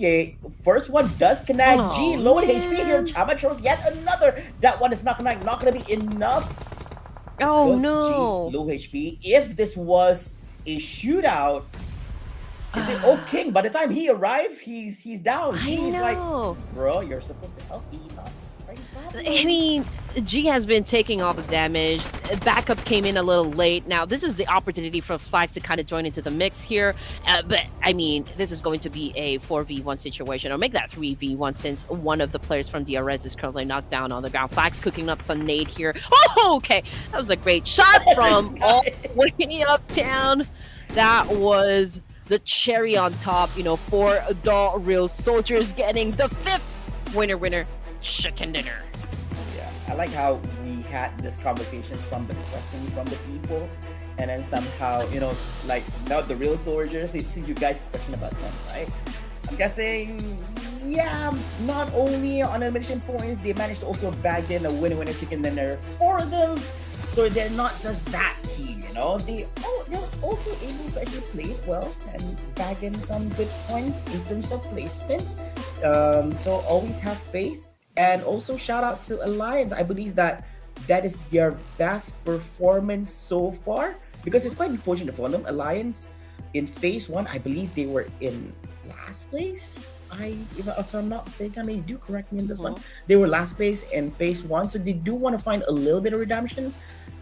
First one does connect. G low in HP here. Chama throws yet another. That one is not gonna be enough. Oh Good no. G, low HP. If this was a shootout, King, by the time he arrived, he's down. G's like, bro, you're supposed to help me, not right now. I mean, G has been taking all the damage. Backup came in a little late. Now, this is the opportunity for Flags to kind of join into the mix here. But, I mean, this is going to be a 4v1 situation, or make that 3v1 since one of the players from DRS is currently knocked down on the ground. Flags cooking up some nade here. Oh, okay. That was a great shot from all the way uptown. That was the cherry on top, for the Real Soldiers getting the 5th winner chicken dinner. Yeah, I like how we had this conversations from the questions from the people, and then somehow, like now the Real Soldiers, since you guys question about them, right? I'm guessing, yeah, not only on elimination points, they managed to also bag in a winner chicken dinner for them. So they're not just that team, they're also able to actually play it well and bag in some good points in terms of placement. So always have faith, and also shout out to Alliance. I believe that is their best performance so far, because it's quite unfortunate for them. Alliance in phase 1, I believe they were in last place. If I'm not mistaken, I mean, do correct me in this one. They were last place in phase 1, so they do want to find a little bit of redemption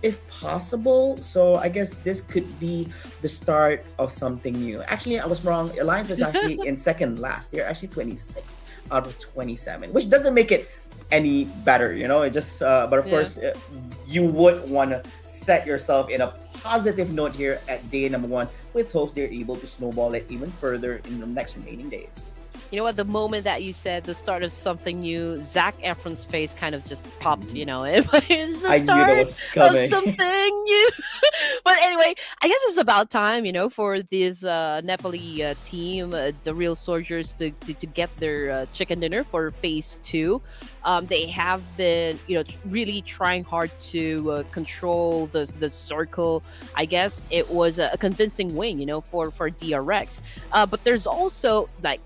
if possible. So I guess this could be the start of something new. Actually, I was wrong. Alliance was actually in second last. They're actually 26 out of 27, which doesn't make it any better, It just, but of course, you would want to set yourself in a positive note here at day number 1, with hopes they're able to snowball it even further in the next remaining days. You know what? The moment that you said the start of something new, Zac Efron's face kind of just popped. It's the I knew start that was coming. of something new. But anyway, I guess it's about time, for this Nepali team, the Real Soldiers, to get their chicken dinner for phase 2. They have been, really trying hard to control the circle. I guess it was a convincing win, for DRX. But there's also like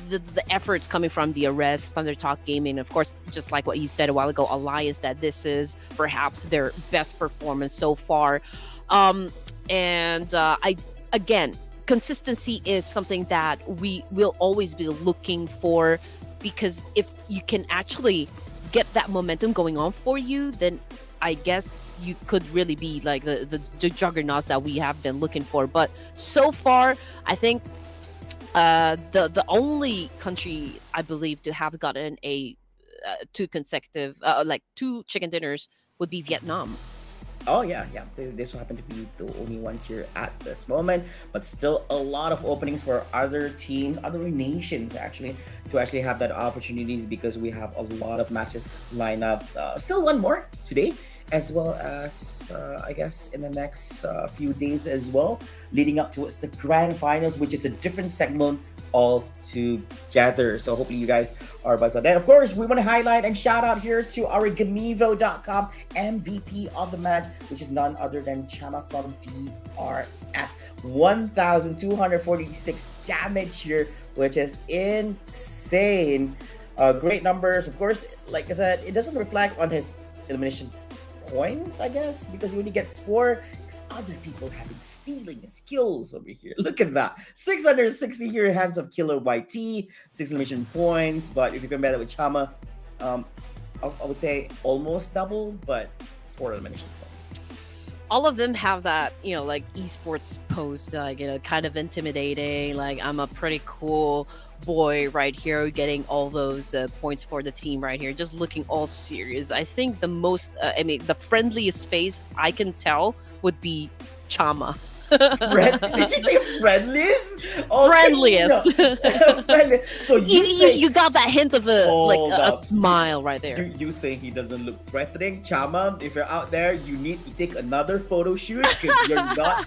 the efforts coming from DRS, Thunder Talk Gaming, of course, just like what you said a while ago, Alliance, that this is perhaps their best performance so far. Again, consistency is something that we will always be looking for, because if you can actually get that momentum going on for you, then I guess you could really be like the juggernauts that we have been looking for. But so far, I think the only country I believe to have gotten a 2 consecutive 2 chicken dinners would be Vietnam. Oh yeah. This will happen to be the only ones here at this moment, but still a lot of openings for other teams, other nations actually, to actually have that opportunities, because we have a lot of matches lined up. Still one more today, as well as I guess in the next few days as well, leading up towards the grand finals, which is a different segment all together. So hopefully you guys are buzzed on that. Of course, we want to highlight and shout out here to our Gamivo.com MVP of the match, which is none other than Chama from DRS. 1,246 damage here, which is insane. Great numbers. Of course, like I said, it doesn't reflect on his elimination points, I guess, because he only gets 4, because other people have been stealing his kills over here. Look at that. 660 here, hands of Killer YT, 6 elimination points. But if you compare that with Chama, I would say almost double, but 4 elimination points. All of them have that, like esports pose, kind of intimidating. Like, I'm a pretty cool boy right here, getting all those points for the team right here, just looking all serious. I think the most, the friendliest face I can tell would be Chama. Did you say friendliest? Okay, no. Friendliest. Friendly. So You got that hint of a Hold a up. smile right there. You say he doesn't look threatening, Chama? If you're out there, you need to take another photo shoot because you're not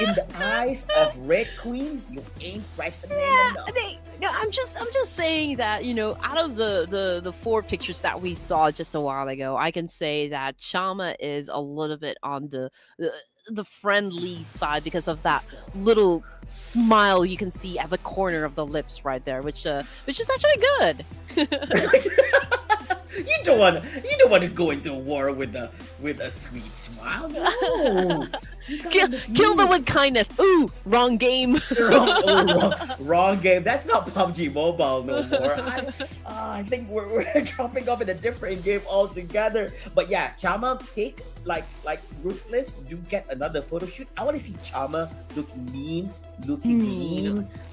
in the eyes of Red Queen. You ain't threatening enough. No, I'm just saying that, out of the four pictures that we saw just a while ago, I can say that Chama is a little bit on the friendly side because of that little smile you can see at the corner of the lips right there, which is actually good. You don't want to go into war with a sweet smile. No. Kill them with kindness. Ooh, wrong game. wrong game. That's not PUBG Mobile no more. I think we're dropping off in a different game altogether. But yeah, Chama, take like Ruthless, do get another photo shoot. I want to see Chama looking mean,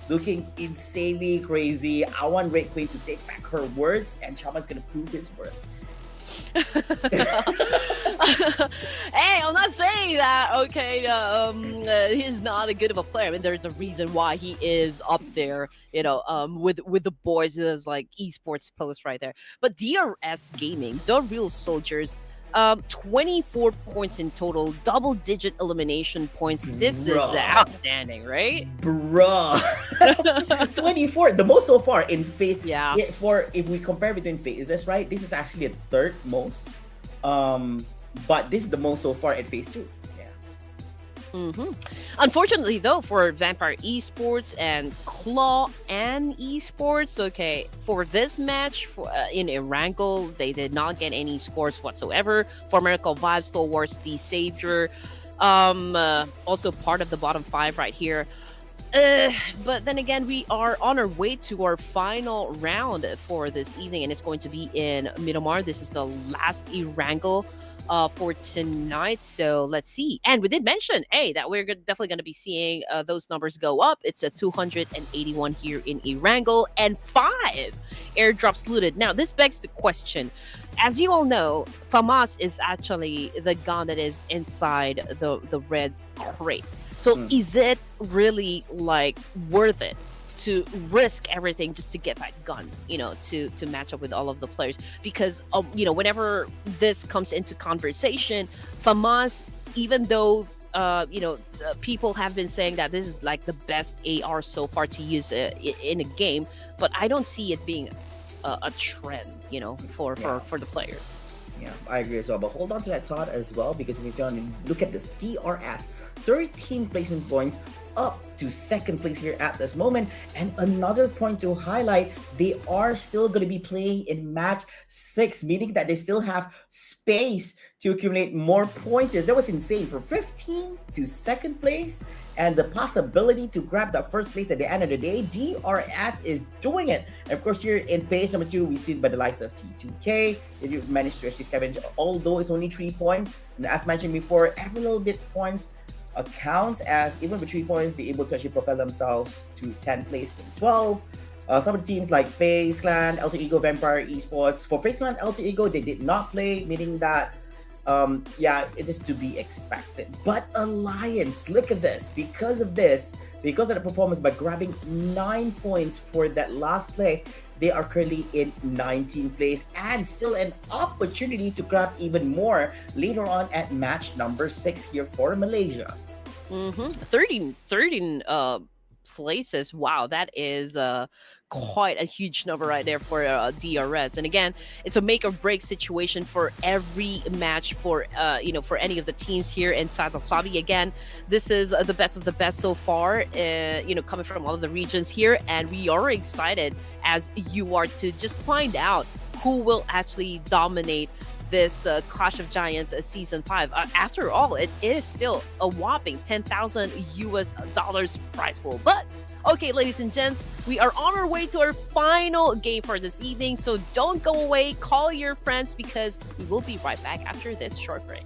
looking insanely crazy. I want Red Queen to take back her words, and Chama's gonna prove his worth. Hey, I'm not saying that. Okay, he's not a good of a player. I mean, there's a reason why he is up there. With the boys, there's like esports post right there. But DRS Gaming, the real soldiers. 24 points in total, double-digit elimination points. This is outstanding, right? Bruh. 24, the most so far in Faith. Yeah. If we compare between Faith, is this right? This is actually a third most. But this is the most so far at Phase 2. Unfortunately, though, for Vampire Esports and Claw and Esports, okay, for this match in Erangel, they did not get any scores whatsoever. For Miracle Vibes, Stalwarts, the Savior, also part of the bottom 5 right here. But then again, we are on our way to our final round for this evening, and it's going to be in Miramar. This is the last Erangel for tonight, so let's see. And we did mention, that we're definitely going to be seeing those numbers go up. It's a 281 here in Erangel and 5 airdrops looted. Now, this begs the question. As you all know, FAMAS is actually the gun that is inside the red crate. So is it really worth it to risk everything just to get that gun, to match up with all of the players? Because, whenever this comes into conversation, FAMAS, even though, people have been saying that this is like the best AR so far to use in a game, but I don't see it being a trend, for the players. Yeah, I agree as well. But hold on to that thought as well, because we're going to look at this DRS 13 placement points up to second place here at this moment. And another point to highlight, they are still going to be playing in match 6, meaning that they still have space to accumulate more points. That was insane. For 15 to second place and the possibility to grab that first place at the end of the day, DRS is doing it. And of course, here in phase number 2, we see by the likes of T2K, if you manage to actually scavenge, although it's only 3 points. And as mentioned before, every little bit points accounts, as even with 3 points, they're able to actually propel themselves to 10th place from 12. Some of the teams like FaZe Clan, Alter Ego, Vampire Esports. For FaZe Clan, Alter Ego, they did not play, meaning that it is to be expected. But Alliance, look at this. Because of the performance, by grabbing 9 points for that last play, they are currently in 19th place and still an opportunity to grab even more later on at match number 6 here for Malaysia. 13 places. Wow, that is quite a huge number right there for DRS. And again, it's a make or break situation for every match for for any of the teams here inside the lobby. Again, this is the best of the best so far, coming from all of the regions here, and we are excited as you are to just find out who will actually dominate this Clash of Giants Season 5. After all, it is still a whopping $10,000 prize pool. But okay, ladies and gents, we are on our way to our final game for this evening, so don't go away. Call your friends, because we will be right back after this short break.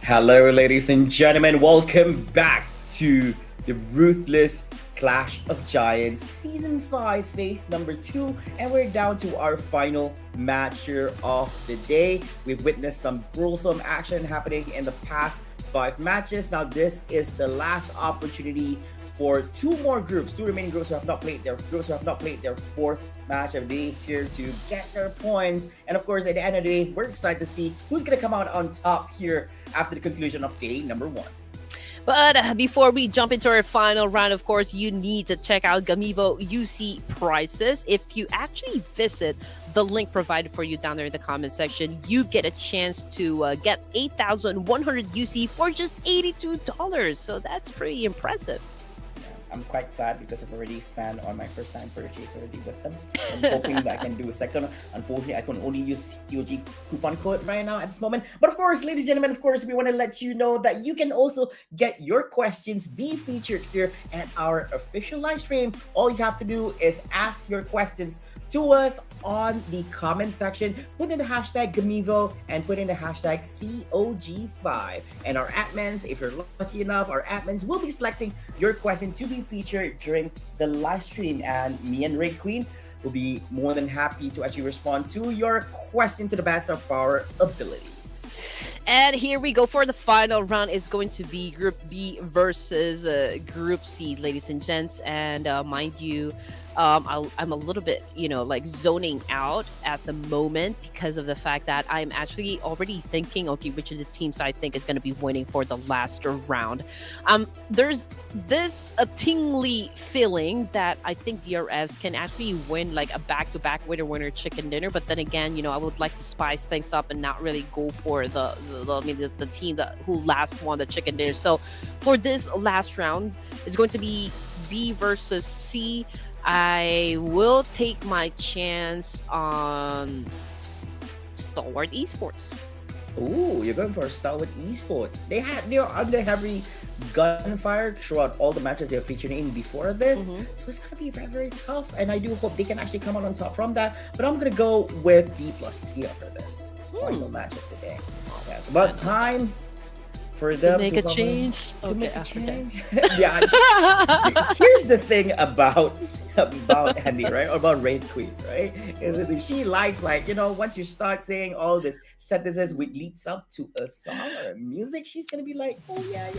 Hello, ladies and gentlemen. Welcome back to the Ruthless Clash of Giants Season 5, Phase number 2. And we're down to our final match here of the day. We've witnessed some gruesome action happening in the past 5 matches. Now, this is the last opportunity for two remaining groups who have not played their fourth match of the day here to get their points. And of course, at the end of the day, we're excited to see who's gonna come out on top here after the conclusion of day number 1. But before we jump into our final round, of course, you need to check out Gamivo UC prices. If you actually visit the link provided for you down there in the comment section, you get a chance to get 8,100 UC for just $82. So that's pretty impressive. I'm quite sad because I've already spent on my first time purchase already with them. So I'm hoping that I can do a second. Unfortunately, I can only use COG coupon code right now at this moment. But of course, ladies and gentlemen, of course, we want to let you know that you can also get your questions be featured here at our official live stream. All you have to do is ask your questions to us on the comment section. Put in the hashtag Gamivo and put in the hashtag COG5. And our admins, if you're lucky enough, our admins will be selecting your question to be featured during the live stream. And me and Red Queen will be more than happy to actually respond to your question to the best of our abilities. And here we go for the final round. It's going to be Group B versus Group C, ladies and gents. And mind you, I'm a little bit, like zoning out at the moment because of the fact that I'm actually already thinking, okay, which of the teams I think is going to be winning for the last round. There's this a tingly feeling that I think DRS can actually win like a back-to-back winner chicken dinner. But then again, I would like to spice things up and not really go for the team who last won the chicken dinner. So for this last round, it's going to be B versus C. I will take my chance on Stalwart Esports. Ooh, you're going for Stalwart Esports. They're under heavy gunfire throughout all the matches they're featuring in before this. So it's gonna be very, very tough. And I do hope they can actually come out on top from that. But I'm gonna go with B plus here for this final match of the day. Yeah, it's about time for them to make a change. Yeah. Here's the thing about Andy, right? Or about Raid Queen, right? Is that she likes, once you start saying all this sentences which leads up to a song or a music, she's gonna be like, oh yeah,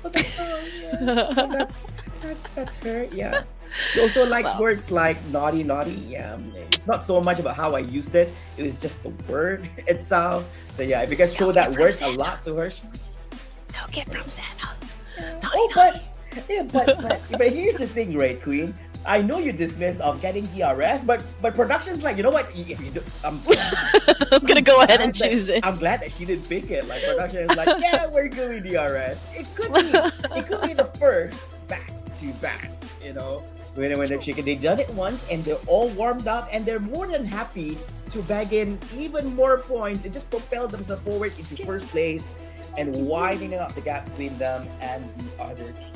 that song, yeah, that's her, yeah. She also likes words like naughty, yeah. It's not so much about how I used it; it was just the word itself. So yeah, if you guys throw that word a lot to her, she might just get from Santa. But here's the thing, Raid Queen. I know you're dismissed of getting DRS, but production's like, you know what? If you do, I'm gonna go ahead and choose it. I'm glad that she didn't pick it. Like production is like, yeah, we're doing DRS. It could be the first back to back. When the chicken, they've done it once and they're all warmed up and they're more than happy to bag in even more points. It just propelled themselves forward into first place and widening up the gap between them and the other team.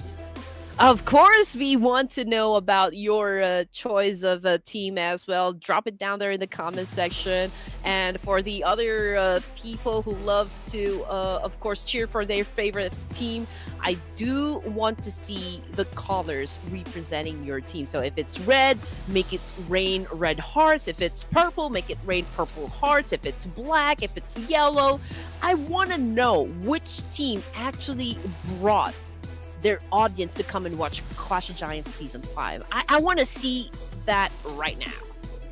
Of course, we want to know about your choice of a team as well. Drop it down there in the comment section. And for the other people who loves to, of course, cheer for their favorite team, I do want to see the colors representing your team. So if it's red, make it rain red hearts. If it's purple, make it rain purple hearts. If it's black, if it's yellow, I want to know which team actually brought their audience to come and watch Clash of Giants Season 5. I want to see that right now.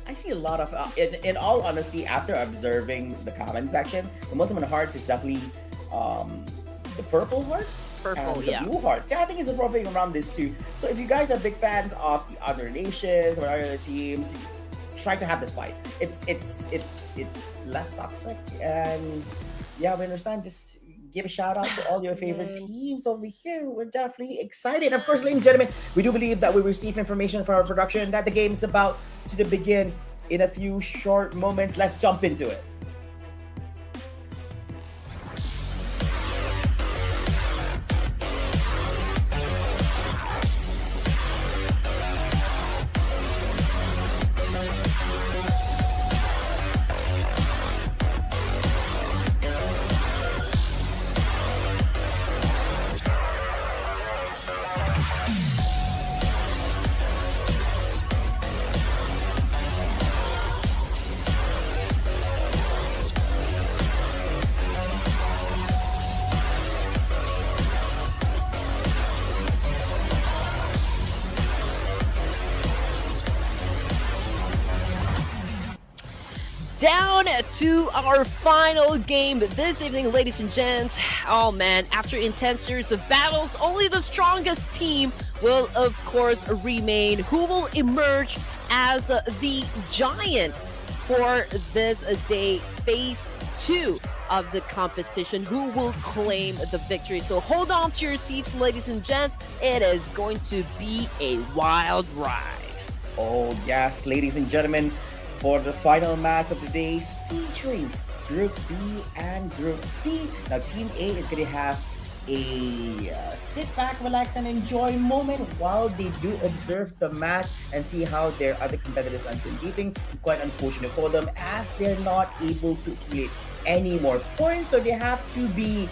I see a lot of, in all honesty, after observing the comment section, the most amount of hearts is definitely the purple hearts and the blue hearts. Yeah, I think it's appropriate around this too. So if you guys are big fans of the other nations or other teams, try to have this fight. It's less toxic, and yeah, we understand. Just give a shout out to all your favorite teams over here. We're definitely excited. Of course, ladies and gentlemen, we do believe that we receive information from our production that the game is about to begin in a few short moments. Let's jump into it. down to our final game this evening, ladies and gents. Oh man, after intense series of battles, only the strongest team will, of course, remain. Who will emerge as the giant for this day, phase 2 of the competition? Who will claim the victory? So hold on to your seats, ladies and gents. It is going to be a wild ride. Oh, yes, ladies and gentlemen, for the final match of the day featuring Group B and Group C. Now, Team A is going to have a sit back, relax, and enjoy moment while they do observe the match and see how their other competitors are competing. Quite unfortunate for them as they're not able to accumulate any more points, so they have to be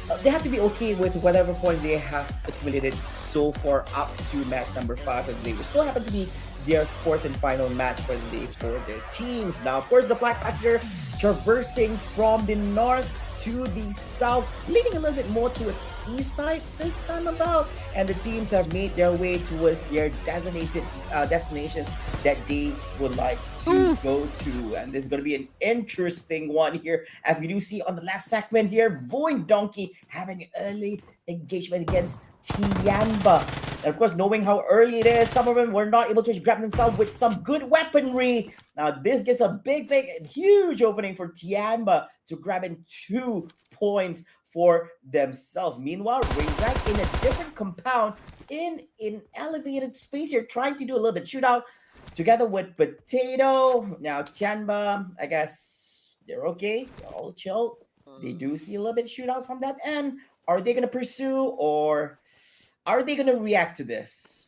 okay with whatever points they have accumulated so far up to match number 5 of the day, which still happen to be their 4th and final match for the day for their teams. Now, of course, the flag packer traversing from the north to the south, leaning a little bit more towards east side this time about, and the teams have made their way towards their designated destinations that they would like to go to. And this is going to be an interesting one here, as we do see on the left segment here, Void Donkey having an early engagement against TIANBA. And of course, knowing how early it is, some of them were not able to grab themselves with some good weaponry. Now, this gets a big and huge opening for TIANBA to grab in 2 points for themselves. Meanwhile, Razak in a different compound in an elevated space here, trying to do a little bit shootout together with Potato. Now, TIANBA, I guess they're okay. They're all chill. They do see a little bit of shootouts from that end. Are they going to pursue, or are they going to react to this?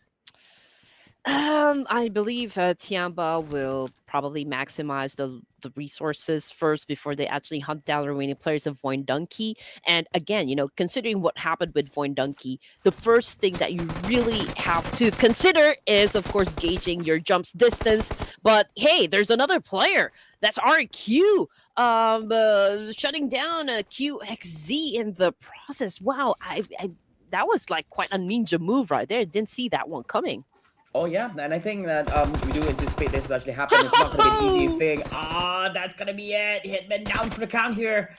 I believe TIANBA will probably maximize the resources first before they actually hunt down the remaining players of Void Donkey. And again, considering what happened with Void Donkey, the first thing that you really have to consider is, of course, gauging your jump's distance. But hey, there's another player. That's RQ. Shutting down QXZ in the process. Wow, I that was like quite a ninja move right there. Didn't see that one coming. Oh yeah, and I think that we do anticipate this will actually happen. It's not going to be an easy thing. That's going to be it. Hitman down for the count here.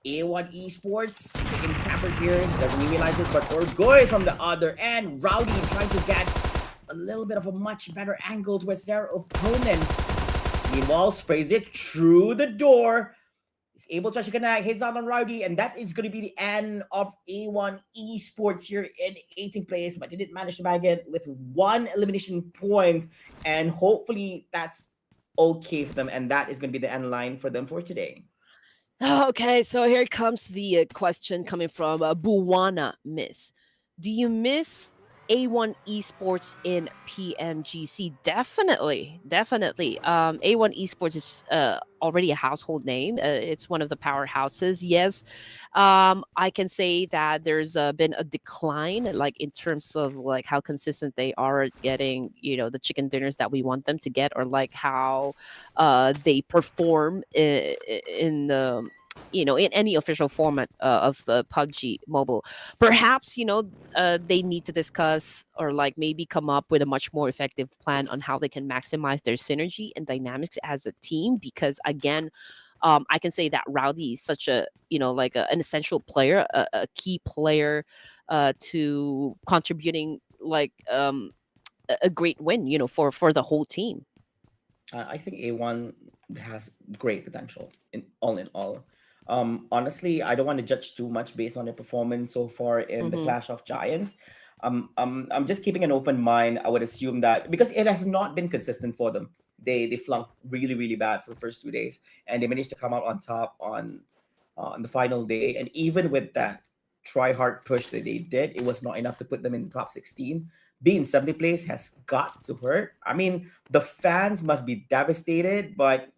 A1 Esports taking tampered here. Doesn't even realize this, but we're going from the other end. Rowdy trying to get a little bit of a much better angle towards their opponent. Meanwhile, sprays it through the door. Is able to actually connect, hits out on Rowdy, and that is going to be the end of A1 Esports here in 18th place, but they didn't manage to bag it with 1 elimination points, and hopefully that's okay for them, and that is going to be the end line for them for today. Okay, so here comes the question coming from Buwana Miss. Do you miss A1 Esports in PMGC? Definitely. A1 Esports is already a household name. It's one of the powerhouses. Yes, I can say that there's been a decline, like in terms of like how consistent they are at getting, the chicken dinners that we want them to get, or like how they perform in the in any official format of PUBG Mobile. Perhaps they need to discuss, or like maybe come up with a much more effective plan on how they can maximize their synergy and dynamics as a team. Because again, I can say that Rowdy is such a like an essential player, a key player to contributing like a great win for the whole team. I think A1 has great potential in all. Honestly, I don't want to judge too much based on their performance so far in the Clash of Giants. I'm just keeping an open mind. I would assume that because it has not been consistent for them, they flunked really bad for the first 2 days, and they managed to come out on top on the final day. And even with that try hard push that they did, it was not enough to put them in the top 16. Being 70th place has got to hurt. I mean, the fans must be devastated, but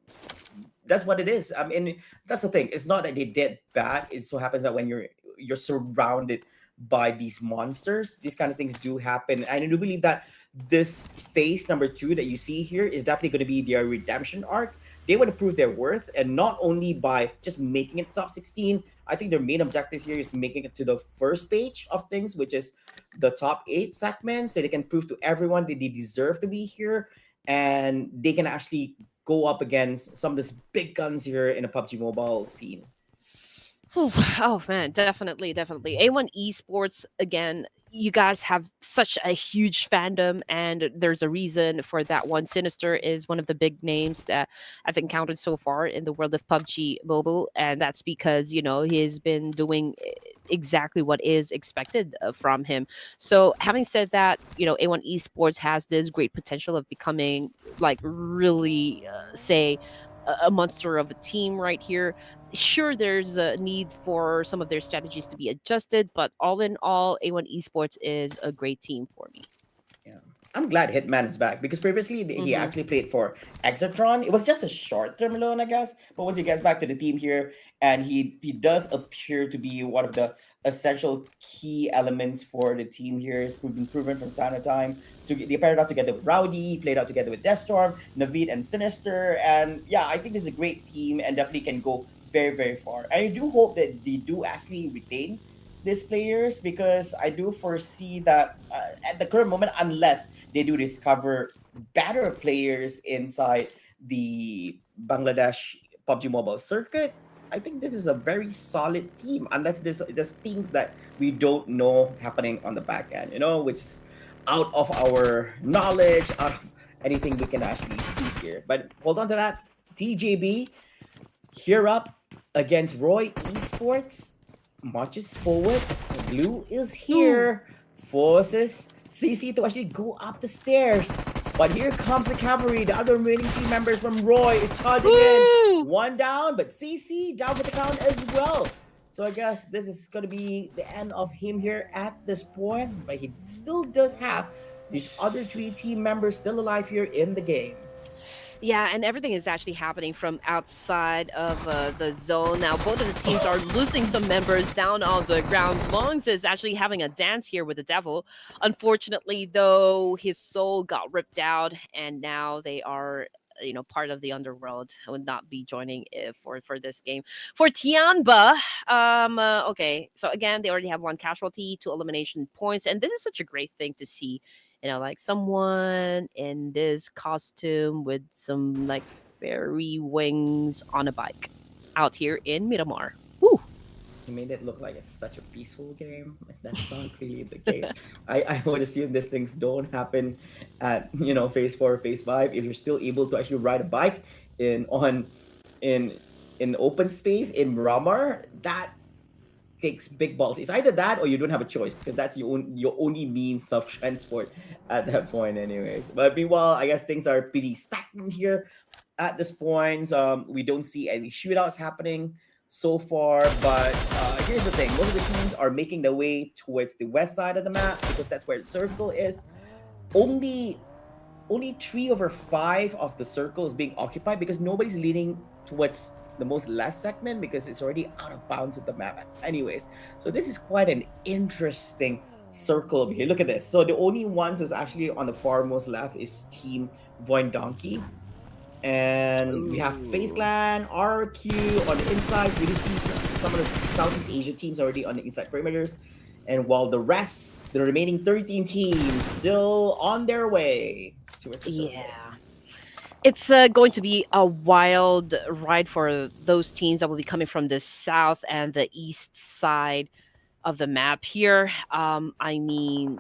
that's what it is. I mean, that's the thing. It's not that they did bad. It so happens that when you're surrounded by these monsters, these kind of things do happen. And I do believe that this phase number 2 that you see here is definitely going to be their redemption arc. They want to prove their worth, and not only by just making it top 16. I think their main objective here is making it to the first page of things, which is the top 8 segments, so they can prove to everyone that they deserve to be here, and they can actually go up against some of these big guns here in a PUBG Mobile scene? Whew. Oh man, definitely, definitely. A1 Esports again. You guys have such a huge fandom, and there's a reason for that one. Sinister is one of the big names that I've encountered so far in the world of PUBG Mobile, and that's because he's been doing exactly what is expected from him. So, having said that, A1 Esports has this great potential of becoming like really, say, a monster of a team right here. Sure, there's a need for some of their strategies to be adjusted, but all in all, A1 Esports is a great team for me. Yeah. I'm glad Hitman is back because previously he Hmm. actually played for BIGETRON. It was just a short term loan, I guess. But once he gets back to the team here, and he does appear to be one of the essential key elements for the team here. It's been proven from time to time. They paired out together with Rowdy, played out together with Deathstorm, Naveed, and Sinister. And yeah, I think this is a great team and definitely can go very, very far. And I do hope that they do actually retain these players because I do foresee that at the current moment, unless they do discover better players inside the Bangladesh PUBG Mobile circuit, I think this is a very solid team. Unless there's things that we don't know happening on the back end, which is out of our knowledge, out of anything we can actually see here. But hold on to that, TJB here up against Roy Esports. Marches forward. Blue is Ooh. here. Forces CC to actually go up the stairs. But here comes the cavalry. The other remaining team members from Roy is charging in. Ooh. One down, but CC down with the count as well. So I guess this is going to be the end of him here at this point. But he still does have these other three team members still alive here in the game. Yeah, and everything is actually happening from outside of the zone. Now, both of the teams are losing some members down on the ground. Lungs is actually having a dance here with the devil. Unfortunately, though, his soul got ripped out, and now they are part of the underworld. I would not be joining for this game. For Tianba, okay, so again, they already have one casualty, two elimination points, and this is such a great thing to see. Like someone in this costume with some like fairy wings on a bike out here in Miramar. Woo! He made it look like it's such a peaceful game. That's not really the case. I would assume these things don't happen at phase 4, phase 5. If you're still able to actually ride a bike in in open space in Miramar, that takes big balls. It's either that or you don't have a choice because that's your only means of transport at that point, anyways. But meanwhile, I guess things are pretty stagnant here at this point. We don't see any shootouts happening so far. But here's the thing: most of the teams are making their way towards the west side of the map because that's where the circle is. Only 3/5 of the circle is being occupied because nobody's leaning towards the most left segment because it's already out of bounds of the map. Anyways, so this is quite an interesting circle over here. Look at this. So the only ones who's actually on the far most left is Team Voin Donkey. And we have Face Ooh. Clan, RQ on the insides. We do see some of the Southeast Asia teams already on the inside perimeters. And while the rest, the remaining 13 teams, still on their way towards the circle. Yeah. It's going to be a wild ride for those teams that will be coming from the south and the east side of the map here. I mean,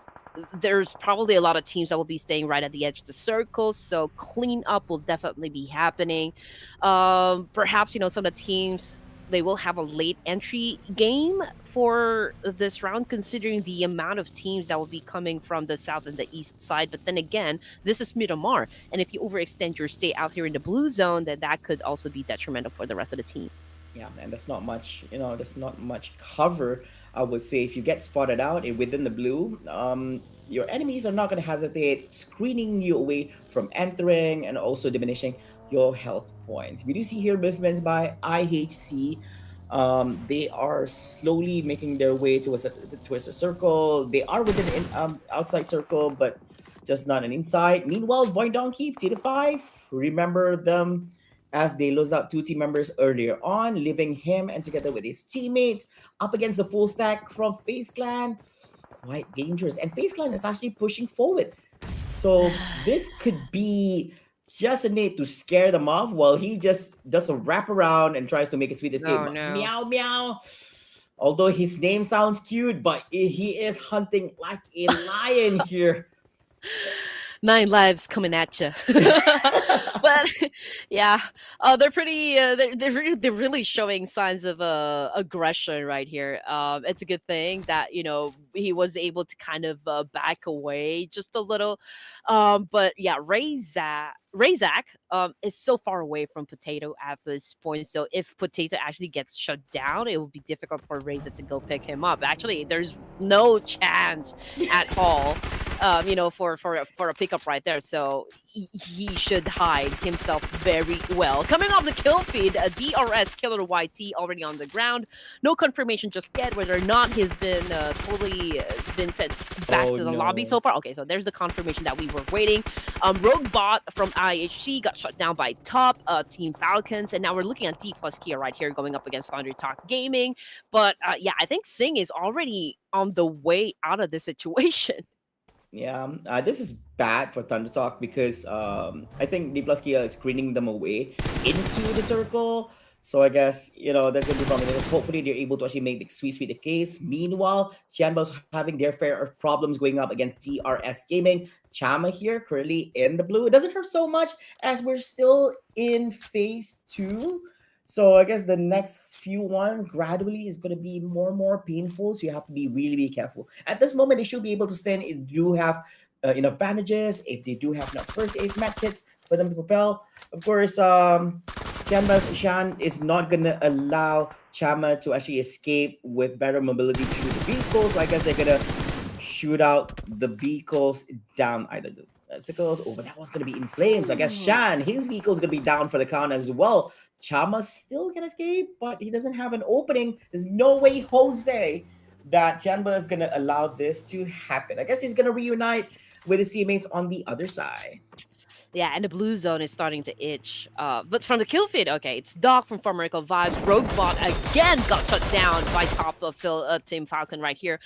there's probably a lot of teams that will be staying right at the edge of the circle, so cleanup will definitely be happening. Perhaps some of the teams, they will have a late entry game for this round, considering the amount of teams that will be coming from the south and the east side. But then again, this is Miramar, and if you overextend your stay out here in the blue zone, then that could also be detrimental for the rest of the team. Yeah, and that's not much, that's not much cover. I would say if you get spotted out within the blue, your enemies are not going to hesitate screening you away from entering and also diminishing your health points. We do see here movements by IHC. They are slowly making their way towards a circle. They are within an outside circle, but just not an inside. Meanwhile, Void Donkey, T5, remember them as they lose out two team members earlier on, leaving him and together with his teammates up against the full stack from FaZe Clan. Quite dangerous. And FaZe Clan is actually pushing forward. So this could be just a nade to scare them off while he just does a wraparound and tries to make a sweet escape. Oh But no. meow meow. Although his name sounds cute, but he is hunting like a lion here. 9 lives coming at you. But yeah, they're pretty. They're really showing signs of aggression right here. It's a good thing that he was able to kind of back away just a little. But yeah, Razak is so far away from Potato at this point. So if Potato actually gets shut down, it will be difficult for Razak to go pick him up. Actually, there's no chance at all for a pickup right there. So he should hide himself very well. Coming off the kill feed, DRS Killer YT already on the ground. No confirmation just yet whether or not he's been totally been sent back Oh to the lobby no. so far. Okay, so there's the confirmation that we were waiting. Rogue Bot from IHC got shut down by top Team Falcons, and now we're looking at D plus Kia right here going up against Thunder Talk Gaming. But yeah, I think Sing is already on the way out of this situation. Yeah, this is bad for Thunder Talk because I think D plus Kia is screening them away into the circle. So I guess that's gonna be problem because hopefully they're able to actually make the sweet the case. Meanwhile, Tianba's having their fair of problems going up against DRS Gaming. Chama here currently in the blue. It doesn't hurt so much as we're still in phase 2. So I guess the next few ones gradually is going to be more and more painful. So you have to be really, really careful. At this moment, they should be able to stand. If they do have enough bandages, if they do have enough first aid med kits for them to propel. Of course, Tianba's Shan is not going to allow Chama to actually escape with better mobility through the vehicles. So I guess they're going to shoot out the vehicles down either the bicycles. Oh, but that was going to be in flames. I guess Shan, his vehicle is going to be down for the count as well. Chama still can escape, but he doesn't have an opening. There's no way, Jose, that Tianba is going to allow this to happen. I guess he's going to reunite with his teammates on the other side. Yeah, and the blue zone is starting to itch. But from the kill feed, okay, it's Doc from Farmerical Vibes. Rogue Bot again got shut down by top of Team Falcon right here.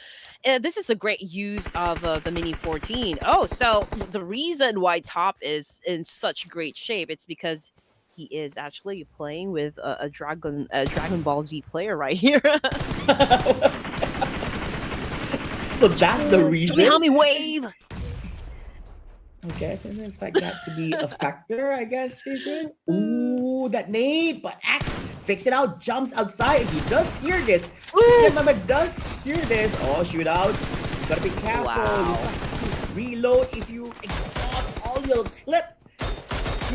This is a great use of the Mini 14. Oh, so the reason why top is in such great shape, it's because he is actually playing with a Dragon Ball Z player right here. So that's the reason. Tsunami wave. Okay, I didn't expect that to be a factor, I guess, Sishin. Ooh, that nade, but Axe fix it out, jumps outside. He does hear this. Mama does hear this. Oh, shootouts. You gotta be careful. Wow. You have to reload if you exhaust all your clip.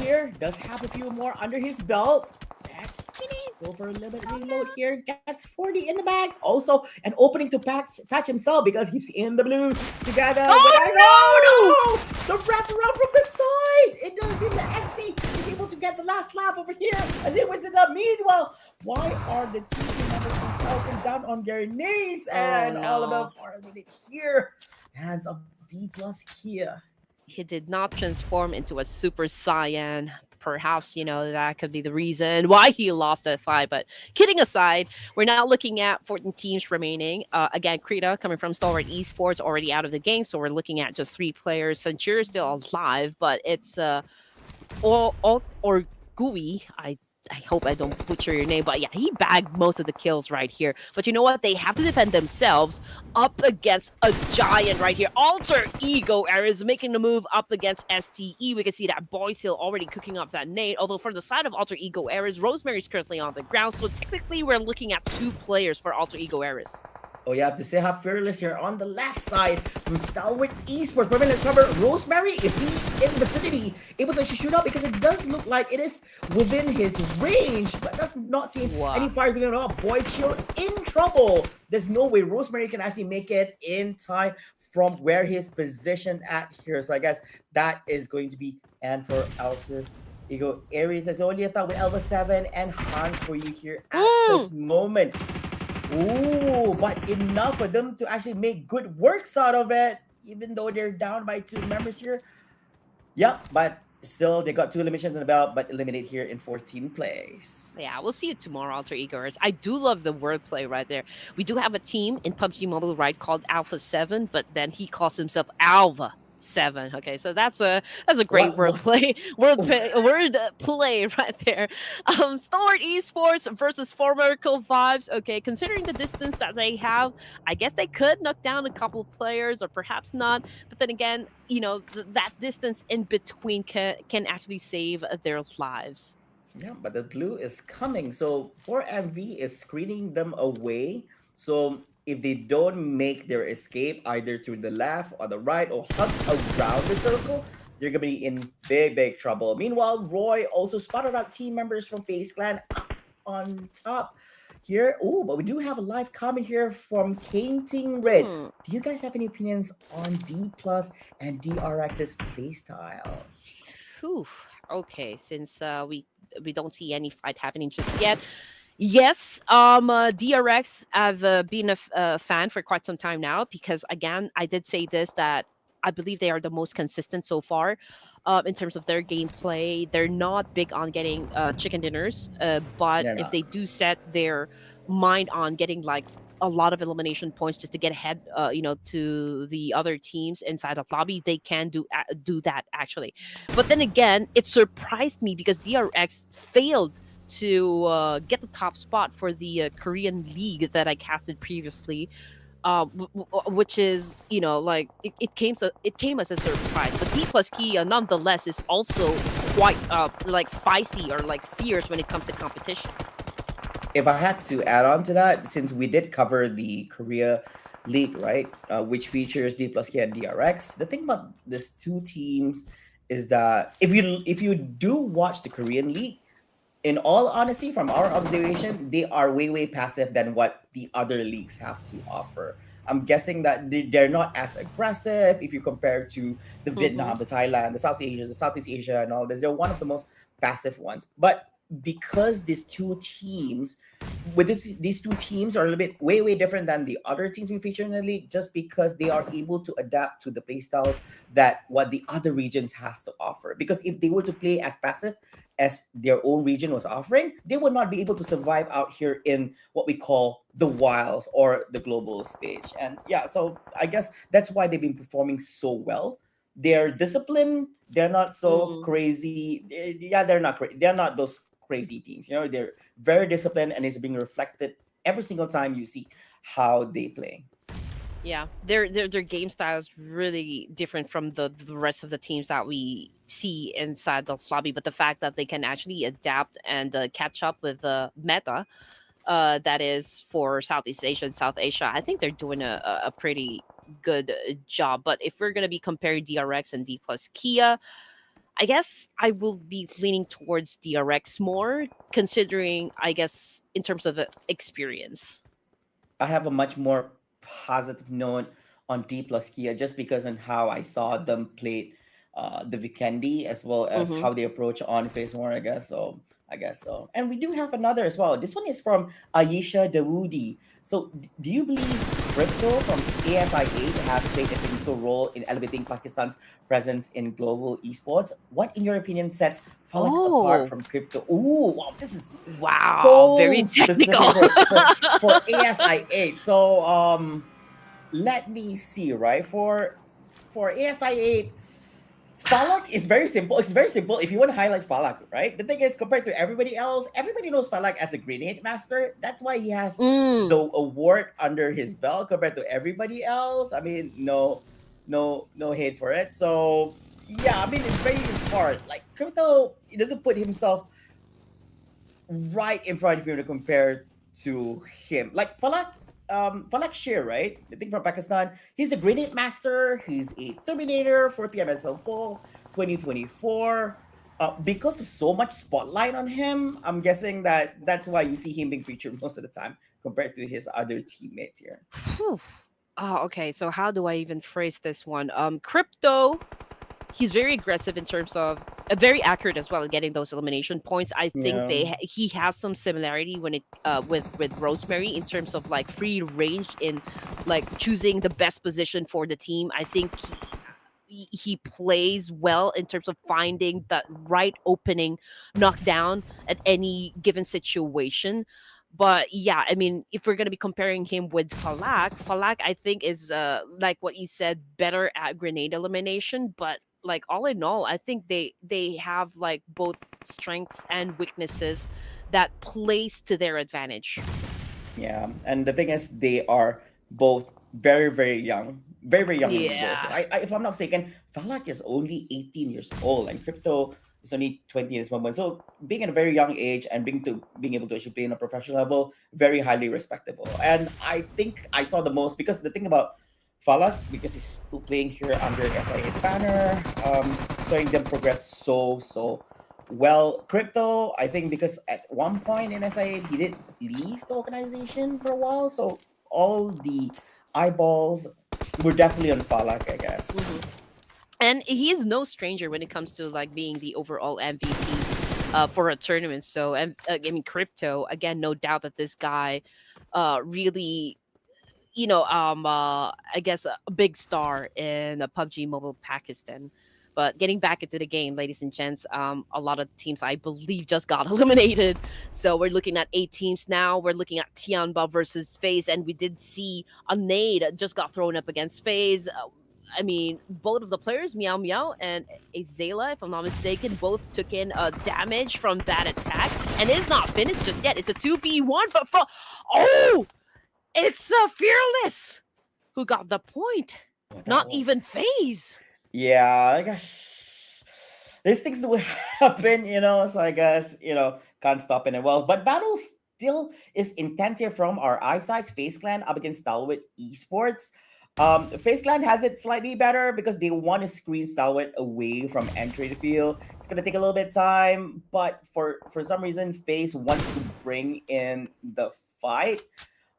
Here does have a few more under his belt. That's go for a little bit reload here. Gets 40 in the bag. Also, an opening to patch himself because he's in the blue together. Oh no! The wraparound from the side. It does seem that XC is able to get the last laugh over here as he went to the meanwhile. Why are the two team members falling down on their knees and all of them are here? Hands of D plus Kia. He did not transform into a Super Saiyan. Perhaps, that could be the reason why he lost that fight. But kidding aside, we're now looking at 14 teams remaining. Again, Krita coming from Stalwart Esports already out of the game. So we're looking at just 3 players. Centura is still alive, but it's or Gui. I hope I don't butcher your name, but yeah, he bagged most of the kills right here. But you know what? They have to defend themselves up against a giant right here. Alter Ego Ares making the move up against STE. We can see that Boy's Hill already cooking up that nade. Although for the side of Alter Ego Ares, Rosemary's currently on the ground. So technically, we're looking at 2 players for Alter Ego Ares. Oh, you have to say how fearless here on the left side from Stalwart Esports. Permanent cover. Rosemary, is he in the vicinity? Able to shoot out because it does look like it is within his range, but does not seem any fires going on. Boy Chill in trouble. There's no way Rosemary can actually make it in time from where he's positioned at here. So I guess that is going to be and for Alter Ego Ares is only left out with Elva 7 and Hans for you here at this moment. Ooh, but enough for them to actually make good works out of it, even though they're down by 2 members here. Yep, but still, they got 2 eliminations in the belt, but eliminated here in 14th place. Yeah, we'll see you tomorrow, Alter Egos. I do love the wordplay right there. We do have a team in PUBG Mobile, right, called Alpha 7, but then he calls himself Alva. 7. Okay, so that's a great What? word What? play, word play right there. Stalwart Esports versus former Cool Vibes. Okay, considering the distance that they have, I guess they could knock down a couple of players, or perhaps not. But then again, that distance in between can actually save their lives. Yeah, but the blue is coming. So 4MV is screening them away. So if they don't make their escape either to the left or the right or hug around the circle, they're gonna be in big, big trouble. Meanwhile, Roy also spotted out team members from FaZe Clan up on top here. Oh, but we do have a live comment here from Kainting Red. Hmm. Do you guys have any opinions on D plus and DRX's playstyles? Whew. Okay, since we don't see any fight happening just yet. Yes, DRX, I've been a fan for quite some time now because, again, I did say this that I believe they are the most consistent so far in terms of their gameplay. They're not big on getting chicken dinners, but They're if not. they do set their mind on getting like a lot of elimination points just to get ahead, to the other teams inside of lobby, they can do that actually. But then again, it surprised me because DRX failed to get the top spot for the Korean league that I casted previously, which is like it came as a surprise. But D plus Kia nonetheless is also quite like feisty or like fierce when it comes to competition. If I had to add on to that, since we did cover the Korea League, right, which features D plus K and DRX, the thing about these two teams is that if you do watch the Korean League, in all honesty, from our observation, they are way way passive than what the other leagues have to offer. I'm guessing that they're not as aggressive if you compare to the Mm-hmm. Vietnam, the Thailand, the South Asia, the Southeast Asia, and all this. They're one of the most passive ones. But because these two teams, these two teams are a little bit way way different than the other teams we feature in the league, just because they are able to adapt to the playstyles that what the other regions has to offer. Because if they were to play as passive as their own region was offering, they would not be able to survive out here in what we call the wilds or the global stage. And yeah, so I guess that's why they've been performing so well. They're disciplined. They're not so Mm. crazy. Yeah, they're not. They're not those crazy teams. They're very disciplined, and it's being reflected every single time you see how they play. Yeah, their game style is really different from the rest of the teams that we see inside the lobby. But the fact that they can actually adapt and catch up with the meta, that is for Southeast Asia and South Asia, I think they're doing a pretty good job. But if we're gonna be comparing DRX and D plus Kia, I guess I will be leaning towards DRX more, considering I guess in terms of experience. I have a much more positive note on D plus Kia just because on how I saw them play the Vikendi as well as Mm-hmm. how they approach on phase one, I guess. So I guess so. And we do have another as well. This one is from Ayesha Dawoodi. So do you believe crypto from ASI8 has played a significant role in elevating Pakistan's presence in global esports? What, in your opinion, sets Falak apart Oh, from crypto? Ooh, wow, this is wow, so very specific technical. for ASI8. So let me see, right? For ASI8, Falak is very simple. It's very simple if you want to highlight Falak, right? The thing is, compared to everybody else, everybody knows Falak as a grenade master. That's why he has Mm, the award under his belt compared to everybody else. I mean, no hate for it. So yeah, I mean it's very hard. Like Crypto, he doesn't put himself right in front of you to compare to him. Like Falak Shir, right? The thing from Pakistan. He's the grenade master. He's a Terminator for PMSL Fall 2024. Because of so much spotlight on him, I'm guessing that that's why you see him being featured most of the time compared to his other teammates here. phew. Oh, okay. So how do I even phrase this one? Crypto, he's very aggressive in terms of very accurate as well in getting those elimination points. I think Yeah. he has some similarity when it with Rosemary in terms of like free range in like choosing the best position for the team. I think he plays well in terms of finding that right opening knockdown at any given situation. But yeah, I mean, if we're gonna be comparing him with Falak I think is like what you said, better at grenade elimination. But like all in all, I think they have like both strengths and weaknesses that plays to their advantage. Yeah, and the thing is, they are both very, very young, very, very young individuals. Yeah. If I'm not mistaken, Falak is only 18 years old, and Crypto is only 20 years moment. So being at a very young age and being able to actually play on a professional level, very highly respectable. And I think I saw the most because the thing about Falak, because he's still playing here under SIA banner, showing them progress so well. Crypto, I think because at one point in SIA, he did leave the organization for a while. So all the eyeballs were definitely on Falak, I guess. Hmm. And he is no stranger when it comes to like being the overall MVP for a tournament. So, and I mean, Crypto again, no doubt that this guy really, I guess a big star in PUBG Mobile Pakistan. But getting back into the game, ladies and gents, a lot of teams I believe just got eliminated. So we're looking at 8 teams now. We're looking at TIANBA versus FaZe, and we did see a nade just got thrown up against FaZe. I mean, both of the players, Meow Meow and Azela, if I'm not mistaken, both took in damage from that attack, and it's not finished just yet. It's a 2v1, but it's Fearless who got the point. Oh, that Not even was FaZe. Yeah, I guess these things do happen, So I guess can't stop it. Well, but battle still is intense here from our eyesight. Face Clan up against Stalwart Esports. Face Clan has it slightly better because they want to screen Stalwart away from entry the field. It's gonna take a little bit of time, but for some reason, Face wants to bring in the fight.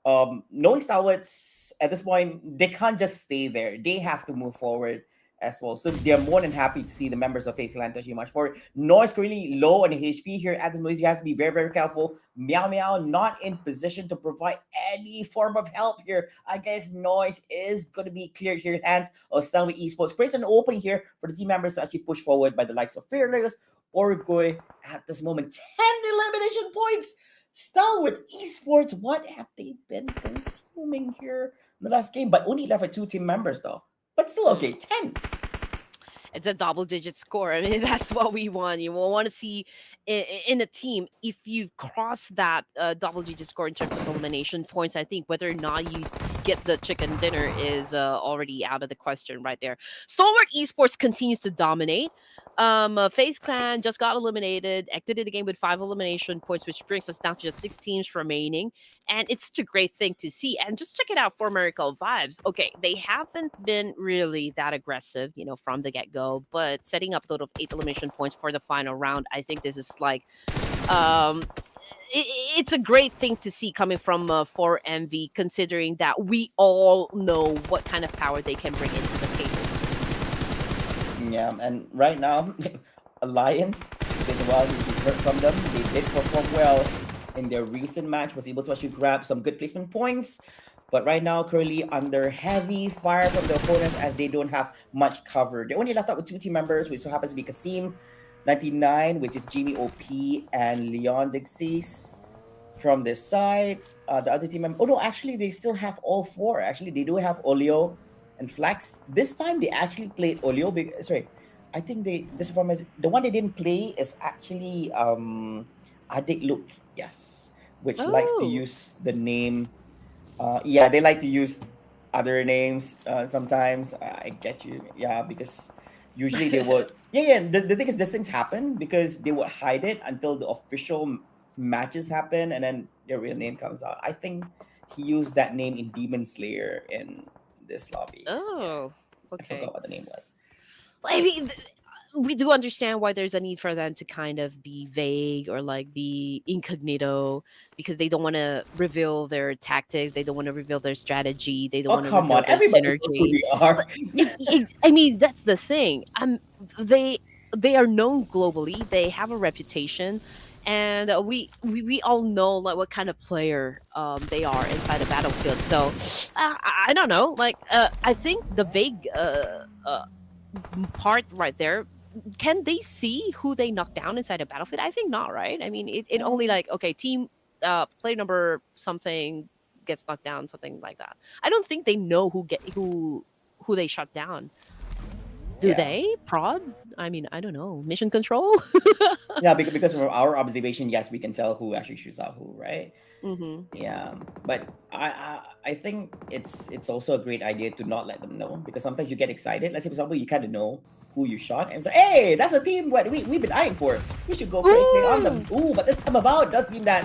Knowing Stalwarts at this point, they can't just stay there. They have to move forward as well. So they're more than happy to see the members of Faceland touching much forward. Noise currently low on HP here at this moment. You have to be very, very careful. Meow Meow not in position to provide any form of help here. I guess Noise is going to be cleared here. Hands of Stalwart Esports. Creates an opening here for the team members to actually push forward by the likes of Fearless or Goy at this moment. 10 elimination points. Stalwart Esports, what have they been consuming here in the last game? But only left with 2 team members though. But still okay, 10. It's a double-digit score. I mean, that's what we want. You will want to see in a team if you cross that double-digit score in terms of elimination points. I think whether or not you get the chicken dinner is already out of the question right there. Stalwart Esports continues to dominate. FaZe Clan just got eliminated, exited the game with 5 elimination points, which brings us down to just 6 teams remaining. And it's such a great thing to see. And just check it out for Miracle Vibes. Okay, they haven't been really that aggressive, from the get-go, but setting up a total of 8 elimination points for the final round, I think this is like um it's a great thing to see coming from 4MV, considering that we all know what kind of power they can bring into the table. Yeah, and right now, Alliance, it's been a while since we've heard from them. They did perform well in their recent match, was able to actually grab some good placement points. But right now, currently under heavy fire from the opponents as they don't have much cover. They only left out with 2 team members, which so happens to be Kasim 99, which is Jimmy OP, and Leon Dixis from this side. The other team member, oh no, actually they still have all 4. Actually, they do have Olio and Flex. This time they actually played Olio. Sorry, I think this one is the one they didn't play is actually Adik Luke, yes, which likes to Oh. use the name. Yeah, they like to use other names sometimes. I get you. Yeah, because usually they would. Yeah. The thing is, these things happen because they would hide it until the official matches happen, and then their real name comes out. I think he used that name in Demon Slayer in this lobbies. Yeah, Oh, I okay. forgot what the name was. I mean, we do understand why there's a need for them to kind of be vague or like be incognito, because they don't want to reveal their tactics, they don't want to reveal their strategy, they don't Oh want to come reveal on! their Everybody knows who synergy. they are. But I mean, that's the thing. They are known globally. They have a reputation, and we all know like what kind of player they are inside a battlefield. So I don't know. Like I think the vague part right there, can they see who they knock down inside a battlefield? I think not, right? I mean, it only like, okay, team player number something gets knocked down, something like that. I don't think they know who they shut down. Do Yeah. they? Prod? I mean, I don't know. Mission control? Yeah, because from our observation, yes, we can tell who actually shoots out who, right? Mm-hmm. Yeah, but I think it's also a great idea to not let them know, because sometimes you get excited. Let's say, for example, you kind of know who you shot, and it's like, hey, that's a team what we've been eyeing for. We should go play on them. Ooh, but this time about does seem that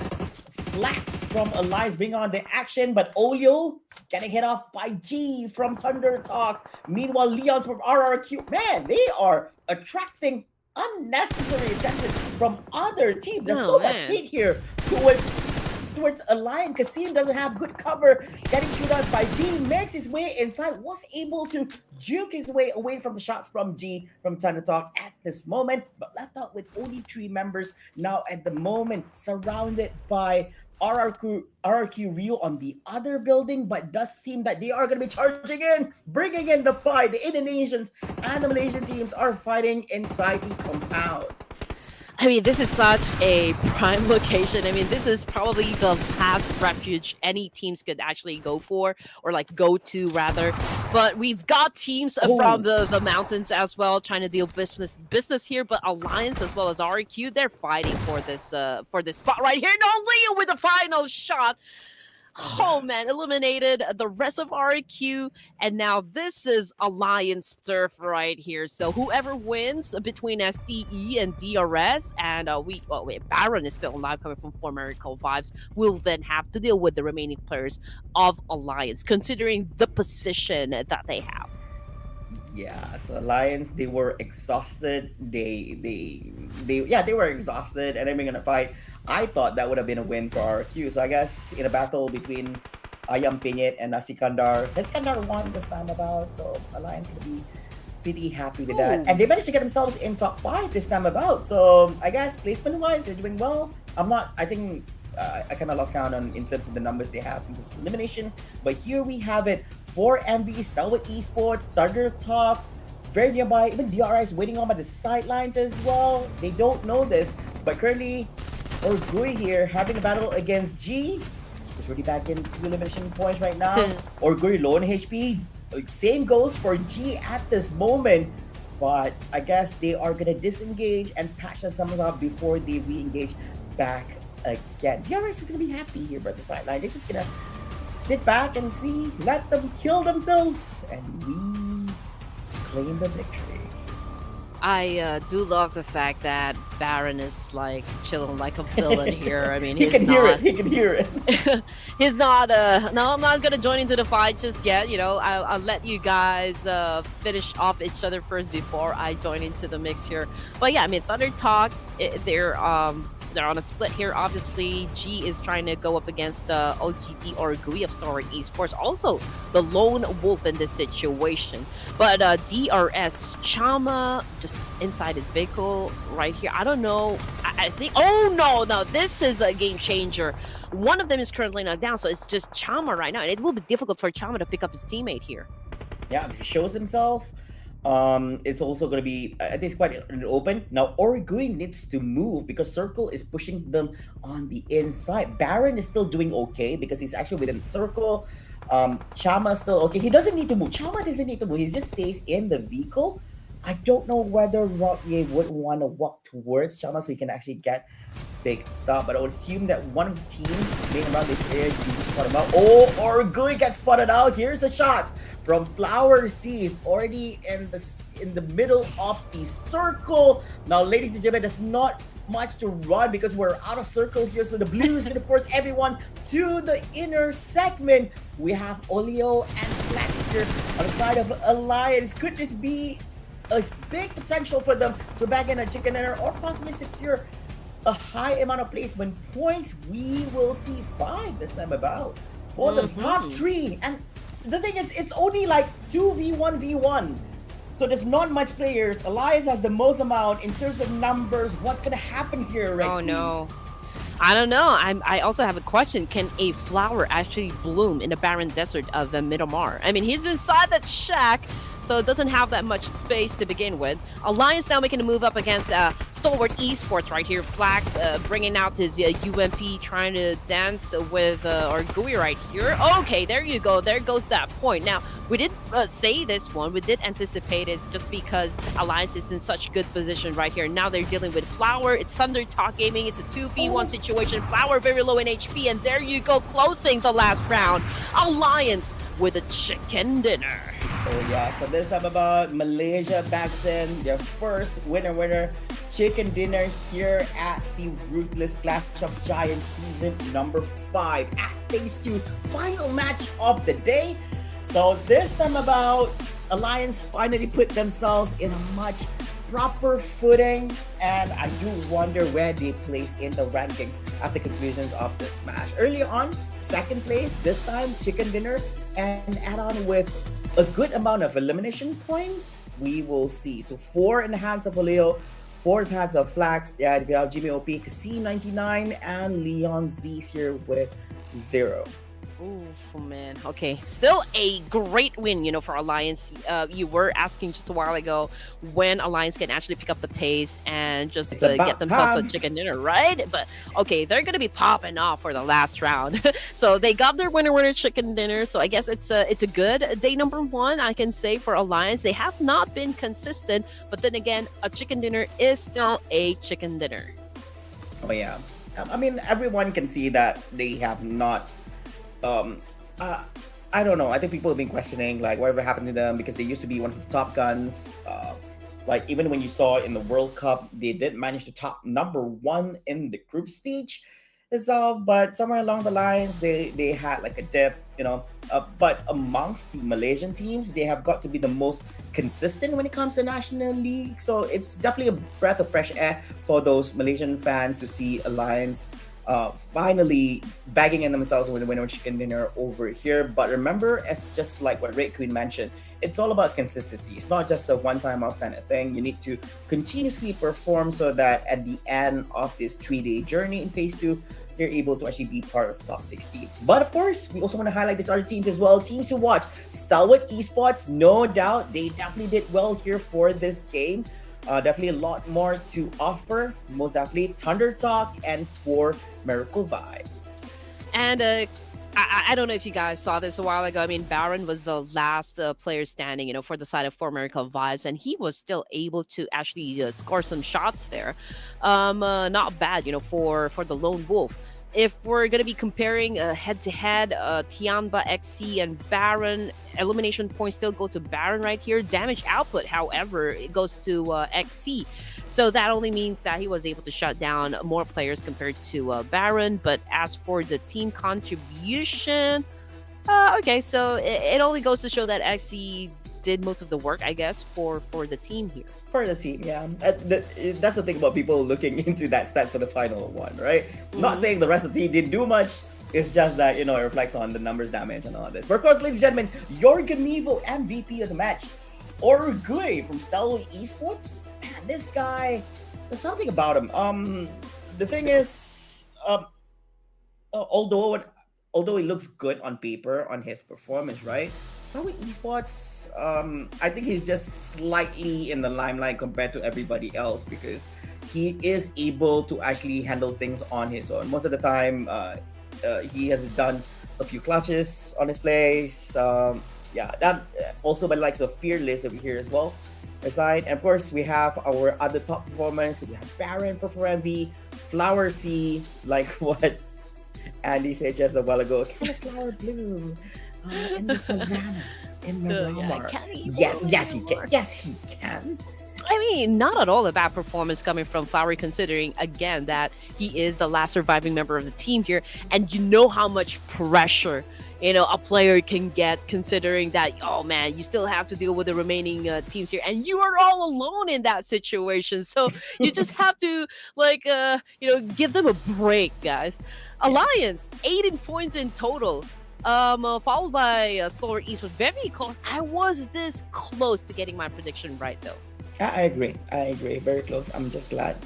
Flax from Alliance bring on the action, but Olio getting hit off by G from Thunder Talk. Meanwhile, Leons from RRQ, man, they are attracting unnecessary attention from other teams. There's so much hate here towards Alliance. Kasim doesn't have good cover, getting shoot out by G, makes his way inside, was able to juke his way away from the shots from G from Thunder Talk at this moment, but left out with only 3 members now at the moment, surrounded by RRQ Rio on the other building, but does seem that they are going to be charging in, bringing in the fight. The Indonesians and the Malaysian teams are fighting inside the compound. I mean, this is such a prime location. I mean, this is probably the last refuge any teams could actually go for, or like go to rather. But we've got teams from the mountains as well trying to deal business here. But Alliance as well as RQ, they're fighting for this spot right here. No, Leo with the final shot. Oh man, eliminated the rest of RQ, and now this is Alliance turf right here. So whoever wins between STE and DRS, and Baron is still alive, coming from former Miracle Vibes, will then have to deal with the remaining players of Alliance, considering the position that they have. Yeah, so Alliance, they were exhausted. They were exhausted, and then we're gonna fight. I thought that would have been a win for RQ. So I guess in a battle between Ayam Penyet and Nasikandar won this time about. So Alliance gonna be pretty happy with that, and they managed to get themselves in top 5 this time about. So I guess placement wise, they're doing well. I think I kind of lost count in terms of the numbers they have in terms of elimination, but here we have it. 4 MVs, Stalwart Esports, Thunder Talk, very nearby. Even DRS waiting on by the sidelines as well. They don't know this, but currently, Orgui here having a battle against G. Who's already back in 2 elimination points right now. Orgui low on HP. Same goes for G at this moment, but I guess they are gonna disengage and patch some of up before they re-engage back again. DRS is gonna be happy here by the sideline. They're just gonna sit back and see, let them kill themselves, and we claim the victory. I do love the fact that Baron is like chilling like a villain here. I mean, he can hear it. He's not. No, I'm not gonna join into the fight just yet. You know, I'll let you guys finish off each other first before I join into the mix here. But yeah, I mean, Thunder Talk, they're on a split here. Obviously, G is trying to go up against OGT or GUI of Star Esports. Also, the lone wolf in this situation. But DRS, Chama, just inside his vehicle right here. I don't know. I think... Oh, no. This is a game changer. One of them is currently knocked down, so it's just Chama right now. And it will be difficult for Chama to pick up his teammate here. Yeah, if he shows himself... it's also going to be, I think it's quite open. Now, Origui needs to move because Circle is pushing them on the inside. Baron is still doing okay because he's actually within Circle. Chama is still okay. He doesn't need to move. Chama doesn't need to move. He just stays in the vehicle. I don't know whether Rockye would want to walk towards Chama so he can actually get picked up, but I would assume that one of the teams being around this area to spot him out. Oh, Orgui gets spotted out. Here's a shot from Flower Seas, already in the middle of the circle. Now, ladies and gentlemen, there's not much to run because we're out of circle here, so the blue is going to force everyone to the inner segment. We have Olio and Flex here on the side of Alliance. Could this be a big potential for them to back in a chicken dinner or possibly secure a high amount of placement points? We will see 5 this time about for the top 3. And the thing is, it's only like 2v1v1. So there's not much players. Alliance has the most amount in terms of numbers. What's going to happen here, right? Oh, no. I don't know. I also have a question. Can a flower actually bloom in the barren desert of the Miramar? I mean, he's inside that shack. so it doesn't have that much space to begin with. Alliance now making a move up against stalwart Esports right here. Flax bringing out his UMP, trying to dance with our GUI right here. Okay, there you go. There goes that point. Now, we did say this one. We did anticipate it just because Alliance is in such good position right here. Now they're dealing with Flower. It's Thunder Talk Gaming. It's a 2v1 situation. Flower very low in HP, and there you go, closing the last round. Alliance with a chicken dinner. Oh yeah, so this time about Malaysia backs in their first winner chicken dinner here at the Ruthless Clash of Giants season number 5 at phase 2, final match of the day. So this time about Alliance finally put themselves in a much proper footing, and I do wonder where they place in the rankings at the conclusions of this match. Early on, second place, this time chicken dinner, and add on with a good amount of elimination points. We will see. So 4 in the hands of Leo, 4 in the hands of Flax. Yeah, we have Jimmy OP, C99, and Leon Z's here with 0. Oh man, okay, still a great win, for Alliance. You were asking just a while ago when Alliance can actually pick up the pace and just get themselves a chicken dinner, right? But okay, they're gonna be popping off for the last round. So they got their winner chicken dinner. So I guess it's a good day number 1, I can say, for Alliance. They have not been consistent, but then again, a chicken dinner is still a chicken dinner. Oh yeah, I mean, everyone can see that they have not. I don't know. I think people have been questioning like whatever happened to them, because they used to be one of the top guns. Like even when you saw in the World Cup, they did manage to top number 1 in the group stage itself. But somewhere along the lines, they had like a dip, But amongst the Malaysian teams, they have got to be the most consistent when it comes to National League. So it's definitely a breath of fresh air for those Malaysian fans to see Alliance finally bagging in themselves with a winner chicken dinner over here. But remember, it's just like what Red Queen mentioned, it's all about consistency. It's not just a one-time off kind of thing. You need to continuously perform so that at the end of this 3-day journey in phase 2, they're able to actually be part of the top 16. But of course, we also want to highlight these other teams as well. Teams to watch: Stalwart Esports, no doubt, they definitely did well here for this game. Definitely a lot more to offer. Most definitely Thunder Talk and 4 Miracle Vibes. And I don't know if you guys saw this a while ago. I mean, Baron was the last player standing, for the side of 4 Miracle Vibes, and he was still able to actually score some shots there. Not bad, for the Lone Wolf. If we're going to be comparing head-to-head, TIANBA, XC, and Baron, elimination points still go to Baron right here. Damage output, however, it goes to XC. So that only means that he was able to shut down more players compared to Baron. But as for the team contribution, okay, so it only goes to show that XC did most of the work, I guess, for the team here. For the team, yeah. That's the thing about people looking into that stats for the final one, right? Mm-hmm. Not saying the rest of the team didn't do much. It's just that, it reflects on the numbers damage and all this. But of course, ladies and gentlemen, your Gamevo MVP of the match, Orgui from Stalwart Esports. Man, this guy, there's something about him. The thing is, although he looks good on paper on his performance, right? Stalwart Esports, I think he's just slightly in the limelight compared to everybody else, because he is able to actually handle things on his own. Most of the time, he has done a few clutches on his plays. Yeah, that also by the likes of Fearless over here as well. Aside, and of course, we have our other top performers. We have Baron for 4MV, Flower C, like what Andy said just a while ago. Can a flower bloom in the savannah in Miramar? Yes, he can. Yes, he can. I mean, not at all a bad performance coming from Flowery, considering, again, that he is the last surviving member of the team here. And you know how much pressure, a player can get, considering that, oh man, you still have to deal with the remaining teams here. And you are all alone in that situation. So you just have to, give them a break, guys. Alliance, 18 points in total. Followed by Slower East was very close. I was this close to getting my prediction right, though. I agree. Very close. I'm just glad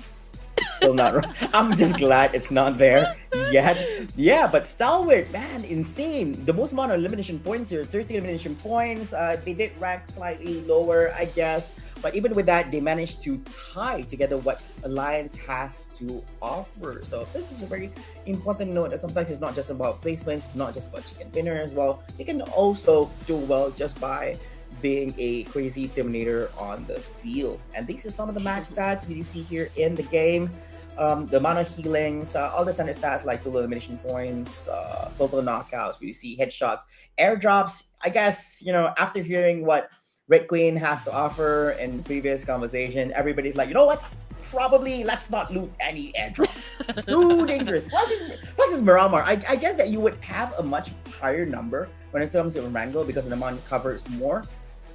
still not. I'm just glad it's not there yet. Yeah, but Stalwart, man, insane. The most amount of elimination points here, 13 elimination points. They did rank slightly lower, I guess. But even with that, they managed to tie together what Alliance has to offer. So this is a very important note that sometimes it's not just about placements, it's not just about chicken dinner as well. You can also do well just by being a crazy Terminator on the field. And these are some of the match stats we see here in the game. The amount of healings, all the standard stats like total elimination points, total knockouts, we see headshots, airdrops. I guess, after hearing what Red Queen has to offer in previous conversation, everybody's like, you know what? Probably let's not loot any airdrops. It's too dangerous. Plus it's Miramar. I guess that you would have a much higher number when it comes to Erangel because the amount covers more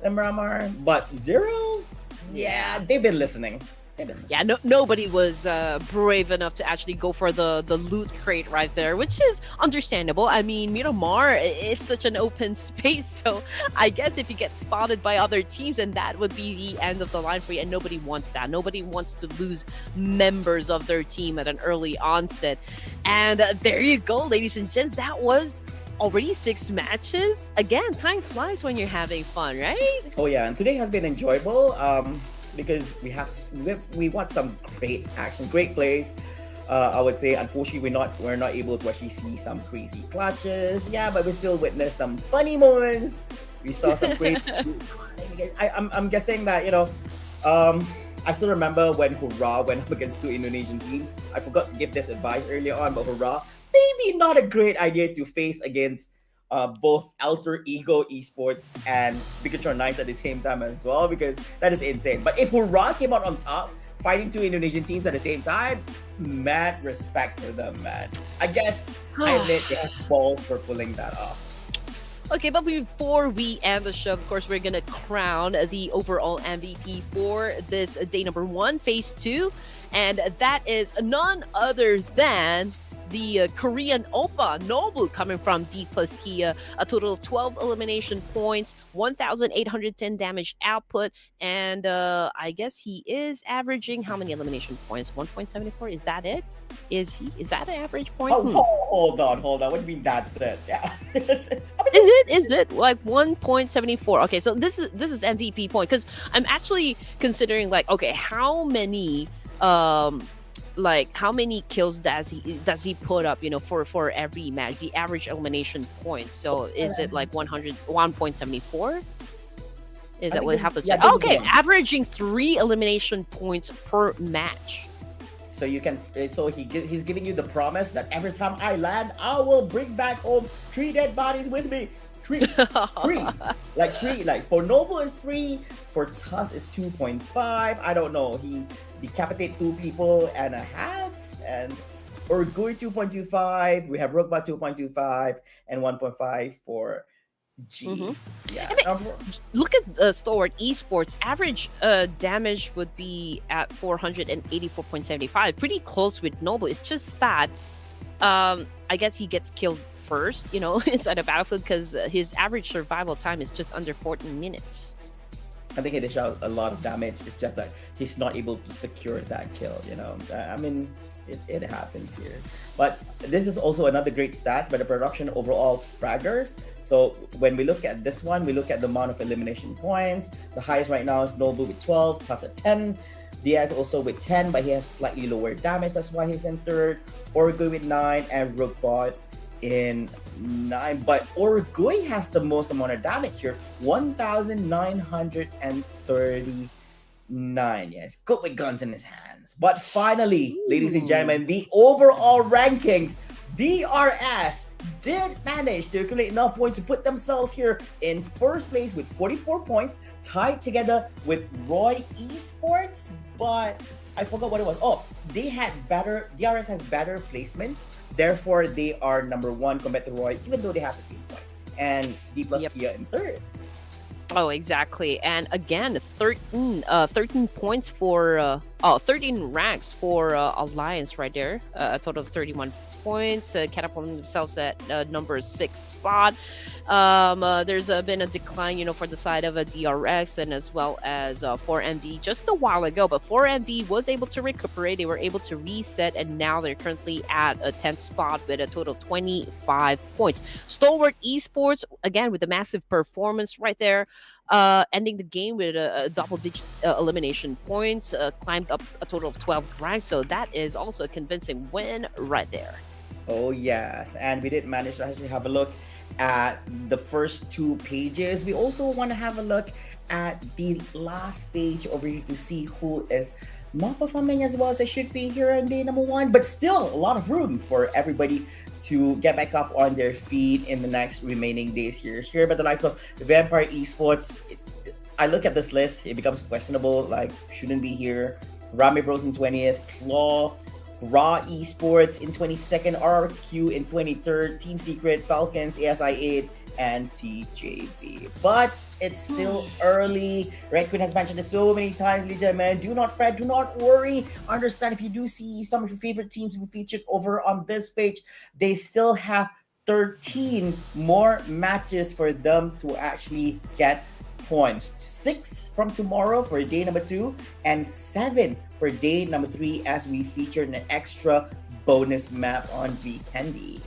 than Miramar. But Zero, yeah, they've been listening. Yeah, nobody was brave enough to actually go for the loot crate right there, which is understandable. I mean, Miramar, it's such an open space, so I guess if you get spotted by other teams, and that would be the end of the line for you, and nobody wants that. Nobody wants to lose members of their team at an early onset. And there you go, ladies and gents, that was already 6 matches. Again, time flies when you're having fun, right? Oh yeah, and today has been enjoyable. Because we watched some great action, great plays. I would say, unfortunately, we're not able to actually see some crazy clutches. Yeah, but we still witnessed some funny moments. We saw some great. I'm guessing that I still remember when HORAA went up against 2 Indonesian teams. I forgot to give this advice earlier on, but HORAA, maybe not a great idea to face against both Alter Ego Esports and BIGETRON Knights at the same time as well, because that is insane. But if HORAA came out on top, fighting 2 Indonesian teams at the same time, mad respect for them, man. I guess I admit they have balls for pulling that off. Okay, but before we end the show, of course, we're going to crown the overall MVP for this day number 1, phase 2. And that is none other than the Korean Oppa Noble, coming from D plus Kia, a total of 12 elimination points, 1,810 damage output, and I guess he is averaging how many elimination points? 1.74. Is that it? Is that an average point? Hold on. What do you mean that's it? Yeah. Is it like 1.74? Okay, so this is MVP point, because I'm actually considering like, okay, how many kills does he put up, for every match, the average elimination points? So is it like 1.74? Is that what happens? Yeah, okay, averaging 3 elimination points per match. So you can, he's giving you the promise that every time I land, I will bring back home 3 dead bodies with me. 3. Like for Noble is 3, for Tuss is 2.5. I don't know. He decapitated 2 people and a half, and Urgui 2.25. We have Rugba 2.25 and 1.5 for G. Mm-hmm. Yeah. I mean, look at Stalwart Esports. Average damage would be at 484.75. Pretty close with Noble. It's just that I guess he gets killed first, inside a battlefield, because his average survival time is just under 14 minutes. I think he dished out a lot of damage. It's just that he's not able to secure that kill, I mean, it happens here. But this is also another great stat by the production overall fraggers. So when we look at this one, we look at the amount of elimination points. The highest right now is Noble with 12, Tuss at 10. Diaz also with 10, but he has slightly lower damage. That's why he's in 3rd. Orgui with 9 and Rugbot in 9. But Orgui has the most amount of damage here, 1,939. Yes, good with guns in his hands. But finally, ladies and gentlemen, the overall rankings. DRS did manage to accumulate enough points to put themselves here in 1st place with 44 points, tied together with Roy Esports, but I forgot what it was. Oh, DRS has better placements, therefore they are number 1 compared to Roy, even though they have the same points. And D plus Kia in 3rd. Oh, exactly. And again, 13 points for 13 ranks for Alliance right there. A total of 31 points, catapulting themselves at number 6 spot. There's been a decline, for the side of a DRX and as well as 4MV just a while ago, but 4MV was able to recuperate. They were able to reset, and now they're currently at a 10th spot with a total of 25 points. Stalwart Esports, again, with a massive performance right there, ending the game with a double-digit elimination points, climbed up a total of 12 ranks, so that is also a convincing win right there. Oh yes, and we did manage to actually have a look at the first 2 pages. We also want to have a look at the last page over here to see who is not performing as well as they should be here on day number 1, but still a lot of room for everybody to get back up on their feet in the next remaining days here. But the likes of Vampire Esports, I look at this list, it becomes questionable, like shouldn't be here. HARAME Bros in 20th, Claw, Raw Esports in 22nd, RRQ in 23rd, Team Secret, Falcons, ASI8, and TJB. But it's still early. Red Queen has mentioned this so many times, ladies and gentlemen. Do not fret, do not worry. Understand if you do see some of your favorite teams be featured over on this page, they still have 13 more matches for them to actually get points. 6 from tomorrow for day number 2 and 7 for day number 3 as we feature an extra bonus map on Vikendi.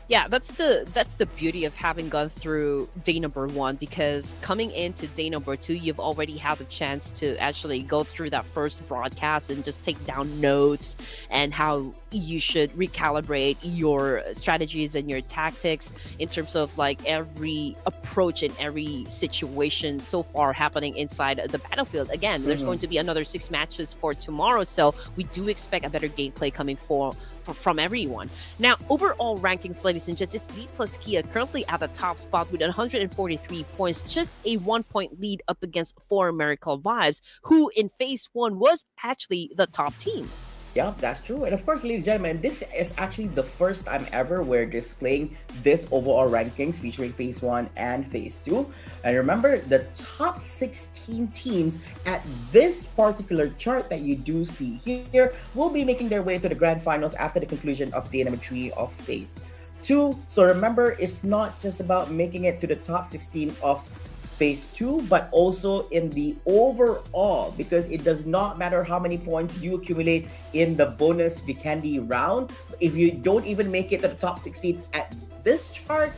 Yeah, that's the beauty of having gone through day number 1, because coming into day number 2, you've already had the chance to actually go through that first broadcast and just take down notes and how you should recalibrate your strategies and your tactics in terms of like every approach in every situation so far happening inside the battlefield. Again, there's going to be another 6 matches for tomorrow, so we do expect a better gameplay coming from everyone. Now, overall rankings, ladies and gents, it's D plus Kia currently at the top spot with 143 points, just a 1-point lead up against 4 Miracle Vibes, who in phase 1 was actually the top team. Yeah, that's true. And of course, ladies and gentlemen, this is actually the first time ever we're displaying this overall rankings featuring phase 1 and phase 2. And remember, the top 16 teams at this particular chart that you do see here will be making their way to the grand finals after the conclusion of day number 3 of phase 2. So remember, it's not just about making it to the top 16 of phase 2, but also in the overall, because it does not matter how many points you accumulate in the bonus Vikendi round. If you don't even make it to the top 16 at this chart,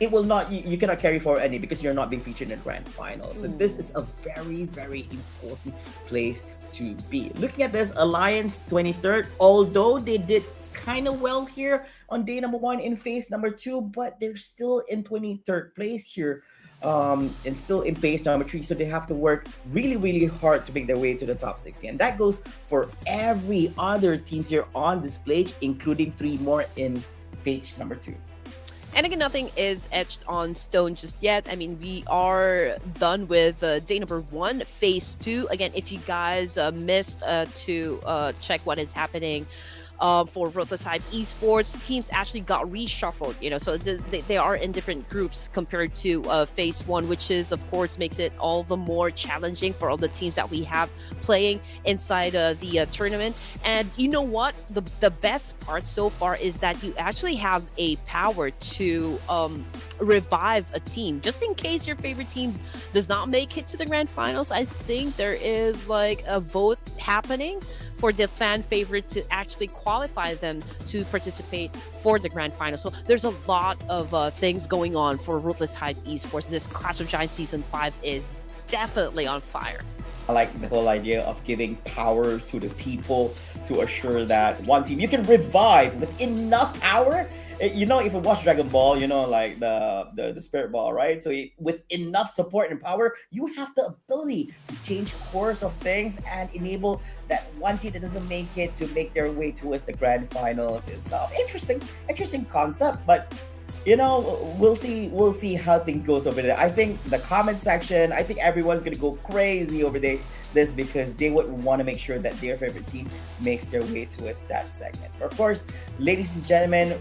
it will not, you cannot carry forward any because you're not being featured in the grand finals. So this is a very, very important place to be. Looking at this, Alliance 23rd, although they did kind of well here on day number 1 in phase number 2, but they're still in 23rd place here. And still in phase number 3, so they have to work really, really hard to make their way to the top 60. And that goes for every other teams here on this page, including 3 more in page number 2. And again, nothing is etched on stone just yet. I mean, we are done with day number 1, phase 2. Again, if you guys missed to check what is happening for Ruthless Esports, teams actually got reshuffled, so they are in different groups compared to phase 1, which is, of course, makes it all the more challenging for all the teams that we have playing inside the tournament. And you know what? The best part so far is that you actually have a power to revive a team. Just in case your favorite team does not make it to the grand finals, I think there is like a vote happening for the fan favorite to actually qualify them to participate for the grand final. So there's a lot of things going on for Ruthless Esports. This Clash of Giants Season 5 is definitely on fire. I like the whole idea of giving power to the people to assure that one team you can revive with enough power. If you watch Dragon Ball, like the spirit ball, right? So with enough support and power, you have the ability to change course of things and enable that one team that doesn't make it to make their way towards the grand finals. It's interesting concept, but we'll see. We'll see how things goes over there. I think the comment section. I think everyone's gonna go crazy over there. This because they would want to make sure that their favorite team makes their way to a stat segment. But of course, ladies and gentlemen,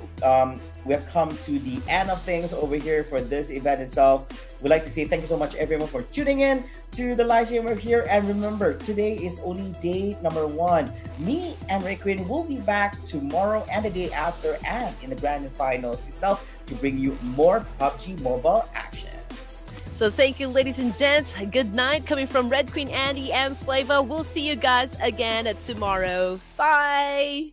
we have come to the end of things over here for this event itself. We'd like to say thank you so much, everyone, for tuning in to the live stream over here. And remember, today is only day number 1. Me and Ray Quinn will be back tomorrow and the day after and in the grand finals itself to bring you more PUBG Mobile action. So thank you, ladies and gents. Good night coming from Red Queen Andy and Flava. We'll see you guys again tomorrow. Bye!